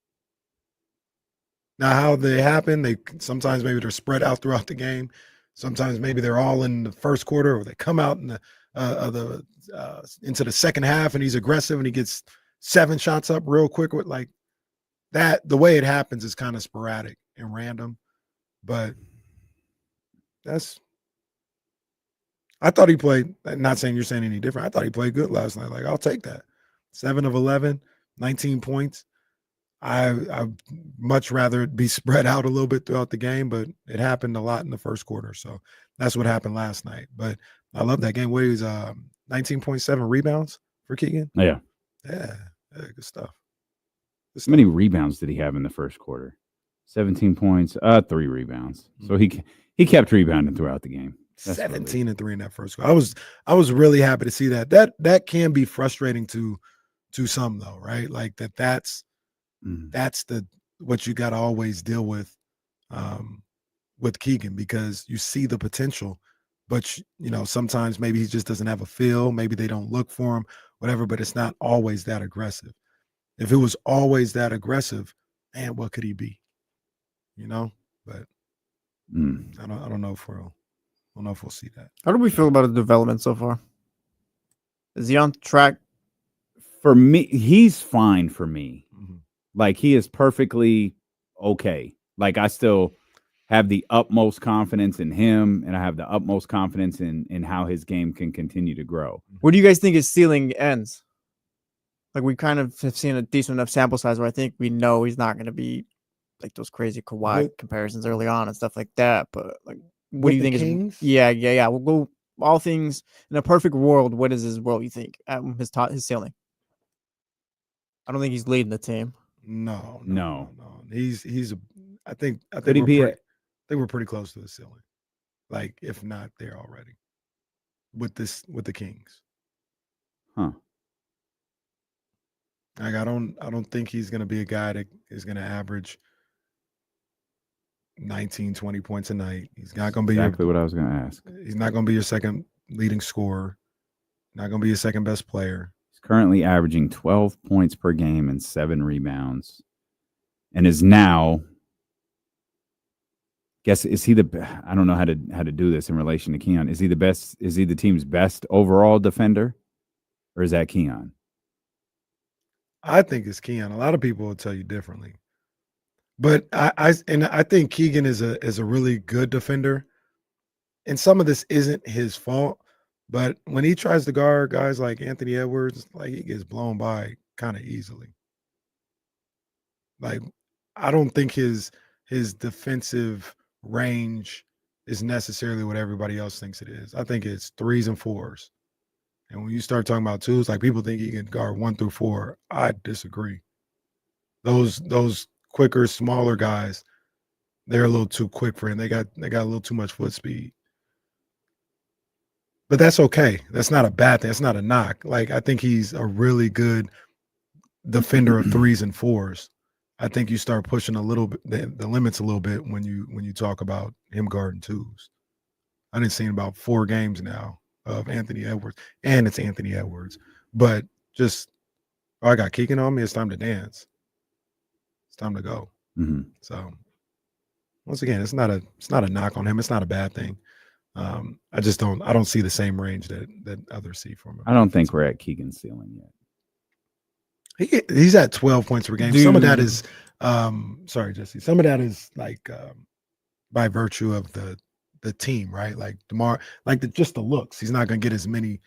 Now, how they happen, they sometimes maybe they're spread out throughout the game. Sometimes maybe they're all in the first quarter, or they come out in into the second half and he's aggressive and he gets 7 shots up real quick. With like that, the way it happens is kind of sporadic and random, but I thought he played, not saying you're saying any different. I thought he played good last night. Like, I'll take that. 7 of 11, 19 points. I'd much rather it be spread out a little bit throughout the game, but it happened a lot in the first quarter. So that's what happened last night. But I love that game. What is 19.7 rebounds for Keegan? Yeah. Yeah, good stuff. How many rebounds did he have in the first quarter? 17 points, 3 rebounds. So he kept rebounding throughout the game. That's 17 and 3 in that first quarter. I was really happy to see that. That can be frustrating to some though, right? Like that's what you got to always deal with Keegan, because you see the potential, but you know, sometimes maybe he just doesn't have a feel. Maybe they don't look for him, whatever, but it's not always that aggressive. If it was always that aggressive, man, what could he be? You know, but I don't know if we'll see that. How do we feel about his development so far? Is he on track? For me, he's fine for me. Like, he is perfectly okay. Like, I still have the utmost confidence in him, and I have the utmost confidence in how his game can continue to grow. Where do you guys think his ceiling ends? Like, we kind of have seen a decent enough sample size where I think we know he's not going to be like those crazy Kawhi comparisons early on and stuff like that. But like, what do you think is? Yeah. We'll go all things in a perfect world. What is his world? You think his ceiling? I don't think he's leading the team. No. He's. I think we're pretty close to the ceiling. Like, if not there already, with the Kings. Huh. Like, I don't think he's going to be a guy that is going to average 19, 20 points a night. He's not going to be exactly what I was going to ask. He's not going to be your second leading scorer. Not going to be your second best player. He's currently averaging 12 points per game and 7 rebounds, and is now. Is he I don't know how to do this in relation to Keon. Is he the best? Is he the team's best overall defender, or is that Keon? I think it's Keon. A lot of people will tell you differently, but I think Keegan is a really good defender, and some of this isn't his fault. But when he tries to guard guys like Anthony Edwards, like, he gets blown by kind of easily. Like, I don't think his defensive range is necessarily what everybody else thinks it is. I think it's 3s and 4s. And when you start talking about 2s, like, people think he can guard 1 through 4. I disagree. Those quicker, smaller guys, they're a little too quick for him. They got a little too much foot speed. But that's okay. That's not a bad thing. That's not a knock. Like, I think he's a really good defender of 3s and 4s. I think you start pushing a little bit the limits a little bit when you talk about him guarding 2s. I didn't see about 4 games now of Anthony Edwards, and it's Anthony Edwards. But just, I got Keegan on me. It's time to dance. It's time to go. Mm-hmm. So once again, it's not a knock on him. It's not a bad thing. I don't see the same range that others see from him. I don't think we're at Keegan's ceiling yet. He's at 12 points per game. Some of that is sorry, Jesse. Some of that is like by virtue of the team, right? Like DeMar, like just the looks. He's not gonna get as many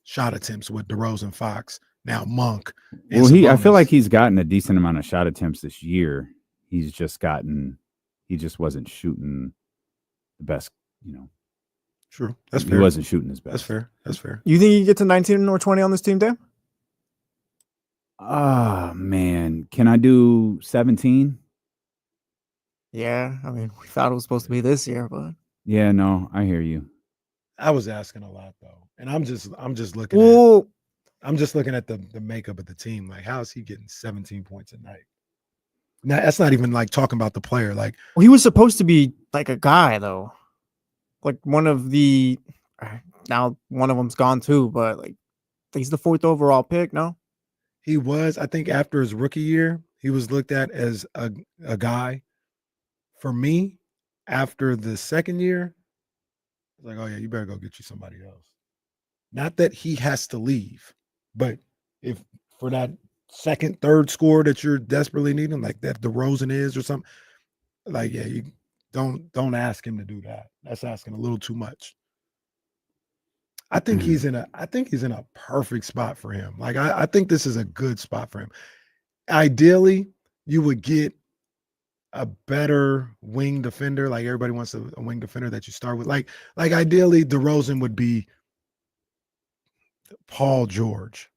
shot attempts with DeRozan, Fox, now Monk. Well, I feel like he's gotten a decent amount of shot attempts this year. He just wasn't shooting the best, True. That's fair. He wasn't shooting his best. That's fair. You think you get to 19 or 20 on this team, Dan? Oh, man. Can I do 17? Yeah. I mean, we thought it was supposed to be this year, but. Yeah, no, I hear you. I was asking a lot though. And I'm just looking at the makeup of the team. Like, how is he getting 17 points a night? Now, that's not even like talking about the player. Like, well, he was supposed to be like a guy though. Like one of them's gone too, but like he's the 4th overall pick, no? He was, I think after his rookie year, he was looked at as a guy. For me, after the second year, like, oh yeah, you better go get you somebody else. Not that he has to leave, but if for that second, third score that you're desperately needing, like that DeRozan is or something, like, yeah, you don't ask him to do that. That's asking a little too much. I think he's in a perfect spot for him. Like, I think this is a good spot for him. Ideally, you would get a better wing defender. Like, everybody wants a wing defender that you start with. Like ideally, DeRozan would be Paul George,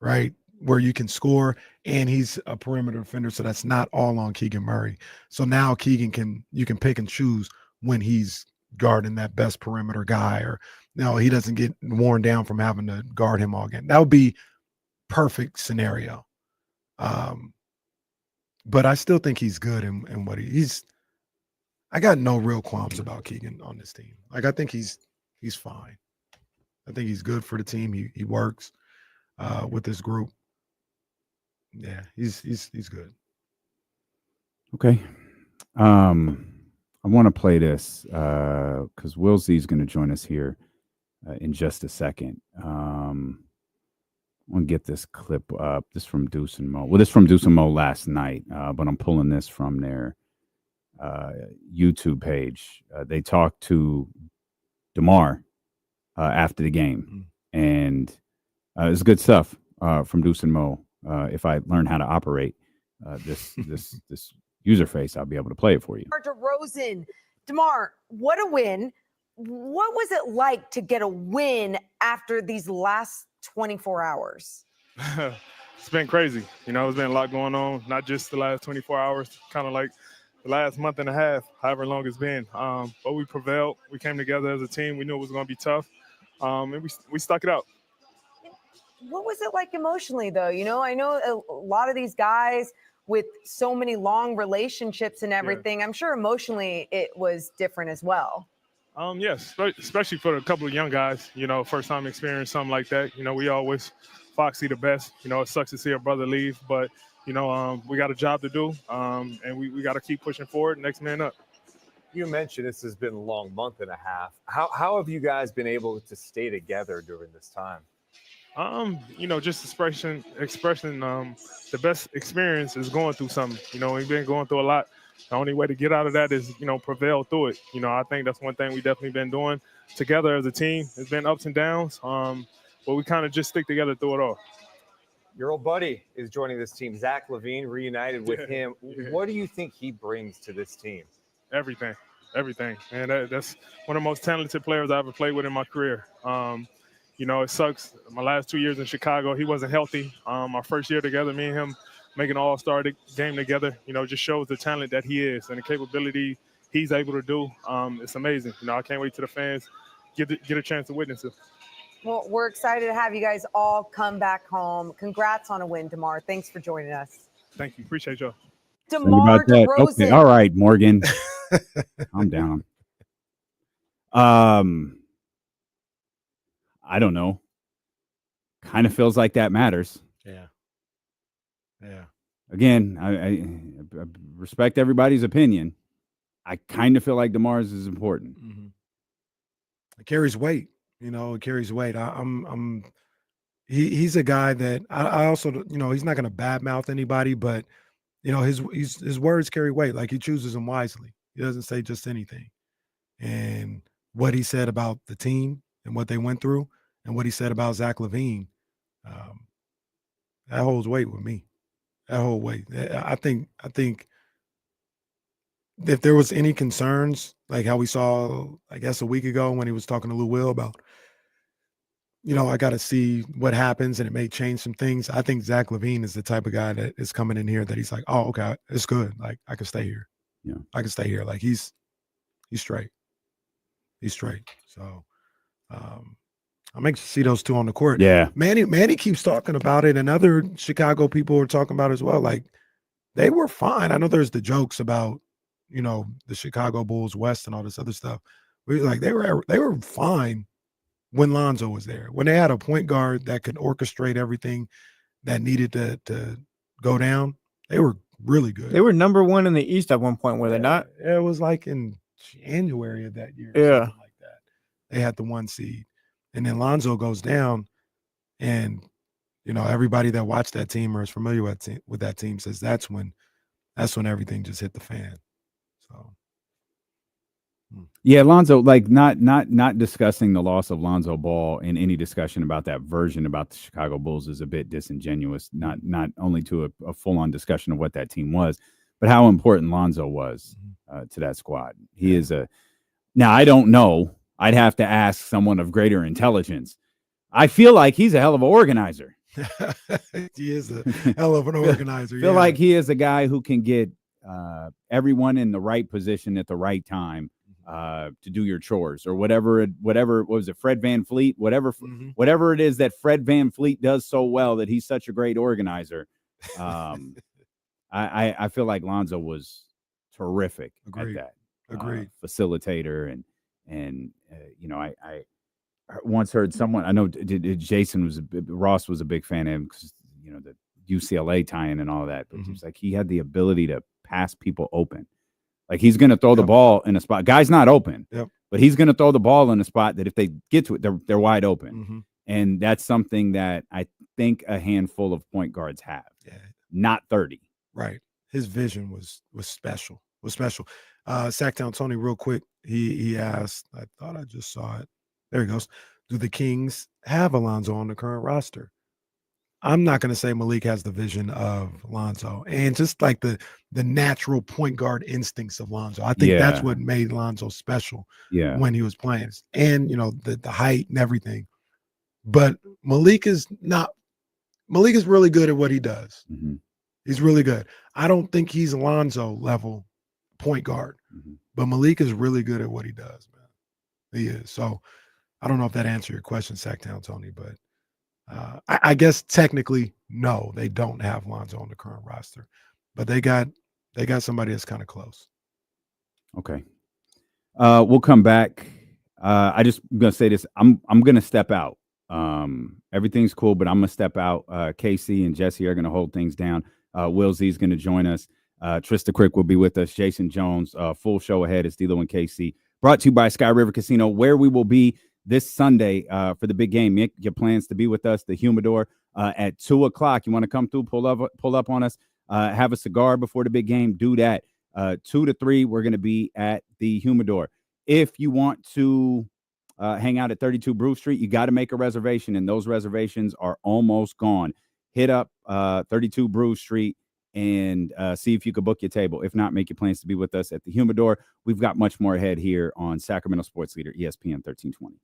right? Where you can score, and he's a perimeter defender, so that's not all on Keegan Murray. So now you can pick and choose when he's guarding that best perimeter guy, or he doesn't get worn down from having to guard him all game. That would be perfect scenario. But I still think he's good in what he's. I got no real qualms about Keegan on this team. Like, I think he's fine. I think he's good for the team. He works with this group. Yeah, he's good. Okay. I want to play this because Will Z is going to join us here in just a second. I want to get this clip up. This from Deuce and Mo. Well, this from Deuce and Mo last night, but I'm pulling this from their YouTube page. They talked to DeMar after the game, and it's good stuff from Deuce and Mo. If I learn how to operate this user face, I'll be able to play it for you. DeRozan, DeMar, what a win. What was it like to get a win after these last 24 hours? It's been crazy. There's been a lot going on, not just the last 24 hours, kind of like the last month and a half, however long it's been. But we prevailed. We came together as a team. We knew it was going to be tough, and we stuck it out. What was it like emotionally, though? I know a lot of these guys with so many long relationships and everything, I'm sure emotionally it was different as well. Yes, especially for a couple of young guys, first time experience something like that. We all wish Foxy the best. It sucks to see a brother leave, but, we got a job to do, and we got to keep pushing forward, next man up. You mentioned this has been a long month and a half. How have you guys been able to stay together during this time? Just expressing the best experience is going through something. We've been going through a lot. The only way to get out of that is, prevail through it. I think that's one thing we definitely been doing together as a team. It's been ups and downs, but we kind of just stick together through it all. Your old buddy is joining this team, Zach LaVine, reunited with him. Yeah. What do you think he brings to this team? Everything. And that's one of the most talented players I ever played with in my career. It sucks. My last 2 years in Chicago, he wasn't healthy. Our first year together, me and him making an all-star game together, just shows the talent that he is and the capability he's able to do. It's amazing. I can't wait till the fans get a chance to witness it. Well, we're excited to have you guys all come back home. Congrats on a win, DeMar. Thanks for joining us. Thank you. Appreciate y'all. DeMar DeRozan. Okay. All right, Morgan. I'm down. I don't know. Kind of feels like that matters. Yeah. Again, I respect everybody's opinion, I kind of feel like DeMar's is important. It carries weight. It carries weight. He's a guy that I also, he's not going to badmouth anybody, but his words carry weight. Like, he chooses them wisely. He doesn't say just anything. And what he said about the team and what they went through, and what he said about Zach LaVine, that holds weight with me. That whole weight. I think if there was any concerns, like how we saw, I guess, a week ago when he was talking to Lou Will about, I got to see what happens and it may change some things. I think Zach LaVine is the type of guy that is coming in here that he's like, oh, okay, it's good. Like, I can stay here. Yeah, I can stay here. Like, he's straight. He's straight. So I'm anxious to see those two on the court. Yeah. Manny keeps talking about it, and other Chicago people are talking about it as well. Like, they were fine. I know there's the jokes about, the Chicago Bulls West and all this other stuff. Like, they were fine when Lonzo was there. When they had a point guard that could orchestrate everything that needed to go down, they were really good. They were number 1 in the East at one point, were they not? It was like in January of that year. Yeah. Something like that. They had the 1 seed. And then Lonzo goes down, and everybody that watched that team or is familiar with that team says that's when everything just hit the fan. So yeah, Lonzo, like not discussing the loss of Lonzo Ball in any discussion about that version about the Chicago Bulls is a bit disingenuous. Not only to a full on discussion of what that team was, but how important Lonzo was to that squad. He is now I don't know. I'd have to ask someone of greater intelligence. I feel like he's a hell of an organizer. He is a hell of an organizer. I feel like he is a guy who can get everyone in the right position at the right time to do your chores or whatever. What was it, Fred VanVleet? Whatever it is that Fred VanVleet does so well that he's such a great organizer. I feel like Lonzo was terrific at that. Agreed. Facilitator and I once heard someone, I know Ross was a big fan of him because the UCLA tie-in and all that, but he was like, he had the ability to pass people open. Like, he's going to throw the ball in a spot. Guy's not open, but he's going to throw the ball in a spot that if they get to it, they're wide open. And that's something that I think a handful of point guards have. Not 30. Right. His vision was special. Sacktown Tony, real quick, he asked, I thought I just saw it. There he goes. Do the Kings have Alonzo on the current roster? I'm not going to say Malik has the vision of Lonzo and just like the natural point guard instincts of Lonzo. I think that's what made Lonzo special when he was playing, and the height and everything. But Malik is really good at what he does. He's really good. I don't think he's Lonzo level point guard, but Malik is really good at what he does, man. He is. So I don't know if that answered your question, Sacktown Tony, but I guess technically, no, they don't have Lonzo on the current roster, but they got somebody that's kind of close. Okay. We'll come back. I just gonna say this. I'm gonna step out. Everything's cool, but I'm gonna step out. Casey and Jesse are gonna hold things down. Will Z's gonna join us. Trysta Krick will be with us. Jason Jones. Full show ahead. It's D'Lo and Casey. Brought to you by Sky River Casino, where we will be this Sunday for the big game. Make your plans to be with us, the Humidor, at 2:00. You want to come through, pull up on us, have a cigar before the big game, do that. 2 to 3, we're going to be at the Humidor. If you want to hang out at 32 Brew Street, you got to make a reservation, and those reservations are almost gone. Hit up 32 Brew Street and see if you could book your table. If not, make your plans to be with us at the Humidor. We've got much more ahead here on Sacramento Sports Leader, ESPN 1320.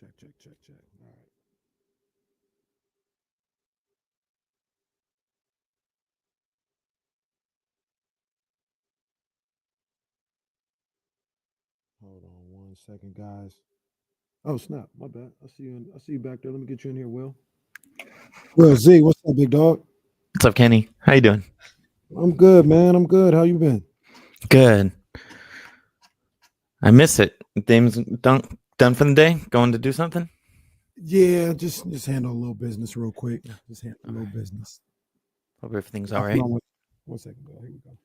Check. All right. Hold on 1 second, guys. Oh snap! My bad. I see you. I see you back there. Let me get you in here, Will. Will Z, what's up, big dog? What's up, Kenny? How you doing? I'm good, man. I'm good. How you been? Good. I miss it. Dame's done for the day. Going to do something? Yeah, just handle a little business real quick. Just handle a little business. Hope everything's Hold all right. on 1 second, bro. Here we go.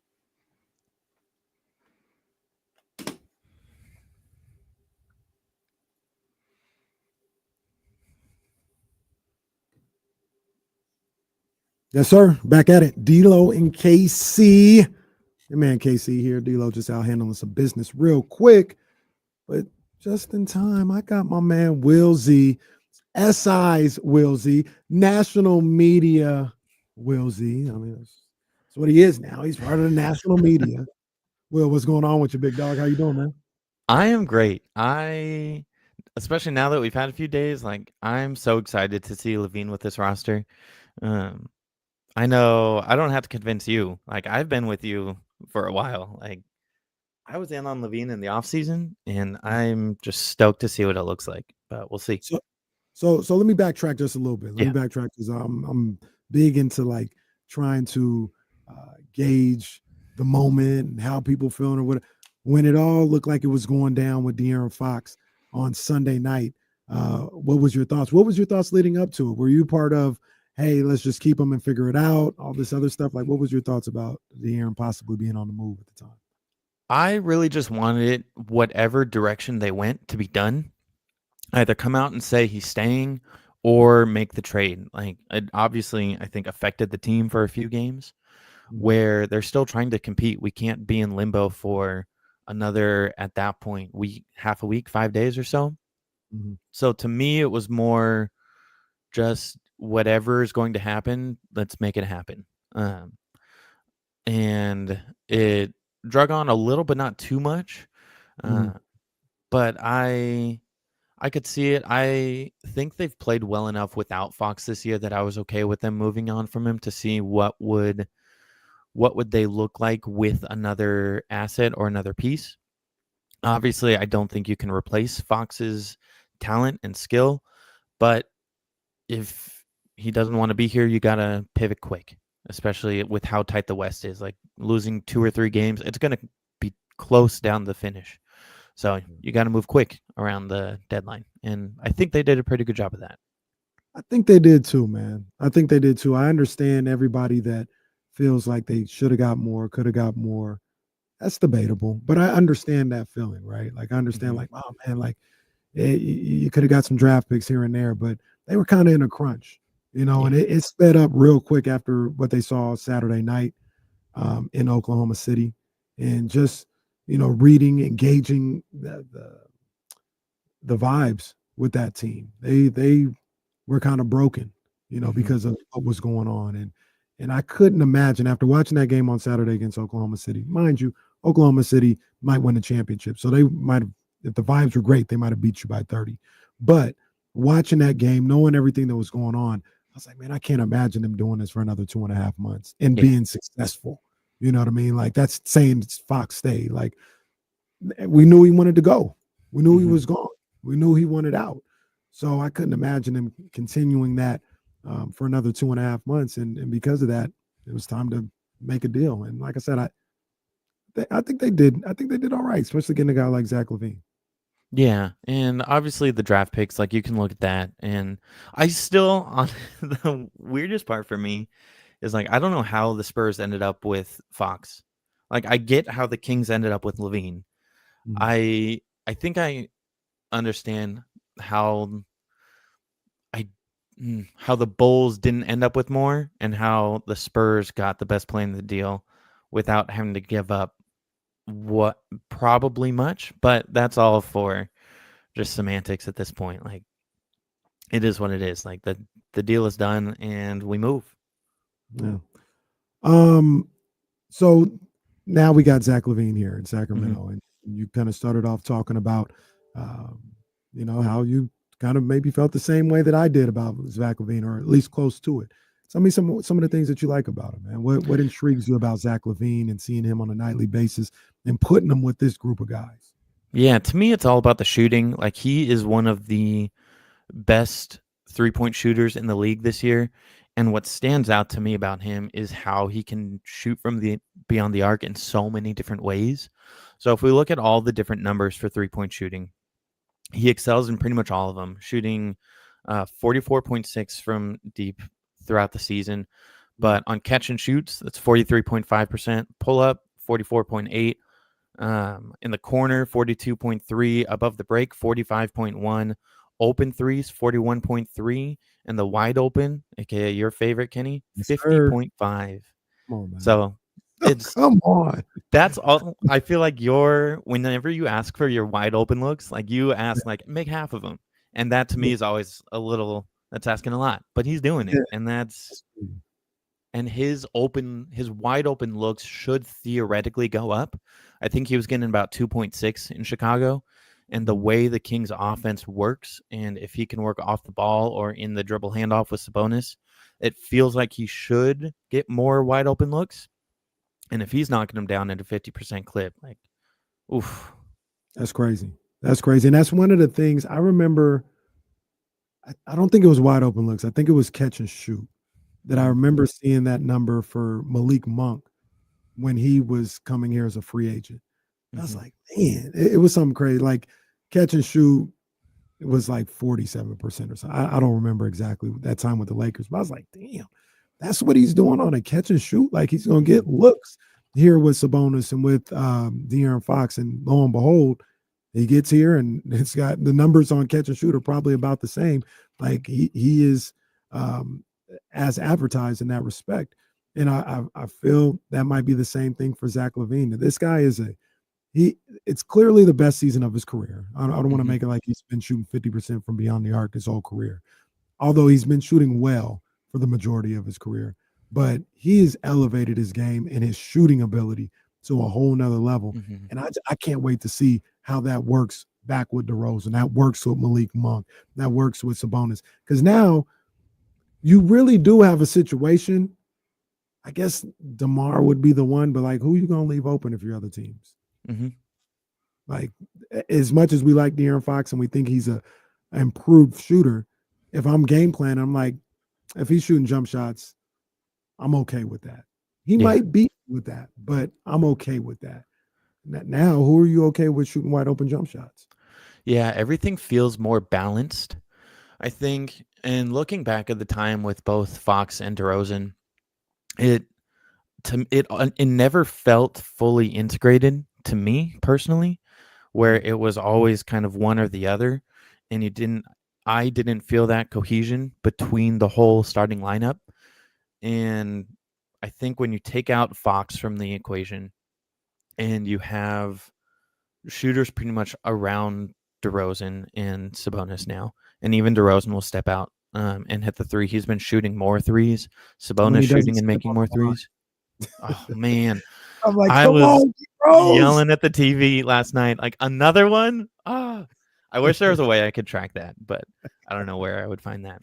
Yes, sir. Back at it. D-Lo and KC. Your man KC here. D-Lo just out handling some business real quick, but just in time. I got my man Will Z, SI's Will Z, national media Will Z. I mean, that's what he is now. He's part of the national media. Will, what's going on with you, big dog? How you doing, man? I am great. Especially now that we've had a few days, like I'm so excited to see Levine with this roster. I know I don't have to convince you. Like I've been with you for a while. Like I was in on Levine in the offseason, and I'm just stoked to see what it looks like. But we'll see. So let me backtrack just a little bit. Let Yeah. me backtrack because I'm big into like trying to gauge the moment and how people feeling or what. When it all looked like it was going down with De'Aaron Fox on Sunday night, what was your thoughts? What was your thoughts leading up to it? Were you part of, hey, let's just keep him and figure it out, all this other stuff? Like, what was your thoughts about De'Aaron possibly being on the move at the time? I really just wanted it, whatever direction they went, to be done. Either come out and say he's staying or make the trade. Like, it obviously, I think, affected the team for a few games where they're still trying to compete. We can't be in limbo for another, at that point, half a week, 5 days or so. Mm-hmm. So to me, it was more just whatever is going to happen, let's make it happen. And it drug on a little, but not too much. But I could see it. I think they've played well enough without Fox this year that I was okay with them moving on from him to see what would they look like with another asset or another piece. Obviously, I don't think you can replace Fox's talent and skill, but if he doesn't want to be here, you got to pivot quick, especially with how tight the West is. Like losing 2 or 3 games, it's going to be close down the finish. So you got to move quick around the deadline. And I think they did a pretty good job of that. I think they did too, man. I think they did too. I understand everybody that feels like they should have got more, could have got more. That's debatable, but I understand that feeling, right? Like I understand, like, oh man, like you could have got some draft picks here and there, but they were kind of in a crunch, and it sped up real quick after what they saw Saturday night in Oklahoma City, and just reading, engaging the vibes with that team. They were kind of broken, because of what was going on. And I couldn't imagine after watching that game on Saturday against Oklahoma City, mind you, Oklahoma City might win the championship. So they might have, if the vibes were great, they might have beat you by 30. But watching that game, knowing everything that was going on, I was like, man, I can't imagine them doing this for another 2.5 months and being successful. You know what I mean? Like that's saying Fox stayed. Like we knew he wanted to go. We knew he was gone. We knew he wanted out. So I couldn't imagine him continuing that for another 2.5 months. And because of that, it was time to make a deal. And like I said, I think they did. I think they did all right, especially getting a guy like Zach LaVine. Yeah, and obviously the draft picks, like you can look at that, and I still, on the weirdest part for me is like I don't know how the Spurs ended up with Fox. Like I get how the Kings ended up with LaVine. I think I understand how the Bulls didn't end up with more, and how the Spurs got the best play in the deal without having to give up what probably much, but that's all for just semantics at this point. Like it is what it is. Like the deal is done and we move. Yeah. So now we got Zach LaVine here in Sacramento, and you kind of started off talking about how you kind of maybe felt the same way that I did about Zach LaVine, or at least close to it. Tell me some of the things that you like about him, man. What intrigues you about Zach LaVine and seeing him on a nightly basis and putting him with this group of guys? Yeah, to me, it's all about the shooting. Like, he is one of the best three-point shooters in the league this year. And what stands out to me about him is how he can shoot from beyond the arc in so many different ways. So if we look at all the different numbers for three-point shooting, he excels in pretty much all of them, shooting 44.6 from deep throughout the season. But on catch and shoots, that's 43.5%. Pull up, 44.8. In the corner, 42.3. Above the break, 45.1. Open threes, 41.3. And the wide open, aka your favorite, Kenny, 50.5. Come on, man. So it's come on. That's all. I feel like whenever you ask for your wide open looks, like you ask, like, make half of them. And that to me is always that's asking a lot, but he's doing it. And his wide open looks should theoretically go up. I think he was getting about 2.6 in Chicago. And the way the Kings offense works, and if he can work off the ball or in the dribble handoff with Sabonis, it feels like he should get more wide open looks. And if he's knocking them down at a 50% clip, like, oof. That's crazy. That's crazy. And that's one of the things I remember. I don't think it was wide open looks. I think it was catch and shoot that I remember seeing that number for Malik Monk when he was coming here as a free agent. I was like, man, it was something crazy. Like catch and shoot, it was like 47% or something. I don't remember exactly that time with the Lakers, but I was like, damn, that's what he's doing on a catch and shoot. Like he's going to get looks here with Sabonis and with De'Aaron Fox. And lo and behold, he gets here and it's got the numbers on catch and shoot are probably about the same. Like he is as advertised in that respect. And I feel that might be the same thing for Zach LaVine. This guy is it's clearly the best season of his career. I don't want to make it like he's been shooting 50% from beyond the arc his whole career, although he's been shooting well for the majority of his career. But he has elevated his game and his shooting ability to a whole nother level. And I can't wait to see how that works back with DeRozan, that works with Malik Monk, that works with Sabonis. Because now you really do have a situation. I guess DeMar would be the one, but like, who are you going to leave open if you're other teams? Like, as much as we like De'Aaron Fox and we think he's an improved shooter, if I'm game planning, I'm like, if he's shooting jump shots, I'm okay with that. He might beat with that, but I'm okay with that. Now, who are you okay with shooting wide open jump shots? Yeah, everything feels more balanced, I think. And looking back at the time with both Fox and DeRozan, it never felt fully integrated to me personally, where it was always kind of one or the other, and I didn't feel that cohesion between the whole starting lineup. And I think when you take out Fox from the equation and you have shooters pretty much around DeRozan and Sabonis now, and even DeRozan will step out and hit the three. He's been shooting more threes. Sabonis shooting and making more threes. Oh, man. I'm like, I was on, yelling at the TV last night, like, another one? I wish there was a way I could track that, but I don't know where I would find that.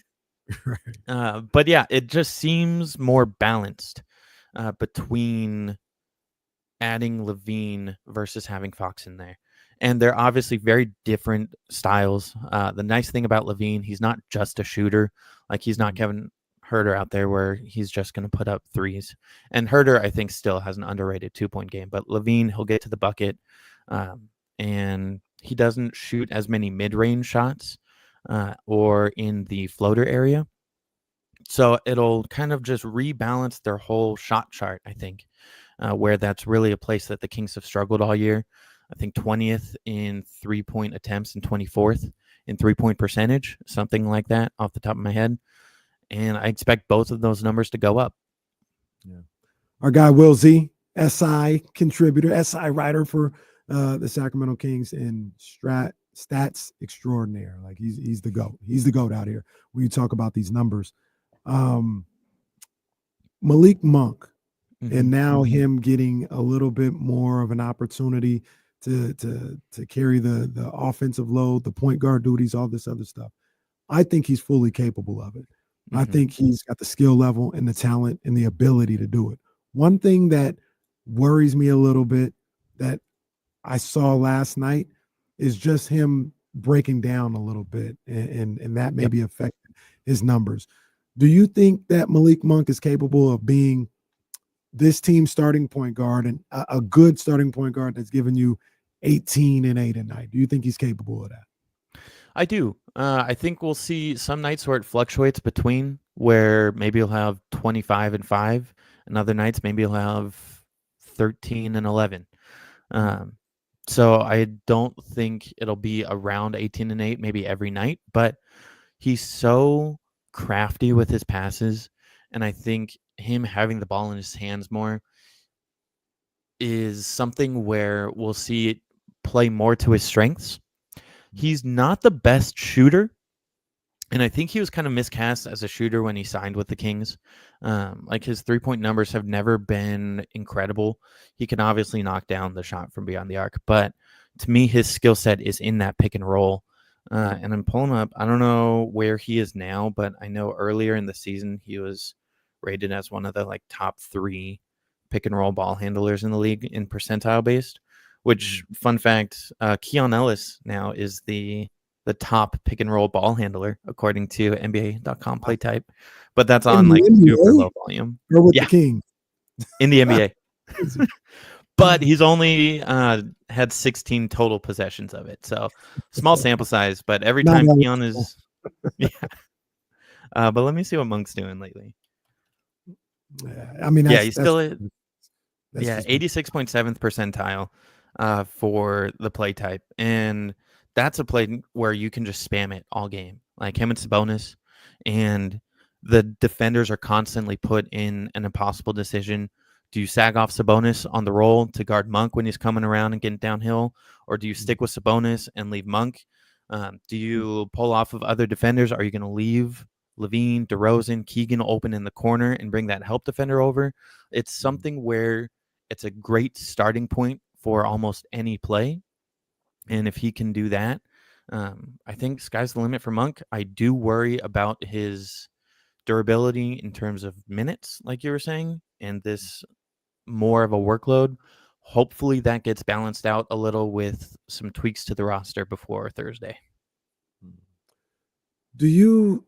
But yeah, it just seems more balanced between adding LaVine versus having Fox in there. And they're obviously very different styles. The nice thing about LaVine, he's not just a shooter. Like, he's not Kevin Huerter out there where he's just going to put up threes. And Huerter, I think, still has an underrated 2-point game. But LaVine, he'll get to the bucket. And he doesn't shoot as many mid-range shots or in the floater area. So it'll kind of just rebalance their whole shot chart, I think, where that's really a place that the Kings have struggled all year. I think 20th in 3-point attempts and 24th in 3-point percentage, something like that off the top of my head. And I expect both of those numbers to go up. Yeah. Our guy, Will Z, SI contributor, SI writer for the Sacramento Kings and stats extraordinaire. Like he's the GOAT. He's the GOAT out here when you talk about these numbers. Malik Monk, and now him getting a little bit more of an opportunity to carry the offensive load, the point guard duties, all this other stuff. I think he's fully capable of it. I think he's got the skill level and the talent and the ability to do it. One thing that worries me a little bit that I saw last night is just him breaking down a little bit, and that maybe affected his numbers. Do you think that Malik Monk is capable of being this team's starting point guard and a good starting point guard that's given you 18 and 8 a night? Do you think he's capable of that? I do. I think we'll see some nights where it fluctuates between where maybe he'll have 25 and 5, and other nights maybe he'll have 13 and 11. So I don't think it'll be around 18 and 8 maybe every night, but he's so crafty with his passes, and I think him having the ball in his hands more is something where we'll see it play more to his strengths. He's not the best shooter, and I think he was kind of miscast as a shooter when he signed with the Kings. Like his three-point numbers have never been incredible. He can obviously knock down the shot from beyond the arc, but to me, his skill set is in that pick and roll. And I'm pulling up. I don't know where he is now, but I know earlier in the season he was rated as one of the like top 3 pick and roll ball handlers in the league in percentile based. Which, fun fact, Keon Ellis now is the top pick and roll ball handler according to NBA.com play type, but that's on like super low volume. Or with the King in the NBA. But he's only had 16 total possessions of it, so small sample size. But every time Keon is, but let me see what Monk's doing lately. I mean, he's still at 86.7th percentile for the play type, and that's a play where you can just spam it all game, like him and Sabonis, and the defenders are constantly put in an impossible decision. Do you sag off Sabonis on the roll to guard Monk when he's coming around and getting downhill, or do you stick with Sabonis and leave Monk? Do you pull off of other defenders? Are you going to leave Levine, DeRozan, Keegan open in the corner and bring that help defender over? It's something where it's a great starting point for almost any play. And if he can do that, I think sky's the limit for Monk. I do worry about his durability in terms of minutes, like you were saying, and this more of a workload. Hopefully that gets balanced out a little with some tweaks to the roster before Thursday. Do you?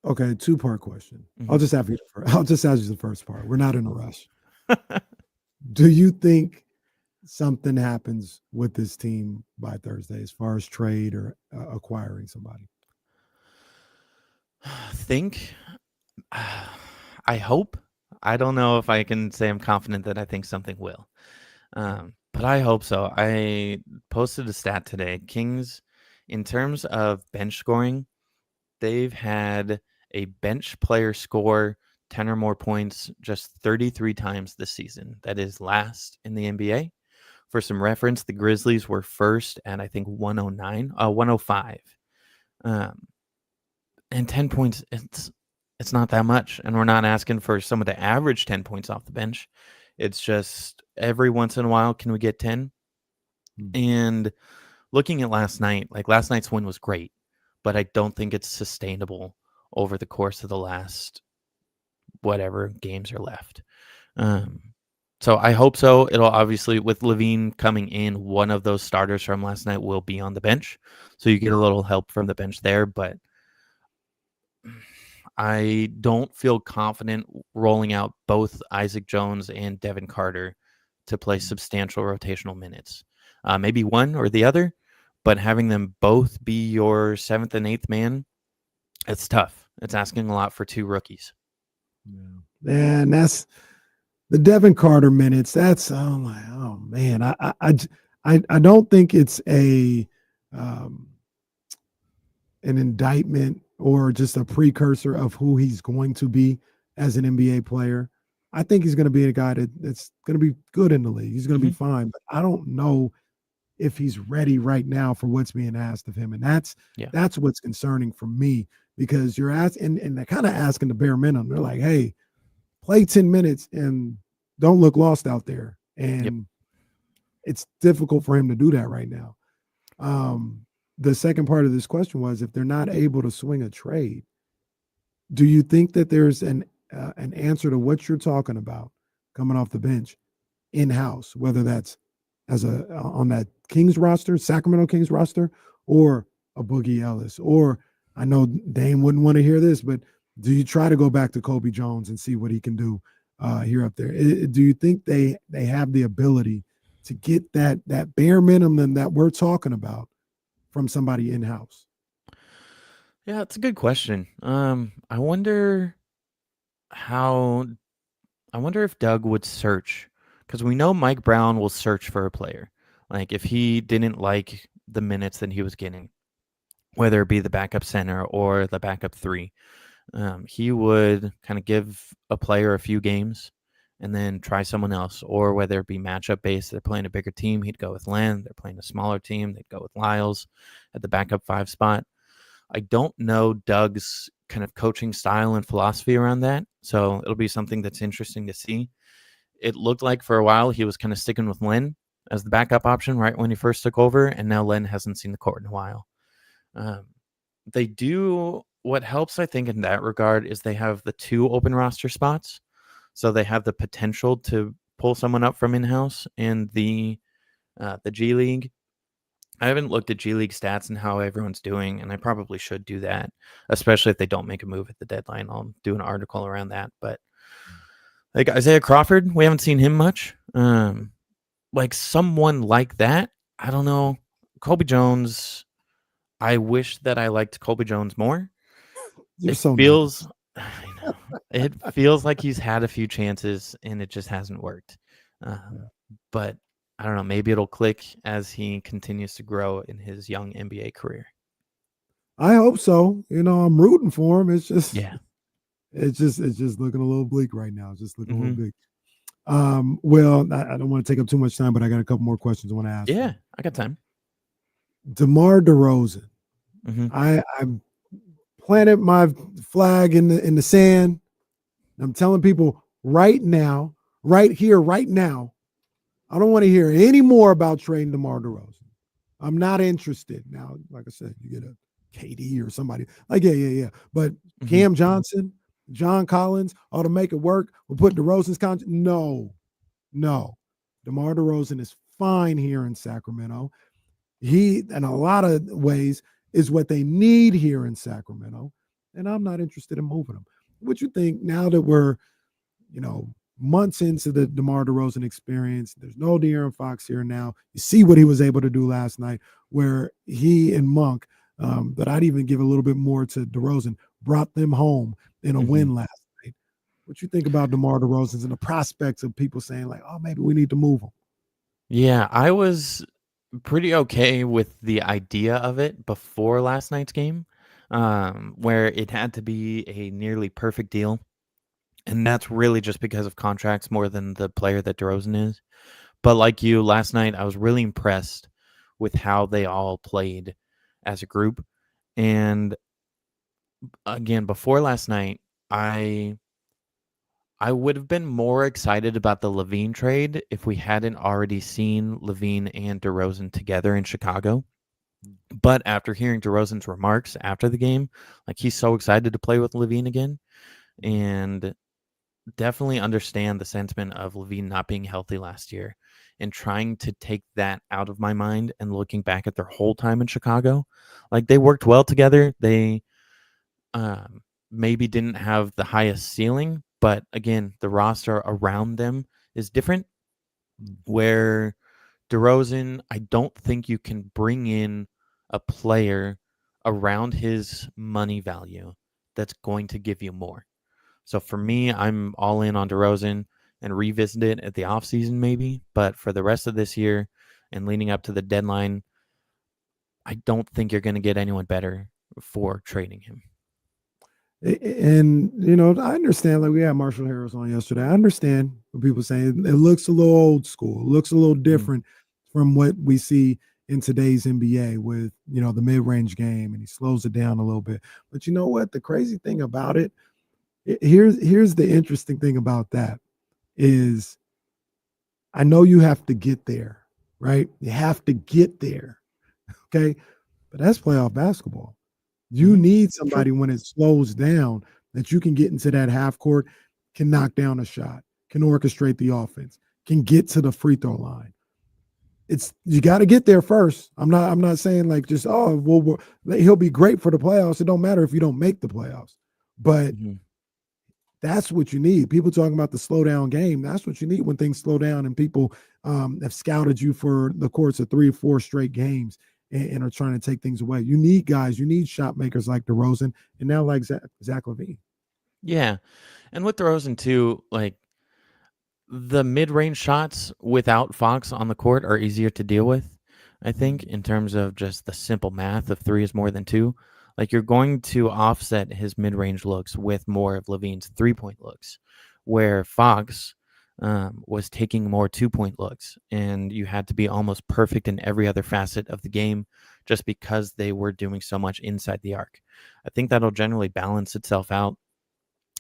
Okay, 2-part question. I'll just ask you the first part. We're not in a rush. Do you think something happens with this team by Thursday as far as trade or acquiring somebody? I hope. I don't know if I can say I'm confident that I think something will. But I hope so. I posted a stat today. Kings, in terms of bench scoring, they've had a bench player score 10 or more points just 33 times this season. That is last in the NBA. For some reference, the Grizzlies were first at, I think, 105. And 10 points, it's not that much. And we're not asking for someone to average 10 points off the bench. It's just every once in a while, can we get 10? And looking at last night, like last night's win was great, but I don't think it's sustainable over the course of the last whatever games are left. So I hope so. It'll obviously, with Levine coming in, one of those starters from last night will be on the bench. So you get a little help from the bench there, but I don't feel confident rolling out both Isaac Jones and Devin Carter to play substantial rotational minutes. Maybe one or the other, but having them both be your 7th and 8th man, it's tough. It's asking a lot for 2 rookies. And that's the Devin Carter minutes. That's oh man. I don't think it's an indictment or just a precursor of who he's going to be as an NBA player. I think he's going to be a guy that's going to be good in the league. He's going to be fine, but I don't know if he's ready right now for what's being asked of him. And that's what's concerning for me, because you're asking, and they're kind of asking the bare minimum. They're like, hey, play 10 minutes and don't look lost out there. And it's difficult for him to do that right now. the second part of this question was, if they're not able to swing a trade, do you think that there's an answer to what you're talking about coming off the bench in-house, whether that's on that Kings roster, Sacramento Kings roster, or a Boogie Ellis? Or I know Dame wouldn't want to hear this, but do you try to go back to Kobe Jones and see what he can do here up there? Do you think they have the ability to get that bare minimum that we're talking about from somebody in-house? Yeah, it's a good question. I wonder if Doug would search, because we know Mike Brown will search for a player. Like if he didn't like the minutes that he was getting, whether it be the backup center or the backup 3, he would kind of give a player a few games and then try someone else. Or whether it be matchup based, they're playing a bigger team, he'd go with Len. They're playing a smaller team, they'd go with Lyles at the backup 5 spot. I don't know Doug's kind of coaching style and philosophy around that, so it'll be something that's interesting to see. It looked like for a while he was kind of sticking with Len as the backup option right when he first took over, and now Len hasn't seen the court in a while. They do, what helps I think in that regard is they have the 2 open roster spots, so they have the potential to pull someone up from in-house in the G League. I haven't looked at G League stats and how everyone's doing, and I probably should do that, especially if they don't make a move at the deadline. I'll do an article around that. But like Isaiah Crawford, we haven't seen him much. Like someone like that, I don't know. Kobe Jones, I wish that I liked Kobe Jones more. It feels like he's had a few chances and it just hasn't worked. But I don't know, maybe it'll click as he continues to grow in his young NBA career. I hope so. I'm rooting for him. It's just, it's just looking a little bleak right now. It's just looking a little bleak. Well, I don't want to take up too much time, but I got a couple more questions I want to ask. Yeah, I got time. DeMar DeRozan. I planted my flag in the sand. I'm telling people right now, right here, right now, I don't want to hear any more about trading DeMar DeRozan. I'm not interested. Now, like I said, you get a KD or somebody. Like, yeah. But Cam Johnson, John Collins, ought to make it work. We'll put DeRozan's contract. No. DeMar DeRozan is fine here in Sacramento. He, in a lot of ways, is what they need here in Sacramento. And I'm not interested in moving him. What you think now that we're, months into the DeMar DeRozan experience? There's no De'Aaron Fox here now. You see what he was able to do last night, where he and Monk, but I'd even give a little bit more to DeRozan, brought them home in a win last night. What you think about DeMar DeRozan and the prospects of people saying like, oh, maybe we need to move him? Yeah, I was pretty okay with the idea of it before last night's game, where it had to be a nearly perfect deal. And that's really just because of contracts more than the player that DeRozan is. But like you, last night, I was really impressed with how they all played as a group. And again, before last night, I would have been more excited about the LaVine trade if we hadn't already seen LaVine and DeRozan together in Chicago. But after hearing DeRozan's remarks after the game, like he's so excited to play with LaVine again. And definitely understand the sentiment of LaVine not being healthy last year and trying to take that out of my mind and looking back at their whole time in Chicago. Like they worked well together. They maybe didn't have the highest ceiling, but again, the roster around them is different. Where DeRozan, I don't think you can bring in a player around his money value that's going to give you more. So for me, I'm all in on DeRozan and revisit it at the offseason maybe. But for the rest of this year and leading up to the deadline, I don't think you're going to get anyone better for trading him. And, I understand, like we had Marshall Harris on yesterday. I understand what people saying. It looks a little old school. It looks a little different from what we see in today's NBA with, the mid-range game, and he slows it down a little bit. But you know what? The crazy thing about it, here's the interesting thing about that is I know you have to get there, right? You have to get there, okay? but that's playoff basketball. You need somebody when it slows down that you can get into that half court, can knock down a shot, can orchestrate the offense, can get to the free throw line. You got to get there first. I'm not saying like just he'll be great for the playoffs. It don't matter if you don't make the playoffs, but that's what you need. People talking about the slow down game. That's what you need when things slow down and people have scouted you for the course of 3 or 4 straight games and are trying to take things away. You need guys. You need shot makers like DeRozan and now like Zach LaVine. Yeah, and with DeRozan too, like the mid-range shots without Fox on the court are easier to deal with, I think, in terms of just the simple math of 3 is more than 2. Like you're going to offset his mid-range looks with more of LaVine's 3-point looks, where Fox was taking more 2-point looks, and you had to be almost perfect in every other facet of the game just because they were doing so much inside the arc. I think that'll generally balance itself out.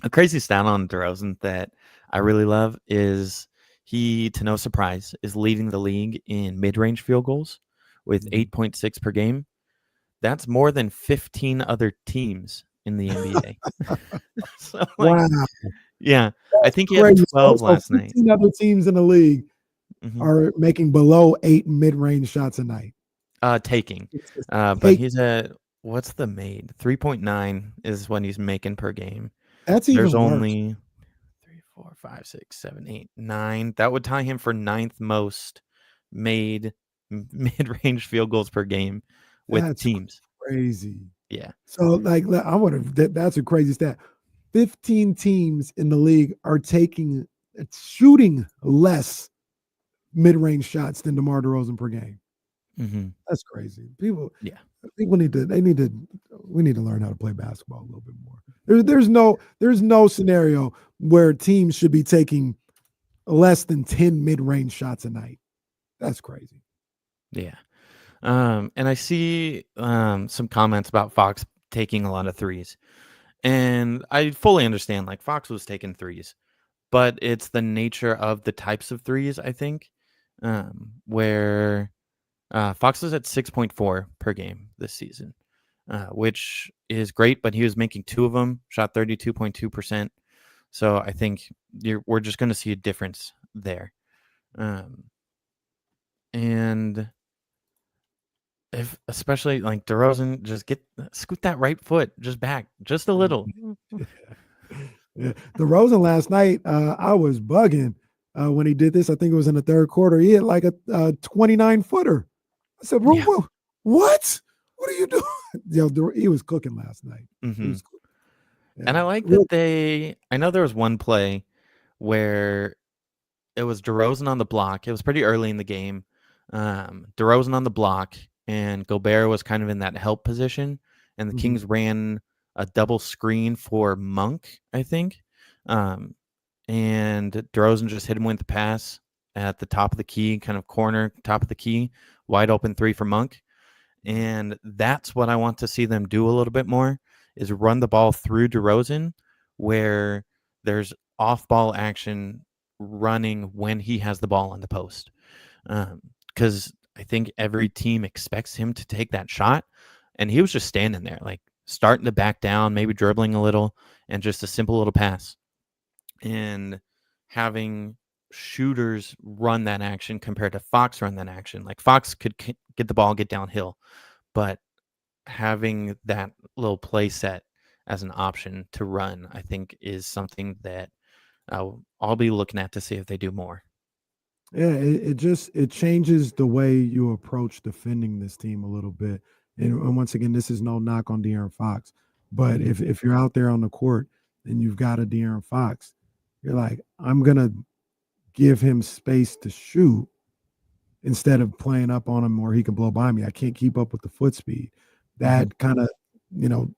A crazy stat on DeRozan that I really love is he, to no surprise, is leading the league in mid-range field goals with 8.6 per game. That's more than 15 other teams in the NBA. So, like, Wow. Yeah. That's I think he had crazy. 12 So last night. 15 other teams in the league are making below 8 mid-range shots a night. Taking. But he's at, what's the made? 3.9 is what he's making per game. That's even There's worse. only 3, 4, 5, 6, 7, 8, 9. That would tie him for 9th most made mid-range field goals per game with That's teams. Crazy. Yeah. So like I would have that's a crazy stat. 15 teams in the league are shooting less mid-range shots than DeMar DeRozan per game. That's crazy. We need to learn how to play basketball a little bit more. There's no scenario where teams should be taking less than 10 mid-range shots a night. That's crazy. Yeah. And I see some comments about Fox taking a lot of threes. And I fully understand, like, Fox was taking threes, but it's the nature of the types of threes, I think, where Fox is at 6.4 per game this season, which is great, but he was making 2 of them, shot 32.2%. So I think we're just going to see a difference there. And if especially like DeRozan, just scoot that right foot just back just a little. Yeah. DeRozan last night, I was bugging when he did this. I think it was in the third quarter. He had like a 29-footer. I said, what? What are you doing? He was cooking last night. He was cooking. Yeah. And I like that I know there was one play where it was DeRozan on the block. It was pretty early in the game. DeRozan on the block, and Gobert was kind of in that help position, and the Kings ran a double screen for Monk, I think. And DeRozan just hit him with the pass at the top of the key, kind of corner, top of the key, wide open 3 for Monk. And that's what I want to see them do a little bit more, is run the ball through DeRozan where there's off-ball action running when he has the ball on the post. Because I think every team expects him to take that shot, and he was just standing there, like starting to back down, maybe dribbling a little, and just a simple little pass. And having shooters run that action compared to Fox run that action. Like Fox could get the ball, get downhill, but having that little play set as an option to run, I think, is something that I'll be looking at to see if they do more. Yeah, it changes the way you approach defending this team a little bit. And once again, this is no knock on De'Aaron Fox, but if you're out there on the court and you've got a De'Aaron Fox, you're like, I'm gonna give him space to shoot instead of playing up on him where he can blow by me. I can't keep up with the foot speed. That kind of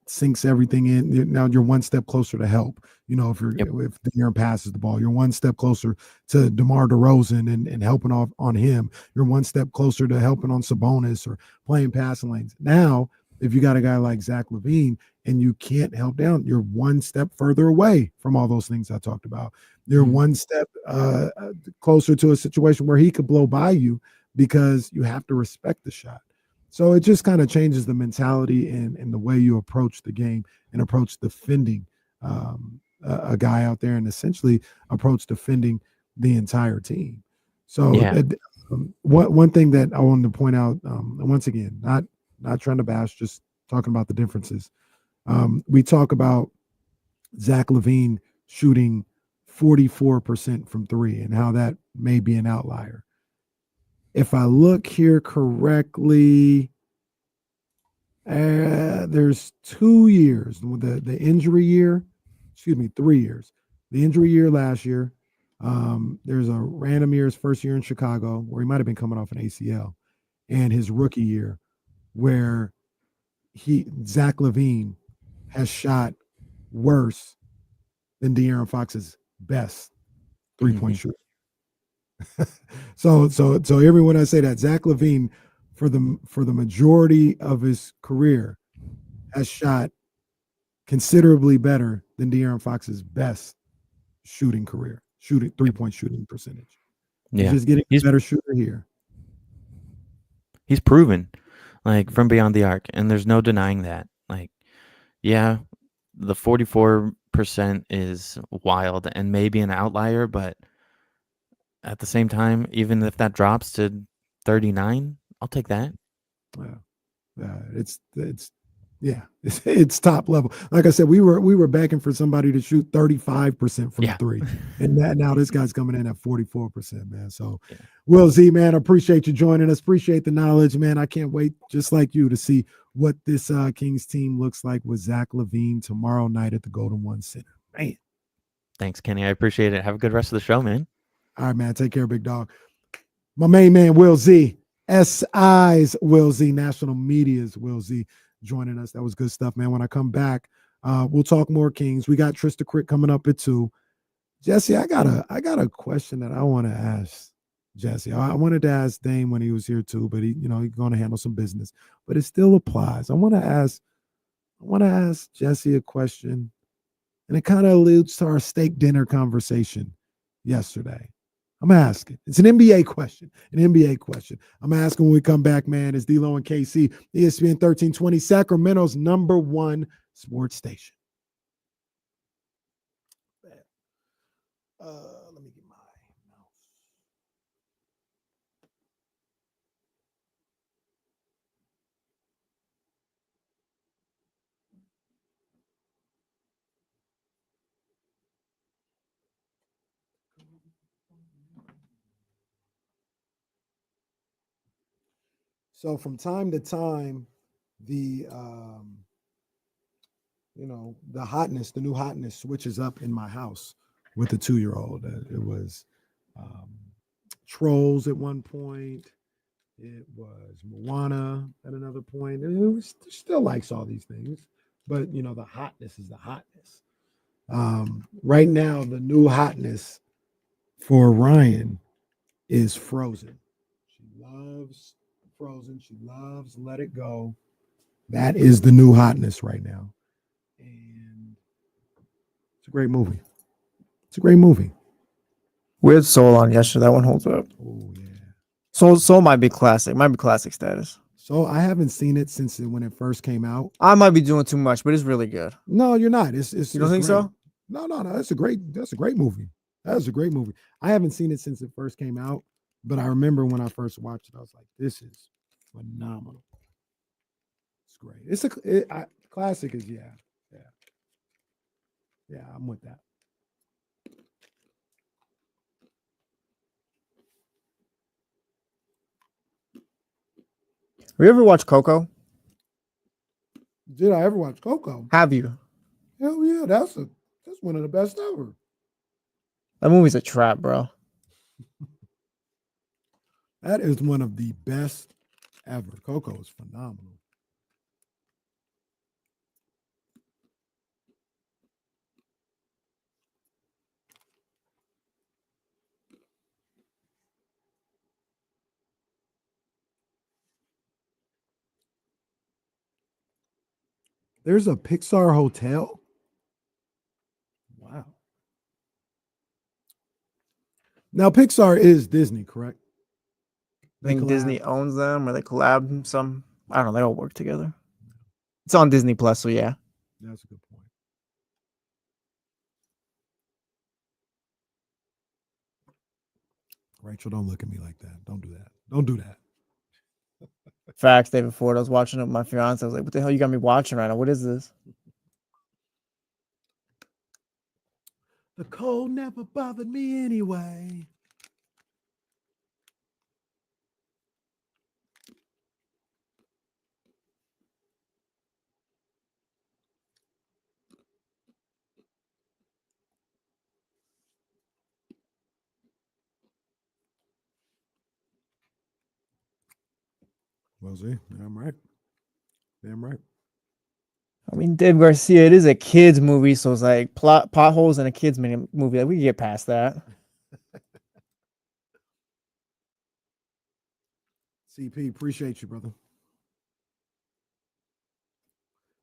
sinks everything in. Now you're one step closer to help. If De'Aaron passes the ball, you're one step closer to DeMar DeRozan and helping off on him. You're one step closer to helping on Sabonis or playing passing lanes. Now, if you got a guy like Zach LaVine and you can't help down, you're one step further away from all those things I talked about. You're one step closer to a situation where he could blow by you because you have to respect the shot. So it just kind of changes the mentality and the way you approach the game and approach defending a guy out there and essentially approach defending the entire team. So Yeah. one thing that I wanted to point out, once again, not trying to bash, just talking about the differences. We talk about Zach LaVine shooting 44% from three and how that may be an outlier. If I look here correctly, there's 2 years, the injury year, 3 years. The injury year last year, there's a random year, his first year in Chicago, where he might have been coming off an ACL, and his rookie year, where Zach LaVine has shot worse than De'Aaron Fox's best three-point shooter. So everyone I say that Zach LaVine for the majority of his career has shot considerably better than De'Aaron Fox's best three-point shooting percentage. Yeah. He's just getting a better shooter here. He's proven, like, from beyond the arc, and there's no denying that. Like, yeah, the 44% is wild and maybe an outlier, but at the same time, even if that drops to 39, I'll take that. It's top level. Like I said, we were begging for somebody to shoot 35% from three, and now this guy's coming in at 44%, man. So, Will Z, man, appreciate you joining us. Appreciate the knowledge, man. I can't wait, just like you, to see what this Kings team looks like with Zach LaVine tomorrow night at the Golden One Center. Man, thanks, Kenny. I appreciate it. Have a good rest of the show, man. All right, man. Take care, big dog. My main man, Will Z, SI's Will Z, National Media's Will Z, joining us. That was good stuff, man. When I come back, we'll talk more Kings. We got Trysta Krick coming up at 2. Jesse, I got a question that I want to ask Jesse. I wanted to ask Dame when he was here too, but he's going to handle some business. But it still applies. I want to ask Jesse a question, and it kind of alludes to our steak dinner conversation yesterday. I'm asking. It's an NBA question. I'm asking when we come back, man. It's D-Lo and KC, ESPN 1320, Sacramento's #1 sports station. Let me get my mouse. So from time to time, the new hotness switches up in my house with the 2-year-old. It was Trolls at one point. It was Moana at another point. It still likes all these things, but the hotness is the hotness. Right now, the new hotness for Ryan is Frozen. She loves Frozen. She loves Let It Go. That is the new hotness right now. And it's a great movie. We had Soul on yesterday. That one holds up. Oh, yeah. Soul might be classic. Might be classic status. So I haven't seen it since when it first came out. I might be doing too much, but it's really good. No, you're not. You don't think so? No. That's a great movie. That's a great movie. I haven't seen it since it first came out, but I remember when I first watched it, I was like, this is phenomenal. It's great. Classic is yeah, I'm with that. Have you ever watched Coco? Did I ever watch Coco? Have you? Hell yeah, that's one of the best ever. That movie's a trap, bro. That is one of the best ever. Coco is phenomenal. There's a Pixar hotel? Wow. Now, Pixar is Disney, correct? I think Disney owns them or they collab some. I don't know. They all work together. It's on Disney Plus, so yeah. That's a good point. Rachel, don't look at me like that. Don't do that. Don't do that. Facts, David Ford. I was watching it with my fiance. I was like, what the hell you got me watching right now? What is this? The cold never bothered me anyway. Well, see, I'm right. Damn right. I mean, Dave Garcia, it is a kid's movie, so it's like potholes in a kid's movie. Like, we can get past that. CP, appreciate you, brother.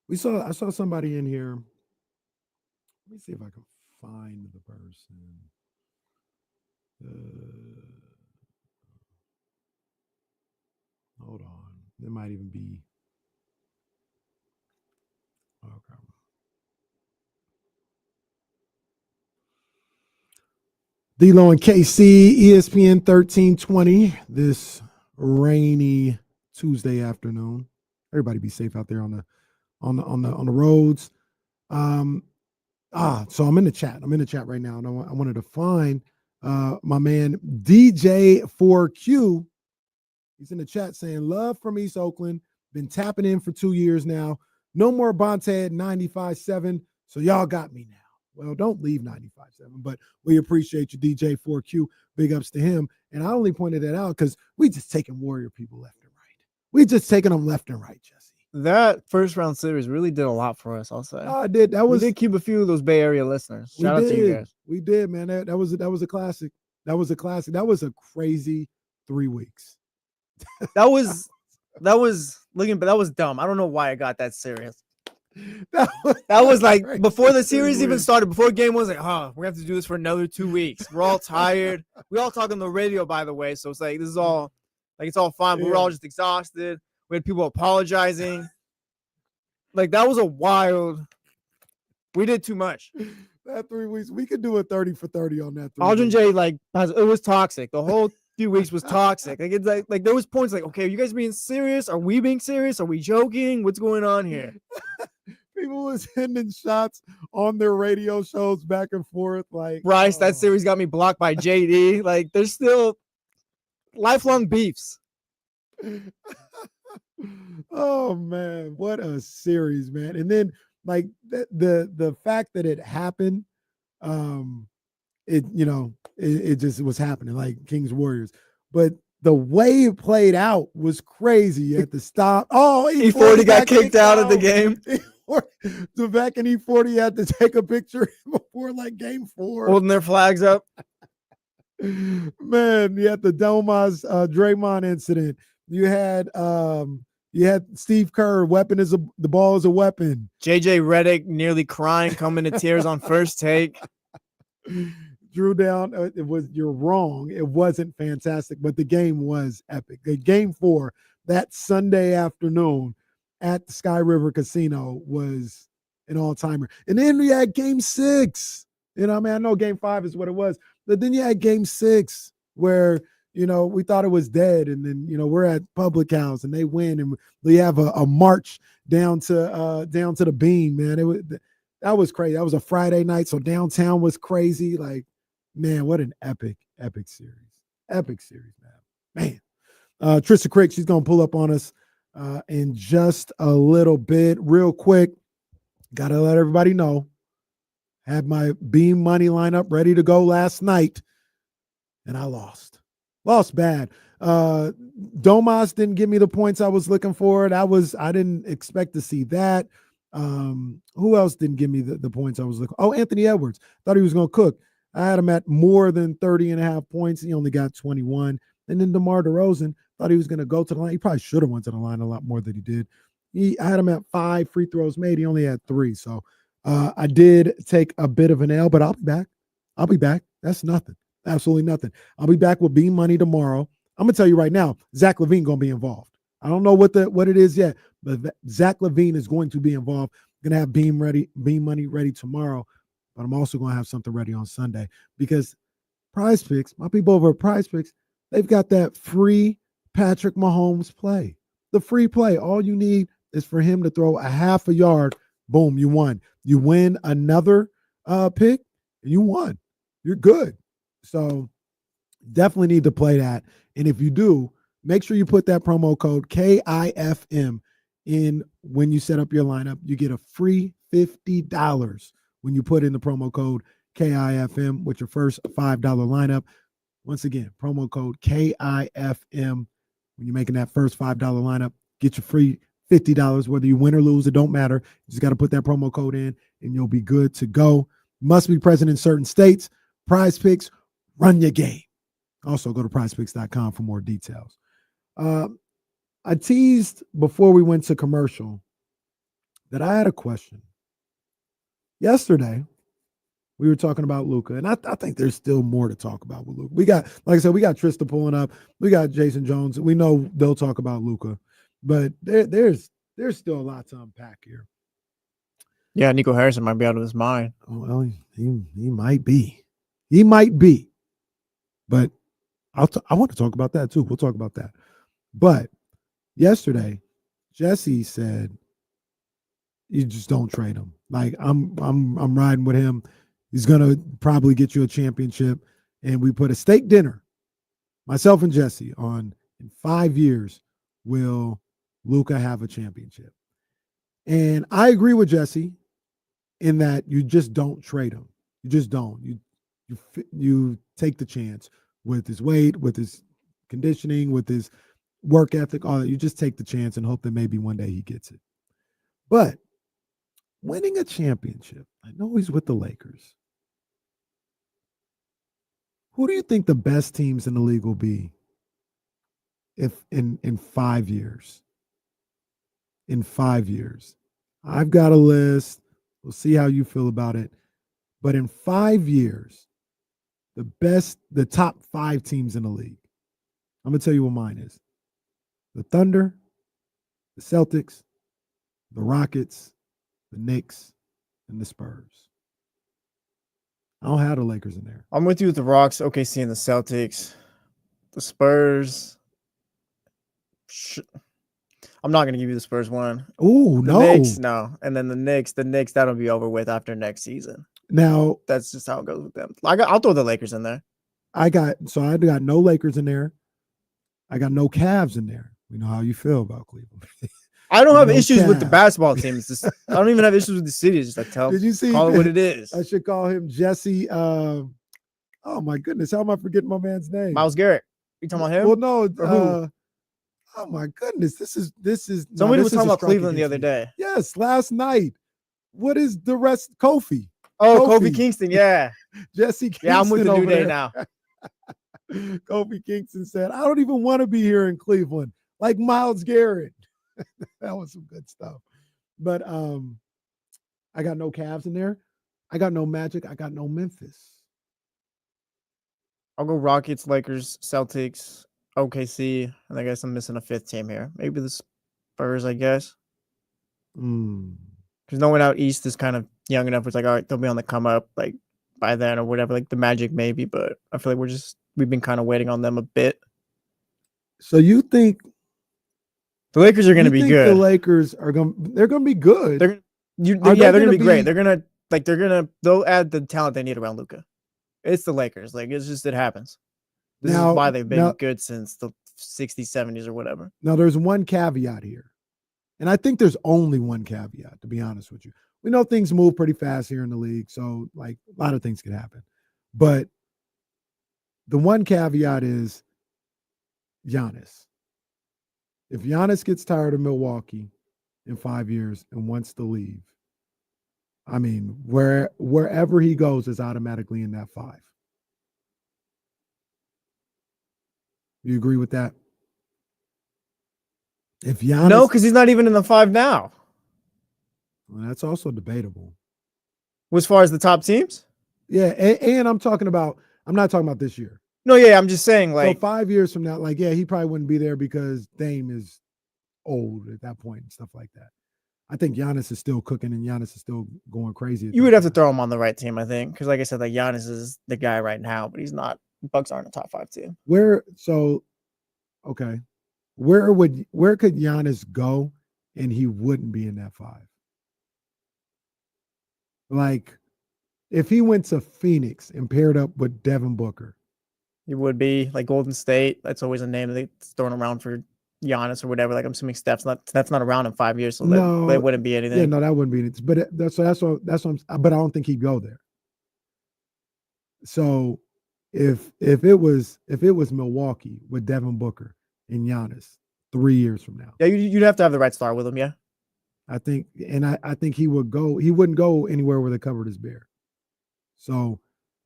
I saw somebody in here. Let me see if I can find the person. Hold on. There might even be. Okay. D-Lo and KC, ESPN 1320, this rainy Tuesday afternoon. Everybody be safe out there on the roads. So I'm in the chat. I'm in the chat right now, and I wanted to find my man DJ4Q. He's in the chat saying, love from East Oakland. Been tapping in for 2 years now. No more Bonte at 95.7. So y'all got me now. Well, don't leave 95.7, but we appreciate you, DJ4Q. Big ups to him. And I only pointed that out because we just taking Warrior people left and right. We just taking them left and right, Jesse. That first round series really did a lot for us, I'll say. I did. We did keep a few of those Bay Area listeners. Shout out to you guys. We did, man. That was a classic. That was a classic. That was a crazy 3 weeks. That was looking, but that was dumb. I don't know why I got that serious. That was like before the series even started, before game was like, we're gonna have to do this for another 2 weeks. We're all tired. We all talk on the radio, by the way. So it's like this is all like it's all fine, but we're all just exhausted. We had people apologizing. Like that was a wild. We did too much. That 3 weeks, we could do a 30 for 30 on that. Aldrin J, it was toxic. The whole few weeks was toxic. Like it's like there was points like, okay, are you guys being serious? Are we being serious? Are we joking? What's going on here? People was sending shots on their radio shows back and forth. Like Bryce, that series got me blocked by JD. Like there's still lifelong beefs. Oh man, what a series, man. And then like the fact that it happened, it just was happening, like Kings Warriors. But the way it played out was crazy at the stop. Oh, E40 got kicked out of the game. Devek and E40 had to take a picture before like game 4. Holding their flags up. Man, you had the Domas Draymond incident. You had Steve Kerr, the ball is a weapon. JJ Redick nearly crying, coming to tears on first take. Drew down. You're wrong. It wasn't fantastic, but the game was epic. The game 4 that Sunday afternoon at the Sky River Casino was an all-timer. And then we had game 6. You know, I know game 5 is what it was, but then you had game 6 where, we thought it was dead. And then, we're at Public House and they win and we have a march down to the Bean, man. That was crazy. That was a Friday night. So downtown was crazy. Like, man, what an epic series. Epic series, man. Trysta Krick, she's going to pull up on us in just a little bit. Real quick, got to let everybody know. Had my Beam money lineup ready to go last night, and I lost. Lost bad. Domas didn't give me the points I was looking for. I didn't expect to see that. Who else didn't give me the points I was looking for? Oh, Anthony Edwards. Thought he was going to cook. I had him at more than 30.5 points. He only got 21. And then DeMar DeRozan, thought he was going to go to the line. He probably should have went to the line a lot more than he did. I had him at 5 free throws made. He only had 3. So I did take a bit of an L, but I'll be back. That's nothing. Absolutely nothing. I'll be back with Beam Money tomorrow. I'm going to tell you right now, Zach LaVine going to be involved. I don't know what it is yet, but Zach LaVine is going to be involved. I'm going to have Beam Money ready tomorrow, but I'm also going to have something ready on Sunday because Prize Picks, my people over at Prize Picks, they've got that free Patrick Mahomes play. The free play. All you need is for him to throw a half a yard. Boom, you won. You win another pick, and you won. You're good. So definitely need to play that. And if you do, make sure you put that promo code KIFM in when you set up your lineup. You get a free $50 when you put in the promo code KIFM with your first $5 lineup. Once again, promo code KIFM when you're making that first $5 lineup. Get your free $50. Whether you win or lose, it don't matter. You just got to put that promo code in and you'll be good to go. Must be present in certain states. Prize Picks, run your game. Also, go to prizepicks.com for more details. I teased before we went to commercial that I had a question. Yesterday, we were talking about Luka, and I think there's still more to talk about with Luka. We got, like I said, we got Trysta pulling up. We got Jason Jones. We know they'll talk about Luka, but there's still a lot to unpack here. Yeah, Nico Harrison might be out of his mind. Well, he might be. He might be. But I want to talk about that too. We'll talk about that. But yesterday, Jesse said, "You just don't trade him. Like I'm riding with him. He's gonna probably get you a championship." And we put a steak dinner, myself and Jesse, on in 5 years will Luka have a championship. And I agree with Jesse in that you just don't trade him. You just don't. You take the chance with his weight, with his conditioning, with his work ethic, all that. You just take the chance and hope that maybe one day he gets it. But winning a championship, I know he's with the Lakers. Who do you think the best teams in the league will be if in 5 years? In 5 years. I've got a list. We'll see how you feel about it. But in 5 years, the top 5 teams in the league. I'm going to tell you what mine is. The Thunder, the Celtics, the Rockets, the Knicks, and the Spurs. I don't have the Lakers in there. I'm with you with the Rocks, OKC, and the Celtics. The Spurs. I'm not going to give you the Spurs one. Ooh, the no. Knicks, no. And then the Knicks, that'll be over with after next season. Now, that's just how it goes with them. I'll throw the Lakers in there. I got no Lakers in there. I got no Cavs in there. We know how you feel about Cleveland. I don't have issues with the basketball team. It's just, I don't even have issues with the city. It's just Did you see? Call it what it is. I should call him Jesse. Oh my goodness, how am I forgetting my man's name? Miles Garrett. You talking about him? Well, no. Oh my goodness, this is. Somebody was talking about Cleveland the other day. Yes, last night. What is the rest? Kofi. Oh, Kofi Kingston. Yeah, Jesse Kingston. Yeah, I'm with the New Day now. Kofi Kingston said, "I don't even want to be here in Cleveland." Like Miles Garrett. That was some good stuff. But I got no Cavs in there. I got no Magic. I got no Memphis. I'll go Rockets, Lakers, Celtics, OKC, and I guess I'm missing a 5th team here. Maybe the Spurs, I guess. Because no one out east is kind of young enough. It's like, all right, they'll be on the come up like by then or whatever. Like the Magic maybe, but I feel like we've been kind of waiting on them a bit. So you think the Lakers are going to be good? The Lakers they're going to be good. They're going to be great. They'll add the talent they need around Luka. It's the Lakers. Like it happens. This is why they've been good since the 60s, 70s or whatever. Now there's one caveat here. And I think there's only one caveat, to be honest with you. We know things move pretty fast here in the league, so like a lot of things can happen. But the one caveat is Giannis. If Giannis gets tired of Milwaukee in 5 years and wants to leave, I mean, wherever he goes is automatically in that 5. You agree with that? If Giannis, no, because he's not even in the 5 now. Well, that's also debatable. As far as the top teams? Yeah, and I'm not talking about this year. No, yeah, I'm just saying, like, so 5 years from now, like, yeah, he probably wouldn't be there because Dame is old at that point and stuff like that. I think Giannis is still cooking and Giannis is still going crazy. You would have to throw him on the right team, I think, because like I said, like Giannis is the guy right now, but he's not. Bucks aren't a top 5 team. Where could Giannis go and he wouldn't be in that 5? Like, if he went to Phoenix and paired up with Devin Booker, He would be like Golden State. That's always a name that's thrown around for Giannis or whatever. Like I'm assuming Steph's not around in 5 years, so that wouldn't be anything. Yeah, no, that wouldn't be anything. But that's what but I don't think he'd go there. So if it was Milwaukee with Devin Booker and Giannis 3 years from now, yeah, you'd have to have the right star with him. Yeah, I think he would go. He wouldn't go anywhere where the cupboard is bare. So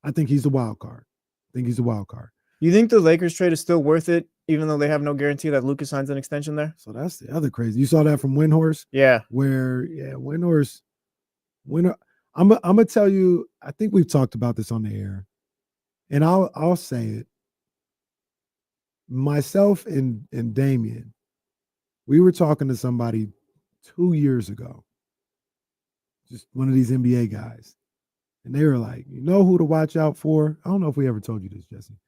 I think he's a wild card. You think the Lakers trade is still worth it, even though they have no guarantee that Luka signs an extension there? So that's the other crazy. You saw that from Windhorst? Yeah. Windhorst. I'm gonna tell you, I think we've talked about this on the air. And I'll say it. Myself and Damien, we were talking to somebody 2 years ago, just one of these NBA guys. And they were like, you know who to watch out for? I don't know if we ever told you this, Jesse.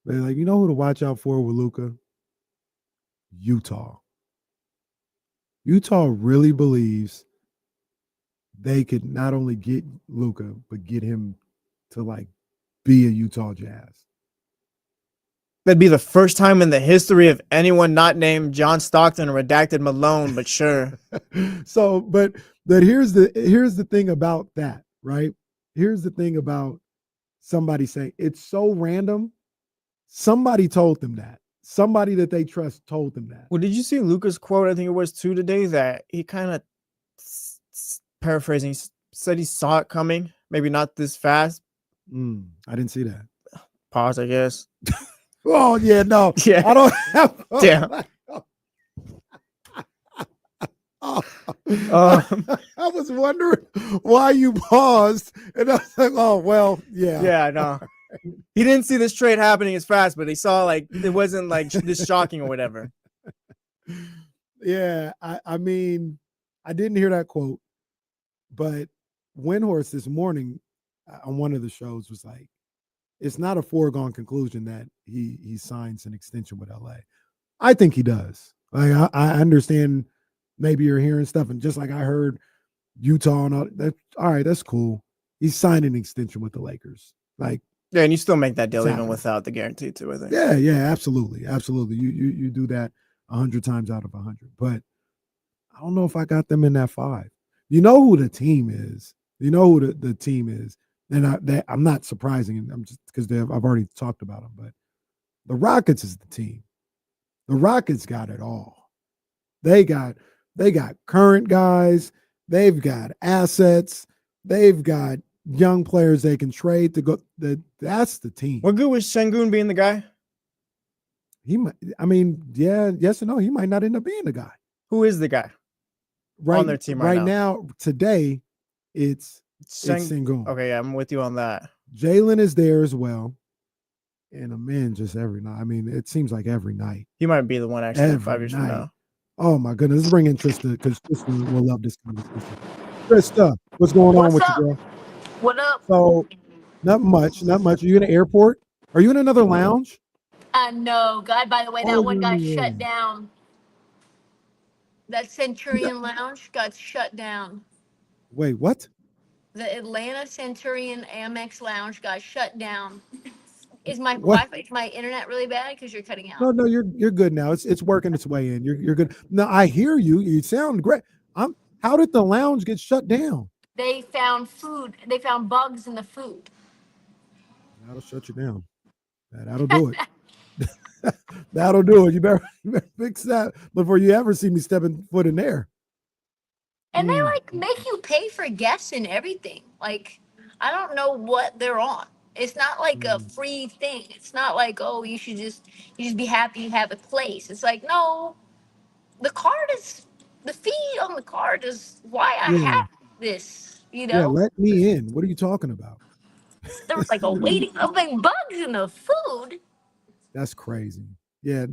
But they're like, you know who to watch out for with Luka? Utah. Utah really believes they could not only get Luka, but get him to like be a Utah Jazz. That'd be the first time in the history of anyone not named John Stockton or redacted Malone, but sure. So, but here's the thing about that, right? Here's the thing about somebody saying it's so random. Somebody told them that. Somebody that they trust told them that. Well, did you see Luka's quote? I think it was 2 today that he kind of paraphrasing said he saw it coming. Maybe not this fast. I didn't see that. Pause, I guess. Oh yeah, no. Yeah. I don't have. Damn. I was wondering why you paused, and I was like, "Oh well, yeah, yeah, no." He didn't see this trade happening as fast, but he saw like it wasn't like this shocking or whatever. Yeah, I mean, I didn't hear that quote, but Windhorst this morning on one of the shows was like, "It's not a foregone conclusion that he signs an extension with LA." I think he does. Like I understand. Maybe you're hearing stuff, and just like I heard Utah and all that. All right, that's cool. He's signing an extension with the Lakers. Like, yeah, and you still make that deal even without the guarantee too, I think. Yeah, absolutely. You do that 100 times out of 100. But I don't know if I got them in that 5. You know who the team is. You know who the team is. And I'm not surprising. I'm just because I've already talked about them. But the Rockets is the team. The Rockets got it all. They got current guys. They've got assets. They've got young players they can trade to go. That's the team. What good was Şengün being the guy? He might. I mean, yes and no. He might not end up being the guy. Who is the guy on their team right now? Today, it's Şengün. Okay, yeah, I'm with you on that. Jalen is there as well, and Amin just every night. I mean, it seems like every night. He might be the one actually 5 years from now. Oh my goodness, let's bring in Trysta because Trysta will love this conversation. Trysta, what's going on with you, girl? What up? So, not much. Are you in an airport? Are you in another lounge? No, God, by the way, that one got shut down. That Centurion Lounge got shut down. Wait, what? The Atlanta Centurion Amex Lounge got shut down. Is my Wi-Fi, is my internet really bad? Because you're cutting out. No, you're good now. It's working its way in. You're good. No, I hear you. You sound great. How did the lounge get shut down? They found food. They found bugs in the food. That'll shut you down. That'll do it. That'll do it. You better fix that before you ever see me stepping foot in there. And they like make you pay for guests and everything. Like, I don't know what they're on. It's not like a free thing. It's not like, oh, you just be happy you have a place. It's like, no, the fee on the card is why I have this, you know? Yeah, let me in. What are you talking about? There was like a waiting of like bugs in the food. That's crazy. Yeah,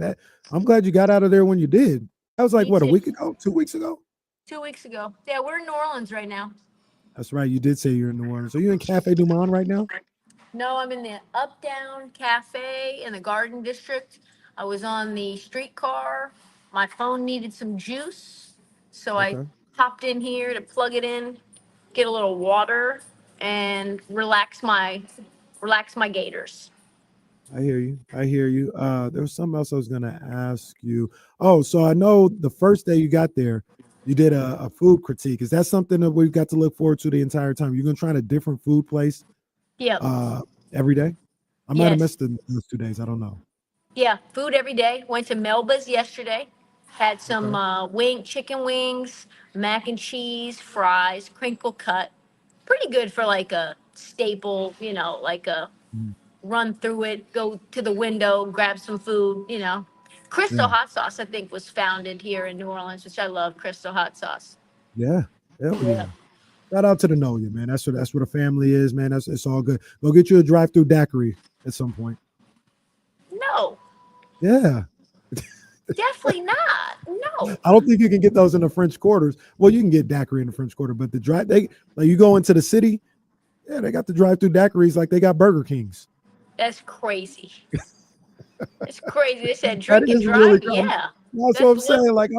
I'm glad you got out of there when you did. That was like Me what, a too. week ago, 2 weeks ago? 2 weeks ago. Yeah, we're in New Orleans right now. That's right. You did say you're in New Orleans. Are you in Cafe Du Monde right now? No, I'm in the Up Down Cafe in the Garden District. I was on the streetcar. My phone needed some juice, so I Okay. hopped in here to plug it in, get a little water, and relax my gators. I hear you. I hear you. There was something else I was gonna ask you. Oh, so I know the first day you got there, you did a food critique. Is that something that we've got to look forward to the entire time? You're gonna try a different food place Yep. every day? I might have Yes. missed those 2 days. I don't know. Yeah, food every day. Went to Melba's yesterday. Had some chicken wings, mac and cheese, fries, crinkle cut. Pretty good for like a staple, like a Mm. run through it, go to the window, grab some food. Crystal Yeah. Hot Sauce, I think, was founded here in New Orleans, which I love. Crystal Hot Sauce. Yeah. Hell Yeah. yeah. Shout out to the Know You, man. That's what a family is, man. It's all good. Go get you a drive-through daiquiri at some point. No, Yeah. definitely not. No. I don't think you can get those in the French Quarters. Well, you can get daiquiri in the French Quarter, but you go into the city, yeah, they got the drive-through daiquiris like they got Burger Kings. That's crazy. It's crazy. They said That drink and is drive. really Yeah. that's what I'm saying. Like,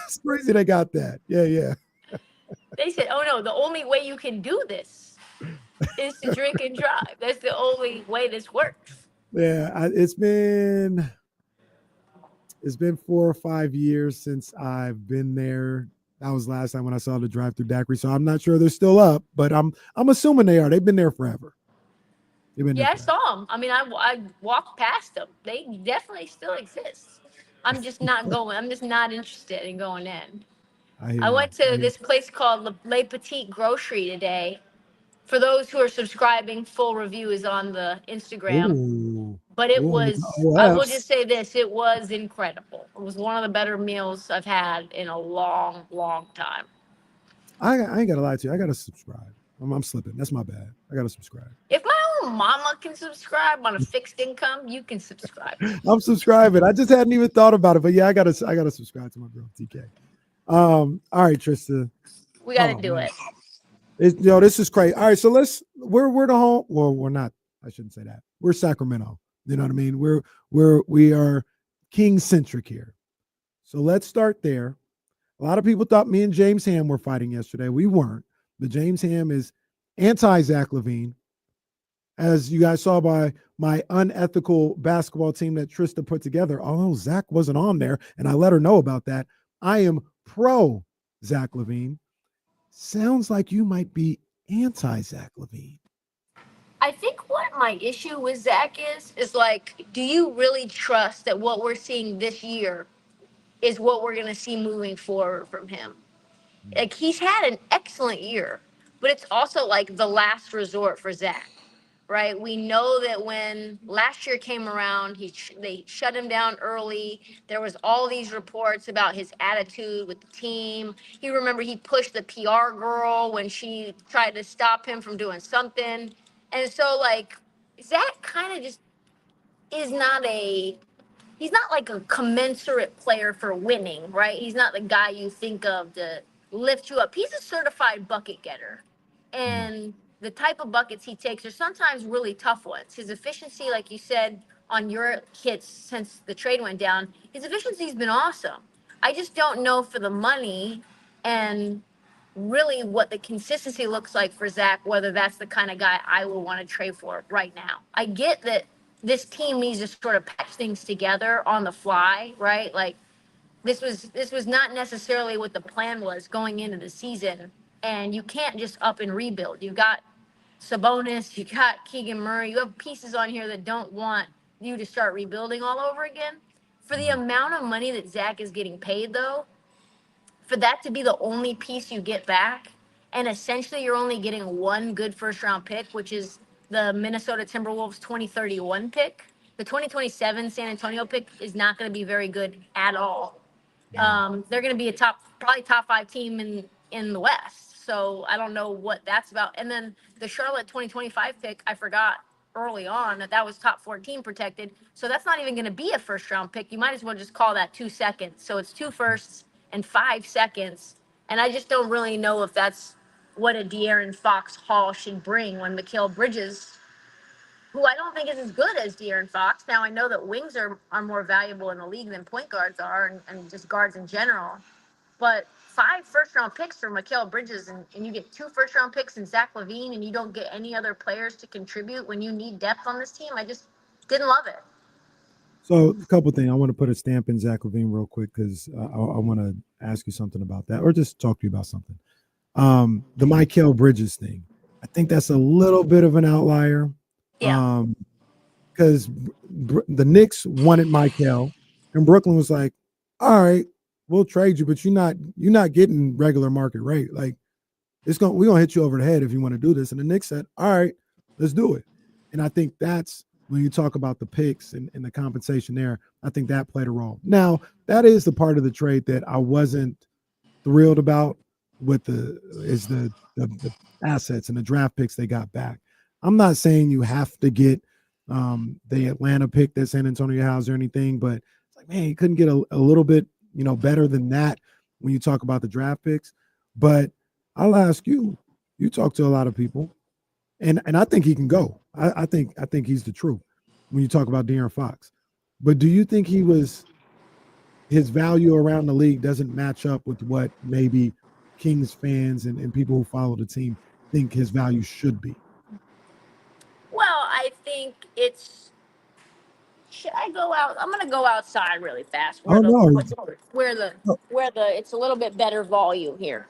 it's crazy they got that. Yeah, yeah. They said, "Oh no, the only way you can do this is to drink and drive. That's the only way this works." Yeah, it's been 4 or 5 years since I've been there. That was last time when I saw the drive-through daiquiri. So I'm not sure they're still up, but I'm assuming they are. They've been there forever. Yeah, I saw them. I mean, I walked past them. They definitely still exist. I'm just not going. I'm just not interested in going in. I went to this place called Le Petit Grocery today. For those who are subscribing, full review is on the Instagram. Ooh. But it Ooh, was, the I will OFs. just say this, it was incredible. It was one of the better meals I've had in a long, long time. I ain't gonna lie to you. I gotta subscribe. I'm slipping. That's my bad. I gotta subscribe. If my own mama can subscribe on a fixed income, you can subscribe. I'm subscribing. I just hadn't even thought about it, but yeah, I gotta subscribe to my girl TK. All right, Trysta. We got to do it. This is crazy. All right, so we're the home. Well, we're not. I shouldn't say that. We're Sacramento. You know what I mean? We are King centric here. So let's start there. A lot of people thought me and James Ham were fighting yesterday. We weren't. But James Ham is anti-Zach LaVine. As you guys saw by my unethical basketball team that Trysta put together, although Zach wasn't on there, and I let her know about that, I am pro Zach LaVine. Sounds like you might be anti-Zach LaVine. I think what my issue with Zach is like, do you really trust that what we're seeing this year is what we're going to see moving forward from him? Like, he's had an excellent year, but it's also like the last resort for Zach, right? We know that when last year came around, they shut him down early. There was all these reports about his attitude with the team. He pushed the PR girl when she tried to stop him from doing something. And so, like, Zach kind of just is he's not like a commensurate player for winning, right? He's not the guy you think of to lift you up. He's a certified bucket getter. And the type of buckets he takes are sometimes really tough ones. His efficiency, like you said, on your hits since the trade went down, his efficiency's been awesome. I just don't know for the money and really what the consistency looks like for Zach, whether that's the kind of guy I would want to trade for right now. I get that this team needs to sort of patch things together on the fly, right? Like, this was not necessarily what the plan was going into the season, and you can't just up and rebuild. You got Sabonis, you got Keegan Murray, you have pieces on here that don't want you to start rebuilding all over again. For the amount of money that Zach is getting paid, though, for that to be the only piece you get back, and essentially you're only getting one good first round pick, which is the Minnesota Timberwolves 2031 pick. The 2027 San Antonio pick is not going to be very good at all. They're going to be probably top 5 team in the West. So I don't know what that's about. And then the Charlotte 2025 pick, I forgot early on that was top 14 protected. So that's not even going to be a first round pick. You might as well just call that 2 seconds. So it's 2 firsts and 5 seconds. And I just don't really know if that's what a De'Aaron Fox haul should bring when Mikal Bridges, who I don't think is as good as De'Aaron Fox. Now, I know that wings are more valuable in the league than point guards are, and just guards in general. But 5 first-round picks for Mikal Bridges, and you get 2 first-round picks in Zach LaVine, and you don't get any other players to contribute when you need depth on this team. I just didn't love it. So a couple things. I want to put a stamp in Zach LaVine real quick because I want to ask you something about that, or just talk to you about something. The Mikal Bridges thing. I think that's a little bit of an outlier. Yeah. Because the Knicks wanted Mikal, and Brooklyn was like, "All right, we'll trade you, but you're not getting regular market rate. Like, we're gonna hit you over the head if you want to do this." And the Knicks said, "All right, let's do it." And I think that's when you talk about the picks and the compensation there. I think that played a role. Now, that is the part of the trade that I wasn't thrilled about with the assets and the draft picks they got back. I'm not saying you have to get the Atlanta pick that San Antonio has or anything, but it's like, man, you couldn't get a little bit, better than that when you talk about the draft picks. But I'll ask you, you talk to a lot of people, and I think he can go. I think he's the truth when you talk about De'Aaron Fox. But do you think his value around the league doesn't match up with what maybe Kings fans and people who follow the team think his value should be? Well, I think it's. Should I go out? I'm gonna go outside really fast. Where it's a little bit better volume here.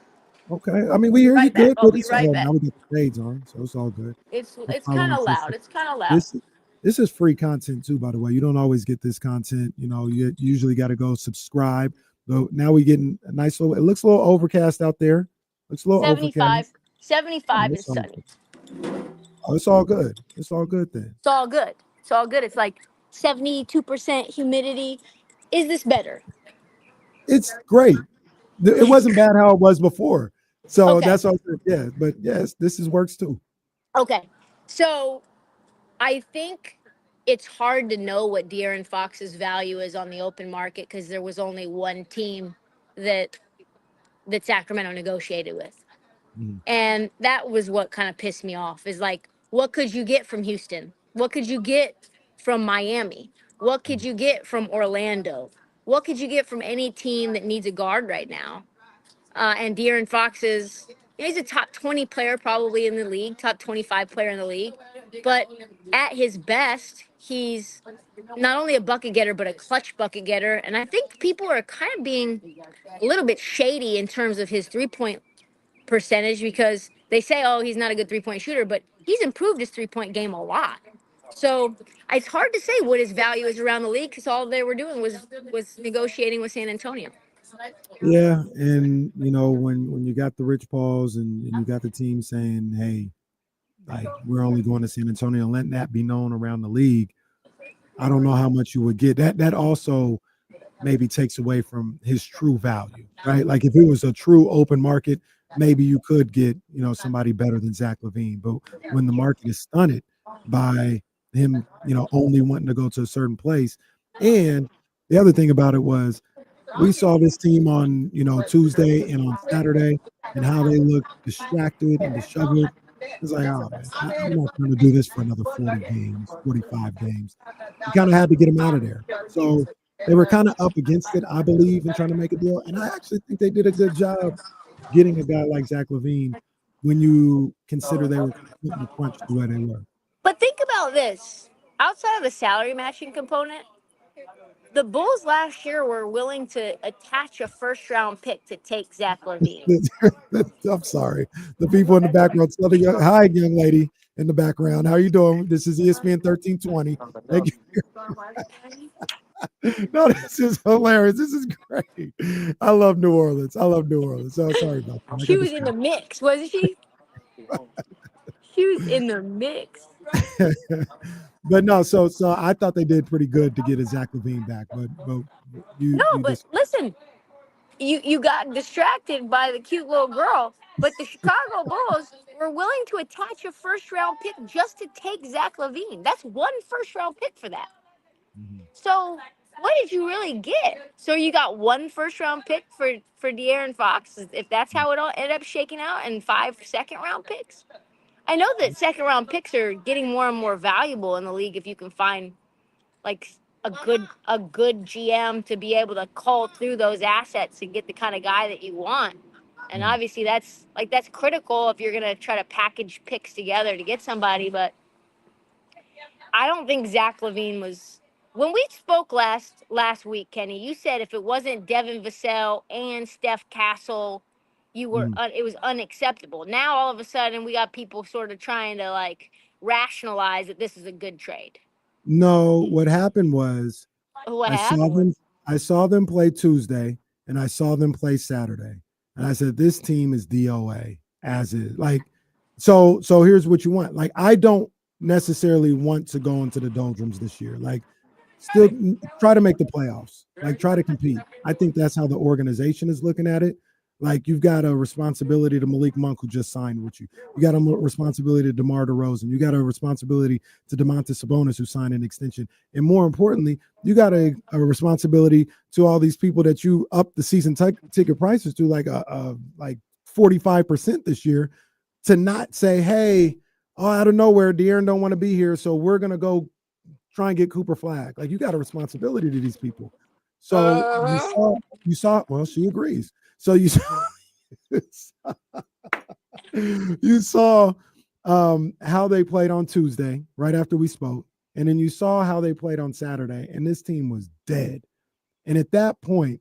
Okay. I mean, we hear you Right back. good, I'll but be it's right all back. now we get the shades on, so it's all good. It's I'm kind following of the loud. system. It's kind of loud. This is free content too, by the way. You don't always get this content. You usually got to go subscribe. Though now we getting a nice little. It looks a little overcast out there. Looks a little 75, overcast. 75 Oh, and sunny. Oh, it's all good. It's all good then. It's all good. It's all good. It's like 72% humidity. Is this better? It's great. It wasn't bad how it was before. So Okay. that's all good. Yeah, but yes, this works too. Okay. So I think it's hard to know what De'Aaron Fox's value is on the open market because there was only one team that Sacramento negotiated with. And that was what kind of pissed me off is like, what could you get from Houston? What could you get from Miami? What could you get from Orlando? What could you get from any team that needs a guard right now? And De'Aaron Fox is, he's a top 20 player probably in the league, top 25 player in the league. But at his best, he's not only a bucket getter, but a clutch bucket getter. And I think people are kind of being a little bit shady in terms of his 3-point percentage because they say, oh, he's not a good 3-point shooter, but he's improved his 3-point game a lot. So it's hard to say what his value is around the league because all they were doing was negotiating with San Antonio. Yeah, and when you got the Rich Pauls and you got the team saying, "Hey, like we're only going to San Antonio," and letting that be known around the league, I don't know how much you would get. That also maybe takes away from his true value, right? Like if it was a true open market, maybe you could get somebody better than Zach LaVine. But when the market is stunted by him, only wanting to go to a certain place, and the other thing about it was, we saw this team on, Tuesday and on Saturday and how they looked distracted and disheveled. It's like, oh, man, I'm not trying to do this for another 40 games, 45 games. You kind of had to get them out of there. So they were kind of up against it, I believe, in trying to make a deal. And I actually think they did a good job getting a guy like Zach LaVine when you consider they were putting the crunch the way they were. But think about this. Outside of the salary matching component, the Bulls last year were willing to attach a first-round pick to take Zach LaVine. I'm sorry. The people in the background. Hi, young lady in the background. How you doing? This is ESPN 1320. Thank you. No, this is hilarious. This is great. I love New Orleans. So sorry about that. She was in the mix, wasn't she? She was in the mix. But no, so I thought they did pretty good to get a Zach LaVine back. But listen, you got distracted by the cute little girl, but the Chicago Bulls were willing to attach a first-round pick just to take Zach LaVine. That's one first-round pick for that. So what did you really get? So you got 1 first-round pick for De'Aaron Fox, if that's how it all ended up shaking out, and 5 second-round picks? I know that second-round picks are getting more and more valuable in the league if you can find like a good GM to be able to cull through those assets and get the kind of guy that you want. And obviously that's critical if you're gonna try to package picks together to get somebody. But I don't think Zach LaVine was. When we spoke last week, Kenny, you said if it wasn't Devin Vassell and Steph Castle, you were it was unacceptable. Now all of a sudden we got people sort of trying to like rationalize that this is a good trade. No, what happened was What I happened? saw them play Tuesday and I saw them play Saturday. And I said, this team is DOA as is. Like, so here's what you want. Like, I don't necessarily want to go into the doldrums this year. Like, still try to make the playoffs. Like, try to compete. I think that's how the organization is looking at it. Like, you've got a responsibility to Malik Monk, who just signed with you. You got a responsibility to DeMar DeRozan. You got a responsibility to Domantas Sabonis, who signed an extension. And more importantly, you got a responsibility to all these people that you up the season ticket prices to like 45% this year, to not say, hey, out of nowhere, De'Aaron don't want to be here, so we're going to go try and get Cooper Flag. Like, you got a responsibility to these people. So you saw, well, she agrees. So you saw how they played on Tuesday, right after we spoke. And then you saw how they played on Saturday, and this team was dead. And at that point,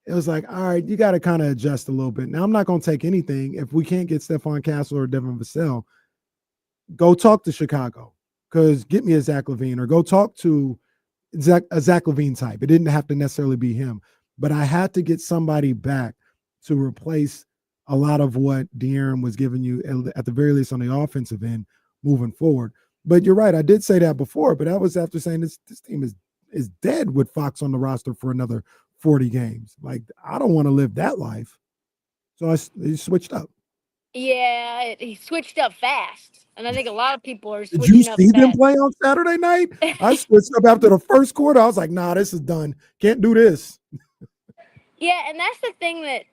it was like, all right, you got to kind of adjust a little bit. Now, I'm not going to take anything. If we can't get Stephon Castle or Devin Vassell, go talk to Chicago, because get me a Zach LaVine, or go talk to a Zach LaVine type. It didn't have to necessarily be him, but I had to get somebody back to replace a lot of what De'Aaron was giving you, at the very least on the offensive end, moving forward. But you're right, I did say that before, but that was after saying this team is dead with Fox on the roster for another 40 games. Like, I don't want to live that life. So he switched up. Yeah, he switched up fast. And I think a lot of people are Did switching you up see them fast. play on Saturday night? I switched up after the first quarter. I was like, nah, this is done. Can't do this. Yeah, and that's the thing that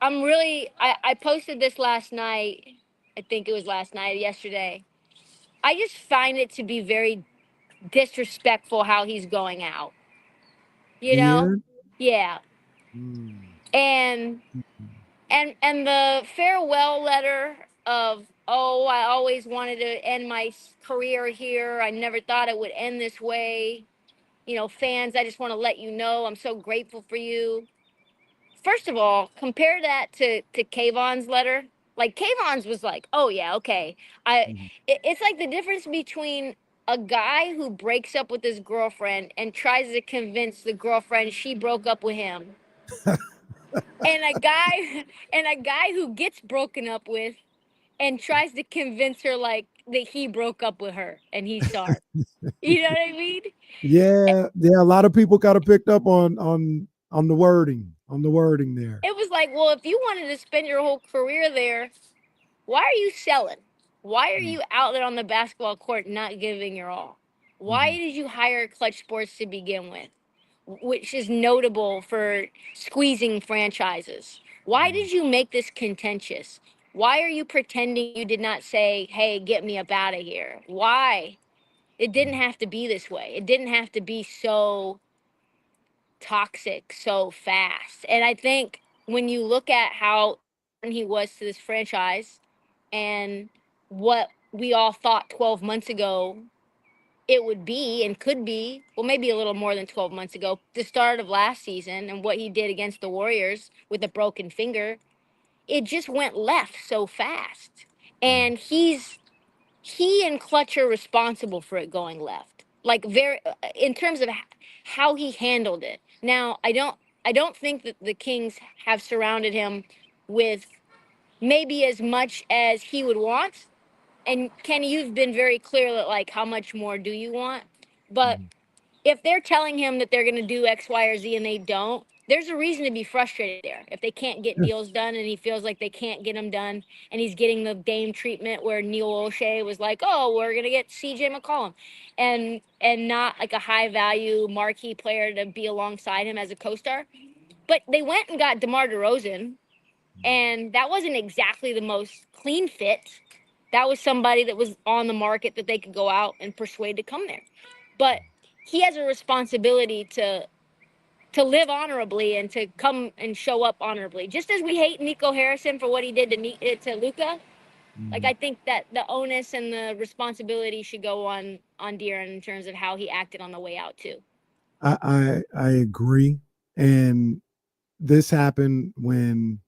I posted this last night. I think it was last night, yesterday. I just find it to be very disrespectful how he's going out. You know? De'Aaron? Yeah. And the farewell letter of, oh, I always wanted to end my career here. I never thought it would end this way. You know, fans, I just want to let you know I'm so grateful for you. First of all, compare that to Kayvon's letter. Like, Kayvon's was like, oh yeah, okay. It's like the difference between a guy who breaks up with his girlfriend and tries to convince the girlfriend she broke up with him, and a guy who gets broken up with and tries to convince her like that he broke up with her and he's sorry. You know what I mean? Yeah. A lot of people got picked up on the wording, there. It was like, well, if you wanted to spend your whole career there, why are you selling? Why are you out there on the basketball court not giving your all? Why did you hire Clutch Sports to begin with, which is notable for squeezing franchises? Why did you make this contentious? Why are you pretending you did not say, hey, get me up out of here? Why? It didn't have to be this way. It didn't have to be so toxic so fast. And I think when you look at how he was to this franchise and what we all thought 12 months ago it would be and could be, well, maybe a little more than 12 months ago, the start of last season and what he did against the Warriors with a broken finger, it just went left so fast. And he and Clutch are responsible for it going left. Like, very in terms of how he handled it. Now, I don't think that the Kings have surrounded him with maybe as much as he would want. And Kenny, you've been very clear that, like, how much more do you want? But if they're telling him that they're going to do X, Y, or Z and they don't, there's a reason to be frustrated there if they can't get deals done and he feels like they can't get them done and he's getting the Dame treatment where Neil O'Shea was like, oh, we're going to get CJ McCollum and not like a high value marquee player to be alongside him as a co-star. But they went and got DeMar DeRozan, and that wasn't exactly the most clean fit. That was somebody that was on the market that they could go out and persuade to come there. But he has a responsibility to live honorably and to come and show up honorably. Just as we hate Nico Harrison for what he did to Luka, like I think that the onus and the responsibility should go on De'Aaron in terms of how he acted on the way out too. I agree, and this happened when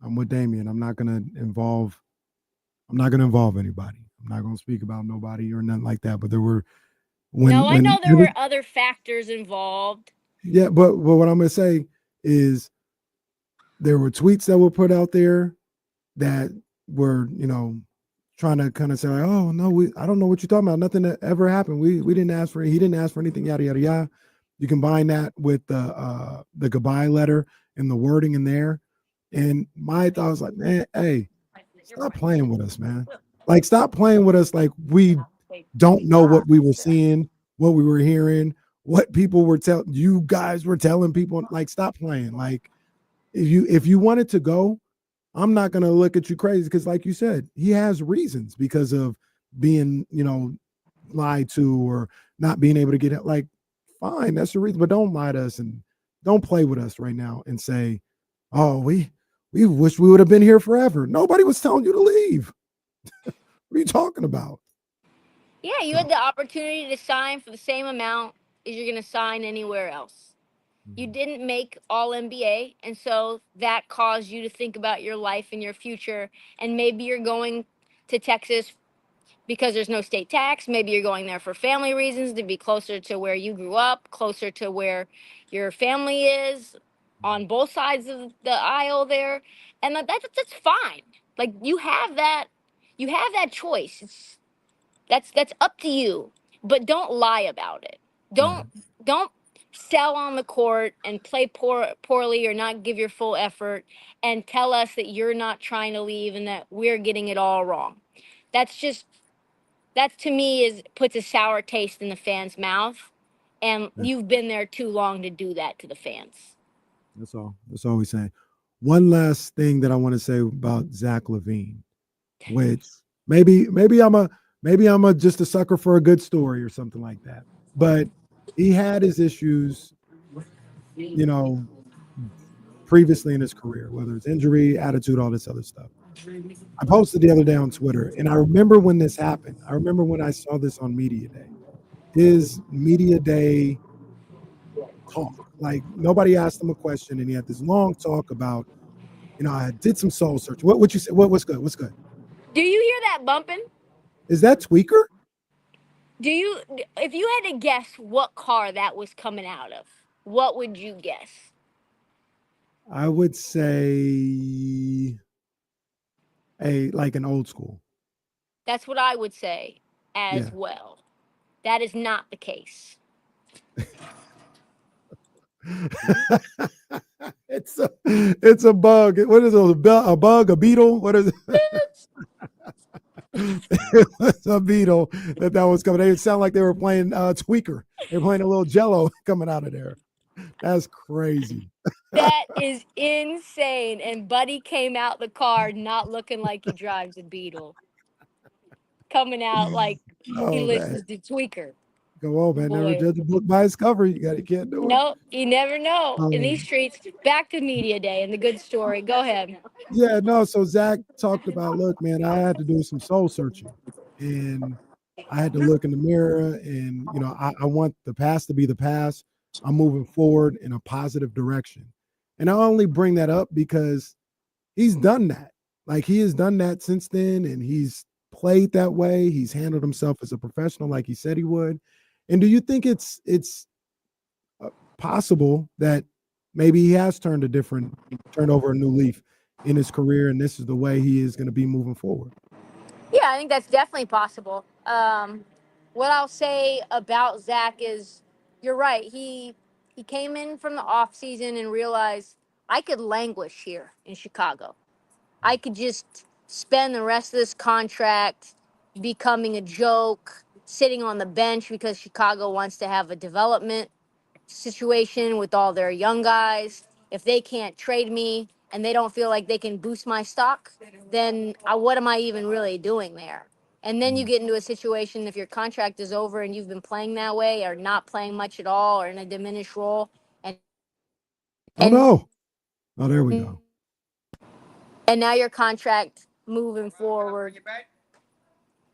I'm with Damian. I'm not gonna involve anybody. I'm not gonna speak about nobody or nothing like that. But there were I know there were other factors involved. Yeah, but what I'm gonna say is there were tweets that were put out there that were, trying to kind of say, like, oh no, I don't know what you're talking about. Nothing that ever happened. We didn't ask for it. He didn't ask for anything, yada yada yada. You combine that with the goodbye letter and the wording in there. And my thought was like, man, hey, stop playing with us, man. Like, stop playing with us like we don't know what we were seeing, what we were hearing, what people were telling you guys were telling people. Like, stop playing. Like, if you wanted to go, I'm not gonna look at you crazy because, like you said, he has reasons because of being, lied to or not being able to get it. Like, fine, that's the reason, but don't lie to us and don't play with us right now and say, oh, we wish we would have been here forever. Nobody was telling you to leave. What are you talking about? Yeah, you had the opportunity to sign for the same amount as you're going to sign anywhere else. You didn't make all NBA, and so that caused you to think about your life and your future. And maybe you're going to Texas because there's no state tax. Maybe you're going there for family reasons, to be closer to where you grew up, closer to where your family is on both sides of the aisle there. And that's fine. Like, you have that choice. That's up to you, but don't lie about it. Don't sell on the court and play poorly or not give your full effort and tell us that you're not trying to leave and that we're getting it all wrong. That to me puts a sour taste in the fans' mouth, and you've been there too long to do that to the fans. That's all. That's all we're saying. One last thing that I want to say about Zach LaVine, which maybe I'm just a sucker for a good story or something like that. But he had his issues, previously in his career, whether it's injury, attitude, all this other stuff. I posted the other day on Twitter, and I remember when this happened. I remember when I saw this on Media Day. His Media Day talk, like nobody asked him a question, and he had this long talk about, I did some soul searching. What you say? What's good? What's good? Do you hear that bumping? Is that Tweaker? If you had to guess what car that was coming out of, what would you guess? I would say like an old school. That's what I would say as well. That is not the case. It's a bug. What is it? A bug? A beetle? What is it? It's a beetle that was coming. They sound like they were playing Tweaker. They were playing a little Jello coming out of there. That's crazy. That is insane. And Buddy came out the car not looking like he drives a Beetle. Coming out like he listens to Tweaker. Go on, man. Never judge a book by its cover. You can't do it. No, you never know. In these streets, back to Media Day and the good story. Go ahead. Yeah, no. So Zach talked about, look, man, I had to do some soul searching, and I had to look in the mirror, and I want the past to be the past. I'm moving forward in a positive direction, and I only bring that up because he's done that. Like, he has done that since then, and he's played that way. He's handled himself as a professional, like he said he would. And do you think it's possible that maybe he has turned over a new leaf in his career, and this is the way he is going to be moving forward? Yeah, I think that's definitely possible. What I'll say about Zach is, you're right. He He came in from the off season and realized I could languish here in Chicago. I could just spend the rest of this contract becoming a joke, sitting on the bench because Chicago wants to have a development situation with all their young guys. If they can't trade me and they don't feel like they can boost my stock, then what am I even really doing there? And then you get into a situation if your contract is over and you've been playing that way or not playing much at all or in a diminished role. Oh no. Oh, there we go. And now your contract moving forward.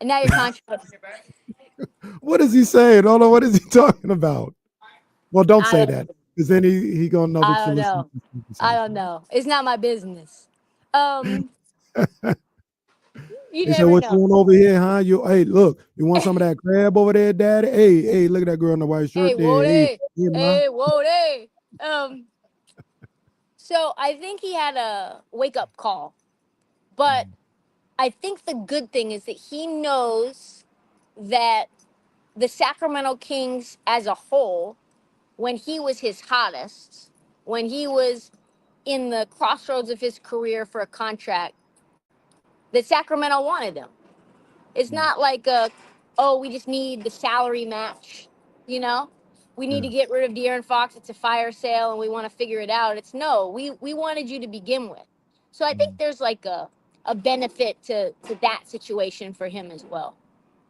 And now your contract. What is he saying? Hold on, what is he talking about? Well, don't say that, because then he gonna know that I you're don't know. listening. I don't know. It's not my business. You He said, never "What you know. want over here, huh? Hey, look, you want some of that crab over there, Daddy? Hey, look at that girl in the white shirt Hey, there. Woody. Ma." Hey, Woody. So I think he had a wake up call, but I think the good thing is that he knows that the Sacramento Kings as a whole, when he was his hottest, when he was in the crossroads of his career for a contract, that Sacramento wanted him. It's not like we just need the salary match, you know? We need to get rid of De'Aaron Fox. It's a fire sale and we want to figure it out. It's no, we wanted you to begin with. So I think there's like a benefit to that situation for him as well.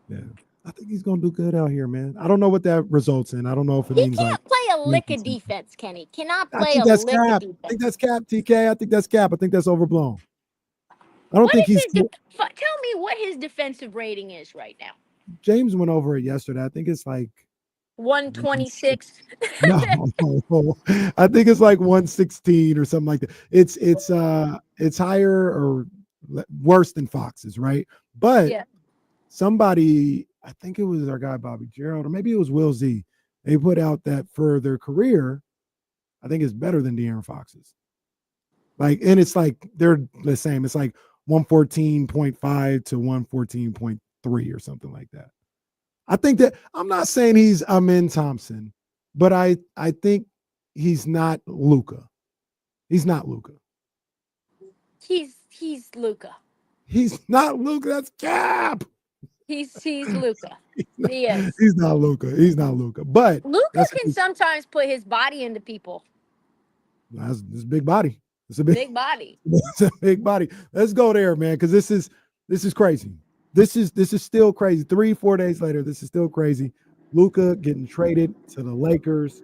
Yeah, I think he's gonna do good out here, man. I don't know what that results in. I don't know if it He means like. can't play a lick of defense, Kenny. Cannot I play think a that's lick of cap. defense. I think that's cap, TK. I think that's cap. I think that's overblown. I don't What think is he's. tell me what his defensive rating is right now. James went over it yesterday. I think it's like 126. no, I think it's like 116 or something like that. It's higher or worse than Fox's, right? But Yeah. somebody, I think it was our guy Bobby Gerald, or maybe it was Will Z. They put out that for their career, I think it's better than De'Aaron Fox's. Like, and it's like they're the same. It's like 114.5 to 114.3 or something like that. I think that I'm not saying he's Amin Thompson, but I think he's not Luka. He's not Luka. He's Luka. He's not Luka. That's cap. He's Luka. He is. He's not Luka. He's not Luka. But Luka can sometimes put his body into people. That's a big body. It's a Big body. It's a big body. Let's go there, man, because this is crazy. This is still crazy. 3-4 days later, this is still crazy. Luka getting traded to the Lakers.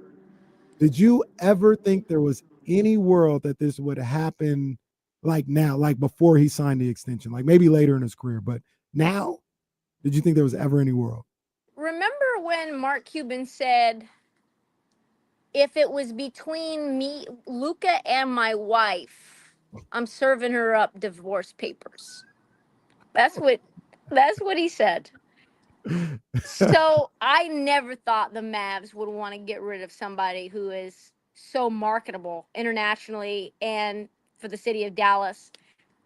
Did you ever think there was any world that this would happen like now, like before he signed the extension, like maybe later in his career? But now, did you think there was ever any world? Remember when Mark Cuban said, if it was between me, Luka, and my wife, I'm serving her up divorce papers. That's what he said. So I never thought the Mavs would want to get rid of somebody who is so marketable internationally and for the city of Dallas,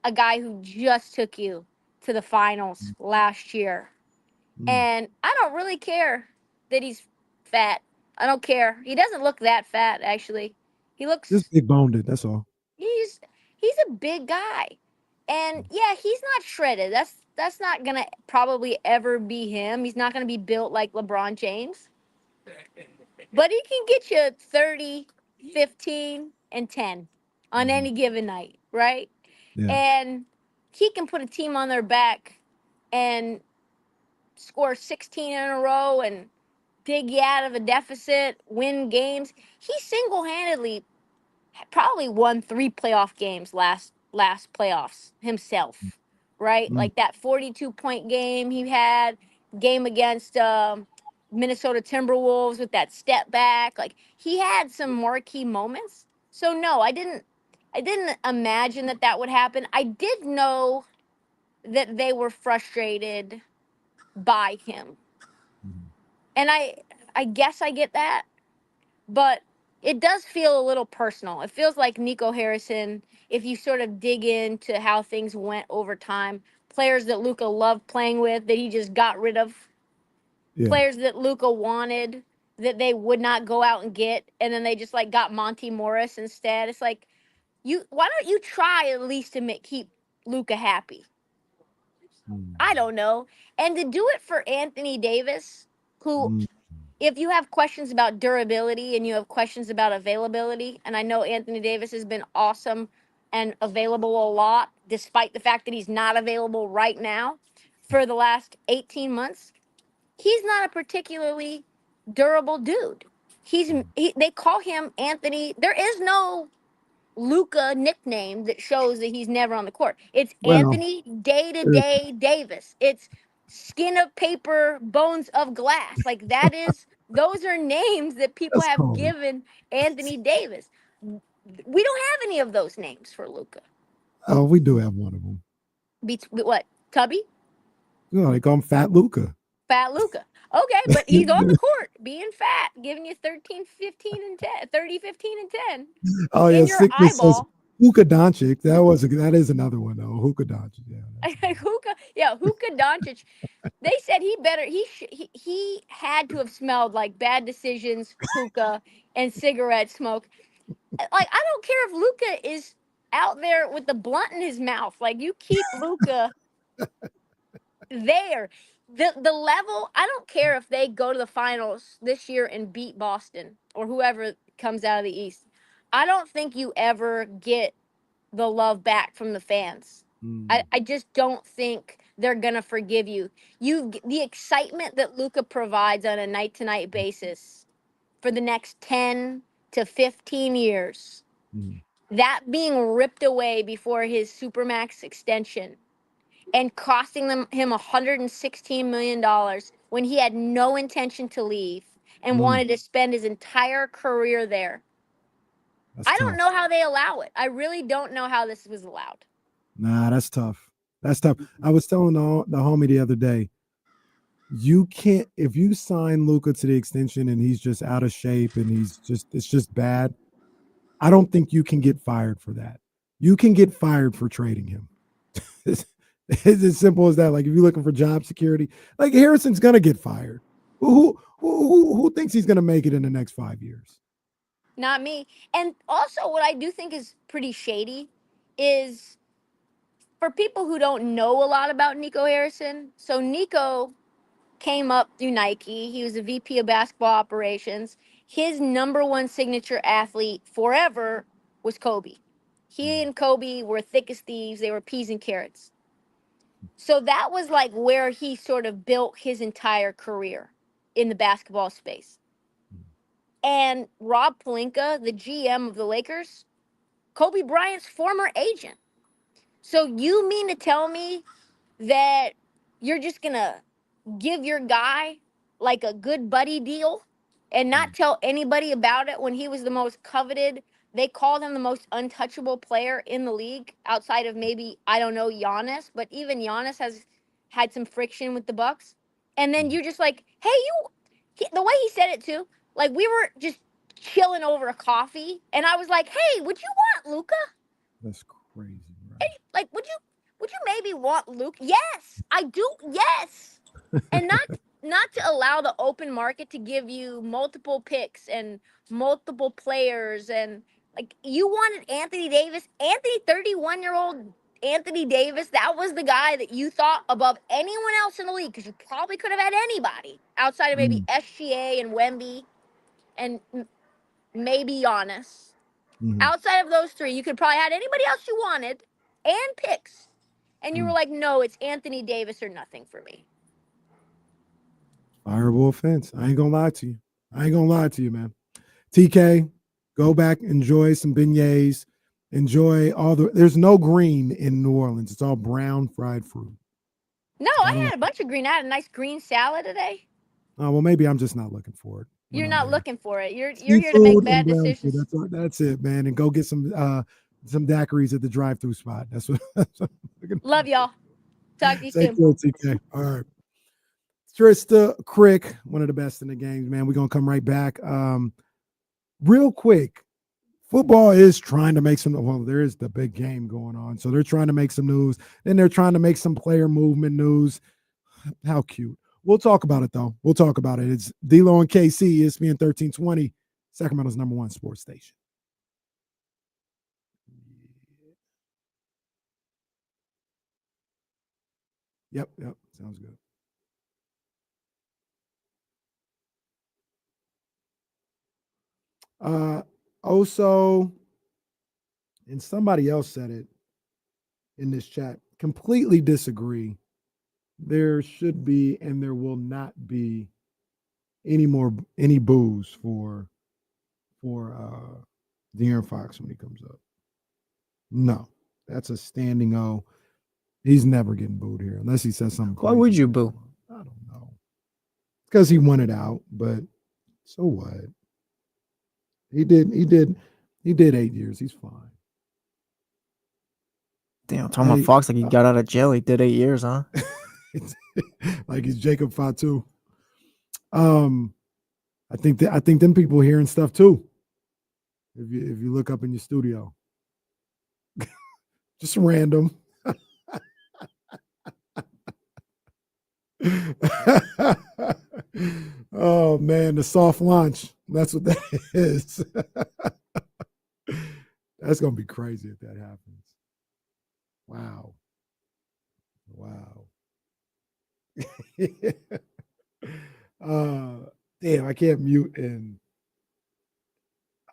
a guy who just took you to the finals last year. And I don't really care that he's fat. I don't care. He doesn't look that fat, actually. He looks Just big boned. That's all. he's a big guy. And yeah, he's not shredded. That's not gonna probably ever be him. He's not gonna be built like LeBron James. But he can get you 30, 15, and 10 on any given night, right? Yeah. And he can put a team on their back and score 16 in a row and dig you out of a deficit, win games. He single-handedly probably won 3 playoff games last playoffs himself, right? Like that 42-point game he had, game against Minnesota Timberwolves with that step back. Like he had some marquee moments. So no, I didn't imagine that would happen. I did know that they were frustrated by him. And I guess I get that, but it does feel a little personal. It feels like Nico Harrison, if you sort of dig into how things went over time, players that Luka loved playing with that he just got rid of, players that Luka wanted that they would not go out and get, and then they just like got Monty Morris instead. It's like, why don't you try at least to keep Luka happy? I don't know. And to do it for Anthony Davis, who, if you have questions about durability and you have questions about availability, and I know Anthony Davis has been awesome and available a lot, despite the fact that he's not available right now for the last 18 months, he's not a particularly durable dude. They call him Anthony. There is no Luka nickname that shows that he's never on the court. It's Well, Anthony Day-to-Day Davis. It's skin of paper, bones of glass. Like those are names that people That's have cold. given Anthony Davis. We don't have any of those names for Luka. Oh, we do have one of them. What? Tubby? They call him Fat Luka. Fat Luka. Okay, but he's on the court being fat, giving you 13, 15, and 10, 30, 15, and 10. Oh, in yeah. your Sickness says eyeball. Luka Doncic. That is another one, though. Luka Doncic. Yeah. Luka Doncic. They said he had to have smelled like bad decisions, hookah, and cigarette smoke. Like, I don't care if Luka is out there with the blunt in his mouth. Like, you keep Luka there. The level, I don't care if they go to the finals this year and beat Boston or whoever comes out of the East. I don't think you ever get the love back from the fans. I just don't think they're gonna forgive you. The excitement that Luka provides on a night-to-night basis for the next 10 to 15 years, that being ripped away before his Supermax extension and costing him $116 million when he had no intention to leave and wanted to spend his entire career there. I don't know how they allow it. I really don't know how this was allowed. Nah, that's tough. That's tough. I was telling the homie the other day, you can't, if you sign Luka to the extension and he's just out of shape and it's just bad, I don't think you can get fired for that. You can get fired for trading him. It's as simple as that. Like, if you're looking for job security, like, Harrison's gonna get fired. Who thinks he's gonna make it in the next 5 years? Not me. And also, what I do think is pretty shady is, for people who don't know a lot about Nico Harrison. So Nico came up through Nike. He was a VP of basketball operations. His number one signature athlete forever was Kobe. He and Kobe were thick as thieves. They were peas and carrots. So that was like where he sort of built his entire career in the basketball space. And Rob Pelinka, the GM of the Lakers, Kobe Bryant's former agent. So you mean to tell me that you're just going to give your guy like a good buddy deal and not tell anybody about it when he was the most coveted? They called him the most untouchable player in the league outside of maybe, I don't know, Giannis, but even Giannis has had some friction with the Bucks. And then you're just like, hey, the way he said it too, like, we were just chilling over a coffee and I was like, hey, would you want Luka? That's crazy. Like, would you maybe want Luke? Yes, I do. Yes. And not to allow the open market to give you multiple picks and multiple players. And like, you wanted Anthony Davis, 31-year-old Anthony Davis. That was the guy that you thought above anyone else in the league, because you probably could have had anybody outside of maybe SGA and Wemby and maybe Giannis. Outside of those three, you could probably had anybody else you wanted and picks. And you were like, no, it's Anthony Davis or nothing for me. Fireable offense. I ain't gonna lie to you, man. TK, go back, enjoy some beignets, enjoy there's no green in New Orleans. It's all brown fried fruit. No, I had a bunch of green. I had a nice green salad today. Oh, well, maybe I'm just not looking for it. You're not looking for it. You're here to make bad decisions. That's it, man. And go get some daiquiris at the drive-through spot. That's what Love y'all. Talk to you soon. Thank you, TK. All right. Trysta Krick, one of the best in the game, man. We're gonna come right back. Real quick, football is trying to make there is the big game going on. So they're trying to make some news. Then they're trying to make some player movement news. How cute. We'll talk about it, though. We'll talk about it. It's D-Lo and KC, ESPN 1320, Sacramento's #1 sports station. Yep. Sounds good. Also, and somebody else said it in this chat, completely disagree. There should be and there will not be any boos for De'Aaron Fox when he comes up. No, that's a standing O. He's never getting booed here unless he says something. Why would you boo? I don't know. Because he won it out, but so what? He did 8 years. He's fine. Damn, talking about Fox like he got out of jail. He did 8 years, huh? Like he's Jacob Fatu. I think them people hearing stuff too. If you look up in your studio, just random. Oh man, the soft launch. That's what that is. That's gonna be crazy if that happens. Wow. Damn, I can't mute and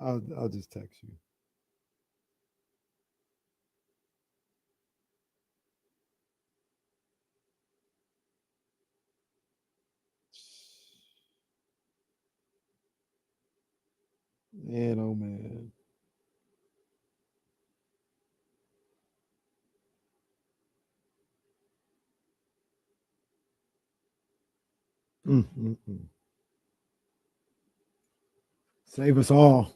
I'll just text you. Man, oh man. Save us all.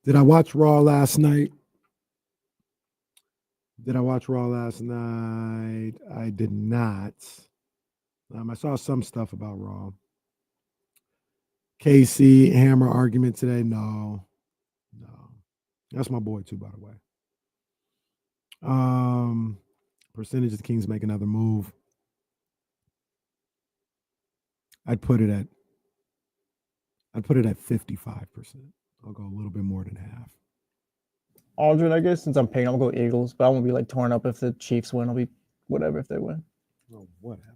Did I watch Raw last night? I did not. I saw some stuff about Raw. KC Hammer argument today. No. That's my boy too, by the way. Percentage of the Kings make another move. I'd put it at 55%. I'll go a little bit more than half. Aldrin, I guess, since I'm paying, I'll go Eagles, but I won't be like torn up if the Chiefs win. I'll be whatever if they win. Oh, whatever.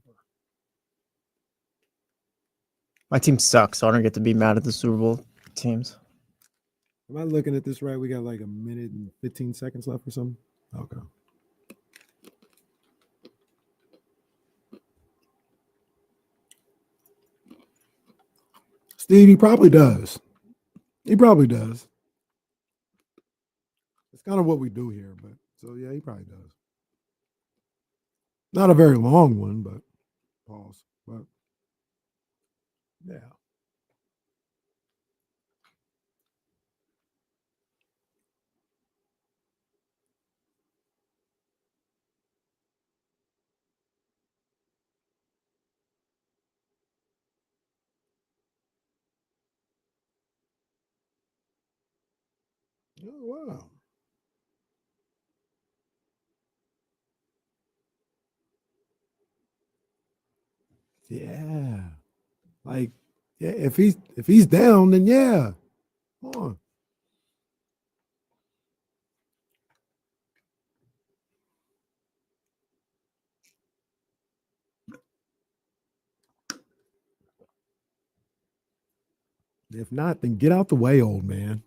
My team sucks, so I don't get to be mad at the Super Bowl teams. Am I looking at this right? We got like a minute and 15 seconds left or something? Okay. Steve, he probably does. It's kind of what we do here, but so yeah, he probably does. Not a very long one, but pause. But yeah. Oh, wow. Yeah. Like, yeah, if he's down, then yeah. Come on. If not, then get out the way, old man.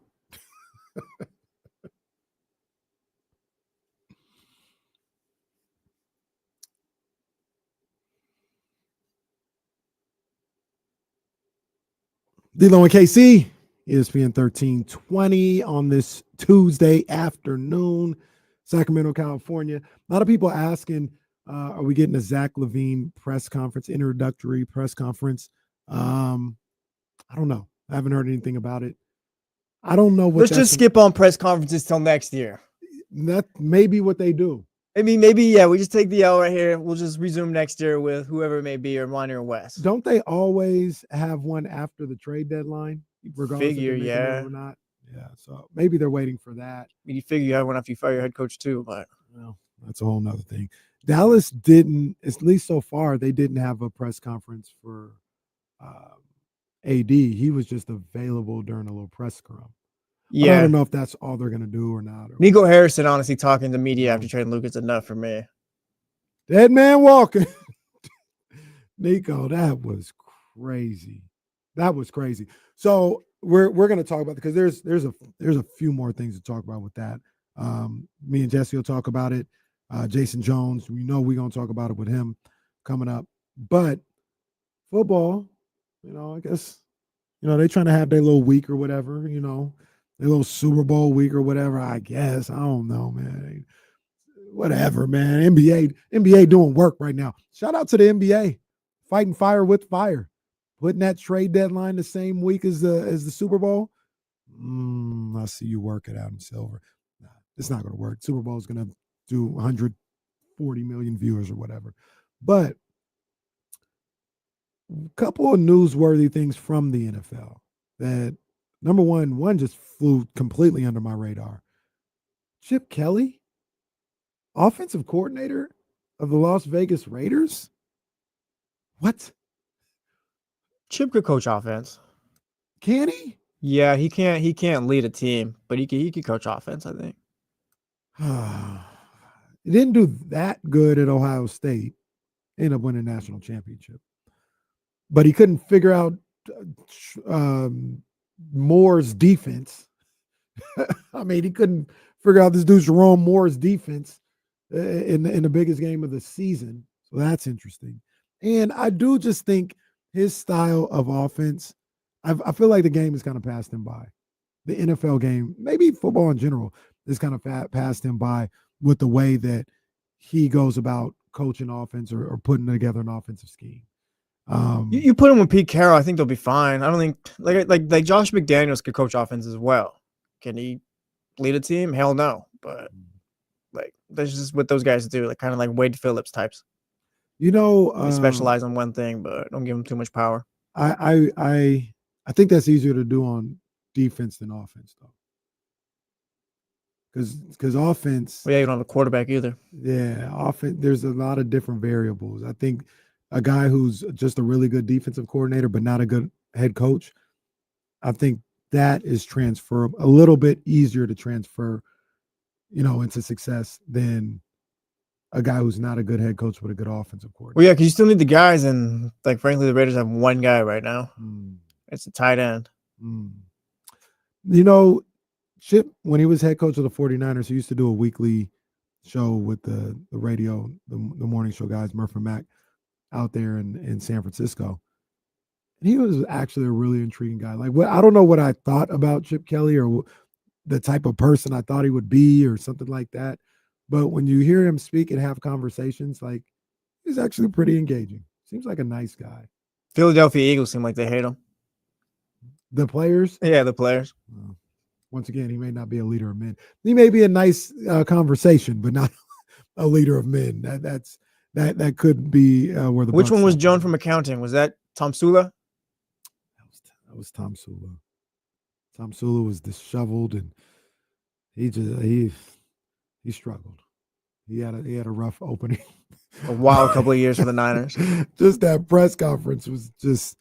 D-Lo and KC, ESPN 1320 on this Tuesday afternoon, Sacramento, California. A lot of people asking, are we getting a Zach LaVine press conference, introductory press conference? I don't know. I haven't heard anything about it. I don't know what. Let's just skip on press conferences till next year. That may be what they do. I mean, maybe, yeah, we just take the L right here. We'll just resume next year with whoever it may be, or Minor or West. Don't they always have one after the trade deadline, regardless Figure, if they make a yeah. move or not? Yeah, so maybe they're waiting for that. I mean, you figure you have one after you fire your head coach too, but well, that's a whole nother thing. Dallas didn't, at least so far, they didn't have a press conference for AD. He was just available during a little press scrum. yeah. I don't know if that's all they're going to do or not. Nico Harrison, honestly, talking to media after trading Luke is enough for me. Dead man walking. Nico, that was crazy. That was crazy. So we're going to talk about, because there's a few more things to talk about with that. Me and Jesse will talk about it. Jason Jones, we know we're going to talk about it with him coming up. But football, I guess, they're trying to have their little week or whatever, their little Super Bowl week or whatever, I guess. I don't know, man. Whatever, man. NBA doing work right now. Shout out to the NBA. Fighting fire with fire. Putting that trade deadline the same week as the Super Bowl. I see you work it out in silver. Nah, it's not going to work. Super Bowl is going to do 140 million viewers or whatever. But a couple of newsworthy things from the NFL that, number one just flew completely under my radar. Chip Kelly, offensive coordinator of the Las Vegas Raiders? What? Chip could coach offense. Can he? Yeah, he can't lead a team, but he could coach offense, I think. He didn't do that good at Ohio State. Ended up winning a national championship. But he couldn't figure out Moore's defense. I mean, he couldn't figure out this dude Jerome Moore's defense in the biggest game of the season. So that's interesting. And I do just think his style of offense, I feel like the game has kind of passed him by. The NFL game, maybe football in general, has kind of passed him by with the way that he goes about coaching offense or putting together an offensive scheme. You put him with Pete Carroll, I think they'll be fine. I don't think like Josh McDaniels could coach offense as well. Can he lead a team? Hell no. But like that's just what those guys do, like kind of like Wade Phillips types. They specialize on one thing, but don't give them too much power. I think that's easier to do on defense than offense, though. Because offense. Well, yeah, you don't have a quarterback either. Yeah, offense. There's a lot of different variables. I think a guy who's just a really good defensive coordinator but not a good head coach, I think that is transferable, a little bit easier to transfer, into success than a guy who's not a good head coach with a good offensive coordinator. Well, yeah, because you still need the guys, and like frankly, the Raiders have one guy right now. It's a tight end. Chip, when he was head coach of the 49ers, he used to do a weekly show with the radio, the morning show guys, Murph and Mac, out there in San Francisco. And he was actually a really intriguing guy. Like, I don't know what I thought about Chip Kelly or the type of person I thought he would be or something like that. But when you hear him speak and have conversations, like, he's actually pretty engaging. Seems like a nice guy. Philadelphia Eagles seem like they hate him. The players? Yeah, the players. Once again, he may not be a leader of men. He may be a nice conversation, but not a leader of men. That could be where the. Which one was Joan from accounting? Was that Tom Sula? That was Tom Sula. Tom Sula was disheveled, and he struggled. He had a rough opening. A wild couple of years for the Niners. Just that press conference was just,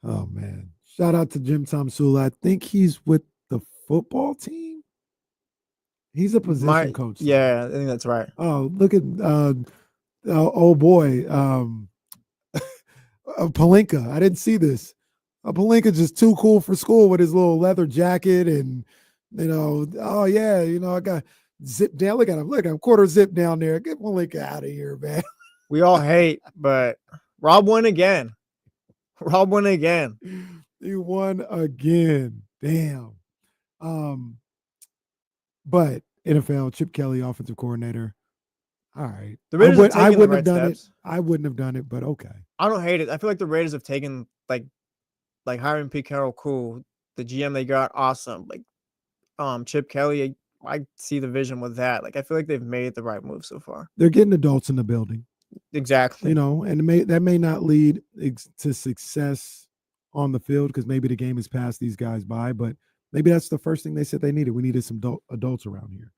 oh man. Shout out to Jim Tom Sula. I think he's with the football team. He's a position coach. Yeah, I think that's right. Oh, look at oh boy. Palinka. I didn't see this. Palinka just too cool for school with his little leather jacket and oh yeah, I got zip down. Look at him. Look at him. Quarter zip down there. Get Palinka out of here, man. We all hate, but Rob won again. Rob won again. He won again. Damn. But NFL, Chip Kelly, offensive coordinator. All right. The Raiders I wouldn't have the right done steps. it. I wouldn't have done it, but okay. I don't hate it. I feel like the Raiders have taken like hiring Pete Carroll, cool. the GM they got, awesome. Like Chip Kelly, I see the vision with that. Like I feel like they've made the right move so far. They're getting adults in the building. Exactly. You know, and that may not lead to success on the field because maybe the game has passed these guys by, but maybe that's the first thing they said they needed. We needed some adults around here.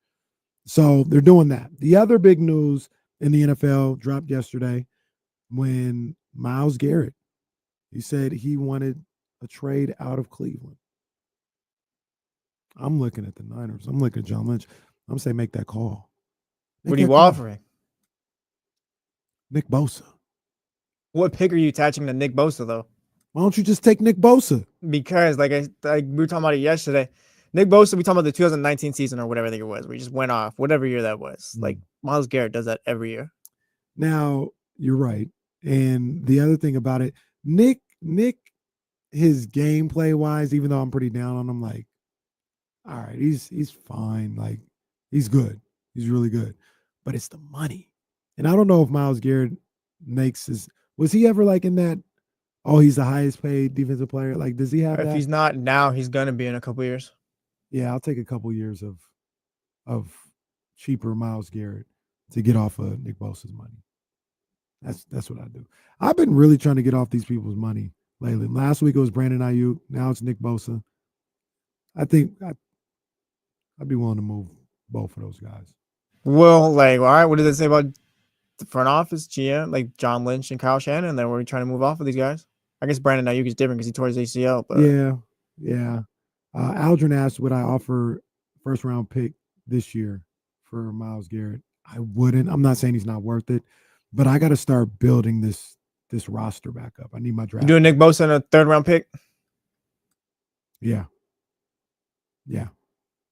So they're doing that. The other big news in the NFL dropped yesterday when Myles Garrett, he said he wanted a trade out of Cleveland. I'm looking at the Niners. I'm looking at John Lynch. I'm saying make that call. What are you offering? Nick Bosa. What pick are you attaching to Nick Bosa, though? Why don't you just take Nick Bosa? Because, like we were talking about it yesterday, Nick Bosa, we talking about the 2019 season or whatever I think it was, where he just went off, whatever year that was. Like, Myles Garrett does that every year. Now, you're right. And the other thing about it, Nick, his gameplay-wise, even though I'm pretty down on him, like, all right, he's fine. Like, he's good. He's really good. But it's the money. And I don't know if Myles Garrett was he ever like in that, he's the highest paid defensive player? Like, does he have If that? he's not now, he's going to be in a couple years. Yeah, I'll take a couple years of cheaper Myles Garrett to get off of Nick Bosa's money. That's what I do. I've been really trying to get off these people's money lately. Last week it was Brandon Ayuk. Now it's Nick Bosa. I think I'd be willing to move both of those guys. Well, like, all right, what does it say about the front office, GM, like John Lynch and Kyle Shanahan? And then we're trying to move off of these guys. I guess Brandon Ayuk is different because he tore his ACL. But Yeah. Aldrin asked, would I offer first round pick this year for Myles Garrett? I wouldn't. I'm not saying he's not worth it, but I got to start building this roster back up. I need my draft. You doing Nick Bosa in a third round pick? Yeah.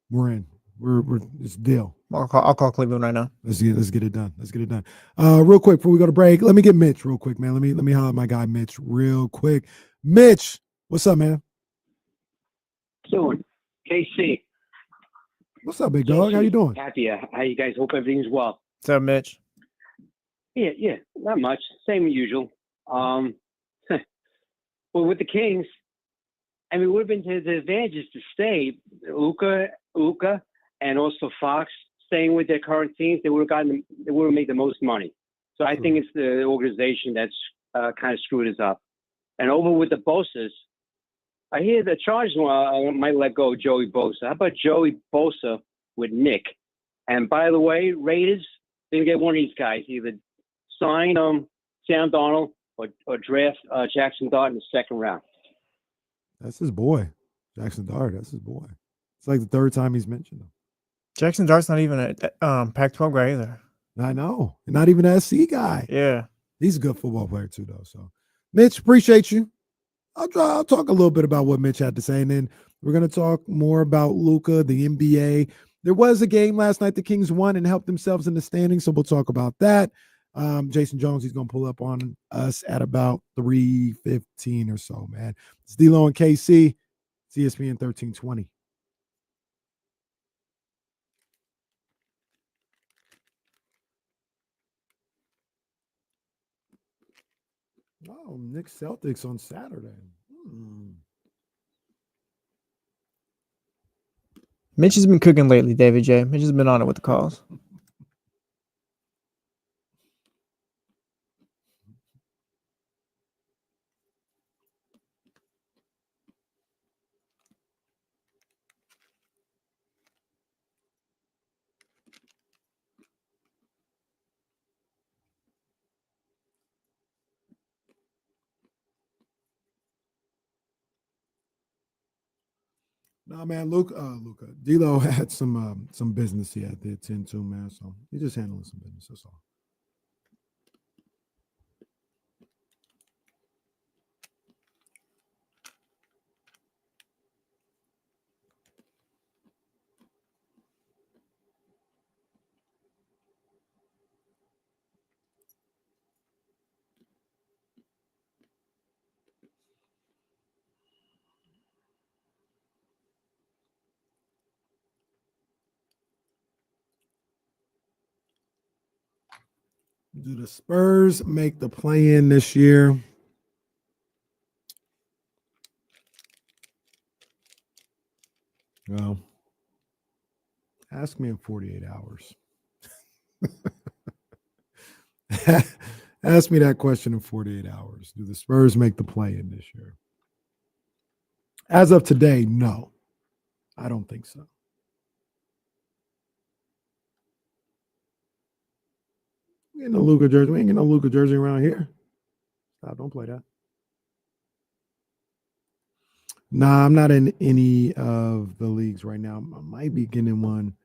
We're in. We're it's a deal. I'll call Cleveland right now. Let's get it done. Real quick before we go to break, let me get Mitch real quick, man. Let me holler at my guy Mitch real quick. Mitch, what's up, man? Doing KC. What's up, big dog? How you doing? Happy. How you guys? Hope everything's well. What's up, Mitch? Yeah, not much. Same as usual. Well, with the Kings, I mean, it would have been to the advantages to stay. Luka, and also Fox staying with their current teams. They would have made the most money. So I think it's the organization that's kind of screwed us up. And over with the Bosas, I hear the Chargers might let go of Joey Bosa. How about Joey Bosa with Nick? And by the way, Raiders, they get one of these guys, either sign Sam Darnold or draft Jackson Dart in the second round. That's his boy, Jackson Dart. That's his boy. It's like the third time he's mentioned him. Jackson Dart's not even a Pac-12 guy either. I know. Not even an SC guy. Yeah. He's a good football player too, though. So, Mitch, appreciate you. I'll talk a little bit about what Mitch had to say, and then we're going to talk more about Luka, the NBA. There was a game last night. The Kings won and helped themselves in the standings, so we'll talk about that. Jason Jones, he's going to pull up on us at about 3:15 or so, man. It's D-Lo and KC, ESPN 1320. Oh, Knicks Celtics on Saturday. Mitch has been cooking lately, David J. Mitch has been on it with the calls. No, man, Luka, D-Lo had some business he had to attend to, man. So he's just handling some business. That's all. Do the Spurs make the play-in this year? Well, ask me in 48 hours. Ask me that question in 48 hours. Do the Spurs make the play in this year? As of today, no. I don't think so. We ain't no Luka jersey. We ain't get no Luka jersey around here. Stop, don't play that. Nah, I'm not in any of the leagues right now. I might be getting one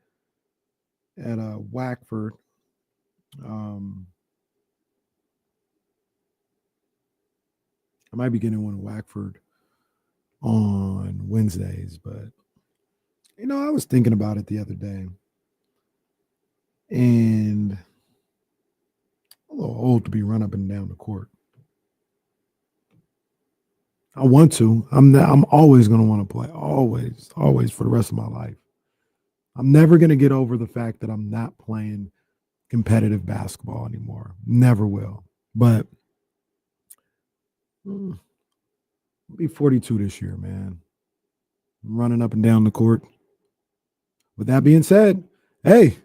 at Wackford. I might be getting one in Wackford on Wednesdays, but I was thinking about it the other day, and I'm a little old to be run up and down the court. I want to. I'm always going to want to play. Always for the rest of my life. I'm never going to get over the fact that I'm not playing competitive basketball anymore. Never will. But I'll be 42 this year, man. I'm running up and down the court. With that being said, hey,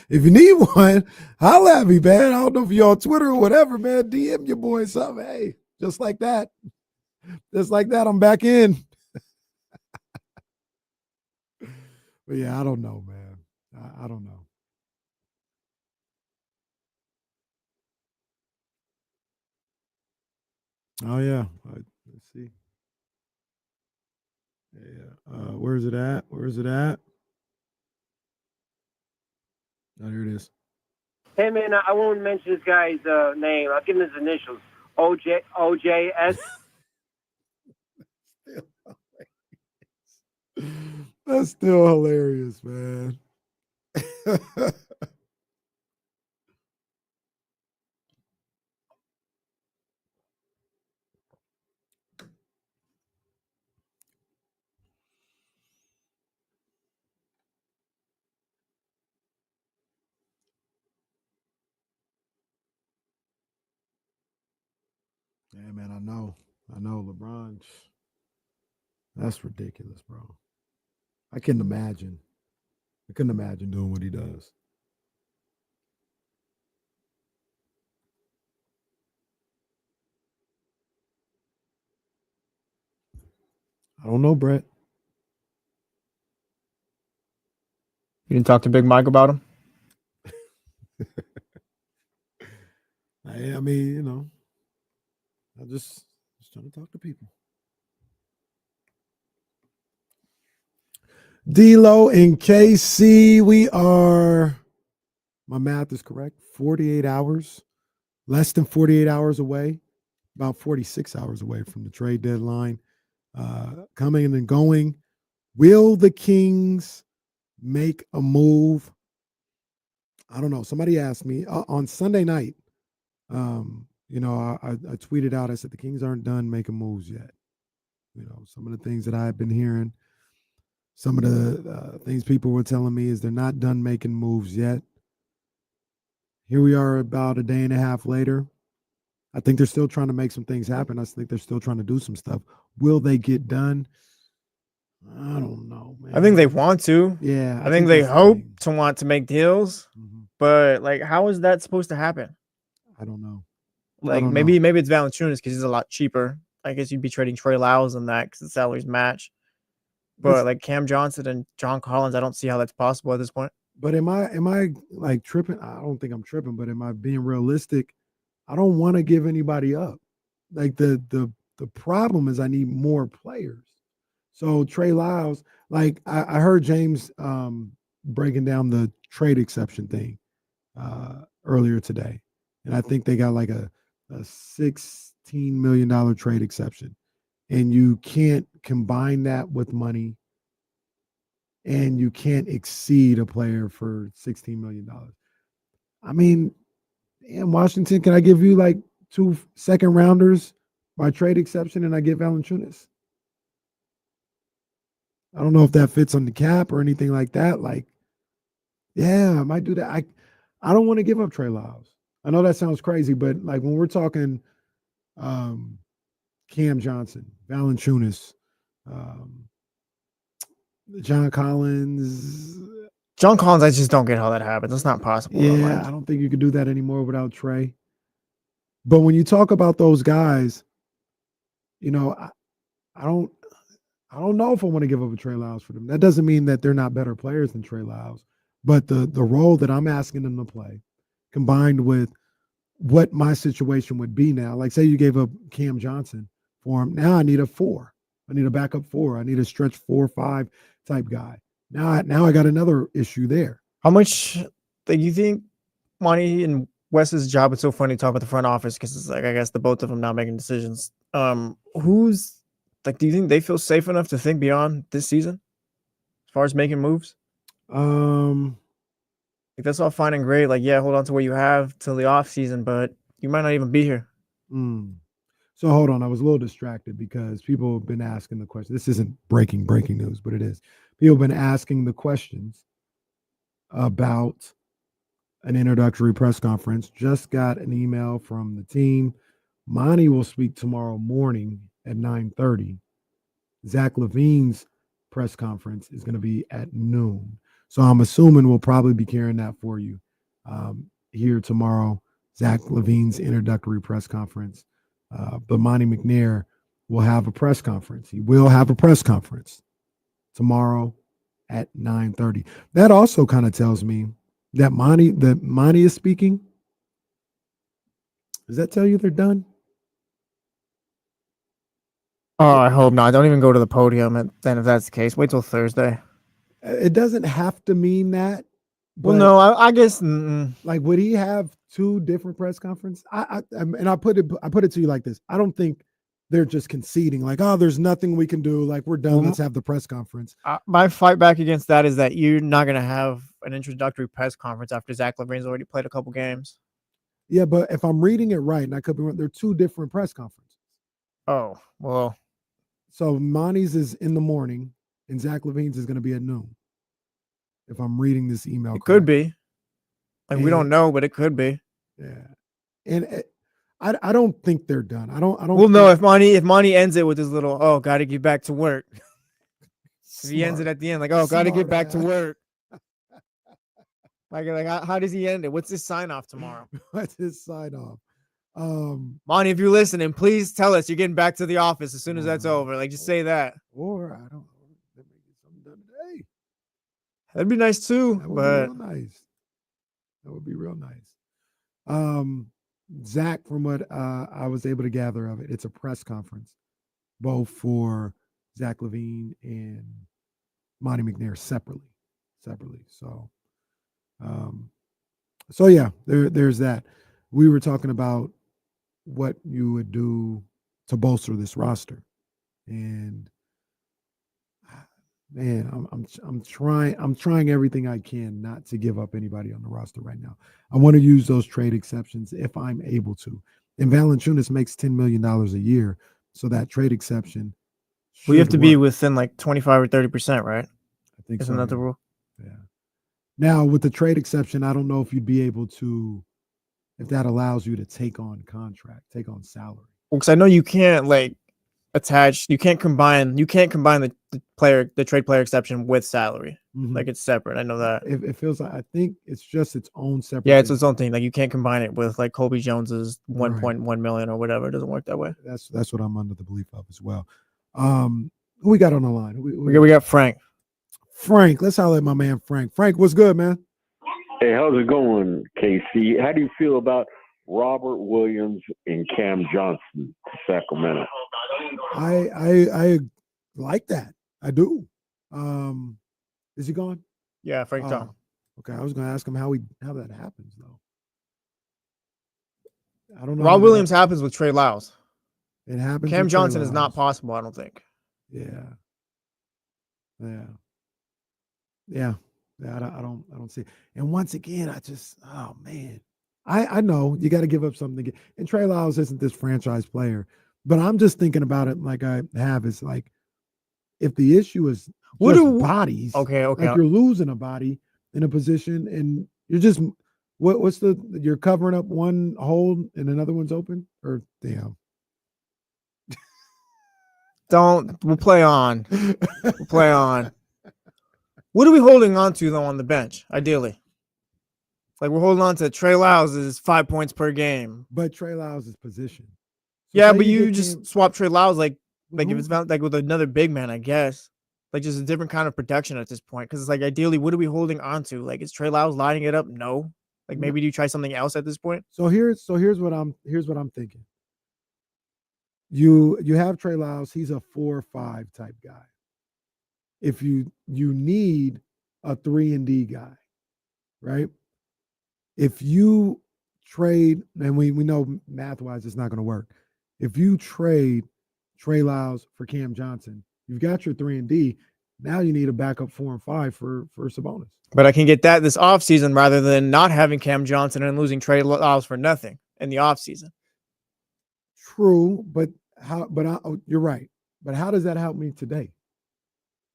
if you need one, holla at me, man. I don't know if you're on Twitter or whatever, man. DM your boy something. Hey, just like that. I'm back in. But yeah, I don't know, man. I don't know. Oh yeah. Let's see. Yeah. Where's it at? Oh, here it is. Hey man, I won't mention this guy's name. I'll give him his initials. OJS. That's still hilarious, man. Yeah, man, I know LeBron. That's ridiculous, bro. I couldn't imagine doing what he does. I don't know, Brett. You didn't talk to Big Mike about him? I mean, I just trying to talk to people. D-Lo and KC, we are, my math is correct, 48 hours, less than 48 hours away, about 46 hours away from the trade deadline. Coming and going. Will the Kings make a move? I don't know. Somebody asked me on Sunday night. I tweeted out, I said, the Kings aren't done making moves yet. Some of the things that I've been hearing, some of the things people were telling me is they're not done making moves yet. Here we are about a day and a half later. I think they're still trying to make some things happen. I think they're still trying to do some stuff. Will they get done? I don't know, man. I think they want to. Yeah. I think they hope to want to make deals. Mm-hmm. But, how is that supposed to happen? I don't know. Maybe it's Valanciunas because he's a lot cheaper. I guess you'd be trading Trey Lyles on that because the salaries match. But, Cam Johnson and John Collins, I don't see how that's possible at this point. But am I tripping? I don't think I'm tripping, but am I being realistic? I don't want to give anybody up. The problem is I need more players. So Trey Lyles, I heard James breaking down the trade exception thing earlier today. And I think they got a $16 million trade exception. And you can't combine that with money. And you can't exceed a player for $16 million. I mean, in Washington, can I give you 2 second rounders by trade exception and I get Valanciunas? I don't know if that fits on the cap or anything like that. Yeah, I might do that. I don't want to give up Trey Lyles. I know that sounds crazy, but when we're talking Cam Johnson, Valanciunas, John Collins. John Collins, I just don't get how that happens. It's not possible. in my Yeah, mind. I don't think you could do that anymore without Trey. But when you talk about those guys, you know, I don't know if I want to give up a Trey Lyles for them. That doesn't mean that they're not better players than Trey Lyles, but the role that I'm asking them to play, combined with what my situation would be now. Like, say you gave up Cam Johnson for him. Now I need a 4. I need a backup 4. I need a stretch 4-5 type guy. Now I got another issue there. How much do you think Monty and Wes's job? It's so funny to talk about the front office because it's like I guess the both of them now making decisions. Who's like? Do you think they feel safe enough to think beyond this season as far as making moves? Like that's all fine and great. Like, yeah, hold on to what you have till the off season, but you might not even be here. So hold on, I was a little distracted because people have been asking the question. This isn't breaking news, but it is. People have been asking the questions about an introductory press conference. Just got an email from the team. Monty will speak tomorrow morning at 9:30. Zach LaVine's press conference is going to be at noon. So I'm assuming we'll probably be carrying that for you here tomorrow. Zach LaVine's introductory press conference. But Monty McNair will have a press conference. He will have a press conference tomorrow at 9:30. That also kind of tells me that Monty is speaking. Does that tell you they're done? Oh, I hope not. Don't even go to the podium. And then, if that's the case, wait till Thursday. It doesn't have to mean that. Well, no, I guess. Like, would he have 2 different press conferences? I put it to you like this. I don't think they're just conceding. Like, oh, there's nothing we can do. Like, we're done. Let's have the press conference. My fight back against that is that you're not going to have an introductory press conference after Zach LaVine's already played a couple games. Yeah, but if I'm reading it right, and I could be wrong, they're 2 different press conferences. Oh, well. So Monty's is in the morning, and Zach LaVine's is going to be at noon. If I'm reading this email, it could be. Like, we don't know, but it could be. Yeah, and I don't think they're done. I don't. Well, no. If Monty ends it with his little, got to get back to work. He ends it at the end, like, got to get back to work. Like, how does he end it? What's his sign off tomorrow? What's his sign off? Monty, if you're listening, please tell us you're getting back to the office as soon as that's over. Like, just say that. Or I don't. Let me get something done today. That'd be nice too. That would But be real nice. That would be real nice. Zach, from what I was able to gather of it, it's a press conference, both for Zach LaVine and Monty McNair separately. So yeah, there's that. We were talking about what you would do to bolster this roster, and man, I'm trying everything I can not to give up anybody on the roster right now. I want to use those trade exceptions if I'm able to. And Valanciunas makes $10 million a year, so that trade exception. we have should to be work. within like 25 or 30%, right? I think Isn't so, that the yeah. rule? Yeah. Now with the trade exception, I don't know if you'd be able to, if that allows you to take on salary. Because I know you can't you can't combine the trade player exception with salary. Mhm. Like, it's separate. I know that. It feels like, I think it's just its own separate. Yeah, it's thing. its own thing. Like, you can't combine it with like Colby Jones's 1.1 million or whatever. It doesn't work that way. That's what I'm under the belief of as well. Who we got on the line? We got Frank. Frank, let's holler at my man Frank. Frank, what's good, man? Hey, how's it going, KC? How do you feel about Robert Williams and Cam Johnson to Sacramento? I like that. I do. Is he gone? Yeah, Frank John. Okay, I was going to ask him how that happens though. I don't know. Rob Williams happens with Trey Lyles. It happens. Cam with Trey Johnson is not Lyles. possible, I don't think. Yeah. I don't see it. And once again, oh man, I know you got to give up something to get. And Trey Lyles isn't this franchise player, but I'm just thinking about it like I have is like, if the issue is bodies, okay, like you're losing a body in a position and you're just you're covering up one hole and another one's open, or damn. We'll play on. We'll play on. What are we holding on to though on the bench? Ideally, like we're holding on to Trey Lyles' 5 points per game. But Trey Lyles is position. So Yeah, say but you get just Cam- swap Trey Lyles like if who- it's about like with another big man, I guess. Like just a different kind of production at this point. Because it's like ideally, what are we holding on to? Like, is Trey Lyles lining it up? No. Like No. maybe do you try something else at this point? So here's what I'm thinking. You have Trey Lyles, he's a 4-5 type guy. If you need a 3-and-D guy, right? If you trade, and we know math-wise it's not going to work. If you trade Trey Lyles for Cam Johnson, you've got your 3-and-D. Now you need a backup 4 and 5 for Sabonis. But I can get that this offseason rather than not having Cam Johnson and losing Trey Lyles for nothing in the offseason. True, but you're right. But how does that help me today?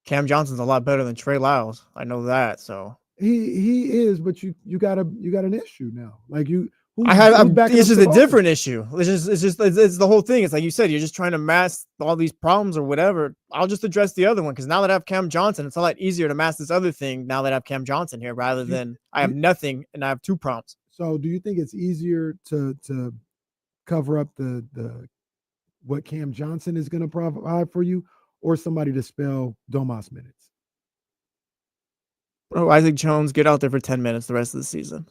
Cam Johnson's a lot better than Trey Lyles. I know that. So he is, but you got an issue now. Like it's just a different issue. It's the whole thing. It's like you said, you're just trying to mask all these problems or whatever. I'll just address the other one because now that I have Cam Johnson, it's a lot easier to mask this other thing now that I have Cam Johnson here rather than I have nothing and I have 2 problems. So do you think it's easier to cover up the what Cam Johnson is going to provide for you, or somebody to spell Domas minutes? Bro, Isaac Jones, get out there for 10 minutes the rest of the season.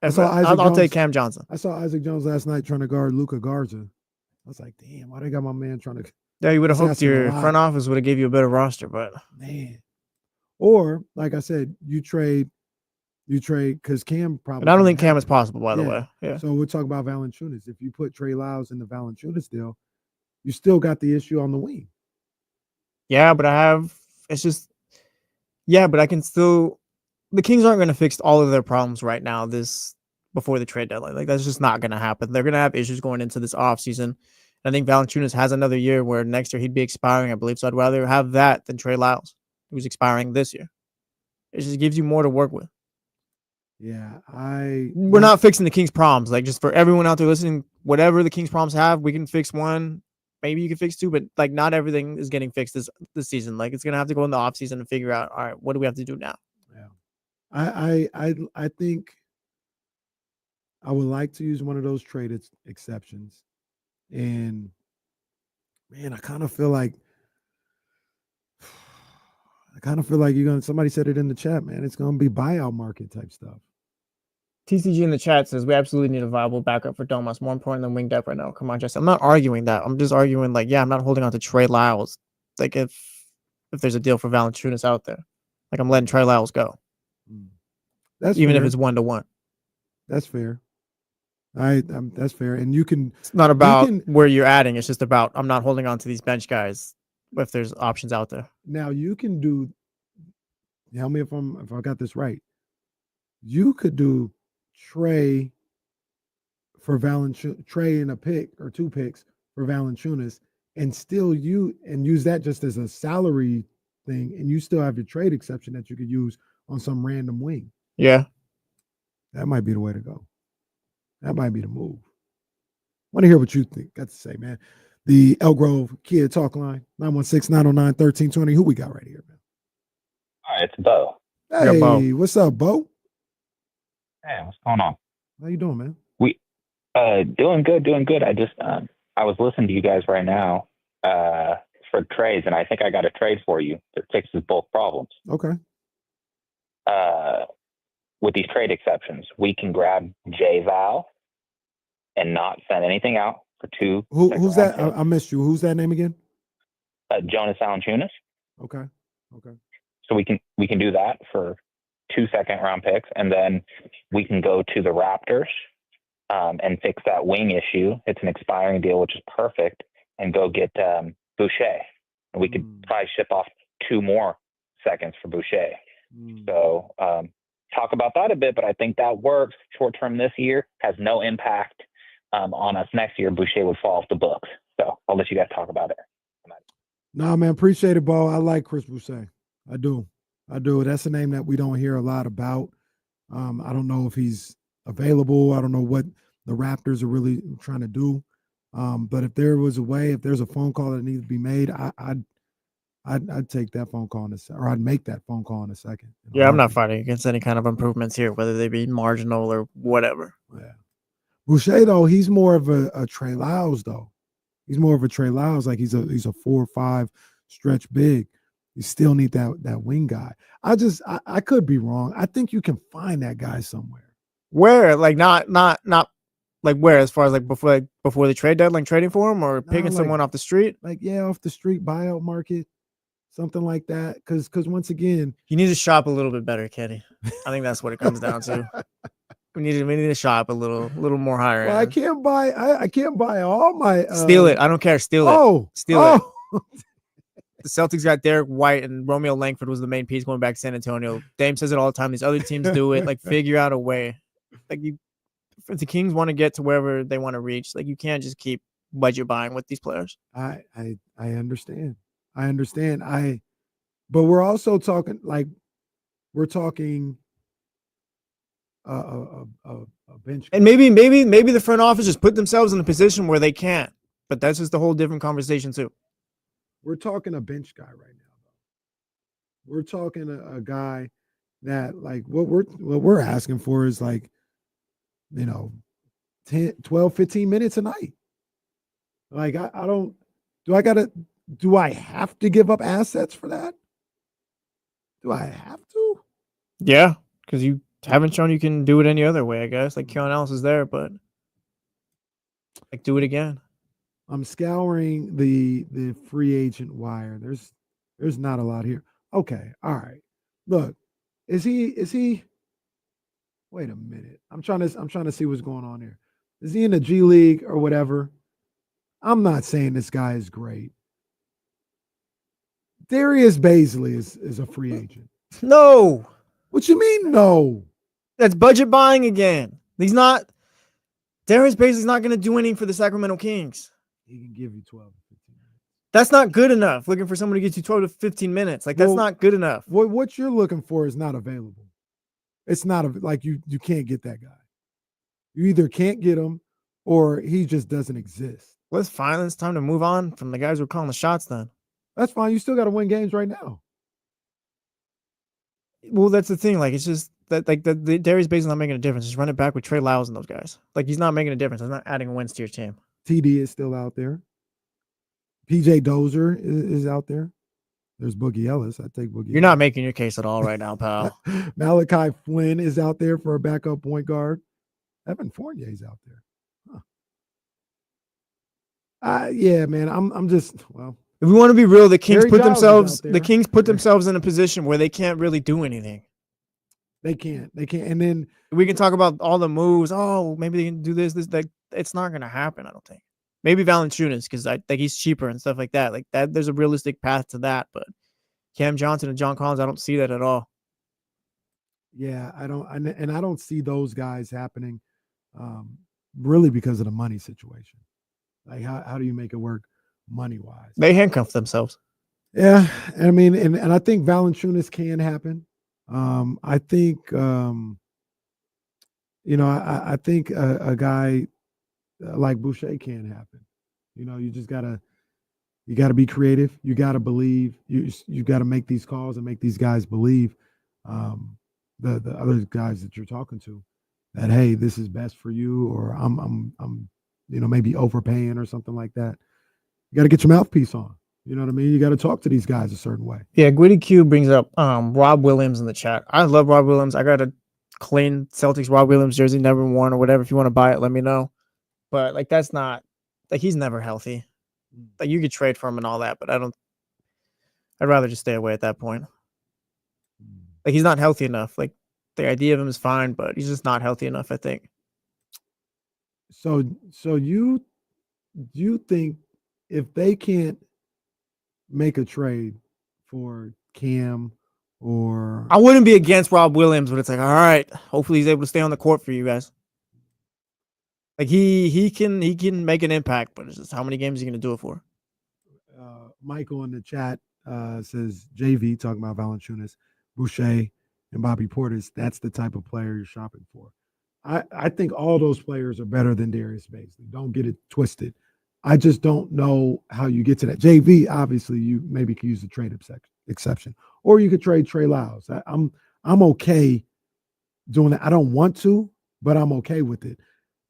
I'll take Cam Johnson. I saw Isaac Jones last night trying to guard Luka Garza. I was like, damn, why they got my man trying to? Yeah, you would have hoped your front office would have gave you a better roster, but man. Or like I said, you trade because Cam probably. But I don't think Cam is possible, by the way. Yeah. So we'll talk about Valanciunas. If you put Trey Lyles in the Valanciunas deal, you still got the issue on the wing. Yeah, but but I can still. The Kings aren't going to fix all of their problems right now before the trade deadline. Like that's just not going to happen. They're going to have issues going into this offseason. I think Valanciunas has another year where next year he'd be expiring, I believe. So I'd rather have that than Trey Lyles, who's expiring this year. It just gives you more to work with. Yeah, we're not fixing the Kings' problems. Like just for everyone out there listening, whatever the Kings' problems have, we can fix one. Maybe you can fix 2, but like not everything is getting fixed this season. Like it's gonna have to go in the offseason and figure out, all right, what do we have to do now? Yeah, I think I would like to use one of those trade exceptions, and man, I kind of feel like you're gonna. Somebody said it in the chat, man. It's gonna be buyout market type stuff. TCG in the chat says we absolutely need a viable backup for Domas. More important than wing depth right now. Come on, Jesse. I'm not arguing that. I'm just arguing like, yeah, I'm not holding on to Trey Lyles. Like if there's a deal for Valanciunas out there, like I'm letting Trey Lyles go. That's even fair. if it's 1-to-1. That's fair. That's fair. And you can. It's not about where you're adding. It's just about I'm not holding on to these bench guys if there's options out there. Now you can do. Tell me if I got this right. You could do Trey for Valanciunas, Trey and a pick or 2 picks for Valanciunas, and still use that just as a salary thing, and you still have your trade exception that you could use on some random wing. Yeah, that might be the way to go. That might be the move. Want to hear what you think? Got to say, man. The Elk Grove Kia Talk Line 916-909-1320. Who we got right here, man? All right, it's Bo. Hey, Bo. What's up, Bo? Hey, what's going on? How you doing, man? Doing good. I just I was listening to you guys right now for trades, and I think I got a trade for you that fixes both problems. Okay. With these trade exceptions, we can grab J-Val and not send anything out for 2. Who's that? I missed you. Who's that name again? Jonas Valanciunas. Okay. So we can do that for 2 second-round picks, and then we can go to the Raptors and fix that wing issue. It's an expiring deal, which is perfect, and go get Boucher. And we could probably ship off 2 more seconds for Boucher. So talk about that a bit, but I think that works short-term this year, has no impact on us next year. Boucher would fall off the books. So I'll let you guys talk about it. Nah, man, appreciate it, Bo. I like Chris Boucher. I do. That's a name that we don't hear a lot about. I don't know if he's available. I don't know what the Raptors are really trying to do. But if there was a way, if there's a phone call that needs to be made, I'd take that phone call or I'd make that phone call in a second. Yeah, I'm not fighting against any kind of improvements here, whether they be marginal or whatever. Yeah. Boucher though, he's more of a Trey Lyles though. He's more of a Trey Lyles. Like he's a 4 or 5 stretch big. You still need that wing guy. I could be wrong. I think you can find that guy somewhere. Where? Like not like where? As far as like before the trade deadline, trading for him or picking someone off the street? Like off the street buyout market, something like that. Because once again, you need to shop a little bit better, Kenny. I think that's what it comes down to. We need to shop a little more higher. Well, I can't buy all my steal it. I don't care. Steal it. Steal it. Oh. The Celtics got Derek White and Romeo Langford was the main piece going back to San Antonio. Dame says it all the time. These other teams do it. Like figure out a way. Like if the Kings want to get to wherever they want to reach, like you can't just keep budget buying with these players. I understand. But we're also talking a bench. And maybe the front office just put themselves in a position where they can't. But that's just a whole different conversation too. We're talking a bench guy right now, though. We're talking a guy that like what we're asking for is like, 10, 12, 15 minutes a night. Like do I have to give up assets for that? Do I have to? Yeah, because you haven't shown you can do it any other way, I guess. Like Keon Ellis is there, but like do it again. I'm scouring the free agent wire. There's not a lot here. Okay, all right. Look, is he? Wait a minute. I'm trying to see what's going on here. Is he in the G League or whatever? I'm not saying this guy is great. Darius Bazley is a free agent. No. What you mean no? That's budget buying again. He's not. Darius Bazley's not going to do anything for the Sacramento Kings. He can give you 12 to 15 minutes. That's not good enough. Looking for someone to get you 12 to 15 minutes. Like, that's not good enough. What you're looking for is not available. It's not like you can't get that guy. You either can't get him or he just doesn't exist. Well, it's fine. It's time to move on from the guys who are calling the shots then. That's fine. You still got to win games right now. Well, that's the thing. Like, it's just that like the Darius Bazley's not making a difference. Just run it back with Trey Lyles and those guys. Like, he's not making a difference. He's not adding wins to your team. TD is still out there. PJ Dozier is out there. There's Boogie Ellis. I take Boogie. You're not making your case at all right now, pal. Malachi Flynn is out there for a backup point guard. Evan Fournier's out there. Yeah, man. I'm just If we want to be real, the Kings Gary put Giles is themselves out the there. Kings put themselves in a position where they can't really do anything. They can't. And then we can talk about all the moves. Oh, maybe they can do this. Like, it's not going to happen, I don't think. Maybe Valanciunas, because I think he's cheaper and stuff like that. Like that, there's a realistic path to that. But Cam Johnson and John Collins, I don't see that at all. Yeah, I don't see those guys happening, really because of the money situation. Like, how do you make it work money wise? They handcuff themselves. Yeah, I mean, and I think Valanciunas can happen. I think, I think a guy like Boucher can happen. You just gotta be creative. You gotta believe. You gotta make these calls and make these guys believe. The other guys that you're talking to, that hey, this is best for you, or I'm maybe overpaying or something like that. You got to get your mouthpiece on. You know what I mean? You got to talk to these guys a certain way. Yeah, Gwitty Q brings up Rob Williams in the chat. I love Rob Williams. I got a clean Celtics Rob Williams jersey, never worn or whatever. If you want to buy it, let me know. But like, that's not like, he's never healthy. Like, you could trade for him and all that, but I'd rather just stay away at that point. Like, he's not healthy enough. Like, the idea of him is fine, but he's just not healthy enough, I think. So you think if they can't make a trade for Cam, or I wouldn't be against Rob Williams, but it's like, all right, hopefully he's able to stay on the court for you guys. Like, he can make an impact, but it's just how many games are you going to do it for? Michael in the chat says JV, talking about Valanciunas, Boucher, and Bobby Portis. That's the type of player you're shopping for. I think all those players are better than Darius Bazley. Don't get it twisted. I just don't know how you get to that. JV, obviously, you maybe could use the trade exception, or you could trade Trey Lyles. I'm okay doing that. I don't want to, but I'm okay with it.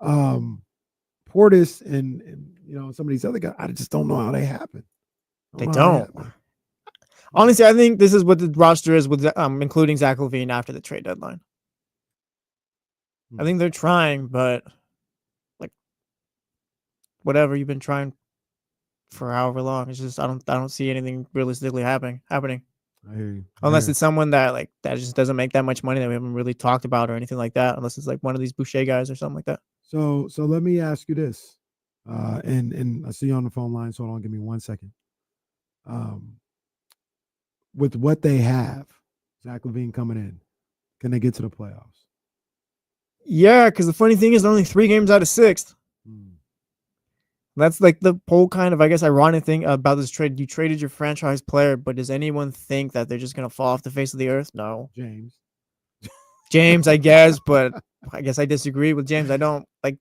Portis and some of these other guys, I just don't know how they happen. They don't. Honestly, I think this is what the roster is with including Zach LaVine after the trade deadline. I think they're trying, but like whatever you've been trying for however long, it's just I don't see anything realistically happening. I hear you. Unless it's someone that just doesn't make that much money that we haven't really talked about or anything like that. Unless it's like one of these Boucher guys or something like that. So let me ask you this, and I see you on the phone line, so hold on, give me 1 second. With what they have, Zach LaVine coming in, can they get to the playoffs? Yeah, because the funny thing is they're only 3 games out of 6th. That's like the whole kind of, I guess, ironic thing about this trade. You traded your franchise player, but does anyone think that they're just going to fall off the face of the earth? No. James, I guess, but I guess I disagree with James. I don't like.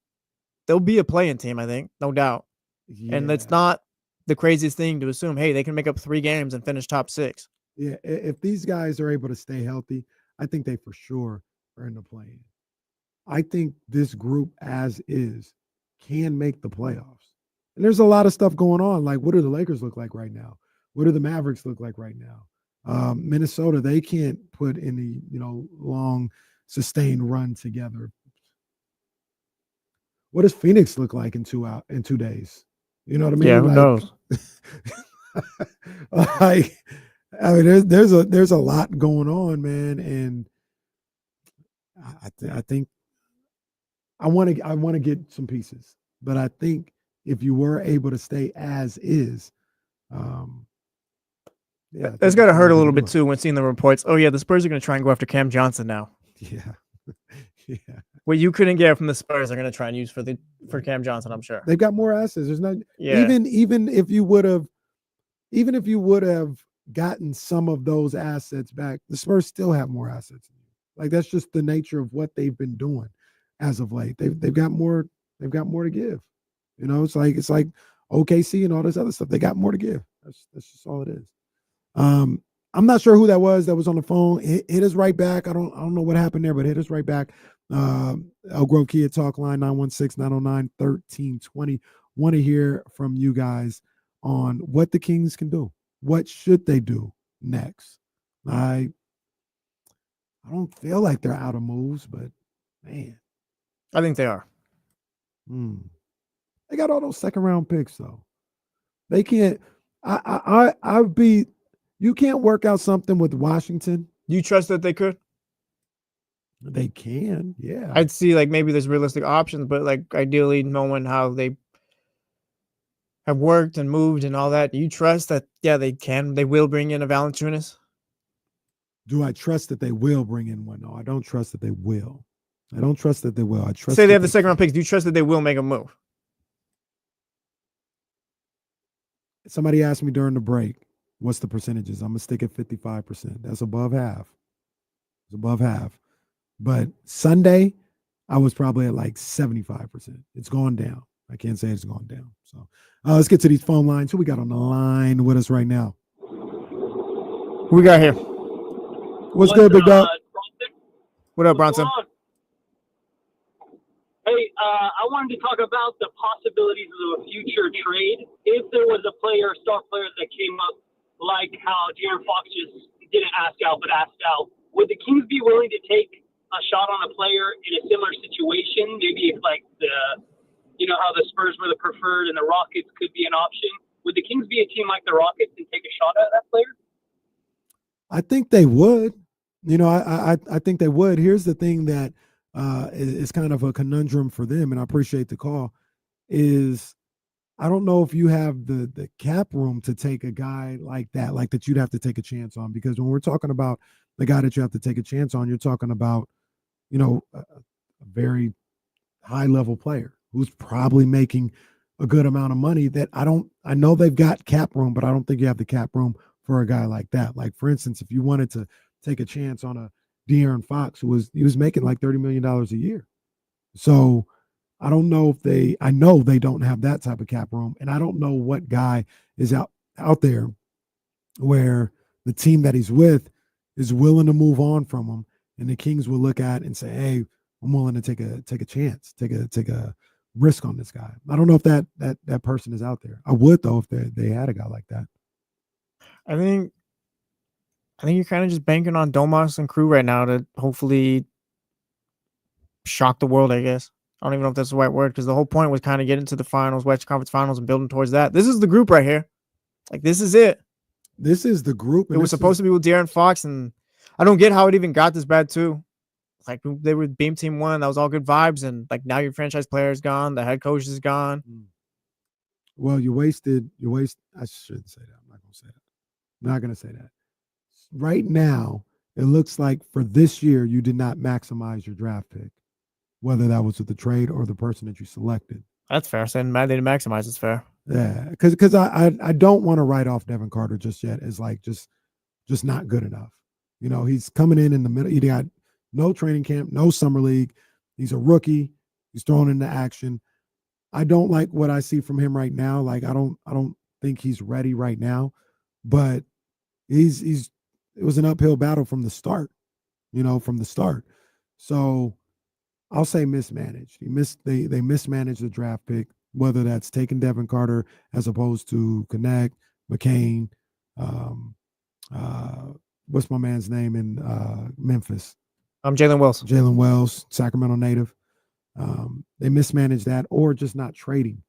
They'll be a play-in team, I think, no doubt. Yeah. And it's not the craziest thing to assume, hey, they can make up 3 games and finish top 6. Yeah, if these guys are able to stay healthy, I think they for sure are in the play-in. I think this group as is can make the playoffs. And there's a lot of stuff going on. Like, what do the Lakers look like right now? What do the Mavericks look like right now? Minnesota, they can't put any, long, sustained run together. What does Phoenix look like in 2 days? You know what I mean? Yeah, who knows? There's a lot going on, man, and I think I want to get some pieces, but I think if you were able to stay as is, That's got to hurt a little bit too when seeing the reports. Oh yeah, the Spurs are going to try and go after Cam Johnson now. Yeah. What you couldn't get from the Spurs, they're going to try and use for Cam Johnson. I'm sure they've got more assets. There's not Yeah. even if you would have gotten some of those assets back, the Spurs still have more assets. Like that's just the nature of what they've been doing as of late. They've got more to give. It's like OKC and all this other stuff. They got more to give. That's just all it is. I'm not sure who that was on the phone. Hit us right back. I don't know what happened there, but hit us right back. Elk Grove Kia Talk line 916-909-1320. Want to hear from you guys on what the Kings can do. What should they do next? I don't feel like they're out of moves, but man, I think they are. They got all those second round picks though. They can't. You can't work out something with Washington. Do you trust that they could? They can, yeah. I'd see like maybe there's realistic options, but like ideally knowing how they have worked and moved and all that, do you trust that? Yeah, they will bring in a Valanciunas. Do I trust that they will bring in one? No, I don't trust that they will. I don't trust that they will. I trust. Say they have the second round picks. Do you trust that they will make a move? Somebody asked me during the break, what's the percentages? I'm going to stick at 55%. That's above half. It's above half. But Sunday, I was probably at like 75%. It's gone down. I can't say it's gone down. So let's get to these phone lines. Who we got on the line with us right now? Who we got here? What's good, big dog? What up, Bronson? Hey, I wanted to talk about the possibilities of a future trade. If there was a player, star player that came up, like how De'Aaron Fox just didn't ask out but asked out, would the Kings be willing to take a shot on a player in a similar situation? Maybe if like how the Spurs were the preferred and the Rockets could be an option. Would the Kings be a team like the Rockets and take a shot at that player? I think they would. I think they would. Here's the thing that is kind of a conundrum for them, and I appreciate the call, is I don't know if you have the cap room to take a guy like that you'd have to take a chance on, because when we're talking about the guy that you have to take a chance on, you're talking about, a very high level player who's probably making a good amount of money that I know they've got cap room, but I don't think you have the cap room for a guy like that. Like, for instance, if you wanted to take a chance on a De'Aaron Fox, he was making like $30 million a year. So I don't know if they. I know they don't have that type of cap room, and I don't know what guy is out there where the team that he's with is willing to move on from him, and the Kings will look at and say, "Hey, I'm willing to take a chance, take a risk on this guy." I don't know if that person is out there. I would though if they had a guy like that. I think you're kind of just banking on Domas and crew right now to hopefully shock the world, I guess. I don't even know if that's the right word, because the whole point was kind of getting to the finals, West Conference Finals, and building towards that. This is the group right here. Like, this is it. This is the group. It was supposed to be with De'Aaron Fox, and I don't get how it even got this bad, too. Like, they were Beam Team 1, that was all good vibes, and, like, now your franchise player is gone, the head coach is gone. Well, you wasted. I shouldn't say that. I'm not going to say that. I'm not going to say that. Right now, it looks like for this year, you did not maximize your draft pick, whether that was with the trade or the person that you selected. That's fair. Saying they didn't maximize is fair. Yeah, because I don't want to write off Devin Carter just yet as like just not good enough. You know, he's coming in the middle. He got no training camp, no summer league. He's a rookie. He's thrown into action. I don't like what I see from him right now. Like I don't think he's ready right now, but it was an uphill battle from the start. You know, from the start. So I'll say mismanaged. They mismanaged the draft pick, whether that's taking Devin Carter as opposed to Connect, McCain, what's my man's name in Memphis? Jalen Wells. Jalen Wells, Sacramento native. They mismanaged that, or just not trading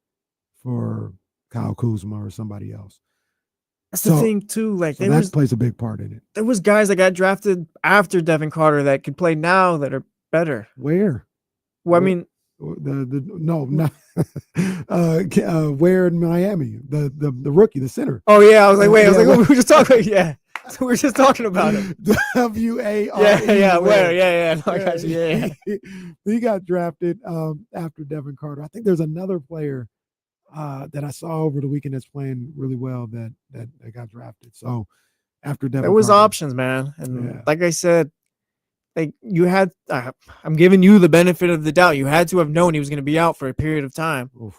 for Kyle Kuzma or somebody else. That's the thing too. Like that plays a big part in it. There was guys that got drafted after Devin Carter that could play now that are better. Where? Well, I mean, no, not where in Miami? The rookie, the center. Oh yeah, I was like, wait, we were just talking. Yeah, so we were just talking about it. WARE. Yeah, where? Yeah. No, I got you. Yeah. He got drafted after Devin Carter. I think there's another player that I saw over the weekend that's playing really well that got drafted. So after Devin, there was Carter, options, man, and like I said. Like you had, I'm giving you the benefit of the doubt. You had to have known he was going to be out for a period of time. Oof,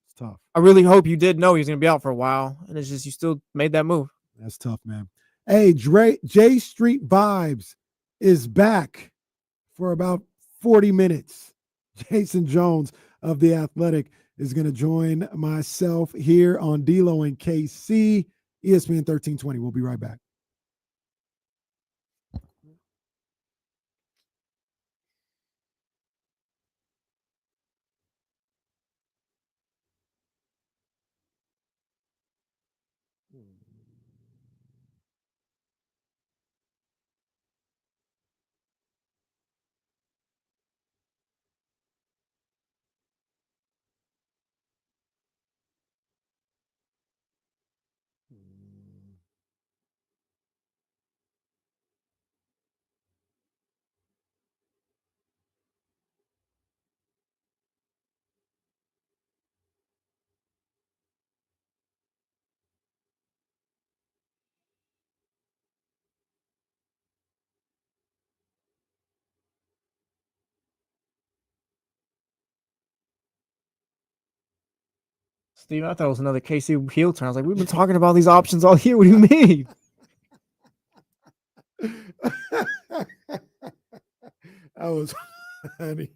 it's tough. I really hope you did know he was going to be out for a while, and it's just you still made that move. That's tough, man. Hey, J Street Vibes is back for about 40 minutes. Jason Jones of The Athletic is going to join myself here on D-Lo and KC, ESPN 1320. We'll be right back. Steve, I thought it was another KC heel turn. I was like, we've been talking about these options all year. What do you mean? That was funny.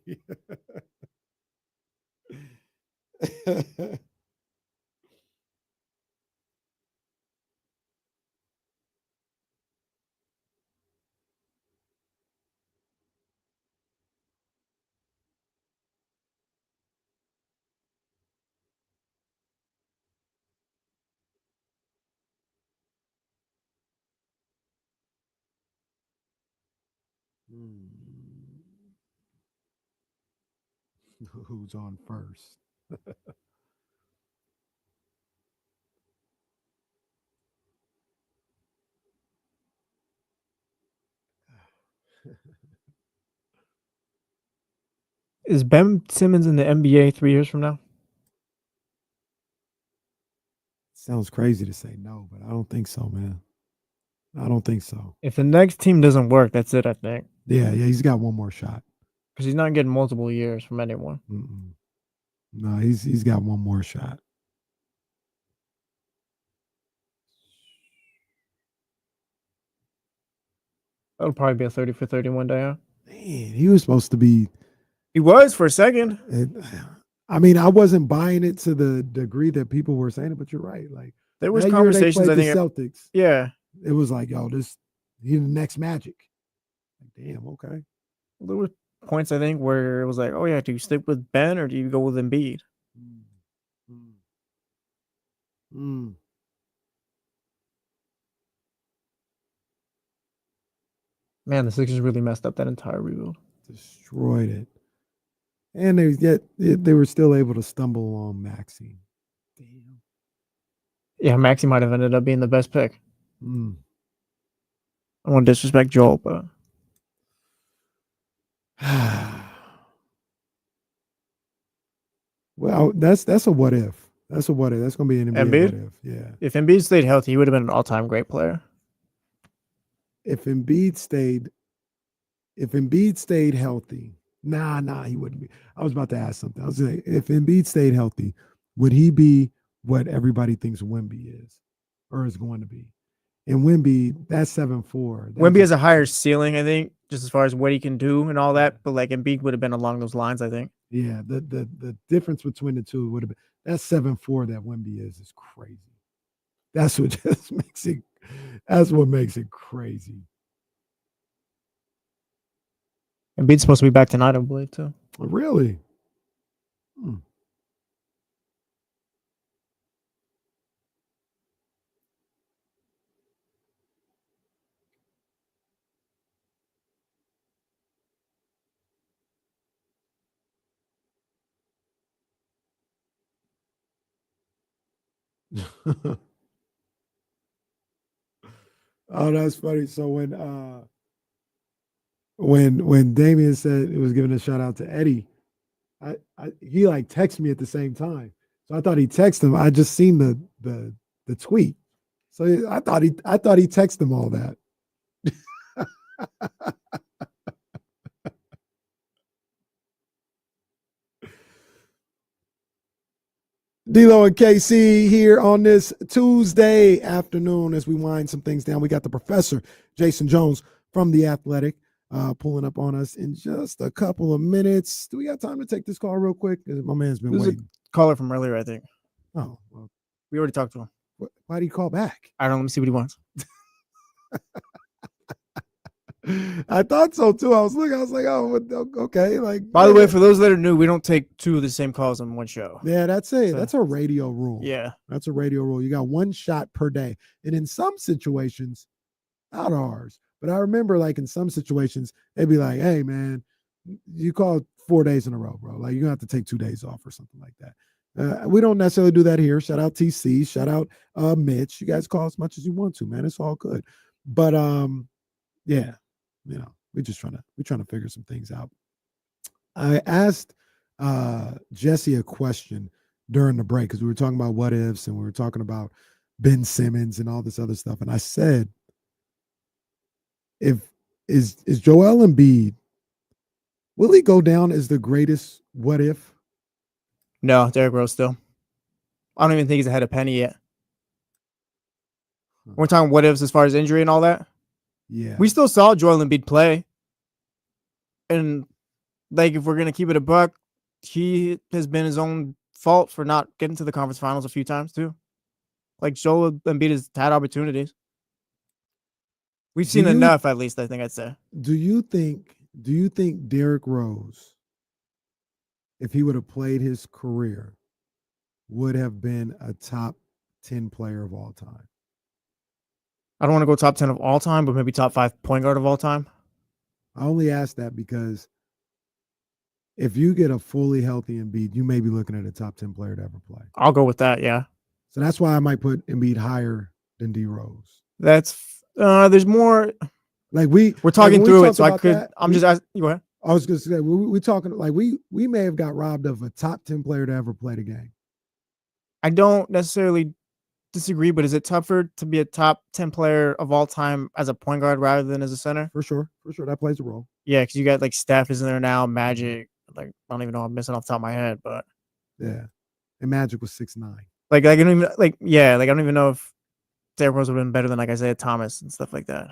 Who's on first? Is Ben Simmons in the NBA 3 years from now? Sounds crazy to say no, but I don't think so, man. I don't think so. If the next team doesn't work, that's it, I think. Yeah, he's got one more shot. because he's not getting multiple years from anyone. No, he's got one more shot. That'll probably be a 30 for 31 day. Huh? Man, he was supposed to be. He was for a second. I mean, I wasn't buying it to the degree that people were saying it, but you're right. Like there was that conversations. Year they I played think the Celtics. Yeah, it was like, yo, he's the next Magic. Like, damn, okay. There were points I think where it was like, oh yeah, do you stick with Ben or do you go with Embiid? Man, the Sixers really messed up that entire rebuild. Destroyed it. And they were still able to stumble on Maxey. Damn. Yeah, Maxey might have ended up being the best pick. I don't want to disrespect Joel, but well, that's a what if. That's a what if. That's gonna be an NBA Embiid? what if. Yeah. If Embiid stayed healthy, he would have been an all-time great player. If Embiid stayed healthy, nah, he wouldn't be. I was about to ask something. I was saying, if Embiid stayed healthy, would he be what everybody thinks Wemby is, or is going to be? And Wemby, that's 7'4". Wemby has a higher ceiling, I think, just as far as what he can do and all that. But like Embiid would have been along those lines, I think. Yeah, the difference between the two would have been that 7'4" that Wemby is crazy. That's what just makes it. That's what makes it crazy. Embiid's supposed to be back tonight, I believe, too. Really? Oh, that's funny. So when Damian said it was giving a shout out to Eddie, he like texted me at the same time. So I thought he texted him. I just seen the tweet. So I thought he texted him all that. D-Lo and KC here on this Tuesday afternoon as we wind some things down. We got the professor, Jason Jones from The Athletic, pulling up on us in just a couple of minutes. Do we got time to take this call real quick? My man's been waiting. A caller from earlier, I think. Oh, well. We already talked to him. Why do you call back? I don't know. Let me see what he wants. I thought so too. I was like, oh, okay. Like, by the way, for those that are new, we don't take two of the same calls on one show. Yeah, that's it. That's a radio rule. Yeah, that's a radio rule. You got one shot per day, and in some situations, not ours, but I remember like in some situations, they'd be like, "Hey, man, you called 4 days in a row, bro. Like you're gonna have to take 2 days off or something like that." We don't necessarily do that here. Shout out TC. Shout out Mitch. You guys call as much as you want to, man. It's all good. But yeah. You know, we're trying to figure some things out. I asked Jesse a question during the break because we were talking about what ifs and we were talking about Ben Simmons and all this other stuff. And I said, is Joel Embiid, will he go down as the greatest what if? No, Derrick Rose still. I don't even think he's ahead of Penny yet. We're talking what ifs as far as injury and all that. Yeah, we still saw Joel Embiid play, and like if we're gonna keep it a buck, he has been his own fault for not getting to the conference finals a few times too. Like Joel Embiid has had opportunities. We've seen enough, at least. I think I'd say. Do you think Derrick Rose, if he would have played his career, would have been a top 10 player of all time? I don't want to go top 10 of all time, but maybe top 5 point guard of all time. I only ask that because if you get a fully healthy Embiid, you may be looking at a top 10 player to ever play. I'll go with that, yeah. So that's why I might put Embiid higher than D Rose. That's there's more. Like we're talking through it, so I could. That, I'm just asking. Go ahead. I was going to say we talking like we may have got robbed of a top 10 player to ever play the game. I don't necessarily disagree, but is it tougher to be a top 10 player of all time as a point guard rather than as a center? For sure. That plays a role. Yeah, because you got like Steph is in there now, Magic. Like I don't even know, I'm missing off the top of my head, but Yeah. And Magic was 6'9". like I don't even I don't even know if Derrick Rose would have been better than like Isaiah Thomas and stuff like that.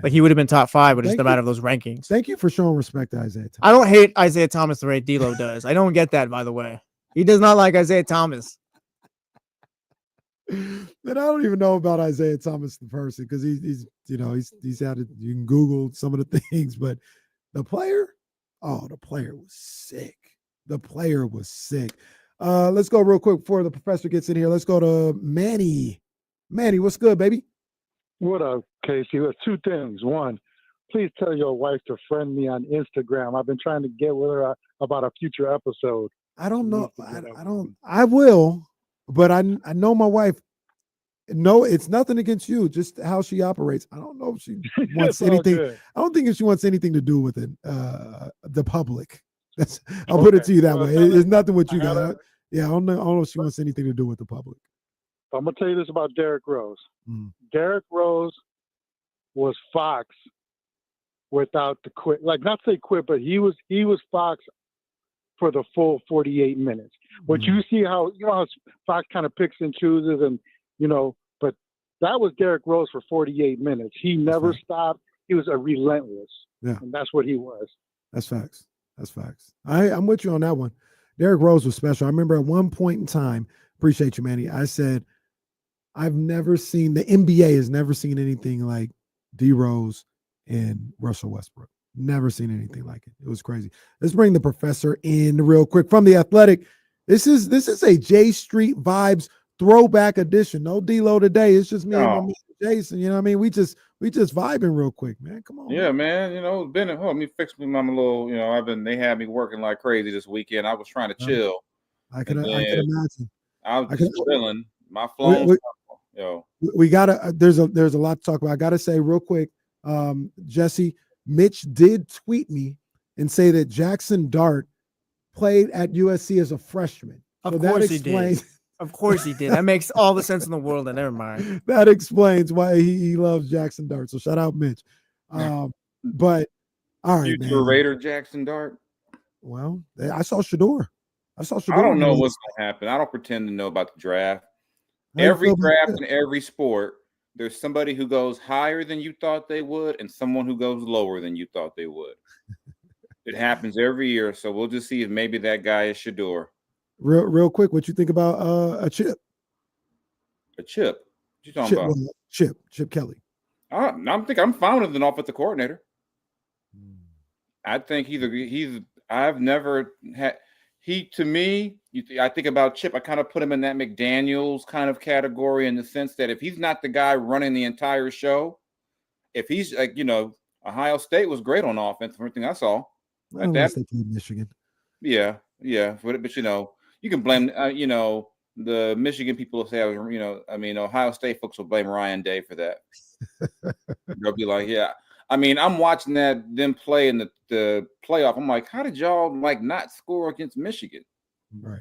Like he would have been top 5, but it's just a matter of those rankings. Thank you for showing respect to Isaiah Thomas. I don't hate Isaiah Thomas the way D'Lo does. I don't get that, by the way. He does not like Isaiah Thomas. But I don't even know about Isaiah Thomas the person because he's had it. You can Google some of the things, but the player was sick. Let's go real quick before the professor gets in here. Let's go to Manny. Manny, what's good, baby? What up, Casey? There's 2 things. One, please tell your wife to friend me on Instagram. I've been trying to get with her about a future episode. I don't know. I will, but I know my wife. No, it's nothing against you, just how she operates. I don't know if she wants anything. I don't think if she wants anything to do with it, the public. I'll put it to you that way. It's nothing with you guys. Yeah, I don't know if she wants anything to do with the public. I'm gonna tell you this about Derrick Rose. Derrick Rose was Fox without the quit. Like not say quit, but he was Fox for the full 48 minutes. But you see how how Fox kind of picks and chooses, and but that was Derrick Rose for 48 minutes. He never stopped. He was a relentless. Yeah, and that's what he was. That's facts. I'm with you on that one. Derrick Rose was special. I remember at one point in time. Appreciate you, Manny. I said, I've never seen the NBA has never seen anything like D Rose and Russell Westbrook. Never seen anything like it. It was crazy. Let's bring the professor in real quick from The Athletic. This is a J Street Vibes throwback edition. No D-Lo today. It's just me and my man Jason. You know what I mean? We just vibing real quick, man. Come on. Yeah, man. It's been at home. Let me fix me my little, they had me working like crazy this weekend. I was trying to chill. I can imagine. I was just chilling. My phone. We gotta there's a lot to talk about. I gotta say real quick, Jesse, Mitch did tweet me and say that Jackson Dart played at USC as a freshman. Of course he did. Of course he did. That makes all the sense in the world, and never mind. That explains why he loves Jackson Dart. So shout out Mitch. But all right, Future Raider Jackson Dart. Well, I saw Shador. I don't know what's going to happen. I don't pretend to know about the draft. Every draft in every sport, there's somebody who goes higher than you thought they would and someone who goes lower than you thought they would. It happens every year, so we'll just see if maybe that guy is Shador. Real quick, what you think about a Chip? A Chip? What you talking about? Chip Kelly. I'm fine with an offensive coordinator. I think I've never had. To me, I think about Chip. I kind of put him in that McDaniels kind of category in the sense that if he's not the guy running the entire show, if he's like, Ohio State was great on offense from everything I saw. Unless they played Michigan. Yeah. But you can blame, the Michigan people say, Ohio State folks will blame Ryan Day for that. They'll be like, yeah. I'm watching them play in the playoff. I'm like, how did y'all not score against Michigan? Right.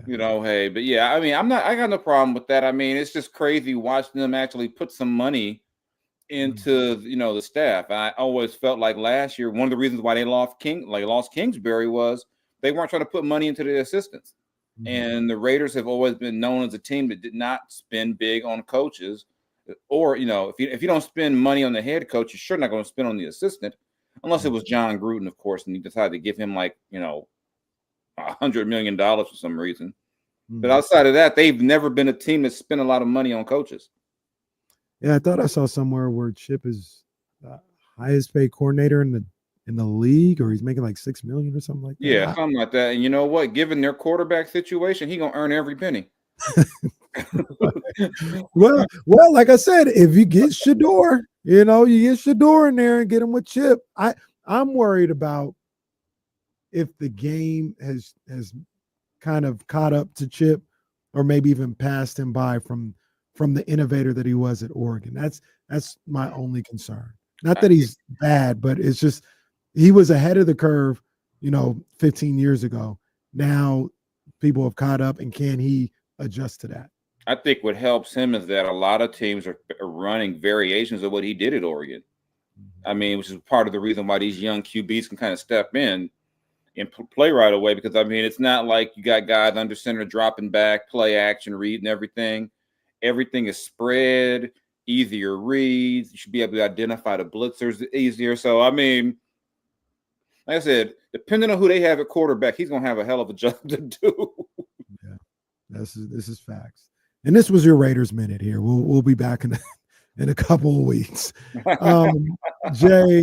Yeah. Hey, but yeah, I got no problem with that. It's just crazy watching them actually put some money into, the staff. I always felt like last year, one of the reasons why they lost Kingsbury was they weren't trying to put money into the assistants. And the Raiders have always been known as a team that did not spend big on coaches. Or, if you don't spend money on the head coach, you're sure not going to spend on the assistant, unless it was John Gruden, of course, and you decided to give him $100 million for some reason. But outside of that, they've never been a team that spent a lot of money on coaches. Yeah, I thought I saw somewhere where Chip is the highest paid coordinator in the league, or he's making like $6 million or something like that. Yeah, something like that. And you know what? Given their quarterback situation, he's gonna earn every penny. well, like I said, if you get Shador, you get Shador in there and get him with Chip. I'm worried about if the game has kind of caught up to Chip, or maybe even passed him by from the innovator that he was at Oregon. That's my only concern. Not that he's bad, but it's just he was ahead of the curve, 15 years ago. Now people have caught up, and can he adjust to that? I think what helps him is that a lot of teams are running variations of what he did at Oregon. I mean, which is part of the reason why these young QBs can kind of step in and play right away, because, I mean, it's not like you got guys under center dropping back, play action, read and everything. Everything is spread, easier reads. You should be able to identify the blitzers easier. So, I mean, like I said, depending on who they have at quarterback, he's going to have a hell of a job to do. Yeah, this is facts. And this was your Raiders Minute here. We'll be back in a couple of weeks. Jay,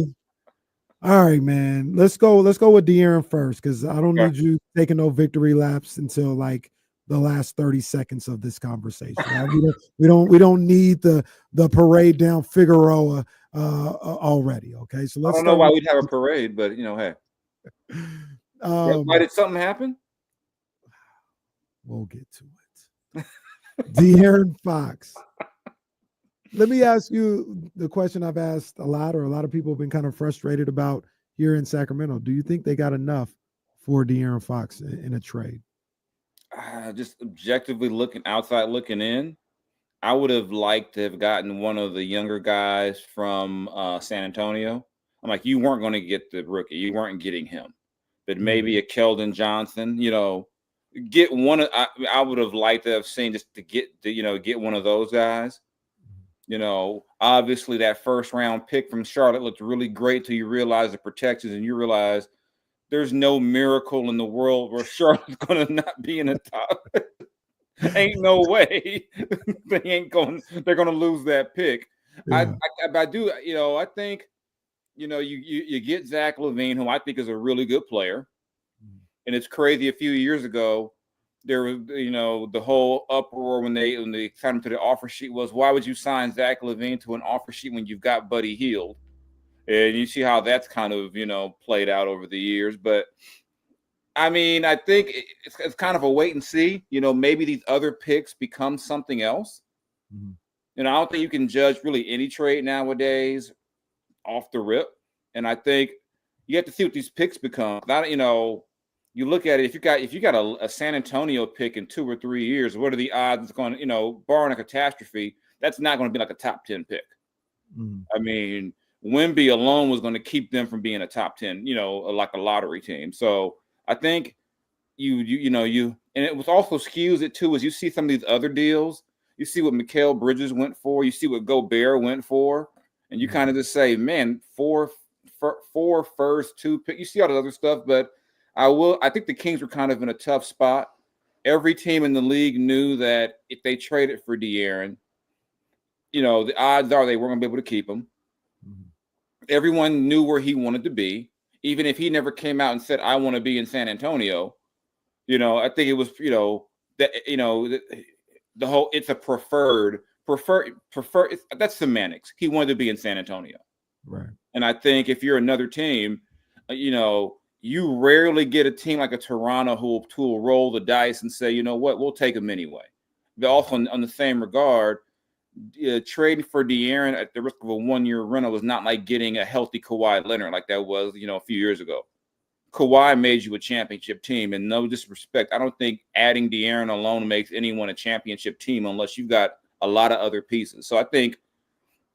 all right, man. Let's go with De'Aaron first, because I don't need you taking no victory laps until like the last 30 seconds of this conversation. Right? We don't need the parade down Figueroa already. Okay, so let's. I don't know why we'd have a parade, but hey. Why did something happen? We'll get to it. De'Aaron Fox. Let me ask you the question I've asked a lot of people have been kind of frustrated about here in Sacramento. Do you think they got enough for De'Aaron Fox in a trade? Just objectively looking in, I would have liked to have gotten one of the younger guys from San Antonio. I'm like, you weren't going to get the rookie. You weren't getting him. But maybe a Keldon Johnson, get one of, I would have liked to have seen just to get one of those guys. Obviously that first round pick from Charlotte looked really great till you realize the protections and you realize there's no miracle in the world where Charlotte's going to not be in the top. Ain't no way. They're going to lose that pick. Yeah. I do, I think, you get Zach LaVine, who I think is a really good player. And it's crazy. A few years ago, there was, the whole uproar when they signed him to the offer sheet was, why would you sign Zach LaVine to an offer sheet when you've got Buddy Hield? And you see how that's kind of, played out over the years. But, I mean, I think it's kind of a wait and see. Maybe these other picks become something else. I don't think you can judge really any trade nowadays off the rip. And I think you have to see what these picks become. You look at it, if you got a San Antonio pick in 2 or 3 years, what are the odds it's going to, barring a catastrophe, that's not going to be like a top 10 pick. I mean, Wemby alone was going to keep them from being a top 10, like a lottery team. So I think and it was also skews it too, as you see some of these other deals, you see what Mikal Bridges went for, you see what Gobert went for, and you kind of just say, man, four first, 2 pick, you see all the other stuff, but I think the Kings were kind of in a tough spot. Every team in the league knew that if they traded for De'Aaron, the odds are they weren't going to be able to keep him. Everyone knew where he wanted to be, even if he never came out and said, I want to be in San Antonio. I think it was, the whole, it's a preferred, that's semantics. He wanted to be in San Antonio. Right. And I think if you're another team, you rarely get a team like a Toronto who will roll the dice and say, you know what, we'll take him anyway. But also on the same regard, trading for De'Aaron at the risk of a 1-year rental was not like getting a healthy Kawhi Leonard like that was, a few years ago. Kawhi made you a championship team, and no disrespect, I don't think adding De'Aaron alone makes anyone a championship team unless you've got a lot of other pieces. So I think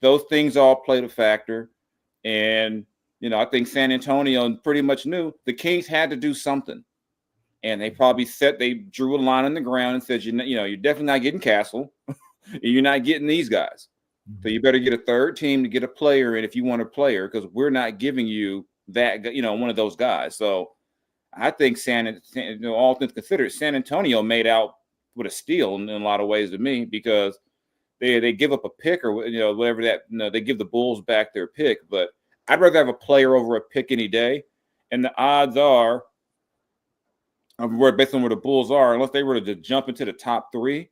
those things all played a factor. And, I think San Antonio pretty much knew the Kings had to do something. And they probably they drew a line in the ground and said, you're definitely not getting Castle. You're not getting these guys. So you better get a third team to get a player in if you want a player, because we're not giving you that, one of those guys. So I think all things considered, San Antonio made out with a steal in a lot of ways to me, because they give up a pick or, whatever that, they give the Bulls back their pick. But I'd rather have a player over a pick any day. And the odds are, based on where the Bulls are, unless they were to jump into the top 3,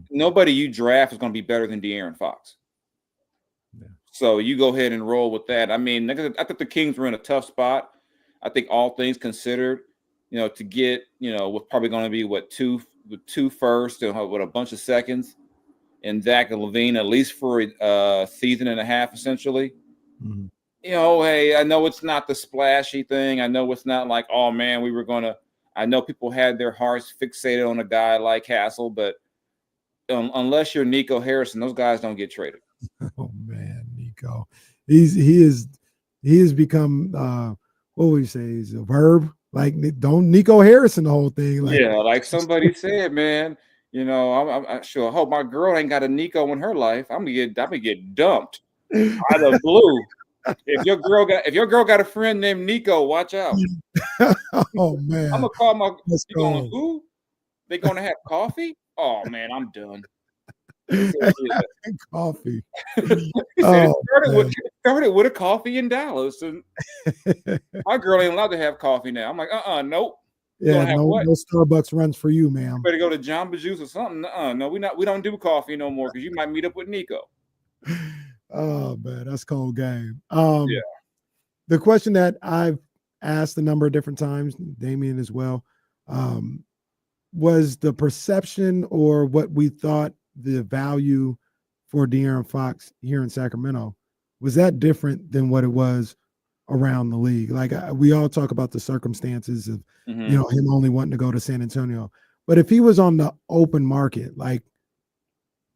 nobody you draft is going to be better than De'Aaron Fox. Yeah. So you go ahead and roll with that. I mean, I think the Kings were in a tough spot. I think all things considered, to get, what's probably going to be two firsts and with a bunch of seconds, and Zach LaVine at least for a season and a half, essentially. Hey, I know it's not the splashy thing. I know it's not like, oh man, I know people had their hearts fixated on a guy like Castle, but unless you're Nico Harrison, those guys don't get traded. Oh man, Nico, he has become what would you say? He's a verb. Like, don't Nico Harrison the whole thing. Like, Yeah, like somebody said, man. I'm sure. I hope my girl ain't got a Nico in her life. I'm gonna get dumped out of blue. If your girl got a friend named Nico, watch out. Oh man, I'm gonna call my. Let's You going go. who? They gonna have coffee? Oh man, I'm done. Coffee. He said Oh, it started with a coffee in Dallas, and my girl ain't allowed to have coffee now. I'm like, nope. Yeah, no Starbucks runs for you, ma'am. Better go to Jamba Juice or something. No, we don't do coffee no more because you might meet up with Nico. Oh man, that's cold game. Yeah. The question that I've asked a number of different times, Damien as well, was the perception or what we thought the value for De'Aaron Fox here in Sacramento, was that different than what it was around the league? Like, we all talk about the circumstances of him only wanting to go to San Antonio, but if he was on the open market, like,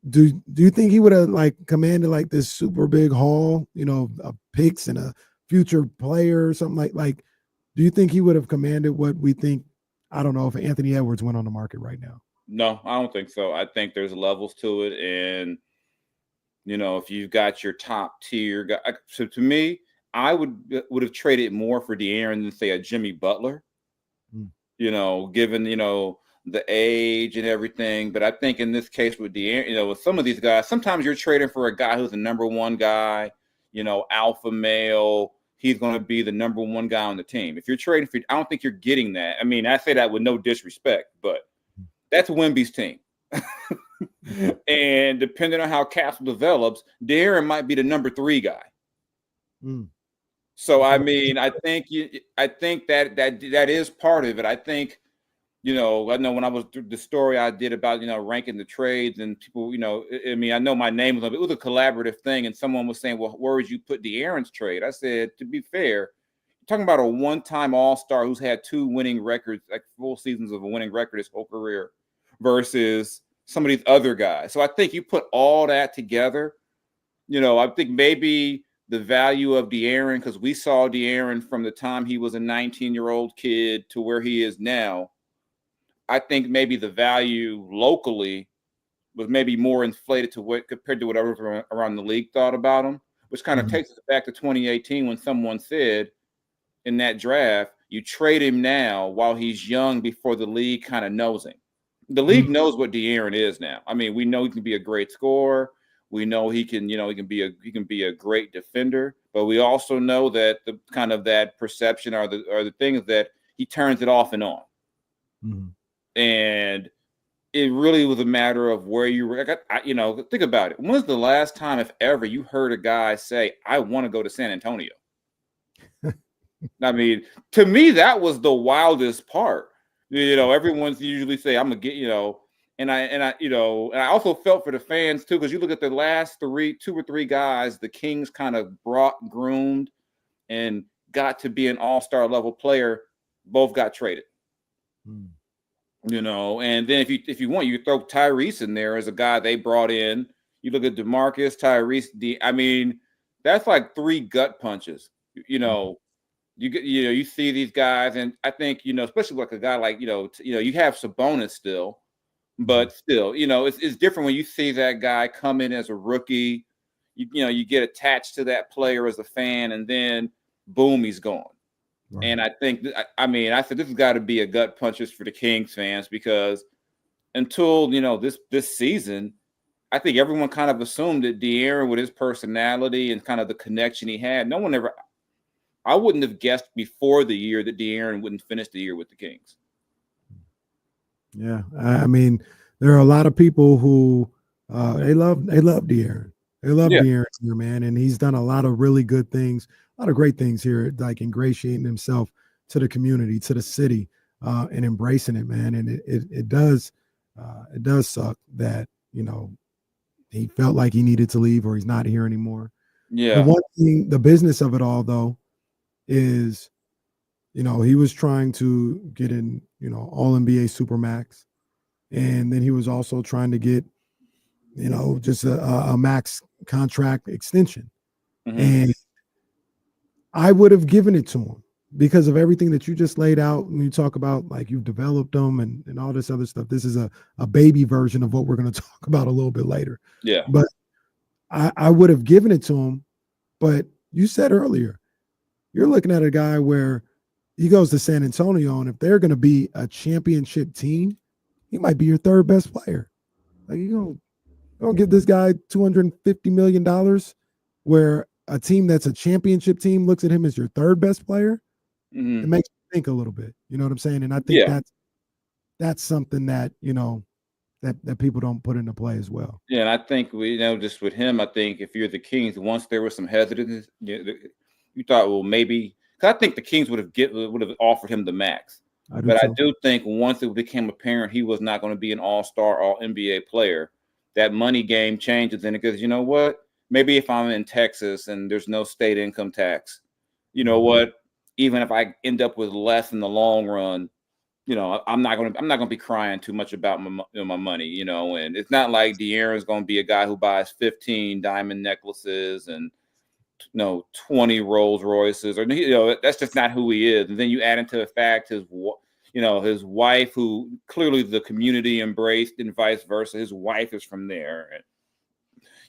do you think he would have like commanded like this super big haul, of picks and a future player or something like? Do you think he would have commanded what we think? I don't know if Anthony Edwards went on the market right now. No, I don't think so. I think there's levels to it, and if you've got your top tier guy, so to me, I would have traded more for De'Aaron than say a Jimmy Butler. Given the age and everything, but I think in this case with De'Aaron, with some of these guys, sometimes you're trading for a guy who's the number one guy, alpha male. He's going to be the number one guy on the team. If you're trading for, I don't think you're getting that. I mean, I say that with no disrespect, but that's Wemby's team. And depending on how Castle develops, De'Aaron might be the number 3 guy. So I mean, I think that is part of it. I think, I know when I was the story I did about ranking the trades and people, I mean, I know my name was, it was a collaborative thing, and someone was saying, well, where would you put De'Aaron's trade? I said, to be fair, you're talking about a one-time All-Star who's had 2 winning records, like full seasons of a winning record his whole career, versus some of these other guys. So I think you put all that together, I think maybe the value of De'Aaron, because we saw De'Aaron from the time he was a 19-year-old kid to where he is now. I think maybe the value locally was maybe more inflated compared to what everyone around the league thought about him, which kind of takes us back to 2018 when someone said in that draft, you trade him now while he's young before the league kind of knows him. The league knows what De'Aaron is now. I mean, we know he can be a great scorer. We know he can be a great defender, but we also know that the kind of that perception are the things that he turns it off and on. And it really was a matter of where you were. Think about it. When's the last time, if ever, you heard a guy say, I want to go to San Antonio? I mean, to me, that was the wildest part. Everyone's usually say, I'm going to get, and I also felt for the fans too, because you look at the last 2 or 3 guys the Kings kind of groomed and got to be an all-star level player, both got traded. And then if you want, you throw Tyrese in there as a guy they brought in. You look at DeMarcus, Tyrese. I mean, that's like 3 gut punches. You see these guys, and I think especially like a guy like you have Sabonis still, but still it's different when you see that guy come in as a rookie. You get attached to that player as a fan, and then boom, he's gone. Right. And I think, I said this has got to be a gut punches for the Kings fans, because until this season, I think everyone kind of assumed that De'Aaron, with his personality and kind of the connection he had, I wouldn't have guessed before the year that De'Aaron wouldn't finish the year with the Kings. Yeah, I mean, there are a lot of people who they love De'Aaron. They love De'Aaron here, man, and he's done a lot of really good things. A lot of great things here, like ingratiating himself to the community, to the city, and embracing it, man. And it does suck that he felt like he needed to leave or he's not here anymore. Yeah. The one thing, the business of it all, though, is he was trying to get in All NBA Supermax, and then he was also trying to get just a max contract extension. Mm-hmm. And I would have given it to him because of everything that you just laid out when you talk about like you've developed them and all this other stuff. This is a baby version of what we're going to talk about a little bit later. Yeah. But I would have given it to him. But you said earlier, you're looking at a guy where he goes to San Antonio, and if they're going to be a championship team, he might be your third best player. Like, you don't give this guy $250 million where a team that's a championship team looks at him as your third best player. Mm-hmm. It makes you think a little bit. You know what I'm saying? And I think that's something that, that people don't put into play as well. Yeah, and I think just with him, I think if you're the Kings, once there was some hesitance, you thought, well, maybe because I think the Kings would have offered him the max. I do think once it became apparent he was not going to be an all-star, all-NBA player, that money game changes. And because you know what, maybe if I'm in Texas and there's no state income tax, you know what, even if I end up with less in the long run, I'm not going to be crying too much about my money, and it's not like De'Aaron's going to be a guy who buys 15 diamond necklaces and 20 Rolls Royces, or that's just not who he is. And then you add into the fact his wife, who clearly the community embraced, and vice versa. His wife is from there, and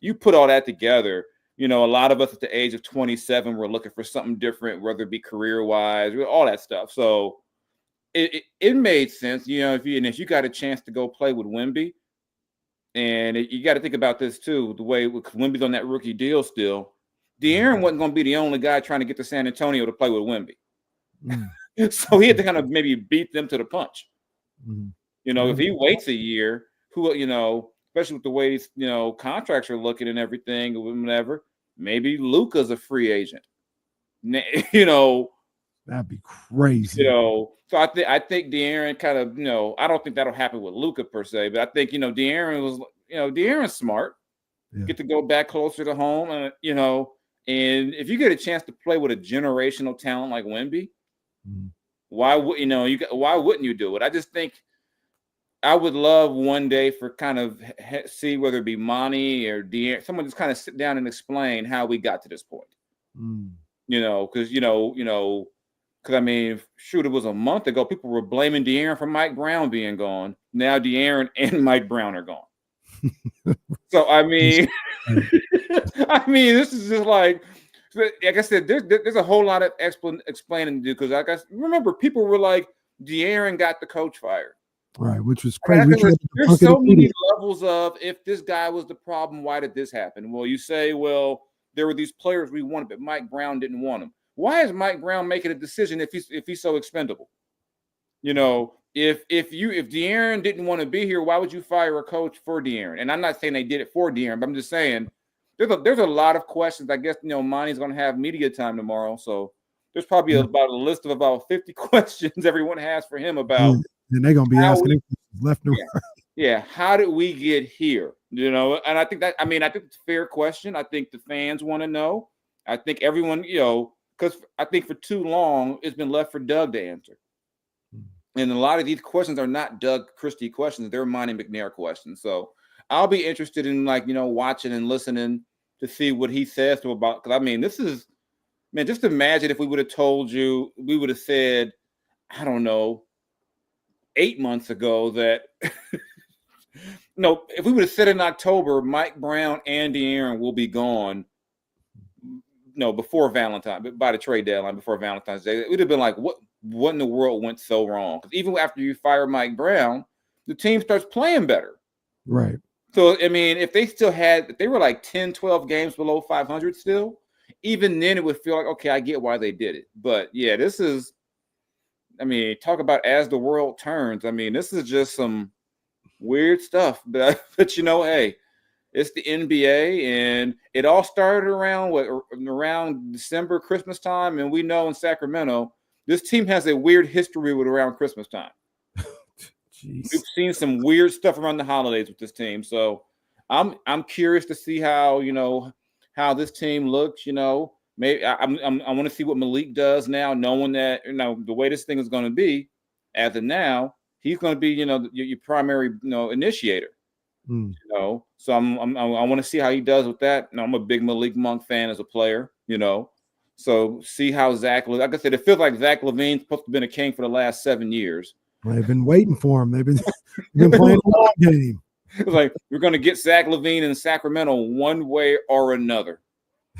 you put all that together. A lot of us at the age of 27 were looking for something different, whether it be career wise, all that stuff. So it made sense, if you got a chance to go play with Wemby, and you got to think about this too, the way Wemby's on that rookie deal still. De'Aaron wasn't going to be the only guy trying to get to San Antonio to play with Wemby. So he had to kind of maybe beat them to the punch. If he waits a year, especially with the way these, contracts are looking and everything, or whatever, maybe Luka's a free agent. That'd be crazy. So I think De'Aaron kind of, I don't think that'll happen with Luka per se, but I think, De'Aaron was, De'Aaron's smart. Yeah. Get to go back closer to home, and if you get a chance to play with a generational talent like Wemby, why wouldn't you do it? I just think I would love one day for kind of see whether it be Monty or De'Aaron, someone just kind of sit down and explain how we got to this point. Because I mean, shoot, it was a month ago. People were blaming De'Aaron for Mike Brown being gone. Now De'Aaron and Mike Brown are gone. So I mean, this is just like I said, there's a whole lot of explaining to do, because remember, people were like, De'Aaron got the coach fired, right? Which was crazy. There's so many levels of, if this guy was the problem, why did this happen? Well, you say, well, there were these players we wanted, but Mike Brown didn't want them. Why is Mike Brown making a decision if he's so expendable? If De'Aaron didn't want to be here, why would you fire a coach for De'Aaron? And I'm not saying they did it for De'Aaron, but I'm just saying there's a lot of questions. I guess Monty's going to have media time tomorrow, so there's probably about a list of about 50 questions everyone has for him about. And they're going to be asking left and right. Yeah, how did we get here? And I think I think it's a fair question. I think the fans want to know. I think everyone, because I think for too long it's been left for Doug to answer. And a lot of these questions are not Doug Christie questions; they're Monty McNair questions. So I'll be interested in watching and listening to see what he says to about. Because I mean, just imagine if we would have told you, we would have said, I don't know, 8 months ago that if we would have said in October, Mike Brown and De'Aaron will be gone. Before by the trade deadline, before Valentine's Day, it would have been like, what in the world went so wrong? Because even after you fire Mike Brown, the team starts playing better. Right. So, I mean, if they were like 10, 12 games below 500 still, even then it would feel like, okay, I get why they did it. But yeah, this is, talk about as the world turns. This is just some weird stuff. But hey, it's the NBA, and it all started around December, Christmas time. And we know in Sacramento, this team has a weird history with around Christmas time. We've seen some weird stuff around the holidays with this team. So I'm curious to see how this team looks. Maybe I want to see what Malik does now, knowing that the way this thing is going to be. As of now, he's going to be your primary initiator. Mm. You know, so I want to see how he does with that. I'm a big Malik Monk fan as a player. You know, so see how like I said, it feels like Zach LaVine's supposed to have been a king for the last 7 years. They've been waiting for him. They've been playing a long game. It's like we're going to get Zach LaVine in Sacramento one way or another,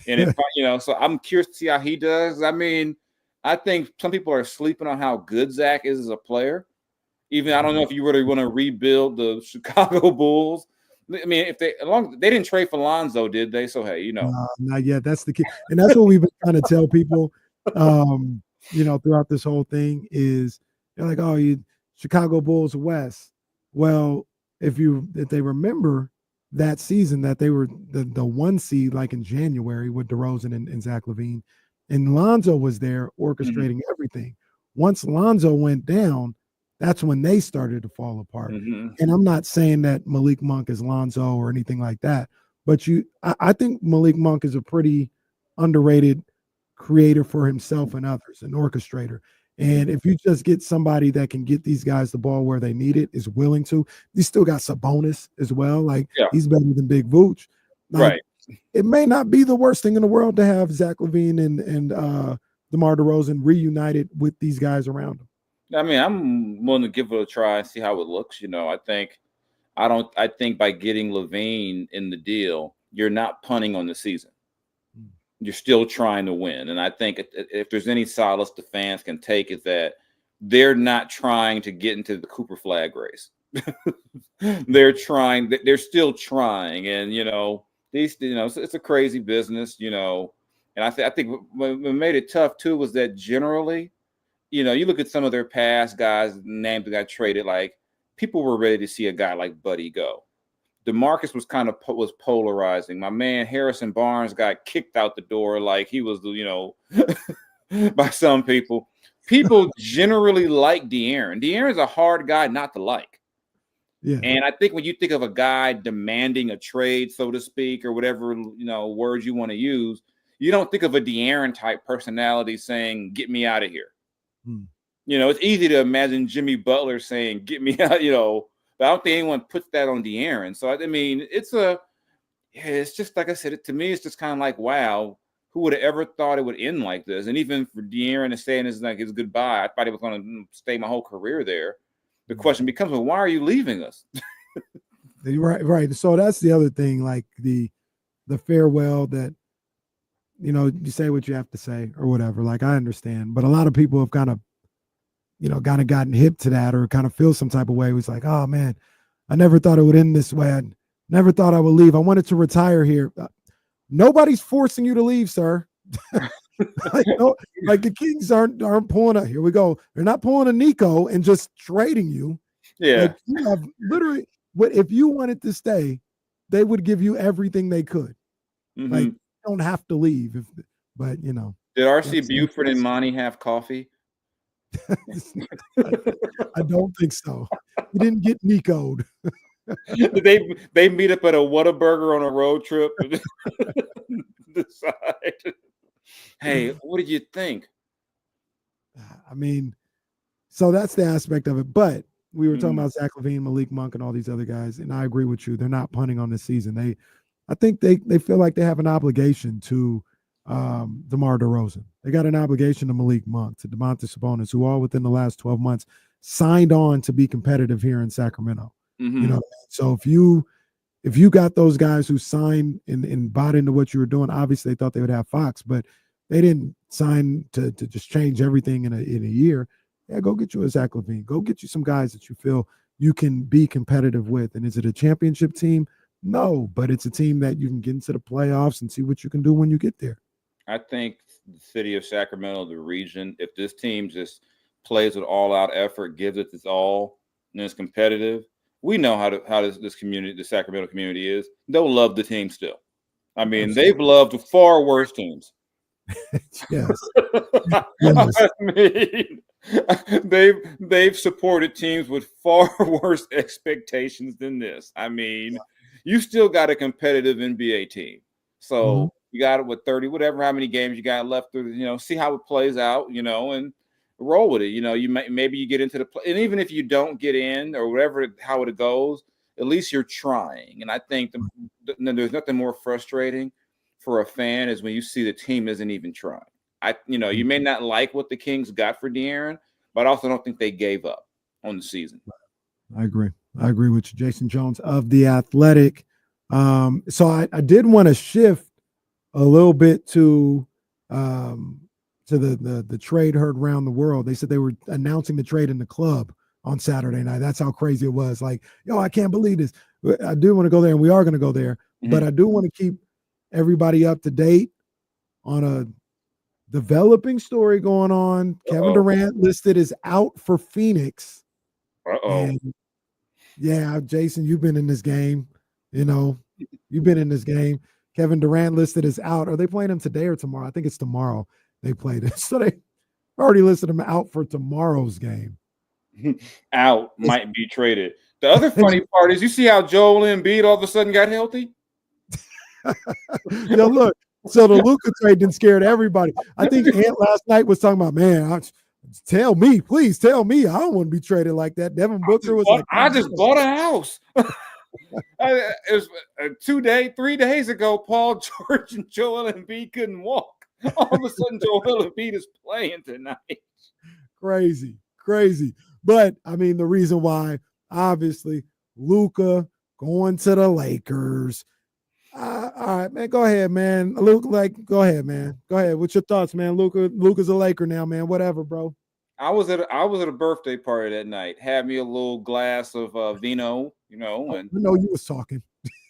and if so I'm curious to see how he does. I mean, I think some people are sleeping on how good Zach is as a player. Even I don't know if you really want to rebuild the Chicago Bulls. I mean, if they didn't trade for Lonzo, did they? So hey, not yet. That's the key, and that's what we've been trying to tell people. Throughout this whole thing is they're like, oh, you Chicago Bulls West. Well, if they remember that season that they were the 1 seed like in January with DeRozan and Zach LaVine, and Lonzo was there orchestrating everything. Once Lonzo went down, that's when they started to fall apart. And I'm not saying that Malik Monk is Lonzo or anything like that, but I think Malik Monk is a pretty underrated creator for himself and others, an orchestrator. And if you just get somebody that can get these guys the ball where they need it, is willing to, you still got Sabonis as well. Like he's better than Big Vooch. Right. It may not be the worst thing in the world to have Zach LaVine and DeMar DeRozan reunited with these guys around him. I mean, I'm willing to give it a try and see how it looks. I think by getting LaVine in the deal, you're not punting on the season. You're still trying to win. And I think if there's any solace the fans can take is that they're not trying to get into the Cooper flag race. They're still trying. And, it's a crazy business, And I think what made it tough too was that generally, you look at some of their past guys, names that got traded, like people were ready to see a guy like Buddy go. DeMarcus was kind of was polarizing. My man Harrison Barnes got kicked out the door like he was, by some people. People generally like De'Aaron. De'Aaron's a hard guy not to like. Yeah. And I think when you think of a guy demanding a trade, so to speak, or whatever, words you want to use, you don't think of a De'Aaron type personality saying, "Get me out of here." It's easy to imagine Jimmy Butler saying, "Get me out," but I don't think anyone puts that on De'Aaron. So, I mean, it's just like I said, to me, it's just kind of like, wow, who would have ever thought it would end like this? And even for De'Aaron to say this is like his goodbye, I thought he was going to stay my whole career there. The question becomes, well, why are you leaving us? Right. So that's the other thing, like the farewell that, you say what you have to say or whatever. Like, I understand, but a lot of people have kind of gotten hip to that or kind of feel some type of way. It was like, oh man, I never thought it would end this way. I never thought I would leave. I wanted to retire here. Nobody's forcing you to leave, sir. Like the Kings aren't pulling a, here we go. They're not pulling a Nico and just trading you. Yeah. Like, you have literally, if you wanted to stay, they would give you everything they could. Like, you don't have to leave. But Did R.C. Buford and Monty have coffee? I don't think so. He didn't get Nico'd. they meet up at a Whataburger on a road trip and decide, hey, what did you think? I mean, so that's the aspect of it. But we were talking about Zach LaVine, Malik Monk, and all these other guys, and I agree with you. They're not punting on this season. I think they feel like they have an obligation to DeMar DeRozan. They got an obligation to Malik Monk, to Domantas Sabonis, who all within the last 12 months signed on to be competitive here in Sacramento. So if you got those guys who signed and bought into what you were doing, obviously they thought they would have Fox, but they didn't sign to just change everything in a year. Yeah, go get you a Zach LaVine. Go get you some guys that you feel you can be competitive with. And is it a championship team? No, but it's a team that you can get into the playoffs and see what you can do when you get there. I think the city of Sacramento, the region, if this team just plays with all-out effort, gives it its all, and is competitive, we know how this community, the Sacramento community is. They'll love the team still. I mean, they've loved far worse teams. Yes. I mean, they've supported teams with far worse expectations than this. I mean, you still got a competitive NBA team. So you got it with 30, whatever, how many games you got left to, see how it plays out, and roll with it. You maybe you get into the play, and even if you don't get in or whatever, how it goes, at least you're trying. And I think there's nothing more frustrating for a fan is when you see the team isn't even trying. You may not like what the Kings got for De'Aaron, but I also don't think they gave up on the season. I agree with you, Jason Jones of The Athletic. So I did want to shift a little bit to the trade heard around the world. They said they were announcing the trade in the club on Saturday night. That's how crazy it was. Like, I can't believe this. I do want to go there, and we are going to go there. But I do want to keep everybody up to date on a developing story going on. Kevin Durant listed as out for Phoenix. And yeah, Jason, you've been in this game. You've been in this game. Kevin Durant listed as out. Are they playing him today or tomorrow? I think it's tomorrow they played it. So they already listed him out for tomorrow's game. Out might be traded. The other funny part is you see how Joel Embiid all of a sudden got healthy? Look. So the Luka trade didn't scare everybody. I think Ant last night was talking about, man, please tell me I don't want to be traded like that. Devin Booker was like, I just bought a house. It was 3 days ago, Paul George and Joel Embiid couldn't walk. All of a sudden, Joel Embiid is playing tonight. Crazy. But, I mean, the reason why, obviously, Luka going to the Lakers. All right, man. Go ahead, man. Go ahead, man. Go ahead. What's your thoughts, man? Luka's a Laker now, man. Whatever, bro. I was at a birthday party that night. Had me a little glass of vino, and I know you was talking.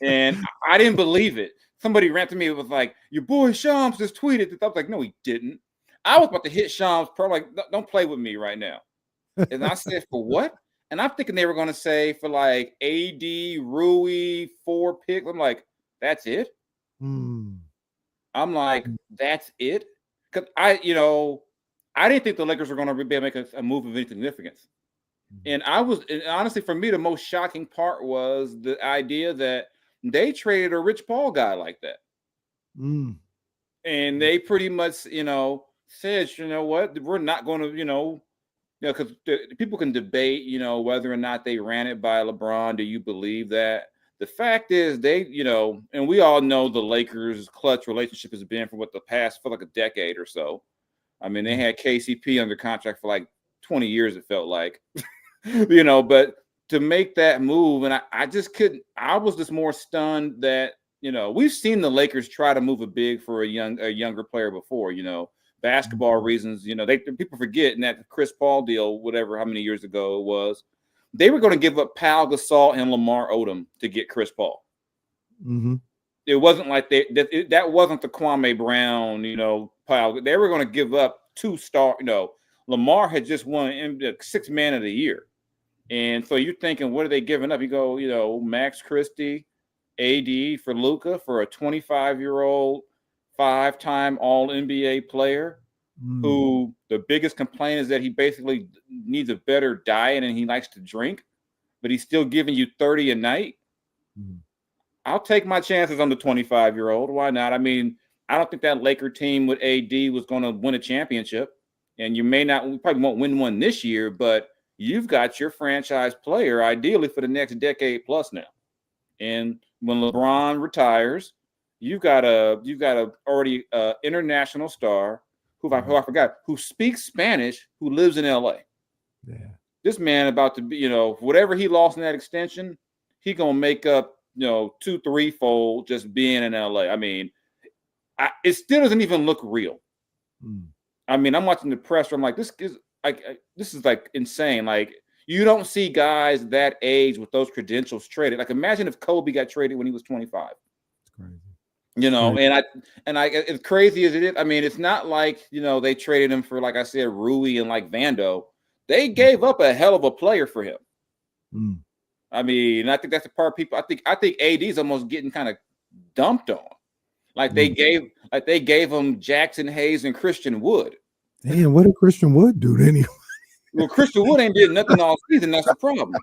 And I didn't believe it. Somebody ran to me. It was like, your boy Shams just tweeted. I was like, no, he didn't. I was about to hit Shams pro, like, don't play with me right now. And I said, for what? And I'm thinking they were going to say for like AD, Rui, 4 picks. I'm like, that's it? I'm like, that's it? Because I didn't think the Lakers were going to be able to make a move of any significance. And honestly, for me, the most shocking part was the idea that they traded a Rich Paul guy like that. And they pretty much, said, what, we're not going to, because people can debate, whether or not they ran it by LeBron. Do you believe that? The fact is they, and we all know the Lakers' clutch relationship has been for the past, for like a decade or so. I mean, they had KCP under contract for like 20 years, it felt like, but to make that move, and I just couldn't, I was just more stunned that, we've seen the Lakers try to move a big for a younger player before, basketball reasons, people forget in that Chris Paul deal, whatever, how many years ago it was, they were going to give up Pau Gasol and Lamar Odom to get Chris Paul. It wasn't like that wasn't the Kwame Brown, Pau. They were going to give up 2 star. Lamar had just won the 6th Man of the Year, and so you're thinking, what are they giving up? You go, Max Christie, AD for Luka for a 25-year-old, 5-time All NBA player. Who the biggest complaint is that he basically needs a better diet and he likes to drink, but he's still giving you 30 a night. I'll take my chances on the 25-year-old. Why not? I mean, I don't think that Laker team with AD was going to win a championship, and we probably won't win one this year, but you've got your franchise player ideally for the next decade plus now. And when LeBron retires, you've got a already international star who I forgot, who speaks Spanish, who lives in LA. Yeah. This man about to be, whatever he lost in that extension, he going to make up, 2-3-fold just being in LA. I mean, it still doesn't even look real. I mean, I'm watching the presser. I'm like, this is like insane. Like, you don't see guys that age with those credentials traded. Like, imagine if Kobe got traded when he was 25. It's crazy. And as crazy as it is, I mean, it's not like, they traded him for, like I said, Rui and like Vando. They gave up a hell of a player for him. I mean, I think that's the part people, I think AD is almost getting kind of dumped on. Like they gave him Jackson Hayes and Christian Wood. Damn, what did Christian Wood do anyway? Well, Christian Wood ain't did nothing all season. That's the problem.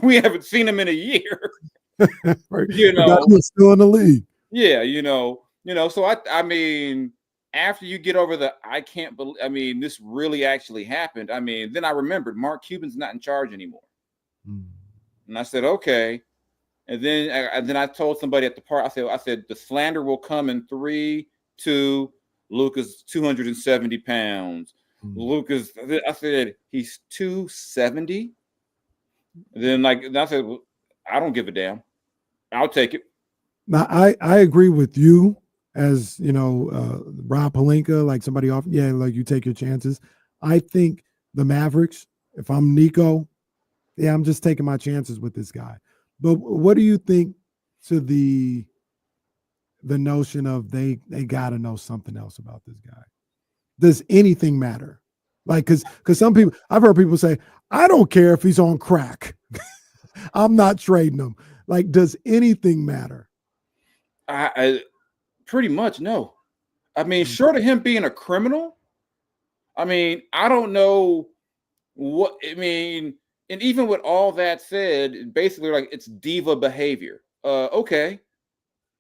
We haven't seen him in a year. He's still in the league. Yeah, so I mean, after you get over I can't believe, I mean, this really actually happened. I mean, then I remembered Mark Cuban's not in charge anymore. And I said, okay. And then I told somebody at the park, I said, the slander will come in 3, 2. Luka's 270 pounds. Luka's, I said, he's 270. Then I said, well, I don't give a damn. I'll take it. Now, I agree with you as, Rob Pelinka, like somebody off. Yeah, like you take your chances. I think the Mavericks, if I'm Nico, yeah, I'm just taking my chances with this guy. But what do you think to the notion of they got to know something else about this guy? Does anything matter? Like, because some people, I've heard people say, I don't care if he's on crack. I'm not trading him. Like, does anything matter? I pretty much no. I mean, short of him being a criminal, I mean, I don't know what, I mean, and even with all that said, basically like it's diva behavior. Okay.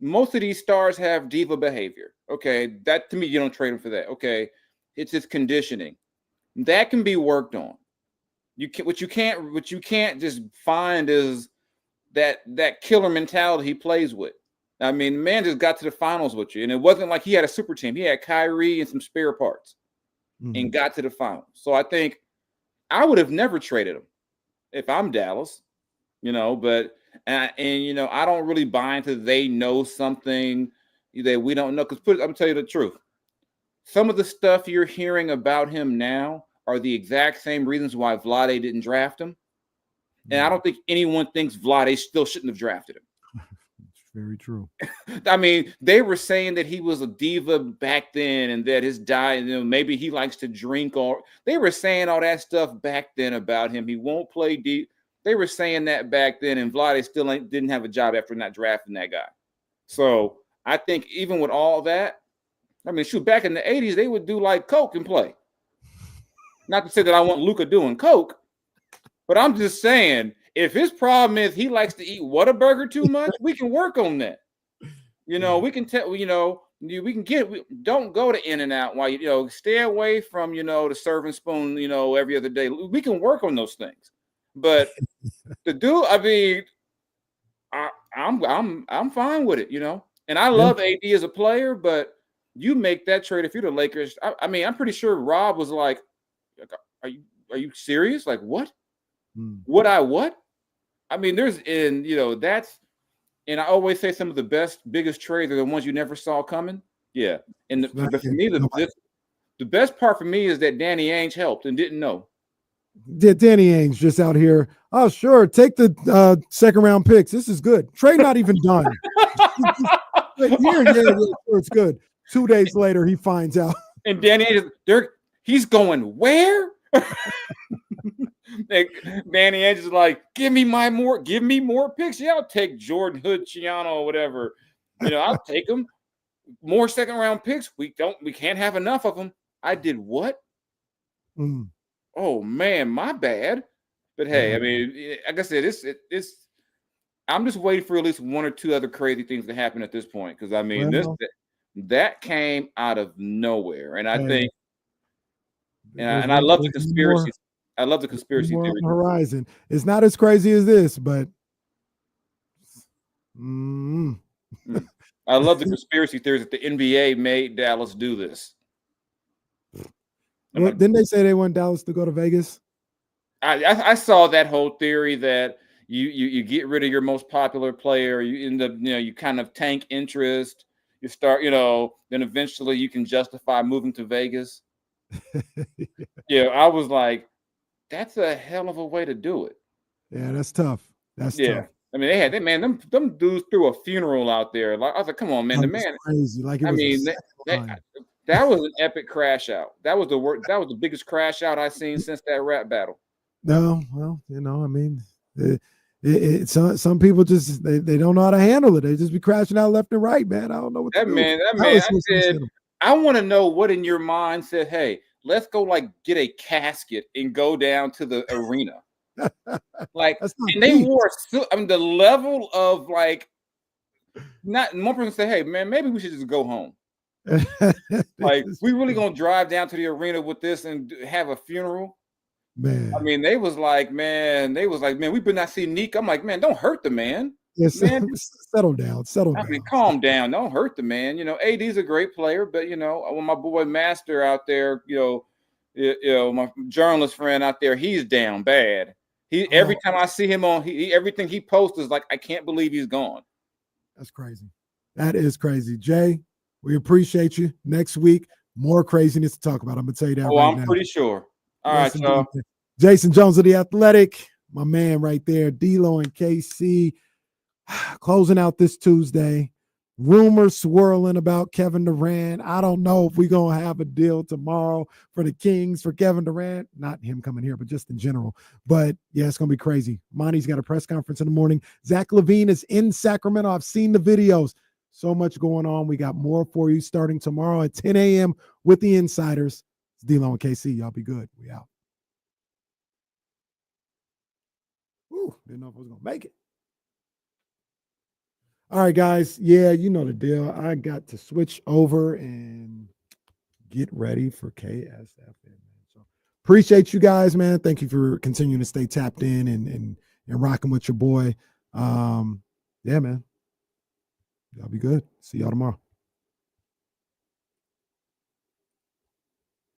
Most of these stars have diva behavior. Okay. That to me, you don't trade them for that. Okay. It's his conditioning. That can be worked on. What you can't just find is that killer mentality he plays with. I mean, the man just got to the finals with you. And it wasn't like he had a super team. He had Kyrie and some spare parts and got to the finals. So I think I would have never traded him if I'm Dallas, but I don't really buy into they know something that we don't know. Because I'm gonna tell you the truth. Some of the stuff you're hearing about him now are the exact same reasons why Vlade didn't draft him. And I don't think anyone thinks Vlade still shouldn't have drafted him. Very true. I mean, they were saying that he was a diva back then and that his diet, maybe he likes to drink, or they were saying all that stuff back then about him. He won't play deep. They were saying that back then, and Vlade still didn't have a job after not drafting that guy. So I think even with all that, I mean, shoot, back in the 80s, they would do like coke and play. Not to say that I want Luka doing coke, but I'm just saying, if his problem is he likes to eat Whataburger too much, we can work on that. We can tell, we can don't go to In-N-Out while stay away from, the serving spoon, every other day. We can work on those things. But the dude, I mean, I'm fine with it, And I love AD as a player, but you make that trade if you're the Lakers. I mean, I'm pretty sure Rob was like, are you serious? Like what? What? I mean, that's, and I always say some of the biggest trades are the ones you never saw coming. Yeah. And for me, the best part for me is that Danny Ainge helped and didn't know. Danny Ainge just out here. Oh, sure. Take the second round picks. This is good. Trade not even done. Sure, it's good. 2 days later, he finds out. And Danny Ainge, he's going, where? Danny Ainge is like, give me more picks. Yeah, I'll take Jordan Hood, Chiano, or whatever. I'll take them. More second round picks. We can't have enough of them. I did what? Oh man, my bad. But hey, I mean, like I said, it's. I'm just waiting for at least one or two other crazy things to happen at this point, because I mean, that came out of nowhere, and I think, and I love the conspiracy. I love the conspiracy theory. Horizon. It's not as crazy as this, but I love the conspiracy theories that the NBA made Dallas do this. Well, didn't they say they want Dallas to go to Vegas? I saw that whole theory that you get rid of your most popular player, you end up, you kind of tank interest, you start, then eventually you can justify moving to Vegas. I was like, that's a hell of a way to do it. Yeah, that's tough. That's tough. I mean, them dudes threw a funeral out there. Like I was like, come on, man, the man crazy. Like that was an epic crash out. That was the biggest crash out I've seen since that rap battle. No, well, I mean, some people just they don't know how to handle it. They just be crashing out left and right, man. I don't know what that man. I said, I want to know what in your mind said, hey, let's go get a casket and go down to the arena. And they wore, the level of not one person say, hey man, maybe we should just go home. We really gonna drive down to the arena with this and have a funeral? Man. I mean, they was like, man, we better not see Neek. I'm like, man, don't hurt the man. Yes, Man, settle down. I mean, calm down. Don't hurt the man. You know, AD's a great player, but you know, when my boy Master out there, you know, my journalist friend out there, he's down bad. Every time I see him on, everything he posts is like, I can't believe he's gone. That's crazy. That is crazy. Jay, we appreciate you. Next week, more craziness to talk about. I'm gonna tell you that right now. I'm pretty sure. All right, y'all. Jason Jones of The Athletic, my man right there. D-Lo and KC closing out this Tuesday. Rumors swirling about Kevin Durant. I don't know if we're going to have a deal tomorrow for the Kings for Kevin Durant. Not him coming here, but just in general. But, yeah, it's going to be crazy. Monty's got a press conference in the morning. Zach LaVine is in Sacramento. I've seen the videos. So much going on. We got more for you starting tomorrow at 10 a.m. with the Insiders. It's D-Lo and KC. Y'all be good. We out. Ooh, didn't know if I was going to make it. All right, guys. Yeah, you know the deal. I got to switch over and get ready for KSFN. So appreciate you guys, man. Thank you for continuing to stay tapped in and rocking with your boy. Yeah, man. Y'all be good. See y'all tomorrow.